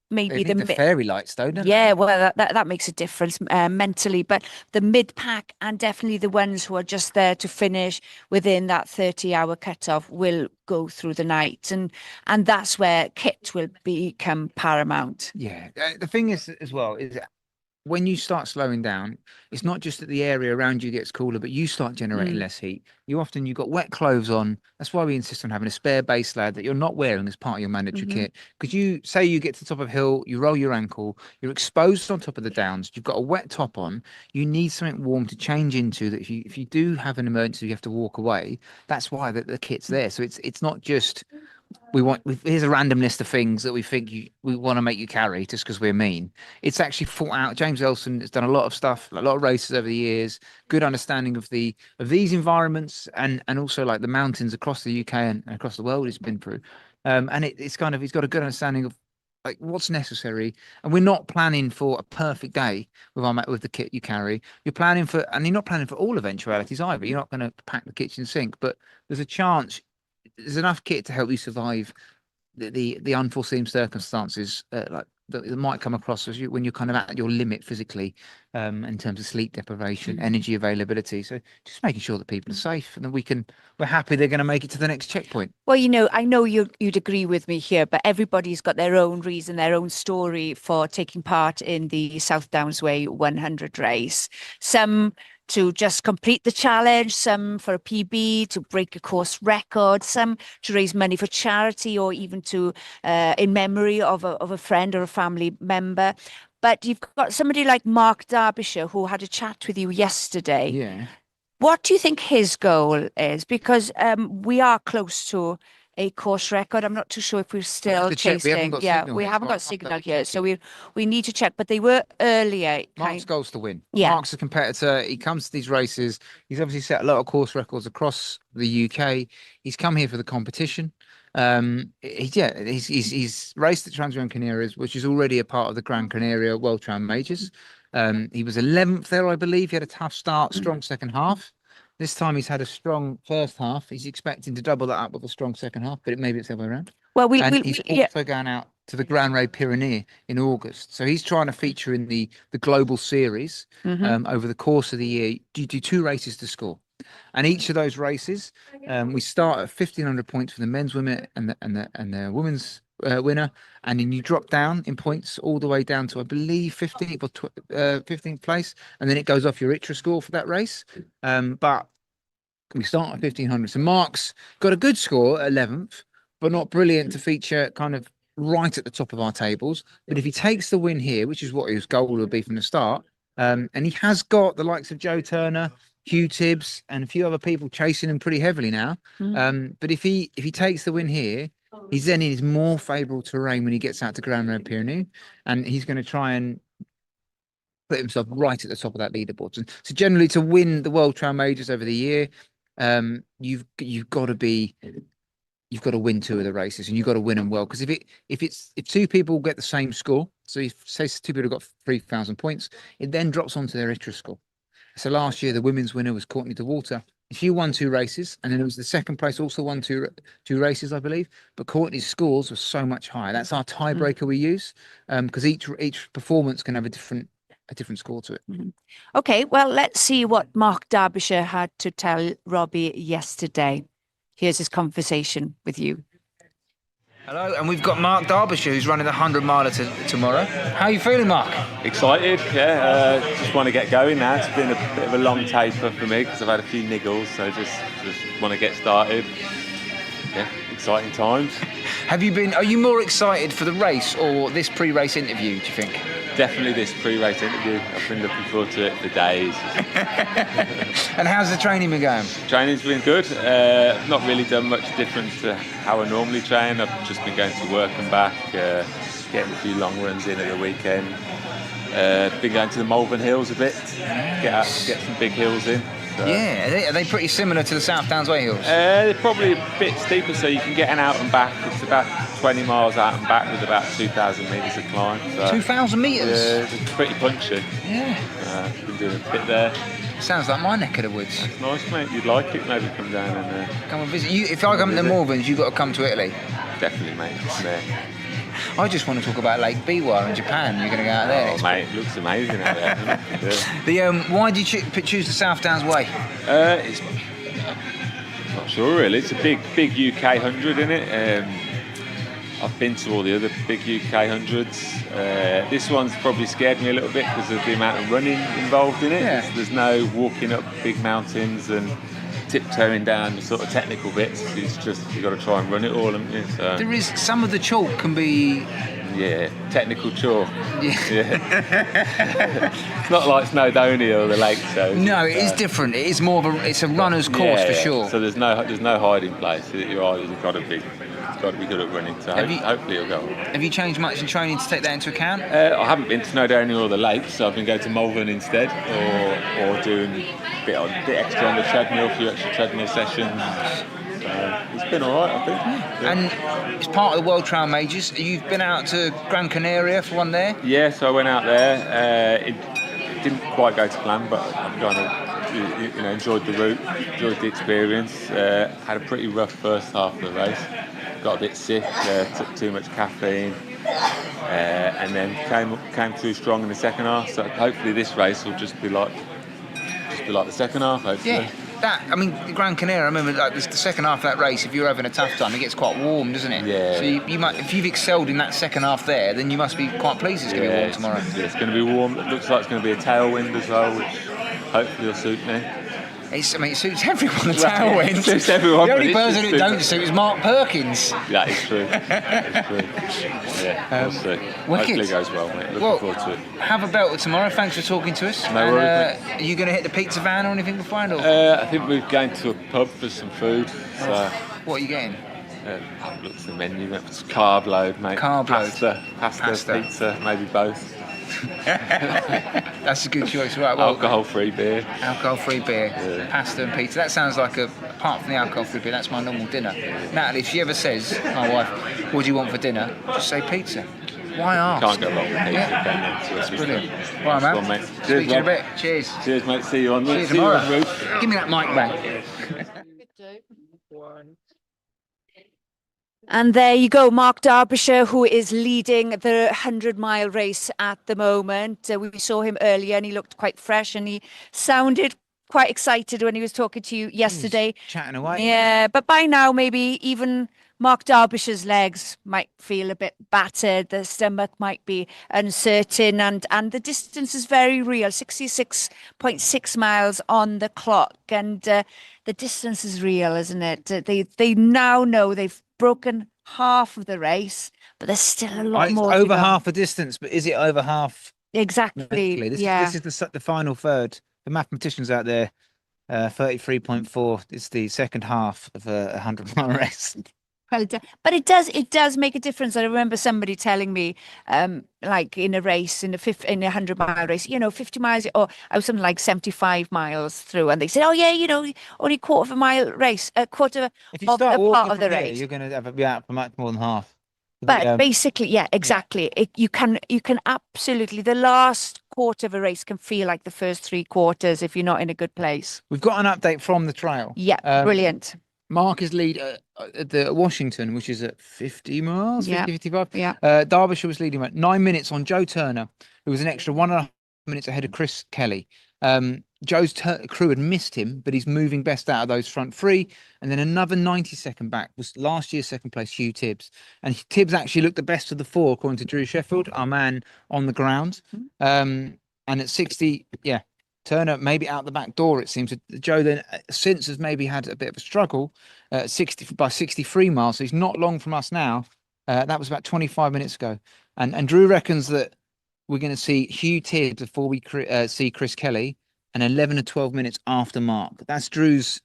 maybe the fairy lights though, don't they? Well, that makes a difference mentally. But the mid pack and definitely the ones who are just there to finish within that 30-hour cutoff will go through the night, and that's where kit will become paramount. Yeah, the thing is as well is when you start slowing down, it's not just that the area around you gets cooler, but you start generating less heat. You've got wet clothes on. That's why we insist on having a spare base lad that you're not wearing as part of your mandatory kit. Because you get to the top of a hill, you roll your ankle, you're exposed on top of the downs, you've got a wet top on, you need something warm to change into that if you do have an emergency, you have to walk away. That's why the kit's there. So it's not just here's a random list of things that we think we want to make you carry just because we're mean. It's actually thought out. James Elson has done a lot of stuff, a lot of races over the years, good understanding of these environments and also like the mountains across the UK and across the world he's been through. And it's kind of, he's got a good understanding of like what's necessary, and we're not planning for a perfect day with the kit you carry. You're not planning for all eventualities either. You're not going to pack the kitchen sink, but there's a chance. There's enough kit to help you survive the unforeseen circumstances that might come across when you're kind of at your limit physically, in terms of sleep deprivation, energy availability. So just making sure that people are safe and that we're happy they're going to make it to the next checkpoint. Well, I know you'd agree with me here, but everybody's got their own reason, their own story for taking part in the South Downs Way 100 race. Some to just complete the challenge, some for a PB, to break a course record, some to raise money for charity or even to in memory of a friend or a family member. But you've got somebody like Mark Derbyshire who had a chat with you yesterday. Yeah. What do you think his goal is? Because we are close to a course record. I'm not too sure if we're still chasing. We haven't got signal here, so we need to check. But they were earlier. Mark's goal's to win. Yeah. Mark's a competitor. He comes to these races. He's obviously set a lot of course records across the UK. He's come here for the competition. He's raced at Trans Gran Canaria, which is already a part of the Gran Canaria World Tram Majors. He was 11th there, I believe. He had a tough start, strong second half. This time he's had a strong first half. He's expecting to double that up with a strong second half, but maybe it's the other way around. Well, he's also going out to the Grand Raid Pyrenees in August. So he's trying to feature in the global series over the course of the year. You do 2 races to score. And each of those races, we start at 1,500 points for the men's women and the women's winner, and then you drop down in points all the way down to, I believe, 15th or 15th place, and then it goes off your ITRA score for that race. But we start at 1,500. So Mark's got a good score at 11th, but not brilliant to feature kind of right at the top of our tables. But if he takes the win here, which is what his goal would be from the start, and he has got the likes of Joe Turner, Hugh Tibbs, and a few other people chasing him pretty heavily now. But if he takes the win here, he's then in his more favourable terrain when he gets out to Grand Raid Pyrenees, and he's going to try and put himself right at the top of that leaderboard. And so generally, to win the World Tram Majors over the year, you've got to win 2 of the races, and you've got to win them well. Because if 2 people get the same score, so if say 2 people got 3,000 points, it then drops onto their ITRA score. So last year the women's winner was Courtney DeWalter. If you won 2 races, and then it was the second place also won two races, I believe, but Courtney's scores were so much higher. That's our tiebreaker we use, because each performance can have a different score to it. Okay, well, let's see what Mark Derbyshire had to tell Robbie yesterday. Here's his conversation with you. Hello, and we've got Mark Derbyshire, who's running the 100-miler tomorrow. How are you feeling, Mark? Excited, yeah. Just want to get going now. It's been a bit of a long taper for me because I've had a few niggles, so just want to get started. Yeah, exciting times. Are you more excited for the race or this pre-race interview, do you think? Definitely this pre-race interview. I've been looking forward to it for days. And how's the training been going? Training's been good. Not really done much different to how I normally train. I've just been going to work and back, getting a few long runs in at the weekend. Been going to the Malvern Hills a bit, get some big hills in. So. Yeah, are they pretty similar to the South Downs Way hills? They're probably a bit steeper, so you can get an out and back. It's about 20 miles out and back with about 2,000 metres of climb. So, 2,000 metres? Yeah, it's pretty punchy. Yeah. Been doing a bit there. Sounds like my neck of the woods. That's nice, mate. You'd like it, maybe come down and... come and visit. If I come to the Malverns, you've got to come to Italy. Definitely, mate. There. I just want to talk about Lake Biwa in Japan. You're going to go out there. Oh, mate, it looks amazing out there. Yeah. Why did you choose the South Downs Way? It's not sure really. It's a big UK 100 in it. I've been to all the other big UK 100s. This one's probably scared me a little bit because of the amount of running involved in it. Yeah. There's no walking up big mountains and tiptoeing down the sort of technical bits. It's just you've got to try and run it all, haven't you? So. There is some of the chalk can be. Yeah, technical chalk. Yeah. It's not like Snowdonia or the Lake Show. No, it is different. It is more of it's a runner's course for sure. So there's no hiding place. Your eyes have got to be He's got to be good at running, so hopefully he'll go on. Have you changed much in training to take that into account? I haven't been to Snowdonia or the lakes, so I've been going to Malvern instead, or doing a bit extra on the treadmill, a few extra treadmill sessions. It's been all right, I think. Yeah. And it's part of the World Trail Majors. You've been out to Gran Canaria for one there? Yeah, so I went out there. It didn't quite go to plan, but I've kind of enjoyed the route, enjoyed the experience. Had a pretty rough first half of the race. Got a bit sick, took too much caffeine, and then came through strong in the second half. So hopefully this race will just be like the second half. Hopefully. Yeah. Gran Canaria, I remember the second half of that race, if you're having a tough time, it gets quite warm, doesn't it? Yeah. So you might, if you've excelled in that second half there, then you must be quite pleased it's going to be warm tomorrow. It's going to be warm. It looks like it's going to be a tailwind as well, which hopefully will suit me. It suits everyone, the tailwind. It suits everyone. The only person who don't suit is Mark Perkins. That is true. It's true. Yeah, we'll see. Hopefully it goes well, mate. Looking forward to it. Have a belter tomorrow. Thanks for talking to us. No worries, mate. Are you going to hit the pizza van or anything beforehand? I think we're going to a pub for some food. So. What are you getting? Look at the menu. It's carb load, mate. Carb load. Pasta, pizza, maybe both. That's a good choice, right? Well, alcohol-free beer. Alcohol-free beer, pasta and pizza. That sounds like apart from the alcohol-free beer, that's my normal dinner. Natalie, if she ever says, my wife, what do you want for dinner? Just say pizza. Why ask? Can't go wrong with pizza. Yeah. So That's brilliant. Right, man. Mate. Speak to you in a bit. Cheers. Cheers, mate. See you on the tomorrow. route. Give me that mic back. And there you go, Mark Derbyshire, who is leading the 100-mile race at the moment. We saw him earlier and he looked quite fresh and he sounded quite excited when he was talking to you yesterday. Chatting away. Yeah, but by now maybe even Mark Derbyshire's legs might feel a bit battered, the stomach might be uncertain, and the distance is very real, 66.6 miles on the clock. And the distance is real, isn't it? They now know they've broken half of the race, but there's still a lot more. It's over to go. half the distance, but is it over half? Exactly. This yeah. is the final third. The mathematicians out there, 33.4 is the second half of a 100-mile race. Well, but it does make a difference. I remember somebody telling me, like in a race, in a 100-mile race, 50 miles, or I was something like 75 miles through, and they said, oh yeah, only quarter of a mile race, a quarter If you of start a part walking of the from here, race. you're going to be out for much more than half. But basically, yeah, exactly. You can absolutely, the last quarter of a race can feel like the first 3 quarters if you're not in a good place. We've got an update from the trail. Yeah, brilliant. Mark is lead at the Washington, which is at 50 miles, 50, Yeah. 55. Yeah. Derbyshire was leading at 9 minutes on Joe Turner, who was an extra 1.5 minutes ahead of Chris Kelly. Joe's crew had missed him, but he's moving best out of those front 3. And then another 90-second back was last year's second place, Hugh Tibbs. And Tibbs actually looked the best of the 4, according to Drew Sheffield, our man on the ground. And at 60, Turner maybe out the back door, it seems. Joe then since has maybe had a bit of a struggle by 63 miles. So he's not long from us now. That was about 25 minutes ago. And Drew reckons that we're going to see Hugh Tibbs before we see Chris Kelly, and 11 or 12 minutes after Mark. That's Drew's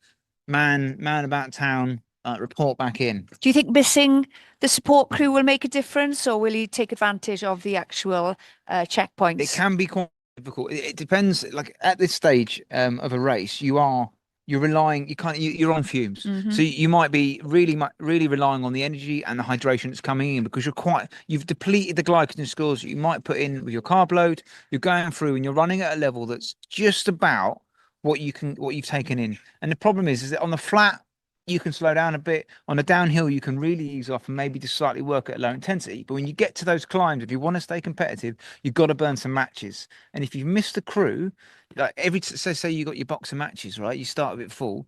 man about town report back in. Do you think missing the support crew will make a difference, or will he take advantage of the actual checkpoints? It can be quite difficult. It depends. Like at this stage of a race, you're relying. You're on fumes, so you might be really relying on the energy and the hydration that's coming in, because you've depleted the glycogen stores you might put in with your carb load. You're going through and you're running at a level that's just about what you've taken in. And the problem is that on the flat you can slow down a bit. On a downhill you can really ease off and maybe just slightly work at low intensity. But when you get to those climbs, if you want to stay competitive, you've got to burn some matches. And if you've missed the crew, like say you got your box of matches, right? You start a bit full.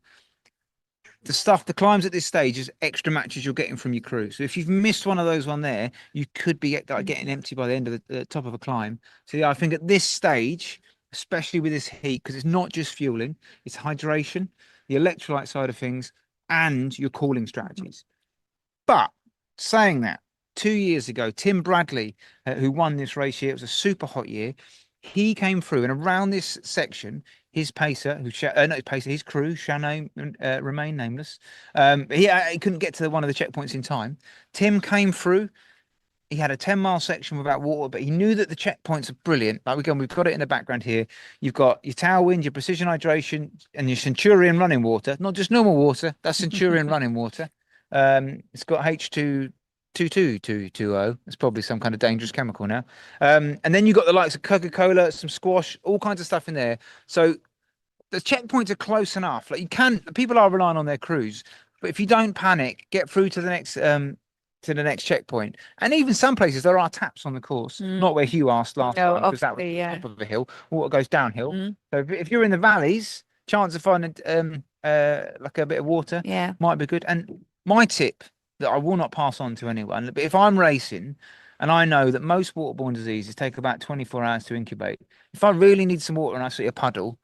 The climbs at this stage is extra matches you're getting from your crew. So if you've missed one of those there, you could be getting empty by the end of the top of a climb. So yeah, I think at this stage, especially with this heat, because it's not just fueling, it's hydration, the electrolyte side of things, and your cooling strategies. But saying that, 2 years ago, Tim Bradley, who won this race here, it was a super hot year, he came through, and around this section, his pacer, not his pacer, his crew, Shano, remain nameless. He couldn't get to one of the checkpoints in time. Tim came through. He had a 10-mile section without water, but he knew that the checkpoints are brilliant. Like we've got it in the background here. You've got your tailwind, your precision hydration, and your Centurion running water. Not just normal water. That's Centurion running water. It's got H22220. It's probably some kind of dangerous chemical now. And then you've got the likes of Coca-Cola, some squash, all kinds of stuff in there. So the checkpoints are close enough. Like people are relying on their crews, but if you don't panic, get through to the next checkpoint. And even some places there are taps on the course, not where Hugh asked last time, because that was top of the hill. Water goes downhill. So if you're in the valleys, chance of finding like a bit of water might be good. And my tip that I will not pass on to anyone, but if I'm racing and I know that most waterborne diseases take about 24 hours to incubate, if I really need some water and I see a puddle,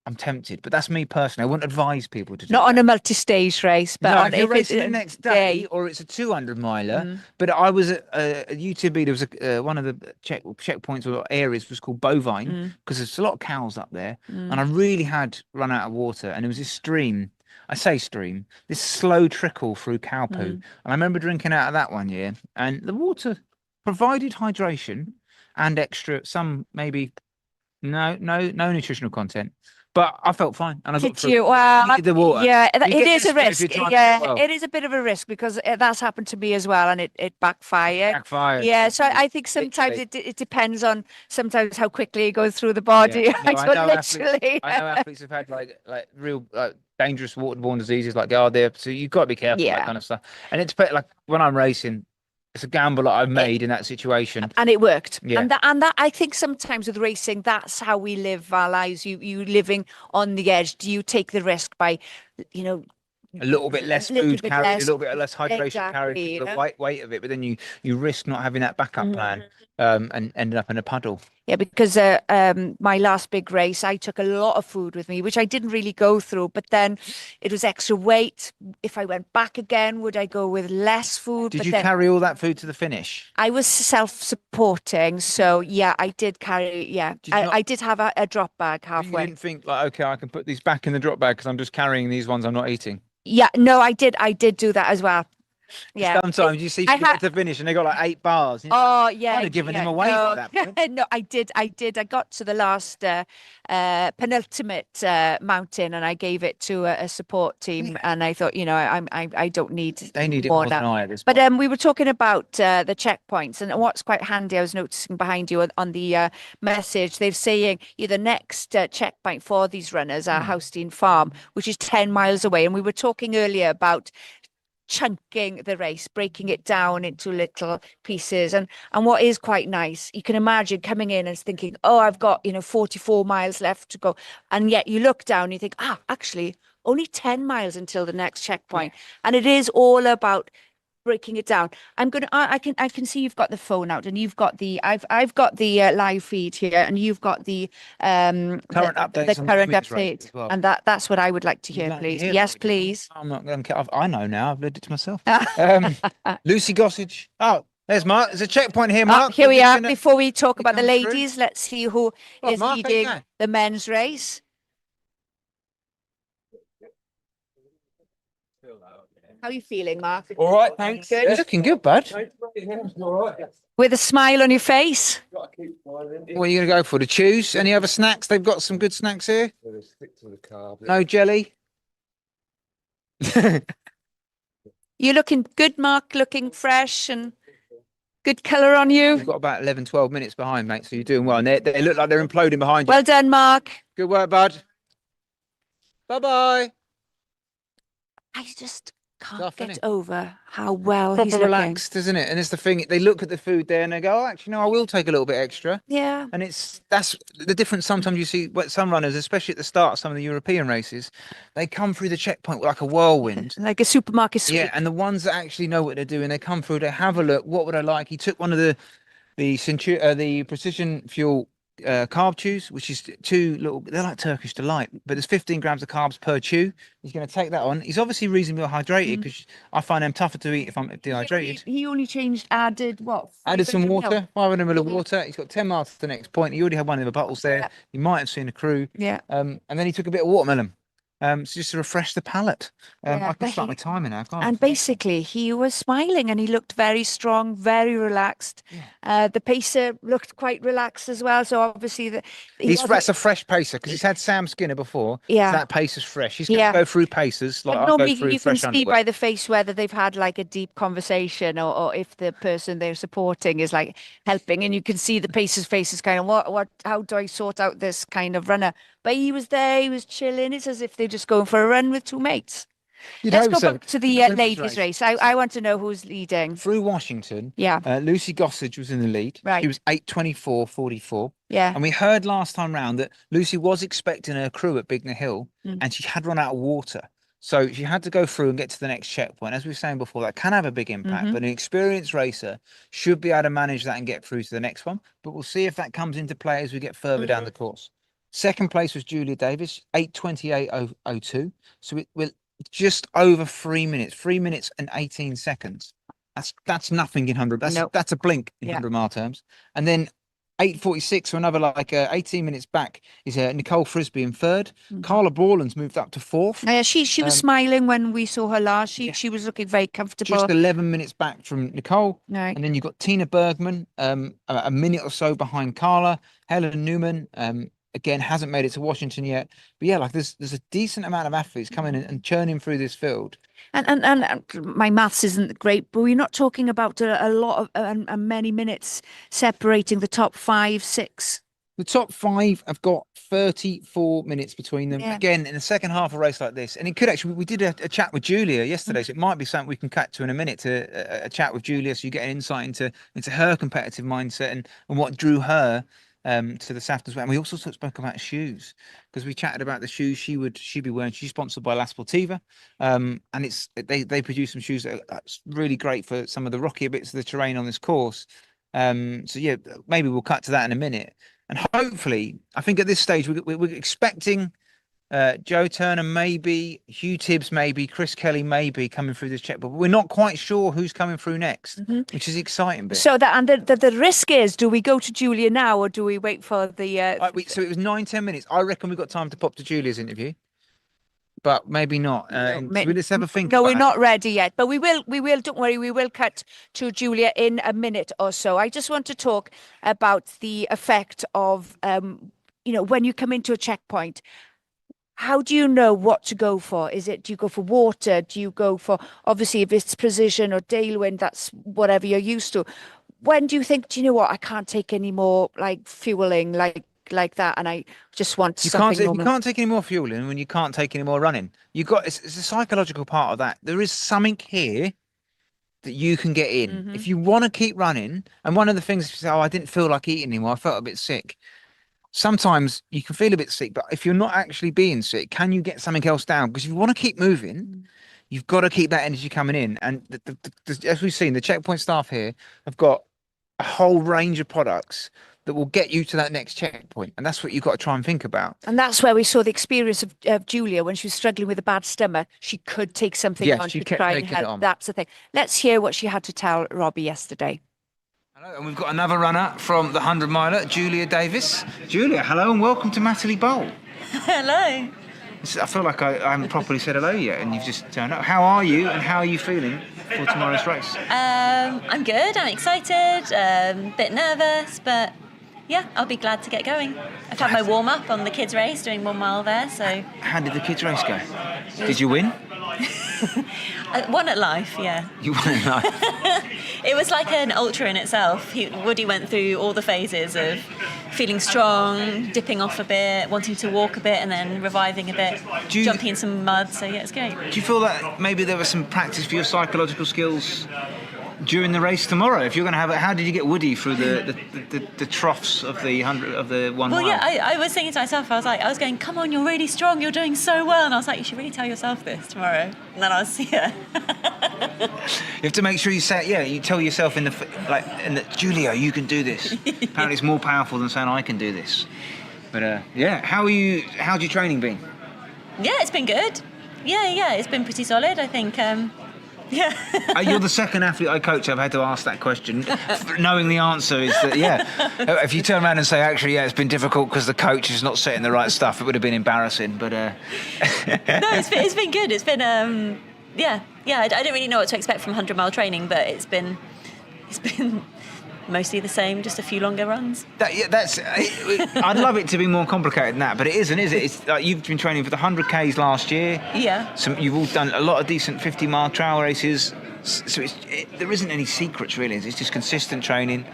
I'm tempted, but that's me personally. I wouldn't advise people to do Not on a multi-stage race, but no, if you're racing the next day or it's a 200 miler. But I was at UTB. There was one of the checkpoints or areas was called Bovine because there's a lot of cows up there, and I really had run out of water, and there was this stream. I say stream, this slow trickle through cow poo, and I remember drinking out of that one year, and the water provided hydration and extra some maybe no nutritional content. But I felt fine, and I got through. Well, the water. Yeah, You it get is a desperate if risk. you're trying Yeah, well. it is a bit of a risk because that's happened to me as well, and it backfired. Backfired. Yeah, so I think sometimes it depends on sometimes how quickly it goes through the body. Yeah. No, I know literally. I know athletes have had like real dangerous waterborne diseases like GARD, so you've got to be careful that kind of stuff. And it's like when I'm racing, it's a gamble that I've made in that situation, and it worked. Yeah. And that I think sometimes with racing, that's how we live our lives. You living on the edge. Do you take the risk by, a little bit less food carried, a little bit less hydration carried, the weight of it, but then you risk not having that backup plan and ending up in a puddle. Yeah, because my last big race, I took a lot of food with me, which I didn't really go through. But then it was extra weight. If I went back again, would I go with less food? Did you carry all that food to the finish? I was self-supporting, so yeah, I did carry. Yeah, I did have a drop bag halfway. You didn't think like, okay, I can put these back in the drop bag because I'm just carrying these ones I'm not eating. Yeah, no, I did do that as well. Yeah. Sometimes you see people get to finish and they got like 8 bars. Oh yeah. I'd have given him away at that point. No, I did. I got to the last penultimate mountain, and I gave it to a support team. And I thought, I don't need. They need it more more than I at this point. point. But we were talking about the checkpoints, and what's quite handy, I was noticing behind you on the message, they're saying the next checkpoint for these runners are Housestein Farm, which is 10 miles away. And we were talking earlier about chunking the race, breaking it down into little pieces, and what is quite nice, you can imagine coming in and thinking, oh, I've got 44 miles left to go, and yet you look down and you think, actually only 10 miles until the next checkpoint. And it is all about breaking it down. I can see you've got the phone out, and you've got the I've got the live feed here, and you've got the current updates, the current Sweets race update as well. And that's what I would like to hear, please. Yes, please. I'm not going to. I know now. I've lived it to myself. Lucy Gossage. Oh, there's Mark. There's a checkpoint here, Mark. Here we are. Before we talk about the ladies, let's see who is Mark, leading the men's race. How are you feeling, Mark? All right, thanks. Good. You're looking good, bud. With a smile on your face. What are you going to go for? To choose? Any other snacks? They've got some good snacks here. No jelly. You're looking good, Mark. Looking fresh and good colour on you. You've got about 11, 12 minutes behind, mate. So you're doing well. And they look like they're imploding behind you. Well done, Mark. Good work, bud. Bye-bye. I just can't get over how well Proper he's looking. relaxed, isn't it? And it's the thing, they look at the food there and they go, oh, actually, no, I will take a little bit extra. Yeah. And that's the difference. Sometimes you see some runners, especially at the start of some of the European races, they come through the checkpoint like a whirlwind. Like a supermarket sweep. Yeah, and the ones that actually know what they're doing, they come through, they have a look, what would I like? He took one of the precision fuel carb chews, which is they're like Turkish Delight, but there's 15 grams of carbs per chew. He's going to take that on. He's obviously reasonably hydrated because I find them tougher to eat if I'm dehydrated. He only added what? Added some 500 water, 500 ml of water. He's got 10 miles to the next point. He already had one of the bottles there. Yeah. You might have seen a crew. Yeah. And then he took a bit of watermelon. So just to refresh the palate. Yeah, I can but start my timer now. Can't I? And basically, he was smiling and he looked very strong, very relaxed. The pacer looked quite relaxed as well. So obviously, That's a fresh pacer because he's had Sam Skinner before. Yeah. So that pacer's fresh. He's going to go through pacers like But I'll normally go through you fresh can see underwear. by the face whether they've had like a deep conversation or if the person they're supporting is like helping, and you can see the pacer's face is kind of how do I sort out this kind of runner? But he was there, he was chilling. It's as if they're just going for a run with two mates. Let's go back to the ladies' race. I want to know who's leading. Through Washington, Yeah. Lucy Gossage was in the lead. Right. She was 8:24.44. Yeah. And we heard last time round that Lucy was expecting her crew at Bignor Hill and she had run out of water. So she had to go through and get to the next checkpoint. As we were saying before, that can have a big impact, but an experienced racer should be able to manage that and get through to the next one. But we'll see if that comes into play as we get further down the course. Second place was Julia Davis, 8:28.02. So we're just over 3 minutes, 3 minutes and 18 seconds. That's nothing in 100. That's a blink in 100 mile terms. And then 8:46, so another 18 minutes back is Nicole Frisbee in third. Carla Borland's moved up to fourth. Yeah, she was smiling when we saw her last. She was looking very comfortable. Just 11 minutes back from Nicole. Right. And then you've got Tina Bergman, a minute or so behind Carla. Helen Newman, again, hasn't made it to Washington yet. But yeah, there's a decent amount of athletes coming in and churning through this field. And my maths isn't great, but we're not talking about a lot of many minutes separating the top 5, 6. The top 5 have got 34 minutes between them. Yeah. Again, in the second half of a race like this, and it could actually, we did a chat with Julia yesterday, so it might be something we can cut to in a minute, to a chat with Julia, so you get an insight into her competitive mindset and what drew her to the Saft as well. And we also spoke about shoes, because we chatted about the shoes she'd be wearing. She's sponsored by La Sportiva, and they produce some shoes that's really great for some of the rockier bits of the terrain on this course. So yeah, maybe we'll cut to that in a minute. And hopefully, I think at this stage we're expecting Joe Turner, maybe Hugh Tibbs, maybe Chris Kelly, maybe coming through this check, but we're not quite sure who's coming through next, which is exciting. Bit. So the risk is, do we go to Julia now or do we wait for the? So it was 9-10 minutes. I reckon we've got time to pop to Julia's interview, but maybe not. So let's have a think. No, we're not ready yet, but we will. Don't worry, we will cut to Julia in a minute or so. I just want to talk about the effect of, when you come into a checkpoint. How do you know what to go for? Do you go for water? Do you go for, obviously, if it's precision or tailwind, that's whatever you're used to. When do you think, do you know what, I can't take any more fueling like that, and I just want something normal? You can't take any more fueling when you can't take any more running. It's a psychological part of that. There is something here that you can get in. If you want to keep running, and one of the things is, I didn't feel like eating anymore, I felt a bit sick. Sometimes you can feel a bit sick, but if you're not actually being sick, can you get something else down? Because if you want to keep moving, you've got to keep that energy coming in. And as we've seen, the checkpoint staff here have got a whole range of products that will get you to that next checkpoint. And that's what you've got to try and think about. And that's where we saw the experience of Julia when she was struggling with a bad stomach. She could take something on to try and help. That's the thing. Let's hear what she had to tell Robbie yesterday. Hello, and we've got another runner from the 100 miler, Julia Davis. Julia, hello and welcome to Matterley Bowl. Hello. I feel like I haven't properly said hello yet, and you've just turned up. How are you, and how are you feeling for tomorrow's race? I'm good. I'm excited. Bit nervous, but yeah, I'll be glad to get going. I've had my warm up on the kids' race, doing 1 mile there. So. How did the kids' race go? Did you win? I won at life, yeah. You won at life. It was like an ultra in itself. Woody went through all the phases of feeling strong, dipping off a bit, wanting to walk a bit, and then reviving a bit, jumping in some mud. So yeah, it's great. Do you feel that maybe there was some practice for your psychological skills during the race tomorrow. If you're going to have it, how did you get Woody through the troughs of the 1 Well, mile? yeah, I was thinking to myself, I was going, come on, you're really strong, you're doing so well. And I was like, you should really tell yourself this tomorrow. And then I was, yeah. You have to make sure you say, you tell yourself in Julia, you can do this. Apparently it's more powerful than saying I can do this. But how's your training been? Yeah, it's been good. Yeah, it's been pretty solid, I think. You're the second athlete I coach I've had to ask that question, knowing the answer is that, if you turn around and say, actually, it's been difficult because the coach is not setting the right stuff, it would have been embarrassing, but... No, it's been good. It's been, I didn't really know what to expect from 100-mile training, but it's been mostly the same, just a few longer runs. I'd love it to be more complicated than that, but it isn't, is it? It's like you've been training for the 100Ks last year. Yeah. You've all done a lot of decent 50-mile trail races. So there isn't any secrets, really. It's just consistent training,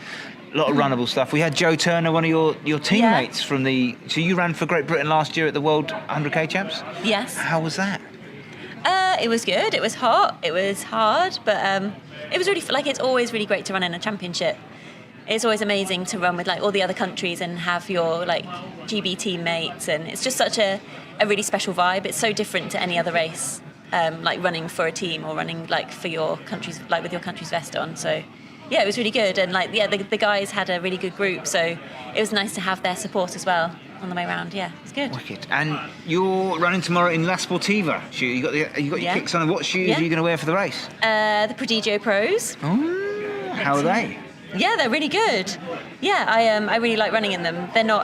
a lot of runnable stuff. We had Joe Turner, one of your teammates from the... So you ran for Great Britain last year at the World 100K Champs? Yes. How was that? It was good. It was hot. It was hard, but it was really... It's always really great to run in a championship. It's always amazing to run with all the other countries and have your GB teammates, and it's just such a really special vibe. It's so different to any other race, running for a team or running for your country's with your country's vest on. So yeah, it was really good, and the guys had a really good group, so it was nice to have their support as well on the way around. Yeah, it's good. Wicked. And you're running tomorrow in La Sportiva. You got your kicks on. What shoes are you going to wear for the race? The Prodigio Pros. Oh, how are they? Yeah, they're really good. Yeah, I really like running in them. They're not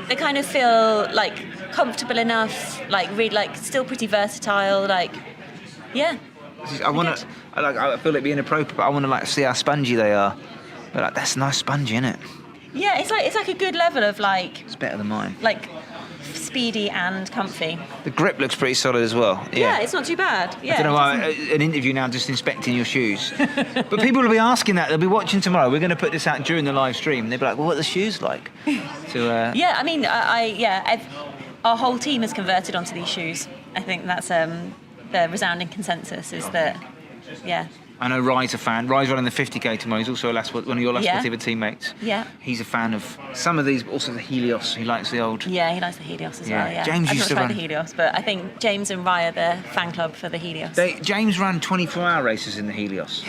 they kind of feel comfortable enough, really still pretty versatile. Yeah. I feel it being inappropriate, but I want to see how spongy they are. But that's nice spongy, isn't it? Yeah, it's like a good level of It's better than mine. Speedy and comfy. The grip looks pretty solid as well. Yeah, it's not too bad. Yeah. I don't know why an interview now just inspecting your shoes. But people will be asking that. They'll be watching tomorrow. We're going to put this out during the live stream. They'll be like, well, what are the shoes like? So, yeah, I mean, our whole team has converted onto these shoes. I think that's the resounding consensus is that, yeah. I know Rye's a fan. Rye's running the 50K tomorrow. He's also one of your La Sportiva teammates. Yeah. He's a fan of some of these, but also the Helios. He likes the old... Yeah, he likes the Helios as well, yeah. James used to run... the Helios, but I think James and Rye are the fan club for the Helios. James ran 24-hour races in the Helios,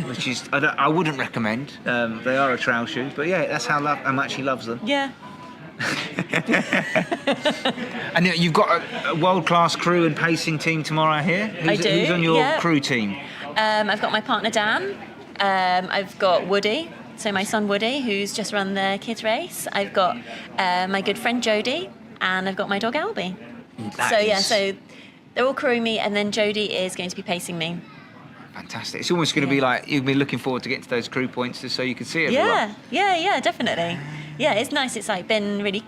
which is... I wouldn't recommend. They are a trail shoe, but yeah, that's how much he loves them. Yeah. And you've got a world-class crew and pacing team tomorrow here? Who's on your crew team? I've got my partner Dan, I've got Woody, so my son Woody, who's just run the kids race. I've got my good friend Jodie, and I've got my dog Albie. So they're all crewing me, and then Jodie is going to be pacing me. Fantastic. It's almost going to be like you've been looking forward to get to those crew points just so you can see everyone. Yeah, definitely. Yeah, it's nice. It's been really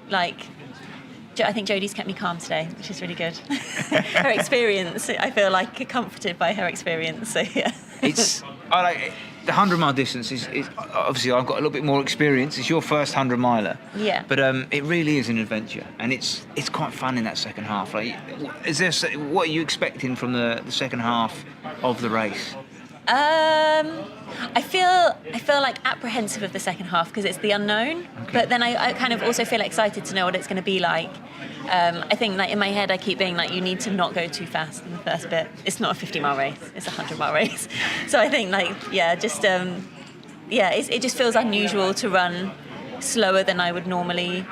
I think Jodie's kept me calm today, which is really good. Her experience, I feel comforted by her experience. So yeah. I like the 100-mile distance is obviously I've got a little bit more experience. It's your first 100-miler. Yeah. But it really is an adventure, and it's quite fun in that second half. What are you expecting from the second half of the race? I feel apprehensive of the second half because it's the unknown. Okay. But then I kind of also feel excited to know what it's going to be like. I think in my head I keep being you need to not go too fast in the first bit. It's not a 50-mile race; it's a 100-mile race. So I think it just feels unusual to run slower than I would normally.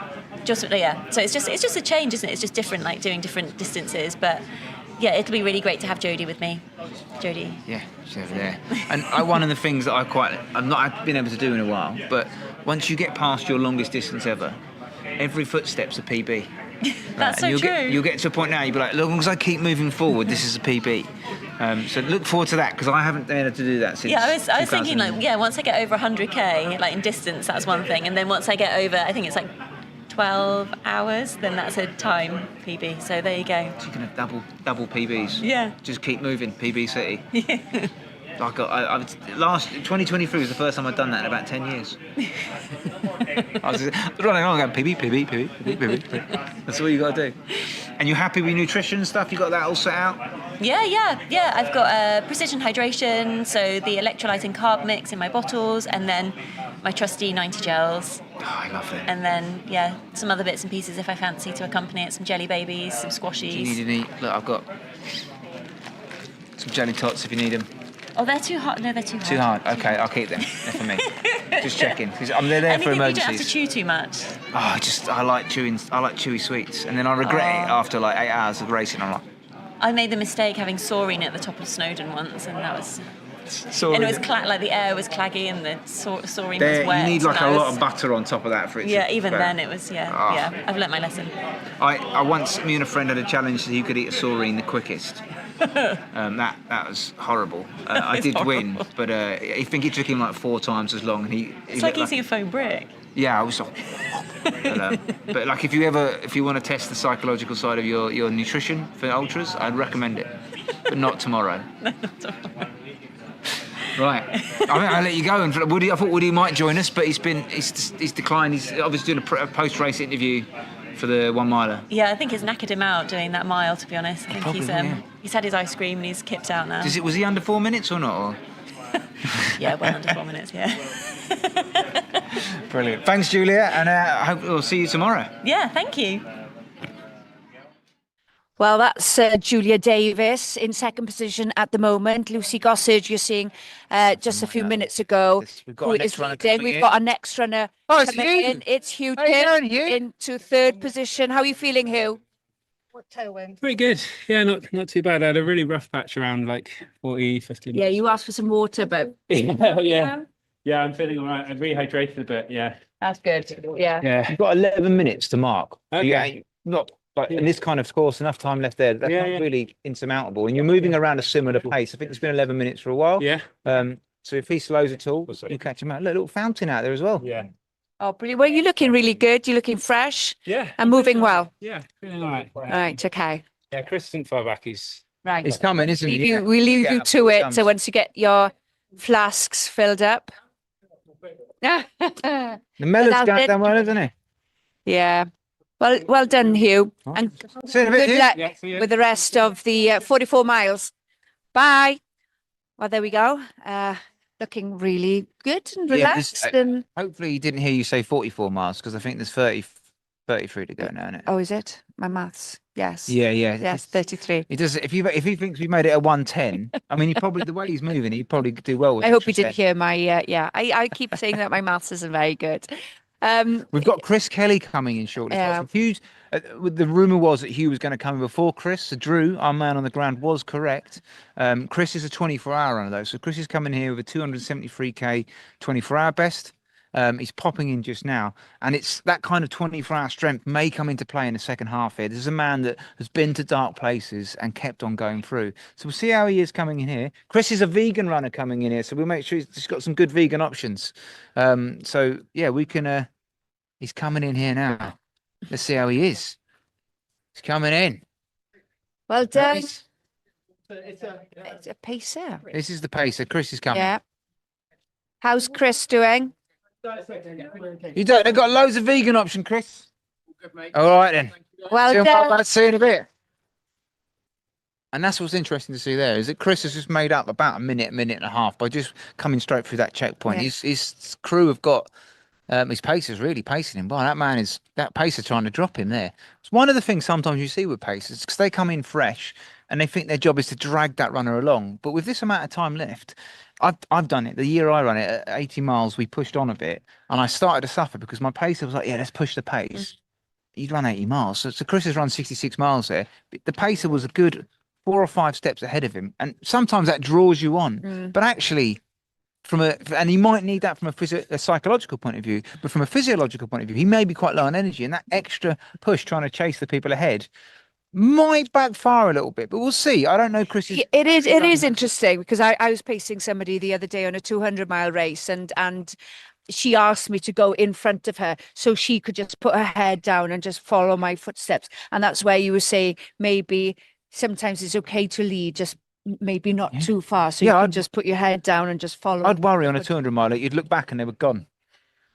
So it's just a change, isn't it? It's just different, doing different distances, but. Yeah, it'll be really great to have Jodie with me. Jodie. Yeah, she's over there. And one of the things that I've not been able to do in a while, but once you get past your longest distance ever, every footstep's a PB. That's so true. You'll get to a point now, you'll be like, as long as I keep moving forward, this is a PB. So look forward to that, because I haven't been able to do that since. Yeah, I was thinking, once I get over 100K, in distance, that's one thing. And then once I get over, I think it's 12 hours, then that's a time PB. So there you go. So you can have double PBs. Yeah. Just keep moving, PB City. Yeah. 2023 was the first time I'd done that in about 10 years. I was running along going PB. That's all you got to do. And you're happy with nutrition and stuff? You got that all set out? Yeah. I've got precision hydration, so the electrolyte and carb mix in my bottles, and then my trusty 90 gels. Oh, I love it. And then, some other bits and pieces if I fancy to accompany it, some jelly babies, some squashies. Do you need any? Look, I've got some jelly tots if you need them. Oh, they're too hot. No, they're too hard. Too hard. Okay, I'll keep them. They're for me. Just checking. Because they're there for Anything emergencies. you don't have to chew too much. Oh, I like chewy sweets. And then I regret it after like 8 hours of racing. I'm like, I made the mistake having saurine at the top of Snowdon once, and that was... Saurine. And it was like the air was claggy and the saurine was wet. you need like a and lot of butter on top of that for it Yeah, to even go. then it was, I've learnt my lesson. I once, me and a friend had a challenge that who could eat a saurine the quickest. That was horrible. I did win, but I think it took him like 4 times as long. And It's like eating a foam brick. Yeah, I was like, but like if you want to test the psychological side of your nutrition for ultras, I'd recommend it, but not tomorrow. Right, I'll let you go. And Woody, I thought Woody might join us, but he's declined. He's obviously doing a post-race interview for the 1 miler. Yeah, I think it's knackered him out doing that mile, to be honest. I think Probably, he's had his ice cream and he's kipped out now. Was he under 4 minutes or not? Or? Yeah, well under 4 minutes, yeah. Brilliant. Thanks, Julia, and I hope we'll see you tomorrow. Yeah, thank you. Well, that's Julia Davis in second position at the moment. Lucy Gossage, you're seeing just a few minutes ago, who is leading. We've got our next runner coming in. It's Hugh Kim into third position. How are you feeling, Hugh? What tailwind? Pretty good. Yeah, not too bad. I had a really rough patch around like 40, 50 minutes. Yeah, you asked for some water, but... Yeah, I'm feeling all right. I've rehydrated a bit, yeah. That's good, yeah. You've got 11 minutes to mark. Okay. Not like in this kind of course, enough time left there. That's not really insurmountable. And you're moving around a similar pace. I think it's been 11 minutes for a while. Yeah. So if he slows at all, you catch him out. Look, a little fountain out there as well. Yeah. Oh, brilliant. Well, you're looking really good. You're looking fresh. Yeah. And moving well. Yeah, feeling all right. Right, okay. Yeah, Chris isn't far back. He's coming, isn't he? We leave you to it. So once you get your flasks filled up. The melon's going down well, isn't it? Yeah. Well done, Hugh. And See you in a bit, good Hugh. luck Yeah, see you. with the rest of the 44 miles. Bye. Well, there we go. Looking really good and relaxed. And Hopefully he didn't hear you say 44 miles because I think there's 33 to go now, isn't it? oh, is it? My maths. Yes. Yeah. Yes, 33. He does. If he thinks we made it a 110, I mean, he probably the way he's moving, he'd probably do well with. I hope you extra didn't 10. hear my, I keep saying that my maths isn't very good. We've got Chris Kelly coming in shortly. Yeah. So Hugh's, the rumor was that Hugh was going to come in before Chris. So Drew, our man on the ground, was correct. Chris is a 24-hour runner though, so Chris is coming here with a 273k 24-hour best. He's popping in just now, and it's that kind of 24-hour strength may come into play in the second half here. This is a man that has been to dark places and kept on going through. So we'll see how he is coming in here. Chris is a vegan runner coming in here, so we'll make sure he's got some good vegan options. So yeah, we can. He's coming in here now. Let's see how he is. He's coming in. Well done. It's a pacer. This is the pacer. Chris is coming. Yeah. How's Chris doing? You don't. They've got loads of vegan option, Chris. All right then. Well see done. See you in a bit. And that's what's interesting to see there is that Chris has just made up about a minute and a half by just coming straight through that checkpoint. Yeah. His crew have got his pacer's really pacing him. Wow, that pacer trying to drop him there. It's one of the things sometimes you see with pacers because they come in fresh and they think their job is to drag that runner along. But with this amount of time left, I've done it. The year I ran it at 80 miles, we pushed on a bit, and I started to suffer because my pacer was like, "Yeah, let's push the pace." He'd run 80 miles, so Chris has run 66 miles there. The pacer was a good 4 or 5 steps ahead of him, and sometimes that draws you on. But actually, and he might need that from a psychological point of view, but from a physiological point of view, he may be quite low on energy, and that extra push trying to chase the people ahead might backfire a little bit, but we'll see. I don't know, Chris. It is interesting because I was pacing somebody the other day on a 200-mile race, and she asked me to go in front of her so she could just put her head down and just follow my footsteps. And that's where you would say maybe sometimes it's okay to lead, just maybe not too far. So you can just put your head down and just follow. I'd worry on a 200-miler. You'd look back and they were gone.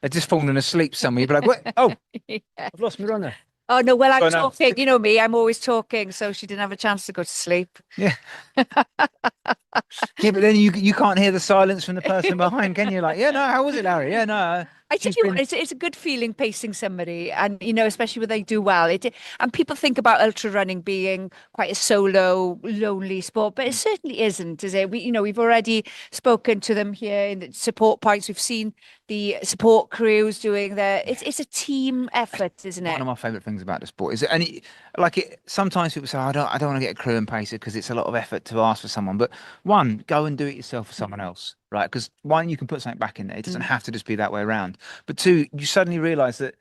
They'd just fallen asleep somewhere. You'd be like, "What? Oh, I've lost my runner." Oh no, well, I'm So now- talking. You know me, I'm always talking, so she didn't have a chance to go to sleep. Yeah. Yeah, but then you can't hear the silence from the person behind, can you? Like, yeah, no, how was it, Larry? Yeah, no. I tell you, it's a good feeling pacing somebody, and especially when they do well. And people think about ultra running being quite a solo, lonely sport, but it certainly isn't, is it? We've already spoken to them here in the support points. We've seen the support crews doing their. It's a team effort, isn't it? One of my favourite things about the sport is, sometimes people say, I don't want to get a crew and pacer because it's a lot of effort to ask for someone. But one, go and do it yourself for someone else, right? Because one, you can put something back in there. It doesn't have to just be that way around. But two, you suddenly realise that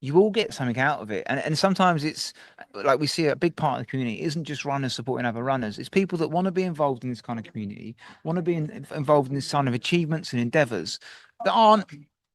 you all get something out of it. And sometimes it's like we see a big part of the community isn't just runners supporting other runners. It's people that want to be involved in this kind of community, want to be involved in this kind of achievements and endeavours that aren't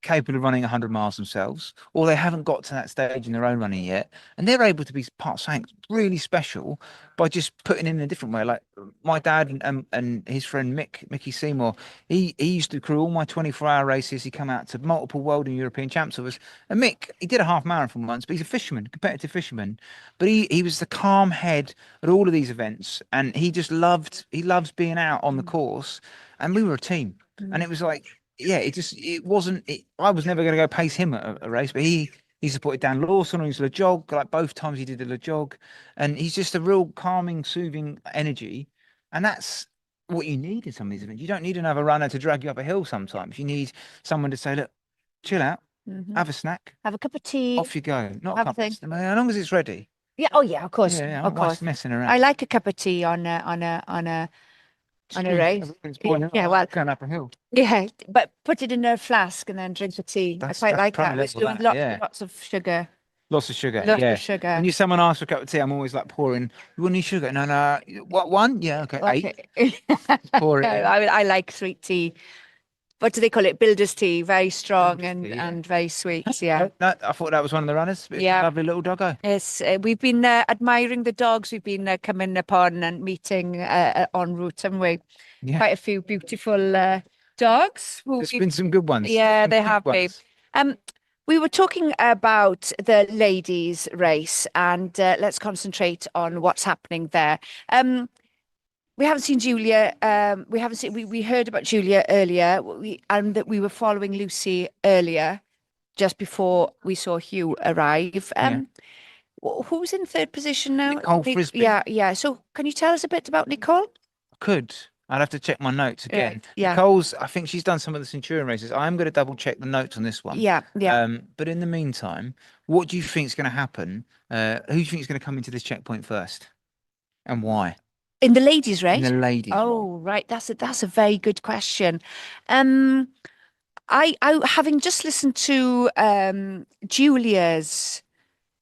capable of running 100 miles themselves, or they haven't got to that stage in their own running yet, and they're able to be part of something really special by just putting in a different way. Like my dad and his friend Mickey Seymour, he used to crew all my 24-hour races. He come out to multiple world and European champs with us. And Mick, he did a half marathon once, but he's a fisherman, competitive fisherman. But he was the calm head at all of these events, and he loves being out on the course. And we were a team, and it was like, yeah, it wasn't. I was never going to go pace him at a race, but he supported Dan Lawson on his Le Jog. Like both times he did the Le Jog, and he's just a real calming, soothing energy, and that's what you need in some of these events. You don't need another runner to drag you up a hill. Sometimes you need someone to say, look, chill out, have a snack, have a cup of tea, off you go. Not have a a cup thing. as long as it's ready. Yeah. Oh yeah, of course. Yeah, of course. Messing around. I like a cup of tea on a race. Yeah, well, going up a hill. Yeah, but put it in a flask and then drink the tea. I quite like that. probably It's level doing that, lots of sugar. Lots of sugar. Lots yeah. of sugar. When someone asks for a cup of tea, I'm always like pouring. You want any sugar? No. What one? Yeah, okay. 8. Pour it in. I like sweet tea. What do they call it? Builder's tea. Very strong and very sweet. Yeah. No, I thought that was one of the runners. It's a lovely little doggo. Yes, we've been admiring the dogs. We've been coming upon and meeting en route, haven't we? Yeah. Quite a few beautiful dogs. There's been some good ones. Yeah, Some they good have ones. been. We were talking about the ladies' race, and let's concentrate on what's happening there. We haven't seen Julia. We heard about Julia earlier, and that we were following Lucy earlier, just before we saw Hugh arrive. Who's in third position now? Nicole Frisbee. Yeah. So, can you tell us a bit about Nicole? Could. I'd have to check my notes again. Yeah. Nicole's, I think she's done some of the Centurion races. I'm going to double check the notes on this one. Yeah. But in the meantime, what do you think is going to happen? Who do you think is going to come into this checkpoint first, and why? In the ladies' race? In the ladies' Oh, right. That's a very good question. I having just listened to Julia's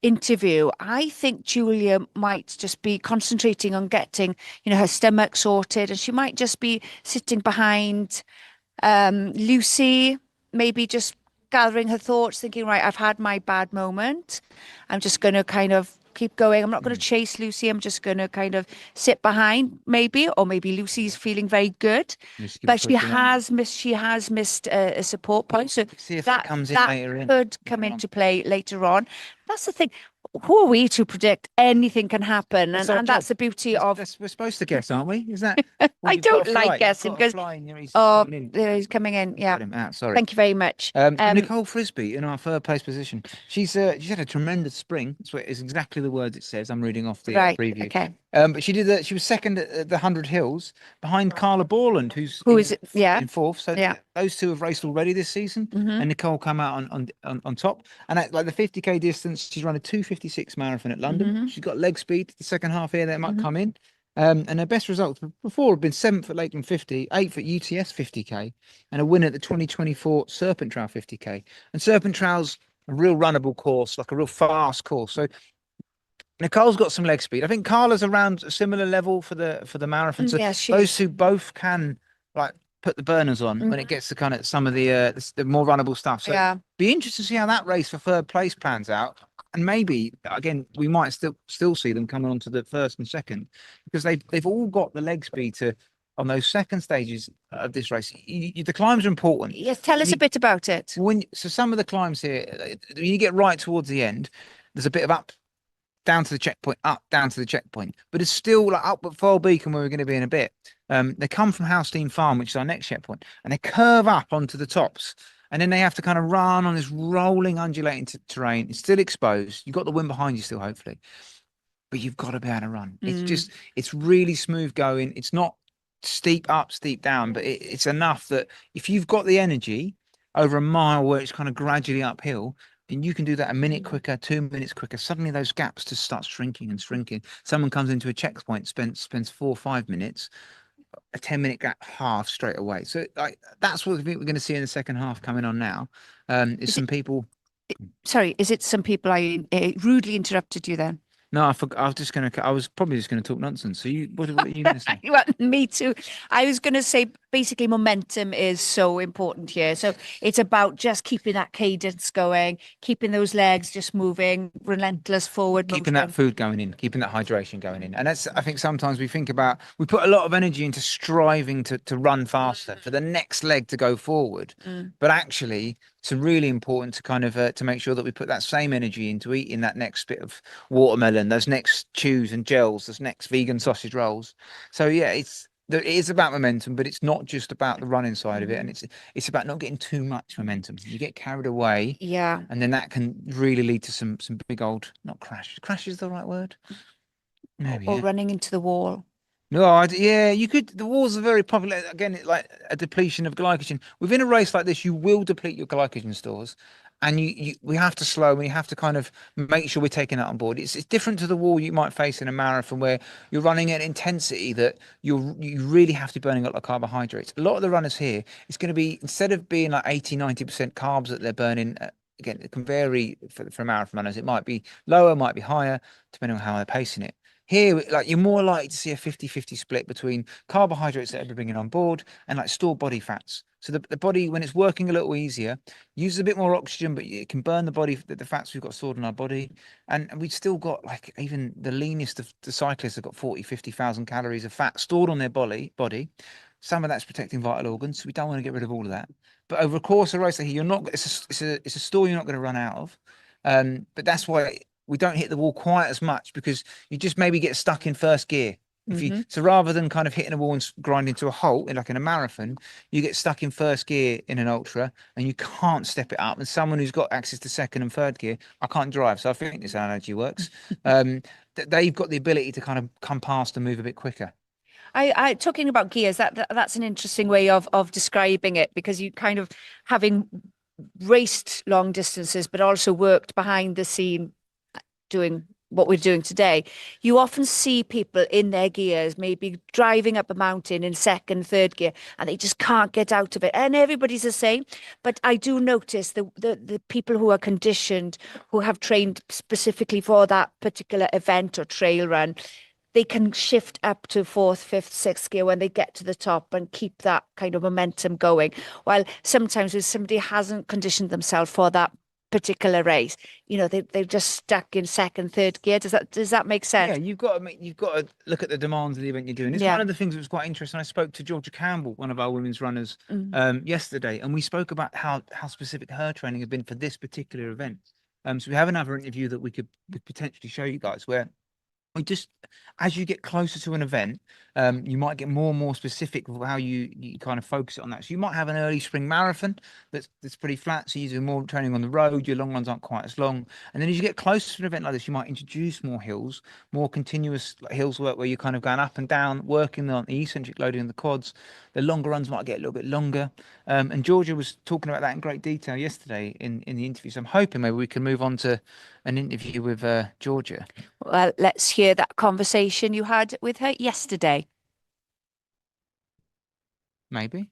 interview, I think Julia might just be concentrating on getting, her stomach sorted, and she might just be sitting behind Lucy, maybe just gathering her thoughts, thinking, right, I've had my bad moment. I'm just going to kind of keep going. I'm not going to chase Lucy. I'm just going to kind of sit behind, or maybe Lucy's feeling very good, but she has missed a support point. So see if that comes in later in. Could come into play later on. That's the thing. Who are we to predict? Anything can happen, and that's the beauty of. We're supposed to guess, aren't we? Is that? I don't like guessing because he's coming in. Yeah. Got him out, sorry. Thank you very much. Nicole Frisbee in our third place position. She's had a tremendous spring. That's what is exactly the words it says. I'm reading off the preview. Okay. But she was second at the 100 Hills behind Carla Borland, who's in fourth. So those two have raced already this season, and Nicole come out on top. And at like the 50k distance, she's run a 2:56 marathon at London. She's got leg speed. The second half here that might come in. And her best results before have been 7th at Lakeland 50, 8th at UTS 50k, and a win at the 2024 Serpent Trail 50k. And Serpent Trail's a real runnable course, like a real fast course. So Nicole's got some leg speed. I think Carla's around a similar level for the marathon. So those two both can like put the burners on when it gets to kind of some of the more runnable stuff. So be interested to see how that race for third place plans out. And maybe again we might still see them coming onto the first and second, because they've all got the leg speed to on those second stages of this race. The climbs are important. Yes, tell us a bit about it. So some of the climbs here, when you get right towards the end, there's a bit of down to the checkpoint, up, down to the checkpoint. But it's still like up at Foyle Beacon where we're going to be in a bit. They come from Housestein Farm, which is our next checkpoint, and they curve up onto the tops. And then they have to kind of run on this rolling, undulating terrain. It's still exposed. You've got the wind behind you still, hopefully. But you've got to be able to run. It's really smooth going. It's not steep up, steep down, but it's enough that if you've got the energy over a mile where it's kind of gradually uphill, then you can do that a minute quicker, 2 minutes quicker. Suddenly those gaps just start shrinking and shrinking. Someone comes into a checkpoint, spends 4 or 5 minutes, a 10-minute gap half straight away. So that's what we're going to see in the second half coming on now. Is some people... Sorry, is it some people? I rudely interrupted you then. No, I forgot. I was probably just going to talk nonsense. So what are you going to say? Well, me too. I was going to say basically momentum is so important here. So it's about just keeping that cadence going, keeping those legs just moving, relentless forward Keeping motion. that food going in, keeping that hydration going in. And that's, I think sometimes we put a lot of energy into striving to run faster for the next leg to go forward. But actually, it's really important to kind of to make sure that we put that same energy into eating that next bit of watermelon, those next chews and gels, those next vegan sausage rolls. So yeah, it is about momentum, but it's not just about the running side of it, and it's about not getting too much momentum. You get carried away, and then that can really lead to some big old crash is the right word, maybe, or running into the wall. No, you could. The walls are very popular. Again, it's like a depletion of glycogen. Within a race like this, you will deplete your glycogen stores, and we have to slow, and you have to kind of make sure we're taking that on board. It's different to the wall you might face in a marathon where you're running at intensity that you really have to be burning a lot of carbohydrates. A lot of the runners here, it's going to be, instead of being like 80-90% carbs that they're burning, again, it can vary for marathon runners. It might be lower, might be higher, depending on how they're pacing it. Here, like, you're more likely to see a 50-50 split between carbohydrates that they're bringing on board and like stored body fats. So the body, when it's working a little easier, uses a bit more oxygen, but it can burn the fats we've got stored in our body. And we've still got, like, even the leanest of the cyclists have got 40,000-50,000 calories of fat stored on their body. Some of that's protecting vital organs, so we don't want to get rid of all of that. But over a course of a race like here, it's a store you're not going to run out of. But that's why we don't hit the wall quite as much, because you just maybe get stuck in first gear. So rather than kind of hitting a wall and grinding to a halt, like in a marathon, you get stuck in first gear in an ultra and you can't step it up. And someone who's got access to second and third gear, I can't drive. So I think this analogy works. They've got the ability to kind of come past and move a bit quicker. I talking about gears, that's an interesting way of describing it, because you kind of, having raced long distances but also worked behind the scene doing what we're doing today, you often see people in their gears, maybe driving up a mountain in second, third gear, and they just can't get out of it. And everybody's the same. But I do notice the people who are conditioned, who have trained specifically for that particular event or trail run, they can shift up to fourth, fifth, sixth gear when they get to the top and keep that kind of momentum going. While sometimes if somebody hasn't conditioned themselves for that particular race, they're just stuck in second, third gear. Does that make sense? Yeah, you've got to look at the demands of the event you're doing. It's one of the things that was quite interesting. I spoke to Georgia Campbell, one of our women's runners, yesterday, and we spoke about how specific her training has been for this particular event. So we have another interview that we could potentially show you guys, where we just, as you get closer to an event, you might get more and more specific with how you kind of focus it on that. So you might have an early spring marathon that's pretty flat, so you do more training on the road, your long runs aren't quite as long. And then as you get closer to an event like this, you might introduce more hills, more continuous hills work where you're kind of going up and down, working on the eccentric loading and the quads. The longer runs might get a little bit longer. And Georgia was talking about that in great detail yesterday in the interview. So I'm hoping maybe we can move on to an interview with Georgia. Well, let's hear that conversation you had with her yesterday. Maybe.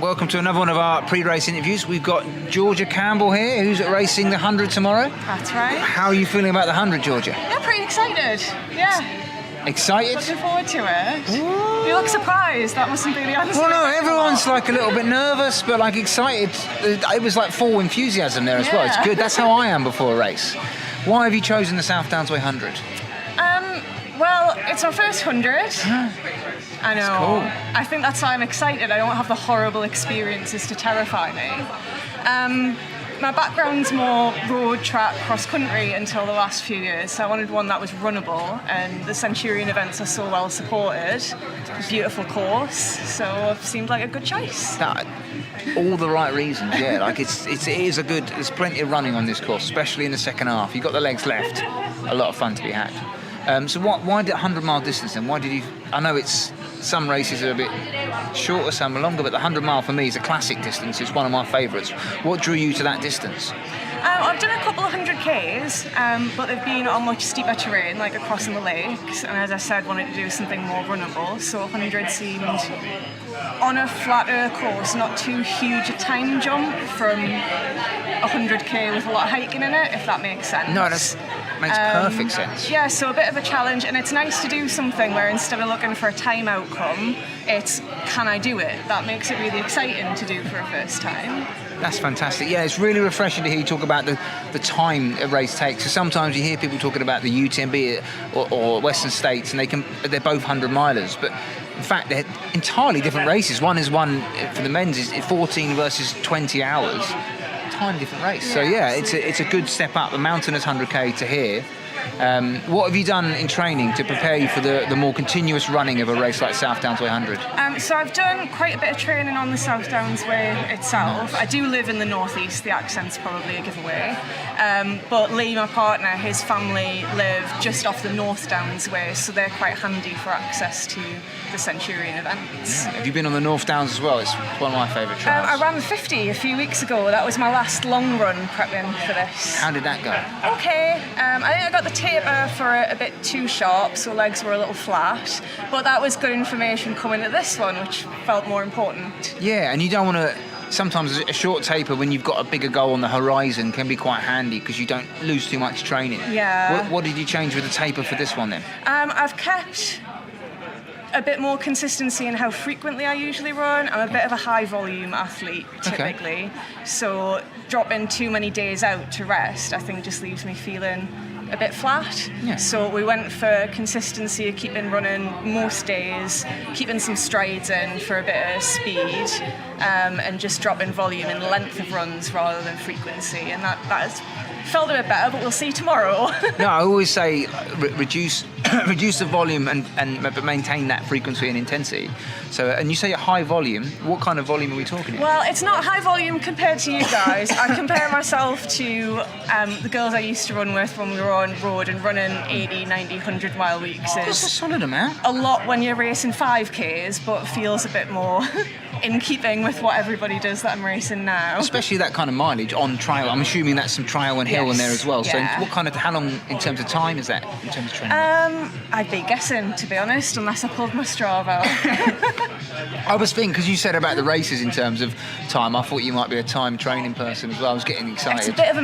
Welcome to another one of our pre-race interviews. We've got Georgia Campbell here, who's racing the 100 tomorrow. That's right. How are you feeling about the 100, Georgia? Yeah, pretty excited. Yeah. Excited? Looking forward to it. Ooh. You look surprised. That mustn't be the answer. Well, no, everyone's like a little bit nervous, but like excited. It was like full enthusiasm there as well. It's good. That's how I am before a race. Why have you chosen the South Downs Way 100? Well, it's my first 100. I know. Cool. I think that's why I'm excited. I don't have the horrible experiences to terrify me. my background's more road, track, cross country until the last few years. So I wanted one that was runnable, and the Centurion events are so well supported. Beautiful course, so it seemed like a good choice. All the right reasons, yeah. Like it is a good. There's plenty of running on this course, especially in the second half. You've got the legs left. A lot of fun to be had. So why did 100-mile distance then? Why did you? I know it's some races are a bit shorter, some are longer, but the 100-mile for me is a classic distance. It's one of my favourites. What drew you to that distance? I've done a couple of 100Ks, but they've been on much steeper terrain, like across in the lakes. And as I said, wanted to do something more runnable. So 100 seemed on a flatter course, not too huge a time jump from 100K with a lot of hiking in it, if that makes sense. No, that makes perfect sense. Yeah, so a bit of a challenge, and it's nice to do something where instead of looking for a time outcome, it's can I do it? That makes it really exciting to do for a first time. That's fantastic. Yeah, it's really refreshing to hear you talk about the time a race takes. So sometimes you hear people talking about the UTMB or Western States, and they're both 100-milers, but in fact they're entirely different races. One for the men's is 14 versus 20 hours. Tiny different race. So yeah, it's a good step up. The mountainous 100K to here. What have you done in training to prepare you for the more continuous running of a race like South Downs Way 100? So I've done quite a bit of training on the South Downs Way itself. I do live in the northeast, the accent's probably a giveaway. But Lee, my partner, his family live just off the North Downs Way, so they're quite handy for access to the Centurion events. Yeah. Have you been on the North Downs as well? It's one of my favourite trails. I ran the 50 a few weeks ago. That was my last long run prepping for this. How did that go? Okay. I think I got the taper for a bit too sharp, so legs were a little flat. But that was good information coming at this one, which felt more important. Yeah, and you don't want to. Sometimes a short taper when you've got a bigger goal on the horizon can be quite handy because you don't lose too much training. Yeah. What did you change with the taper for this one then? I've kept a bit more consistency in how frequently I usually run. I'm a bit of a high volume athlete typically, so dropping too many days out to rest I think just leaves me feeling a bit flat. Yeah. So we went for consistency of keeping running most days, keeping some strides in for a bit of speed, and just dropping volume and length of runs rather than frequency, and that has felt a bit better, but we'll see tomorrow. No, I always say reduce the volume but maintain that frequency and intensity. So, and you say a high volume. What kind of volume are we talking about? Well, it's not high volume compared to you guys. I compare myself to the girls I used to run with when we were on road and running 80, 90, 100-mile weeks. That's a solid amount. A lot when you're racing 5Ks, but feels a bit more in keeping with what everybody does that I'm racing now. Especially that kind of mileage on trail. I'm assuming that's some trail and hill in there as well. Yeah. So how long in terms of time is that in terms of training? I'd be guessing, to be honest, unless I pulled my Strava. I was thinking, because you said about the races in terms of time, I thought you might be a time training person as well. I was getting excited. It's a bit of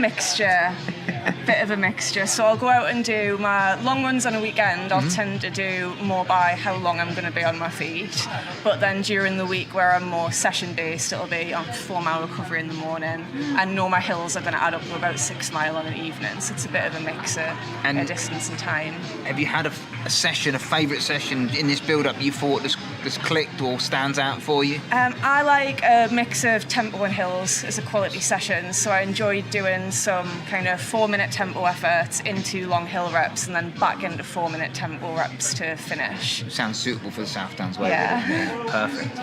a mixture. So I'll go out and do my long runs on a weekend. I'll tend to do more by how long I'm going to be on my feet. But then during the week where I'm more session based, it'll be on 4-mile recovery in the morning. And know my hills are going to add up to about 6 mile on an evening. So it's a bit of a mix of distance and time. Have you had a favourite session in this build-up you thought that's clicked or stands out for you? I like a mix of tempo and hills as a quality session, so I enjoyed doing some kind of 4-minute tempo efforts into long hill reps and then back into 4-minute tempo reps to finish. Sounds suitable for the South Downs Way. Yeah. Perfect.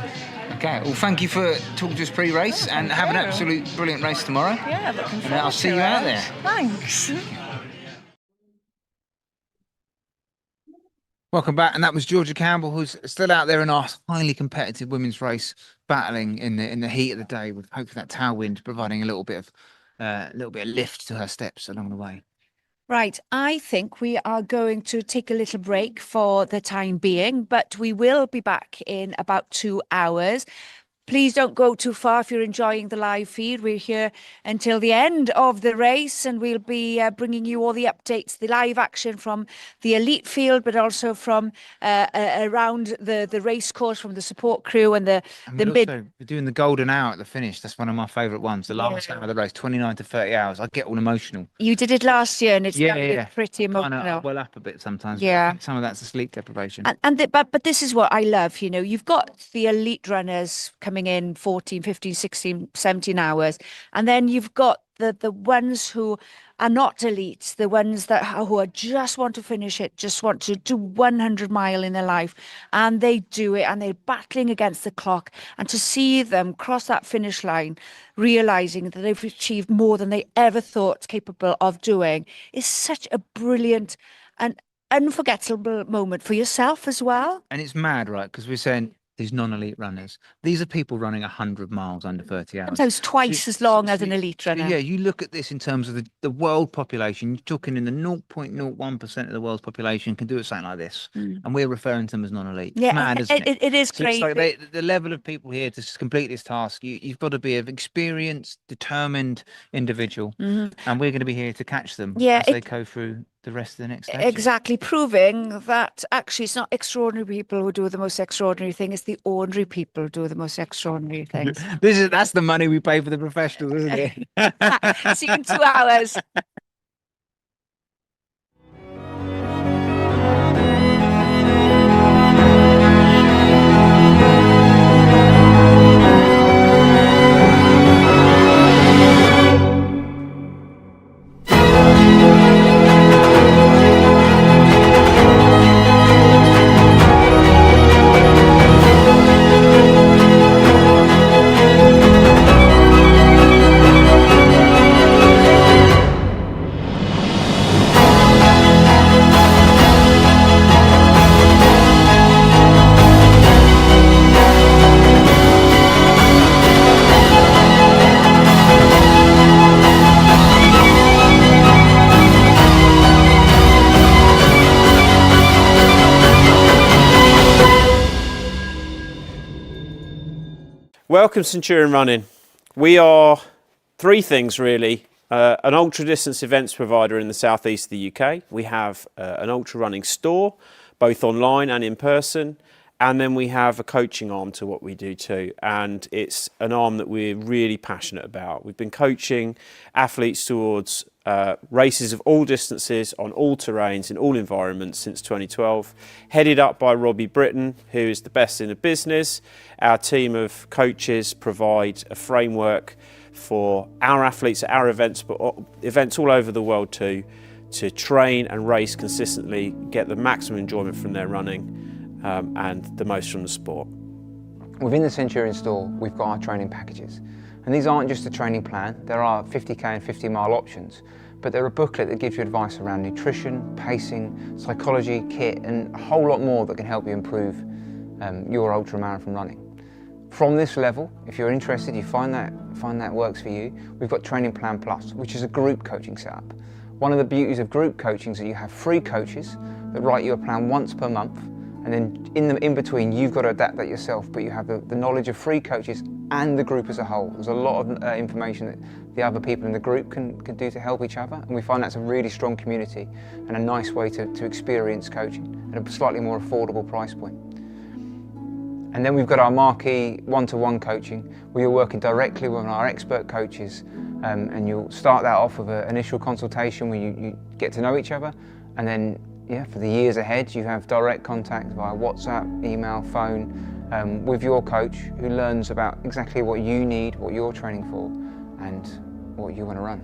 Okay, well thank you for talking to us pre-race and have an absolute brilliant race tomorrow. Yeah, looking forward And I'll see you out there. Thanks. Welcome back, and that was Georgia Campbell, who's still out there in our highly competitive women's race, battling in the heat of the day, with hopefully that tailwind providing a little bit of lift to her steps along the way. Right, I think we are going to take a little break for the time being, but we will be back in about 2 hours. Please don't go too far if you're enjoying the live feed. We're here until the end of the race, and we'll be bringing you all the updates, the live action from the elite field, but also from around the race course, from the support crew and the mid. Also, we're doing the golden hour at the finish. That's one of my favourite ones. The last hour of the race, 29 to 30 hours. I get all emotional. You did it last year, and it's pretty emotional. Kinda well up a bit sometimes. Yeah. I think some of that's the sleep deprivation. But this is what I love. You know, you've got the elite runners coming coming in 14, 15, 16, 17 hours. And then you've got the ones who are not elite, the ones who are just want to finish it, just want to do 100 mile in their life, and they do it, and they're battling against the clock. And to see them cross that finish line, realizing that they've achieved more than they ever thought capable of doing, is such a brilliant and unforgettable moment for yourself as well. And it's mad, right? Because we're saying these non-elite runners, these are people running 100 miles under 30 hours. Sometimes twice as long as an elite runner. Yeah, you look at this in terms of the world population, you're talking in the 0.01% of the world's population can do it something like this. And we're referring to them as non-elite. Yeah, It's mad, isn't it? It is So crazy. it's like the level of people here to complete this task, you've got to be an experienced, determined individual. And we're going to be here to catch them as they go through the rest of the next stage. Exactly, proving that actually it's not extraordinary people who do the most extraordinary thing, it's the ordinary people who do the most extraordinary things. That's the money we pay for the professionals, isn't it? See you in 2 hours. Welcome Centurion Running. We are three things really. An ultra distance events provider in the southeast of the UK. We have an ultra running store, both online and in person. And then we have a coaching arm to what we do too. And it's an arm that we're really passionate about. We've been coaching athletes towards races of all distances, on all terrains, in all environments since 2012. Headed up by Robbie Britton, who is the best in the business. Our team of coaches provide a framework for our athletes at our events, but events all over the world too, to train and race consistently, get the maximum enjoyment from their running and the most from the sport. Within the Centurion store, we've got our training packages. And these aren't just a training plan, there are 50k and 50 mile options, but they're a booklet that gives you advice around nutrition, pacing, psychology, kit, and a whole lot more that can help you improve your ultra marathon running. From this level, if you're interested, you find that works for you, we've got Training Plan Plus, which is a group coaching setup. One of the beauties of group coaching is that you have free coaches that write you a plan once per month, and then in between you've got to adapt that yourself, but you have the knowledge of free coaches and the group as a whole. There's a lot of information that the other people in the group can do to help each other, and we find that's a really strong community and a nice way to experience coaching at a slightly more affordable price point. And then we've got our marquee one-to-one coaching, where you're working directly with our expert coaches, and you'll start that off with an initial consultation where you get to know each other, and then for the years ahead you have direct contact via WhatsApp, email, phone with your coach, who learns about exactly what you need, what you're training for, and what you want to run.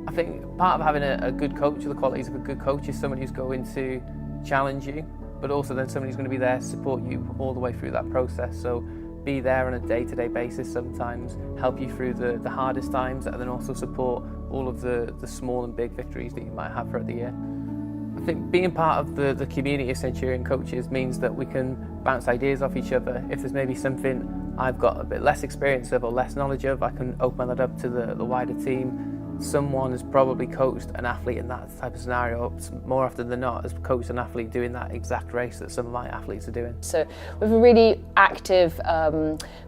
I think part of having a good coach, or the qualities of a good coach, is someone who's going to challenge you, but also then somebody who's going to be there to support you all the way through that process. So be there on a day-to-day basis sometimes, help you through the hardest times, and then also support all of the small and big victories that you might have throughout the year. I think being part of the community of Centurion coaches means that we can bounce ideas off each other. If there's maybe something I've got a bit less experience of or less knowledge of, I can open that up to the wider team. Someone has probably coached an athlete in that type of scenario, more often than not, has coached an athlete doing that exact race that some of my athletes are doing. So we have a really active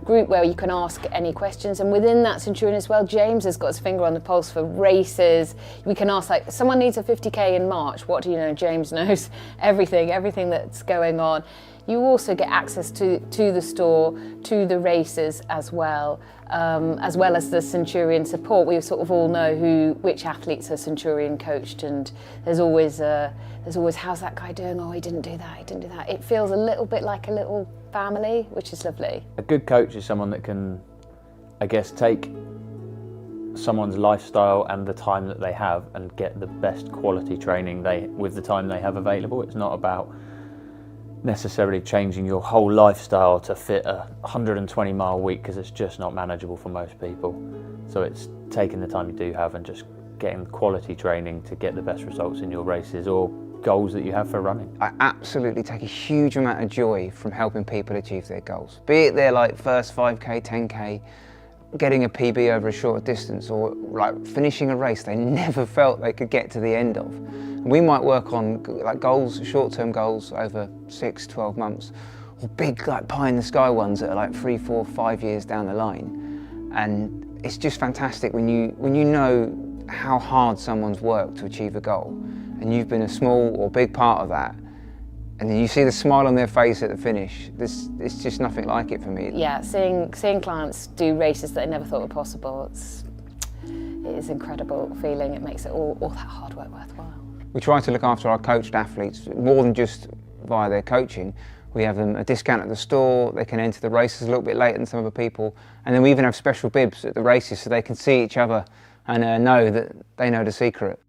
group where you can ask any questions, and within that Centurion as well, James has got his finger on the pulse for races. We can ask, like, someone needs a 50k in March, what do you know? James knows everything that's going on. you also get access to the store, to the races as well as the Centurion support. We sort of all know which athletes are Centurion coached, and there's always how's that guy doing? Oh, he didn't do that. It feels a little bit like a little family, which is lovely. A good coach is someone that can, I guess, take someone's lifestyle and the time that they have and get the best quality training with the time they have available. It's not about necessarily changing your whole lifestyle to fit a 120-mile week, because it's just not manageable for most people. So it's taking the time you do have and just getting quality training to get the best results in your races or goals that you have for running. I absolutely take a huge amount of joy from helping people achieve their goals. Be it their like first 5k, 10k, getting a PB over a shorter distance, or like finishing a race they never felt they could get to the end of. And we might work on like goals, short-term goals over 6, 12 months, or big like pie in the sky ones that are like 3, 4, 5 years down the line. And it's just fantastic when you know how hard someone's worked to achieve a goal, and you've been a small or big part of that, and then you see the smile on their face at the finish. It's just nothing like it for me. Yeah, seeing clients do races that I never thought were possible, it is an incredible feeling. It makes it all that hard work worthwhile. We try to look after our coached athletes more than just via their coaching. We have them a discount at the store, they can enter the races a little bit later than some other people, and then we even have special bibs at the races so they can see each other and know that they know the secret.